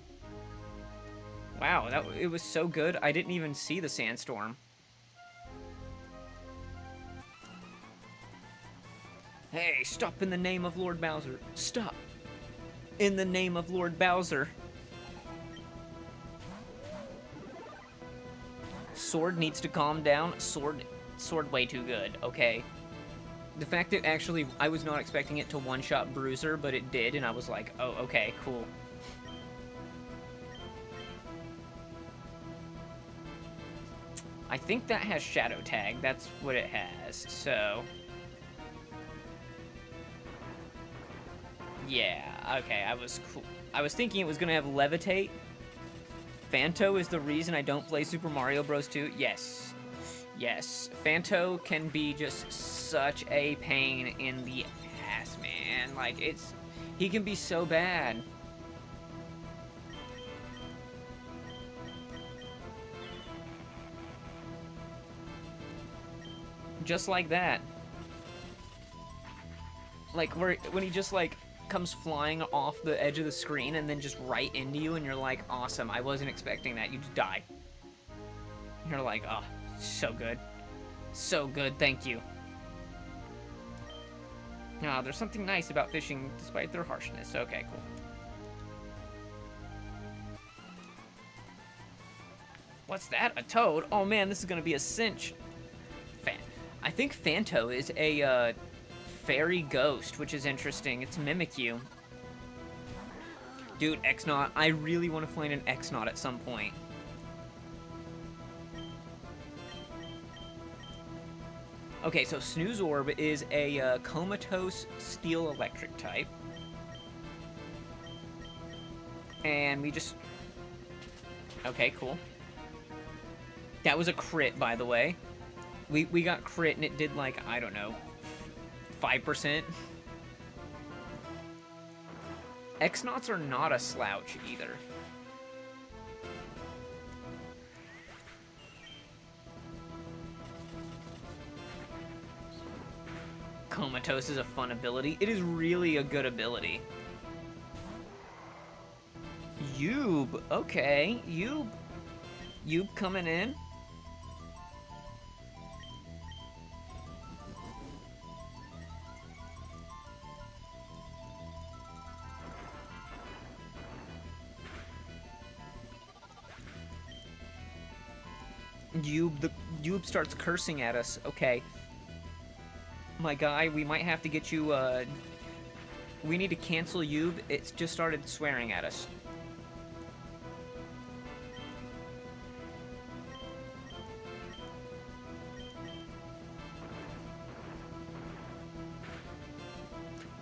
Wow, it was so good, I didn't even see the sandstorm. Hey, stop in the name of Lord Bowser. Stop. In the name of Lord Bowser. Sword needs to calm down. Sword way too good, okay? The fact that actually I was not expecting it to one-shot Bruiser, but it did, and I was like, oh, okay, cool. I think that has Shadow Tag. That's what it has, so... Yeah, okay, I was cool. I was thinking it was gonna have Levitate. Fanto is the reason I don't play Super Mario Bros. 2. Yes. Yes. Fanto can be just such a pain in the ass, man. Like, he can be so bad. Just like that. Like, when he just, like, comes flying off the edge of the screen and then just right into you, and you're like, awesome, I wasn't expecting that. You just die. You're like, oh, so good. So good, thank you. Ah, there's something nice about fishing despite their harshness. Okay, cool. What's that? A toad? Oh man, this is gonna be a cinch. I think Fanto is a, fairy ghost, which is interesting. It's Mimikyu. Dude, X-Naut. I really want to find an X-Naut at some point. Okay, so Snooze Orb is a comatose steel electric type. And we just... Okay, cool. That was a crit, by the way. We got crit and it did like, I don't know, 5%. X-Nauts are not a slouch either. Comatose is a fun ability. It is really a good ability. Yoob, okay. Yoob coming in. Yoob starts cursing at us. Okay. My guy, we might have to get you, we need to cancel Yoob. It's just started swearing at us.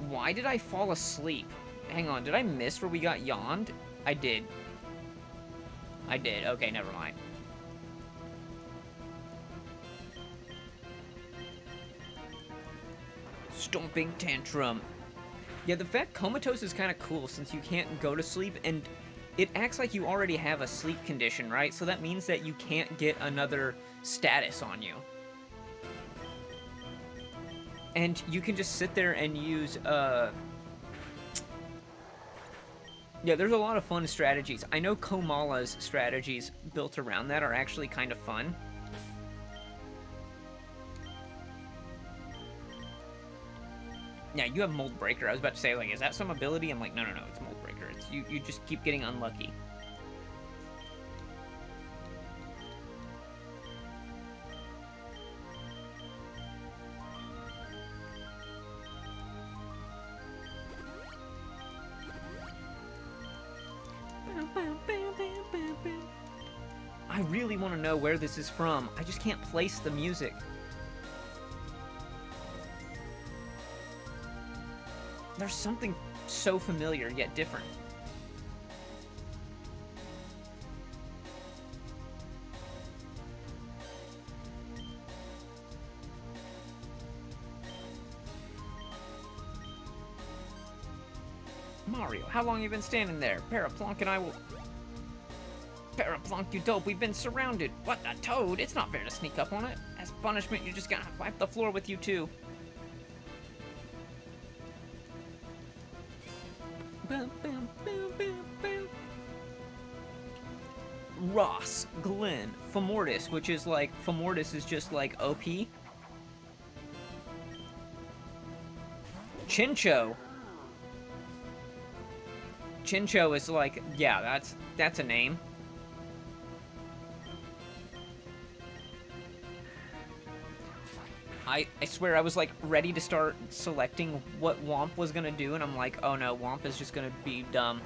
Why did I fall asleep? Hang on, did I miss where we got yawned? I did. I did. Okay, never mind. Stomping Tantrum. Yeah, the fact Comatose is kind of cool since you can't go to sleep, and it acts like you already have a sleep condition, right? So that means that you can't get another status on you. And you can just sit there and use, yeah, there's a lot of fun strategies. I know Komala's strategies built around that are actually kind of fun. Yeah, you have Mold Breaker. I was about to say, like, is that some ability? I'm like, no, it's Mold Breaker. It's you just keep getting unlucky. I really want to know where this is from. I just can't place the music. There's something so familiar, yet different. Mario, how long have you been standing there? Paraplonk and I will... Paraplonk, you dope, we've been surrounded. What, a toad? It's not fair to sneak up on it. As punishment, you're just gonna wipe the floor with you too. Ross, Glenn, Famortis, which is like, Famortis is just like OP. Chincho. Chincho is like, yeah, that's a name. I swear I was like ready to start selecting what Womp was gonna do, and I'm like, oh no, Womp is just gonna be dumb.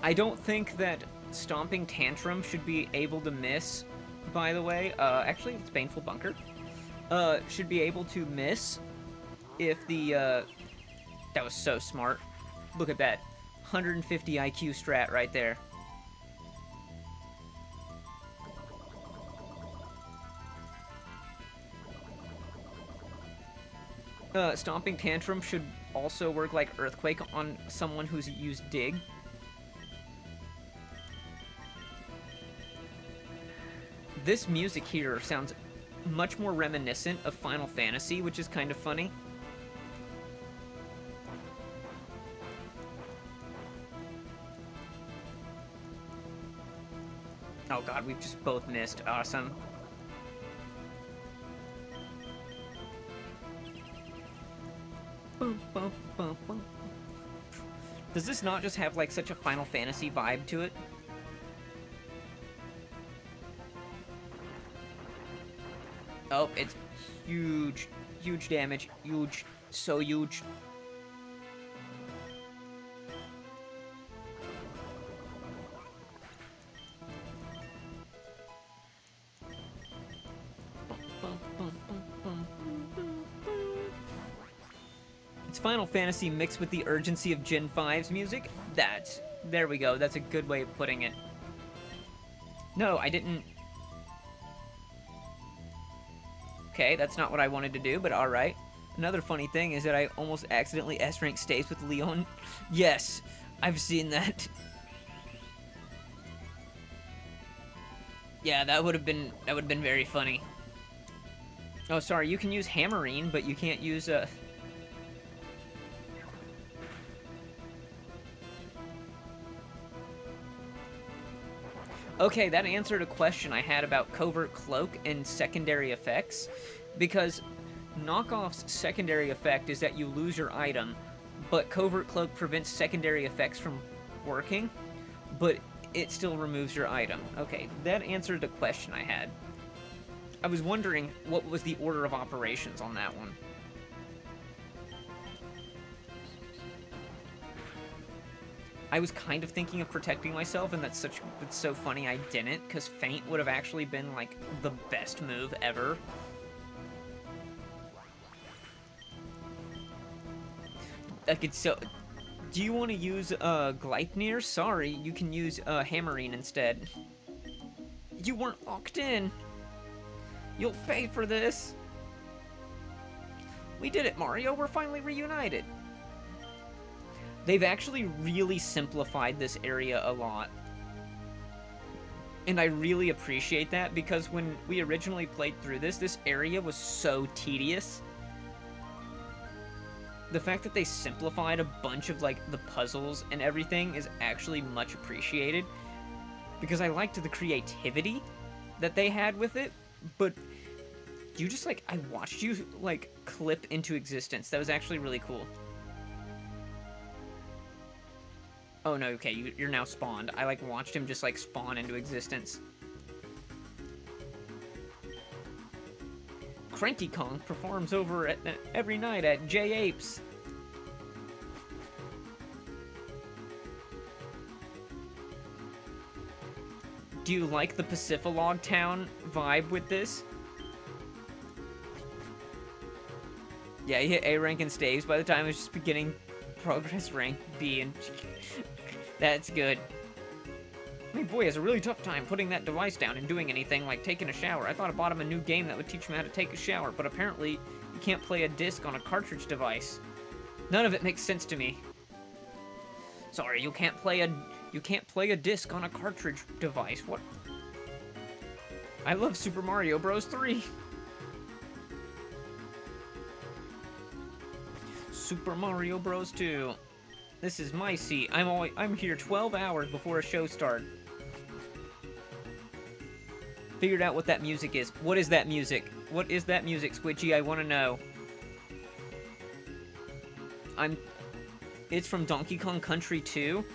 I don't think that Stomping Tantrum should be able to miss, by the way. Actually, it's Baneful Bunker. Should be able to miss if the, that was so smart. Look at that. 150 IQ strat right there. Stomping Tantrum should also work like Earthquake on someone who's used Dig. This music here sounds much more reminiscent of Final Fantasy, which is kind of funny. Oh god, we've just both missed. Awesome. Does this not just have like such a Final Fantasy vibe to it? Oh, it's huge. Huge damage. Huge. So huge. It's Final Fantasy mixed with the urgency of Gen 5's music. There we go. That's a good way of putting it. No, I didn't... Okay, that's not what I wanted to do, but alright. Another funny thing is that I almost accidentally S-rank stays with Leon. Yes, I've seen that. Yeah, that would have been very funny. Oh, sorry, you can use Hammerine, but you can't use Okay, that answered a question I had about Covert Cloak and secondary effects, because Knockoff's secondary effect is that you lose your item, but Covert Cloak prevents secondary effects from working, but it still removes your item. Okay, that answered the question I had. I was wondering what was the order of operations on that one. I was kind of thinking of protecting myself, and it's so funny I didn't, because Feint would have actually been, like, the best move ever. Like, it's so... Do you want to use, Gleipnir? Sorry, you can use, Hammerine instead. You weren't locked in! You'll pay for this! We did it, Mario! We're finally reunited! They've actually really simplified this area a lot. And I really appreciate that, because when we originally played through this area was so tedious. The fact that they simplified a bunch of, like, the puzzles and everything is actually much appreciated. Because I liked the creativity that they had with it, but you just, like, I watched you, like, clip into existence. That was actually really cool. Oh no, okay, you're now spawned. I, like, watched him just, like, spawn into existence. Cranky Kong performs over every night at J Apes. Do you like the Pacifilog Town vibe with this? Yeah, he hit A rank and staves by the time it was just beginning progress rank B, and that's good. My boy has a really tough time putting that device down and doing anything like taking a shower. I thought I bought him a new game that would teach him how to take a shower, but apparently you can't play a disc on a cartridge device. None of it makes sense to me. Sorry, you can't play a disc on a cartridge device. What? I love Super Mario Bros. 3. Super Mario Bros. 2. This is my seat. I'm here 12 hours before a show starts. Figured out what that music is. What is that music? What is that music, Squidgy? I want to know. It's from Donkey Kong Country 2?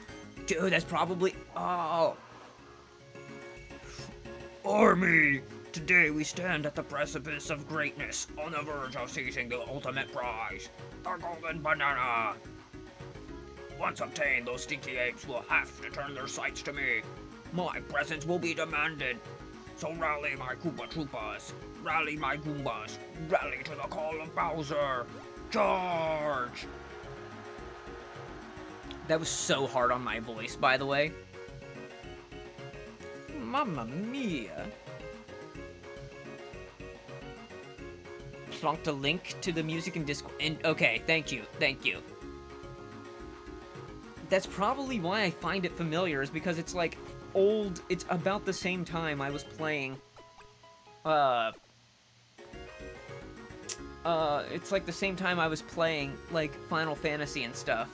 Dude, that's probably... Oh. Army! Today we stand at the precipice of greatness, on the verge of seizing the ultimate prize, the golden banana. Once obtained, those stinky apes will have to turn their sights to me. My presence will be demanded. So rally my Koopa Troopas, rally my Goombas, rally to the call of Bowser. Charge! That was so hard on my voice, by the way. Mamma mia. Plonked a link to the music in Discord. Okay, thank you. That's probably why I find it familiar, is because it's like old. It's about the same time I was playing. It's like the same time I was playing like Final Fantasy and stuff.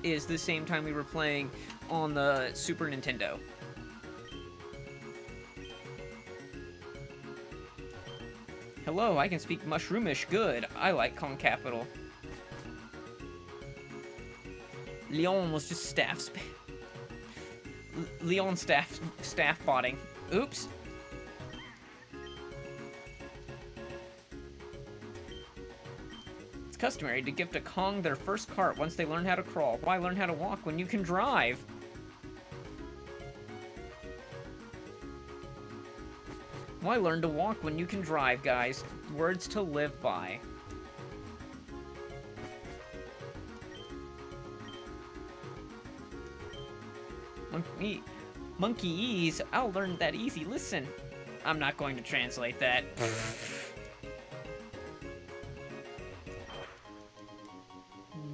Is the same time we were playing on the Super Nintendo. Hello, I can speak Mushroomish good. I like Kong Capital. Leon was just Leon staff botting. Oops. It's customary to gift a Kong their first cart once they learn how to crawl. Why learn how to walk when you can drive? Why learn to walk when you can drive, guys? Words to live by. Monkeyese, I'll learn that easy. Listen. I'm not going to translate that.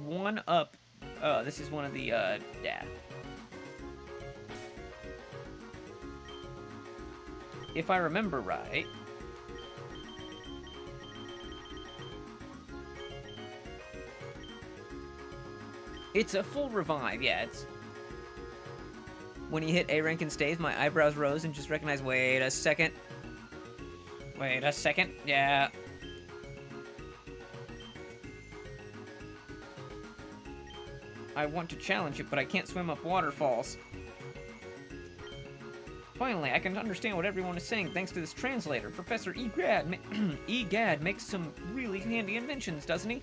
One up. This is one of the, yeah. If I remember right. It's a full revive, yeah, it's... When you hit A rank and stays, my eyebrows rose and just recognized, wait a second. Yeah. I want to challenge it, but I can't swim up waterfalls. Finally, I can understand what everyone is saying thanks to this translator. Professor Egad makes some really handy inventions, doesn't he?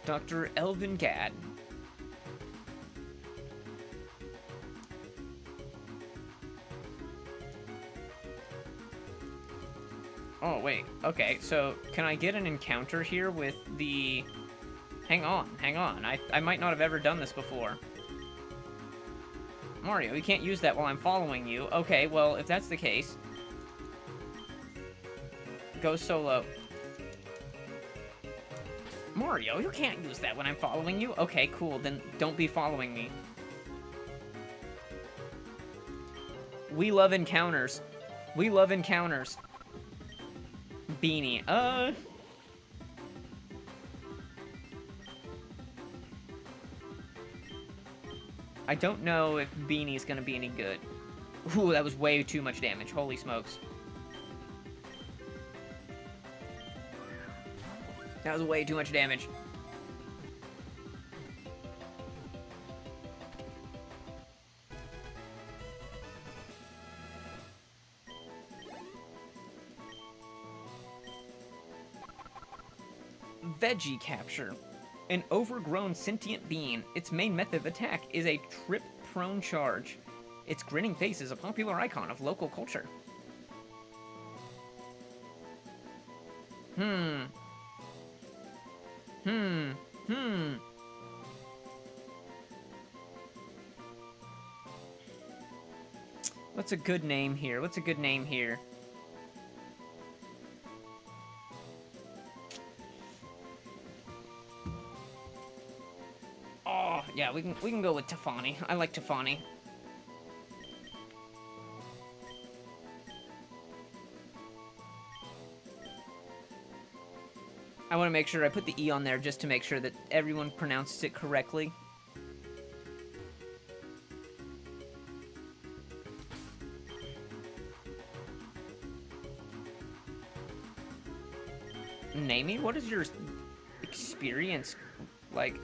Dr. Elvin Gad. Oh, wait. Okay, so can I get an encounter here with the... Hang on. I might not have ever done this before. Mario, you can't use that while I'm following you. Okay, well, if that's the case... Go solo. Mario, you can't use that when I'm following you. Okay, cool, then don't be following me. We love encounters. Beanie. I don't know if Beanie's gonna be any good. Ooh, that was way too much damage. Holy smokes. That was way too much damage. Veggie capture. An overgrown sentient being. Its main method of attack is a trip-prone charge. Its grinning face is a popular icon of local culture. What's a good name here? Oh, yeah, we can go with Tefani. I like Tefani. I want to make sure I put the E on there just to make sure that everyone pronounces it correctly. Namey, what is your experience like?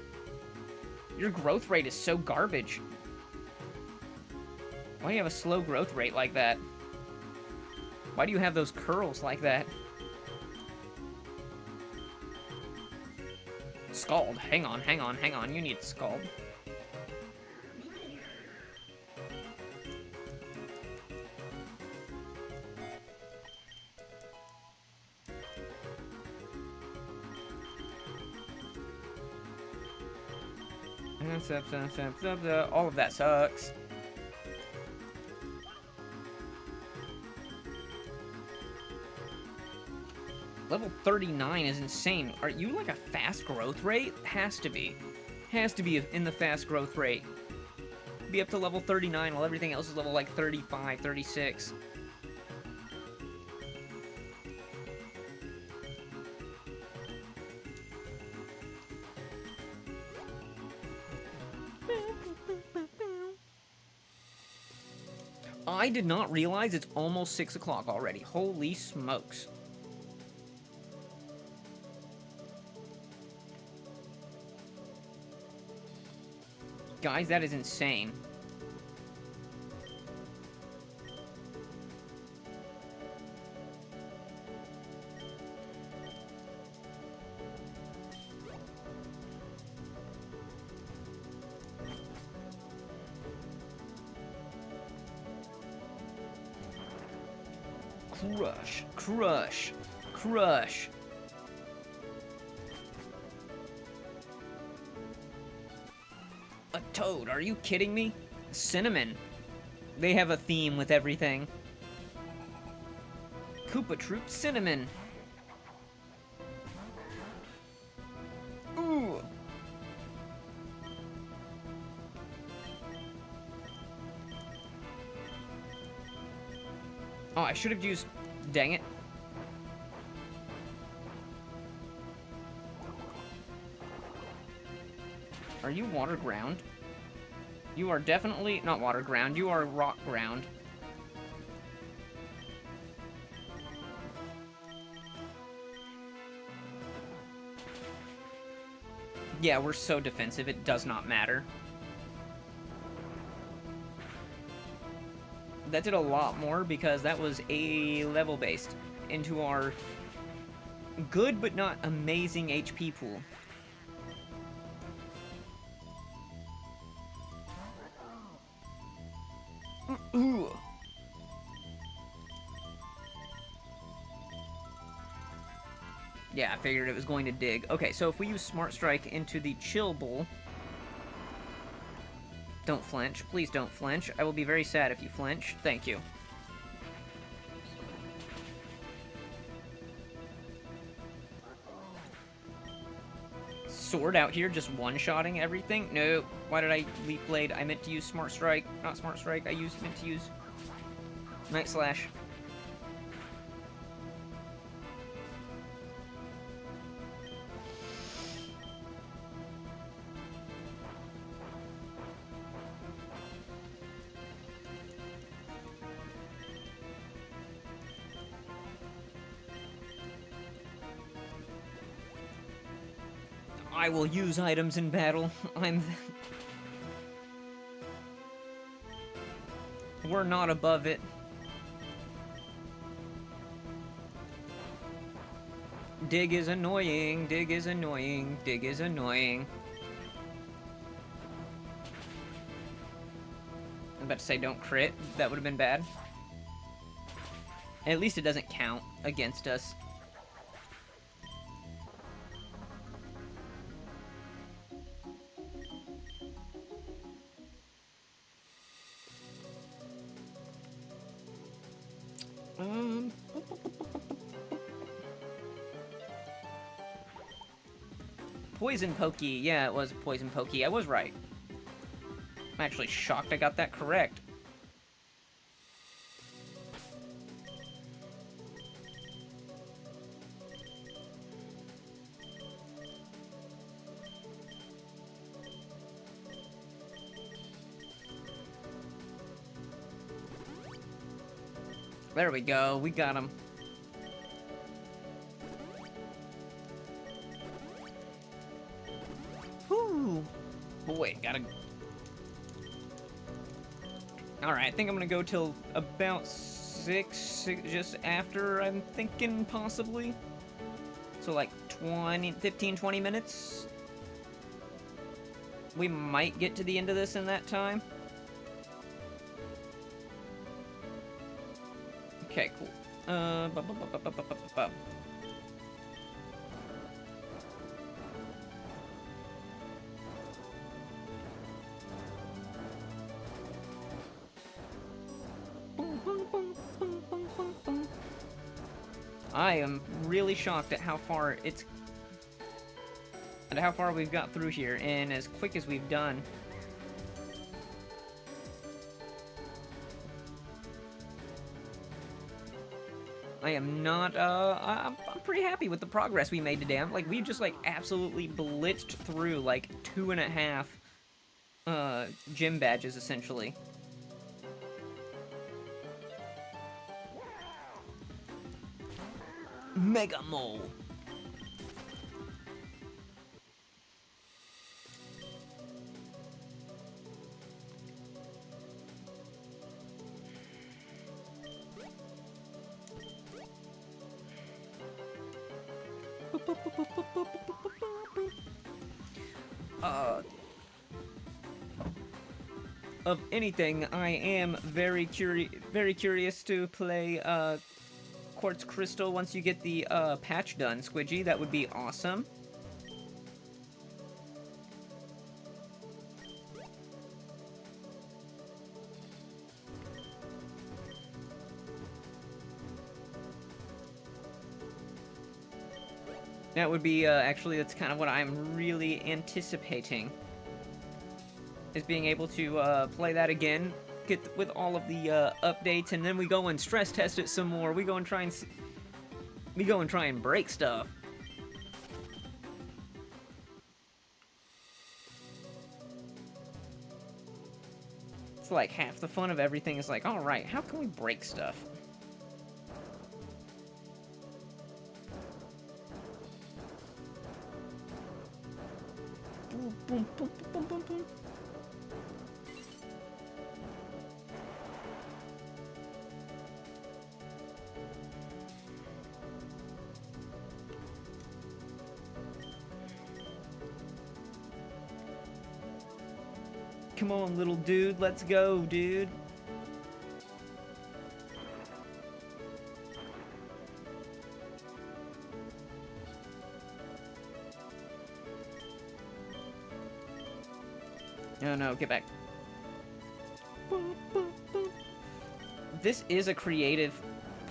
Your growth rate is so garbage. Why do you have a slow growth rate like that? Why do you have those curls like that? Scald. Hang on. You need Scald. All of that sucks. Level 39 is insane. Are you like a fast growth rate? Has to be. Has to be in the fast growth rate. Be up to level 39 while everything else is level like 35, 36. I did not realize it's almost 6 o'clock already. Holy smokes. Guys, that is insane. Crush, crush, crush. A toad, are you kidding me? Cinnamon. They have a theme with everything. Koopa Troop Cinnamon. Ooh. Oh, I should have used... Dang it. Are you water ground? You are definitely not water ground, you are rock ground. Yeah, we're so defensive, it does not matter. That did a lot more because that was a level based into our good but not amazing HP pool. Ooh. Yeah, I figured it was going to dig. Okay, so if we use Smart Strike into the Chill Bowl... Don't flinch. Please don't flinch. I will be very sad if you flinch. Thank you. Sword out here just one-shotting everything? No. Why did I Leaf Blade? I meant to use Smart Strike. Not Smart Strike. I meant to use Night Slash. I will use items in battle. We're not above it. Dig is annoying, dig is annoying, dig is annoying. I'm about to say don't crit. That would have been bad. At least it doesn't count against us. Poison Pokey. Yeah, it was a Poison Pokey. I was right. I'm actually shocked I got that correct. there we go. We got him. Whew. But wait, gotta... Alright, I think I'm gonna go till about 6, just after, I'm thinking, possibly. So like 15, 20 minutes? We might get to the end of this in that time. Okay, cool. I am really shocked at how far we've got through here, and as quick as we've done. I am not, I'm pretty happy with the progress we made today. Like, we just, like, absolutely blitzed through, like, 2.5, gym badges, essentially. Mega Mole! Of anything, I am very curious to play, Quartz Crystal once you get the, patch done, Squidgy. That would be awesome. That would be, actually, that's kind of what I'm really anticipating. Is being able to, play that again, get with all of the, updates, and then we go and stress test it some more. We go and try and break stuff. It's like half the fun of everything is like, alright, how can we break stuff? Boom, boom, boom, boom, boom, boom. Come on, little dude, let's go, dude. Oh no, get back. This is a creative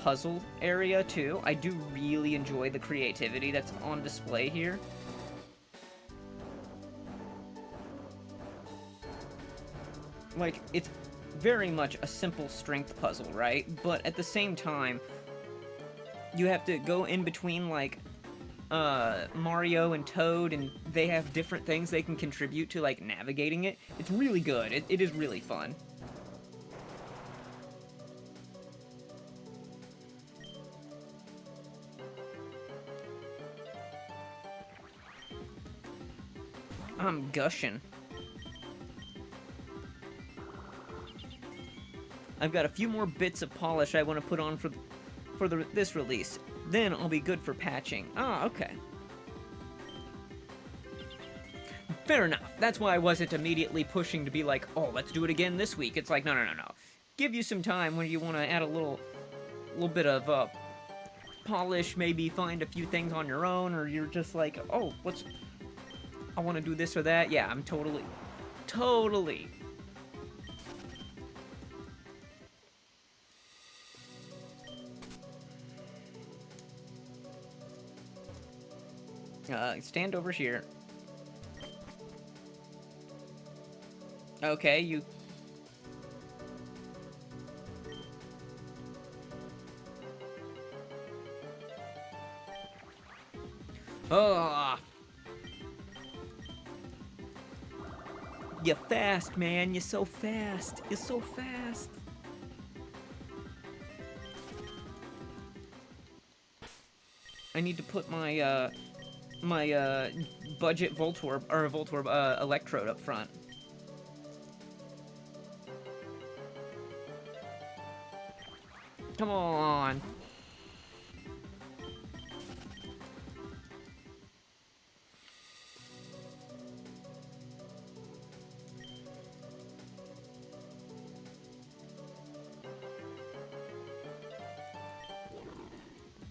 puzzle area, too. I do really enjoy the creativity that's on display here. Like, it's very much a simple strength puzzle, right? But at the same time, you have to go in between, like, Mario and Toad, and they have different things they can contribute to, like, navigating it. It's really good. It is really fun. I'm gushing. I've got a few more bits of polish I want to put on for this release. Then I'll be good for patching. Ah, okay. Fair enough. That's why I wasn't immediately pushing to be like, oh, let's do it again this week. It's like, no. Give you some time when you want to add a little bit of polish, maybe find a few things on your own, or you're just like, oh, I want to do this or that. Yeah, I'm totally. Stand over here. Okay, you... Oh! You're fast, man. You're so fast. You're so fast. need to put my budget Voltorb or Voltorb Electrode up front. Come on.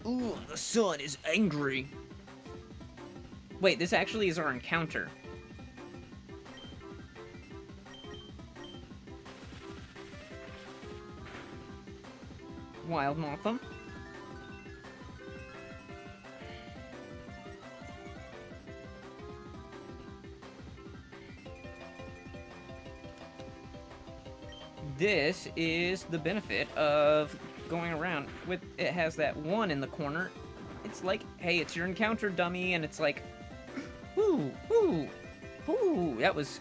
Ooh, the sun is angry. Wait, this actually is our encounter. Wild Motham. This is the benefit of going around with it has that one in the corner. It's like, hey, it's your encounter, dummy, and it's like, ooh, ooh, ooh, that was...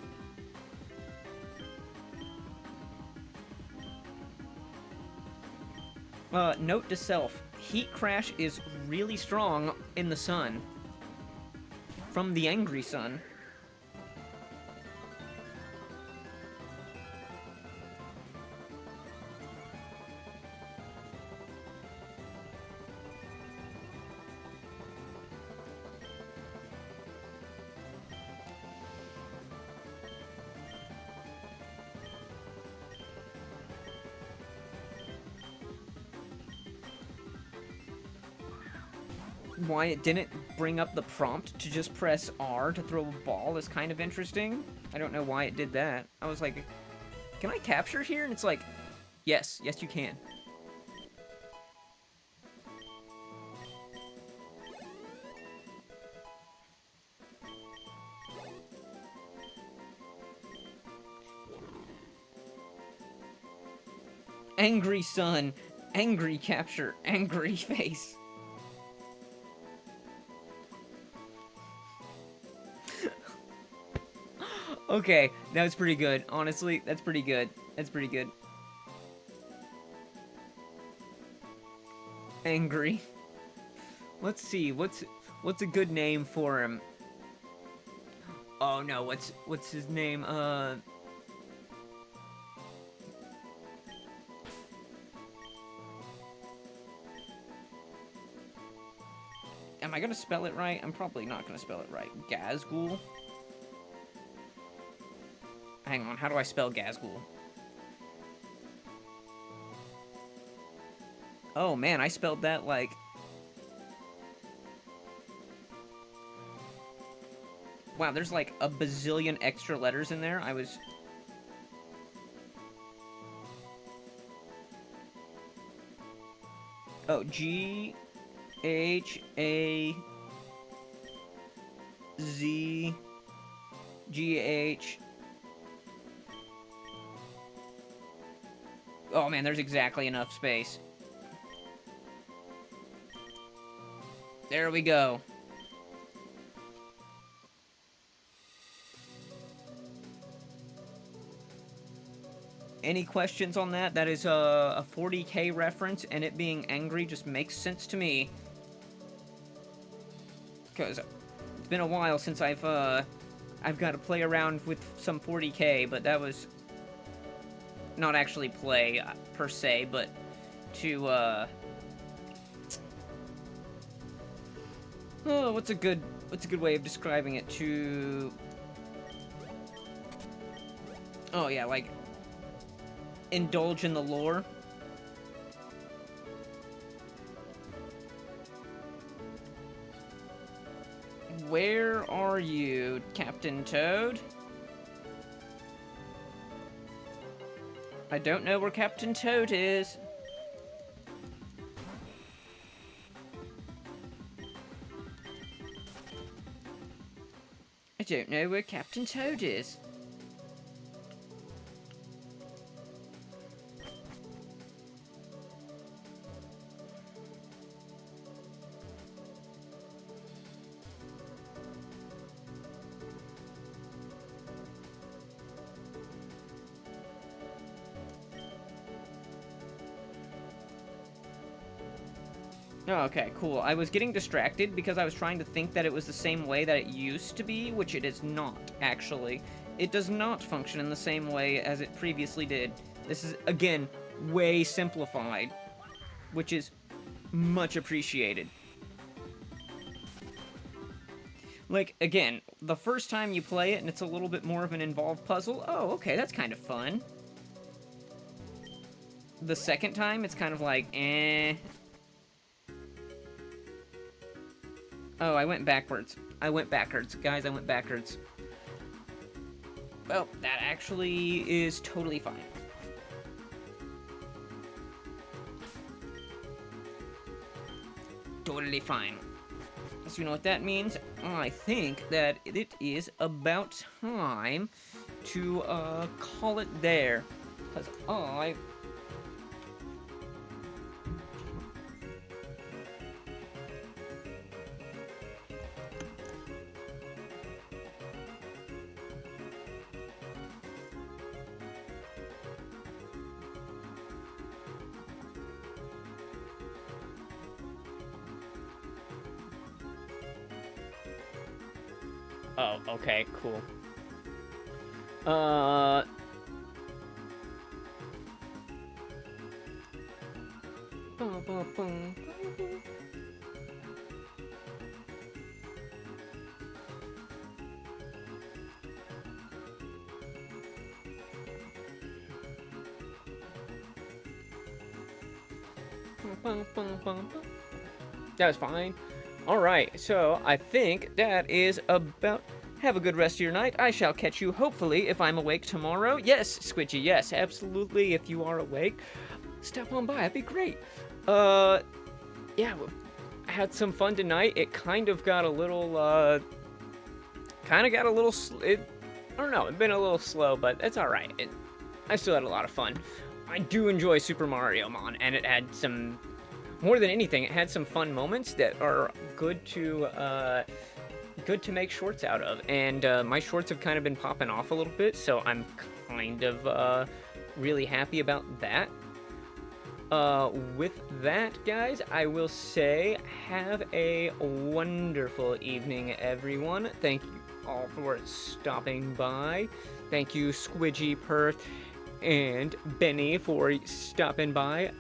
Note to self, Heat Crash is really strong in the sun. From the angry sun. Why it didn't bring up the prompt to just press R to throw a ball is kind of interesting. I don't know why it did that. I was like, can I capture here? And it's like, yes, yes you can. Angry sun, angry capture, angry face. Okay, that was pretty good. Honestly, that's pretty good. That's pretty good. Angry. Let's see, what's a good name for him? Oh no, what's his name? Am I gonna spell it right? I'm probably not gonna spell it right. Gazgul? Hang on, how do I spell Gazgul? Oh man, I spelled that like... Wow, there's like a bazillion extra letters in there. I was... Oh, G-H-A-Z... G-H... Oh man, there's exactly enough space. There we go. Any questions on that? That is a 40K reference, and it being angry just makes sense to me. Because it's been a while since I've got to play around with some 40K, but that was... Not actually play, per se, but to, Oh, what's a good way of describing it? To... Oh, yeah, like... Indulge in the lore. Where are you, Captain Toad? I don't know where Captain Toad is. I don't know where Captain Toad is. Oh, okay, cool. I was getting distracted because I was trying to think that it was the same way that it used to be, which it is not, actually. It does not function in the same way as it previously did. This is, again, way simplified, which is much appreciated. Like, again, the first time you play it and it's a little bit more of an involved puzzle, oh, okay, that's kind of fun. The second time, it's kind of like, eh. Oh, I went backwards. Guys, I went backwards. Well, that actually is totally fine. Totally fine. So you know what that means? I think that it is about time to call it there. Because I... Oh, okay, cool. That was fine. Alright, so I think that is about... Have a good rest of your night. I shall catch you, hopefully, if I'm awake tomorrow. Yes, Squidgy, yes, absolutely. If you are awake, stop on by. That'd be great. Yeah, I had some fun tonight. It kind of got a little, I don't know, it's been a little slow, but it's alright. I still had a lot of fun. I do enjoy Super MarioMon, and it had some... More than anything, it had some fun moments that are good to make shorts out of, and my shorts have kind of been popping off a little bit, so I'm kind of really happy about that. With that, guys, I will say have a wonderful evening, everyone. Thank you all for stopping by. Thank you, Squidgy, Perth, and Benny for stopping by.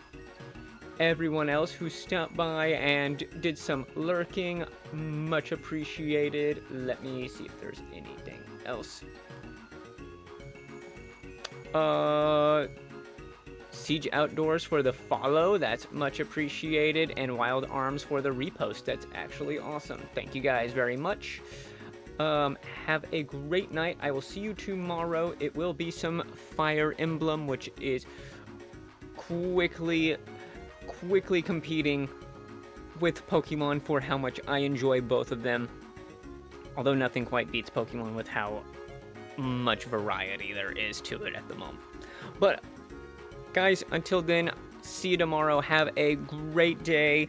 Everyone else who stopped by and did some lurking, much appreciated. Let me see if there's anything else. Siege Outdoors for the follow, that's much appreciated, and Wild Arms for the repost, that's actually awesome. Thank you guys very much. Have a great night. I will see you tomorrow. It will be some Fire Emblem, which is quickly competing with Pokemon for how much I enjoy both of them. Although nothing quite beats Pokemon with how much variety there is to it at the moment. But, guys, until then, see you tomorrow. Have a great day.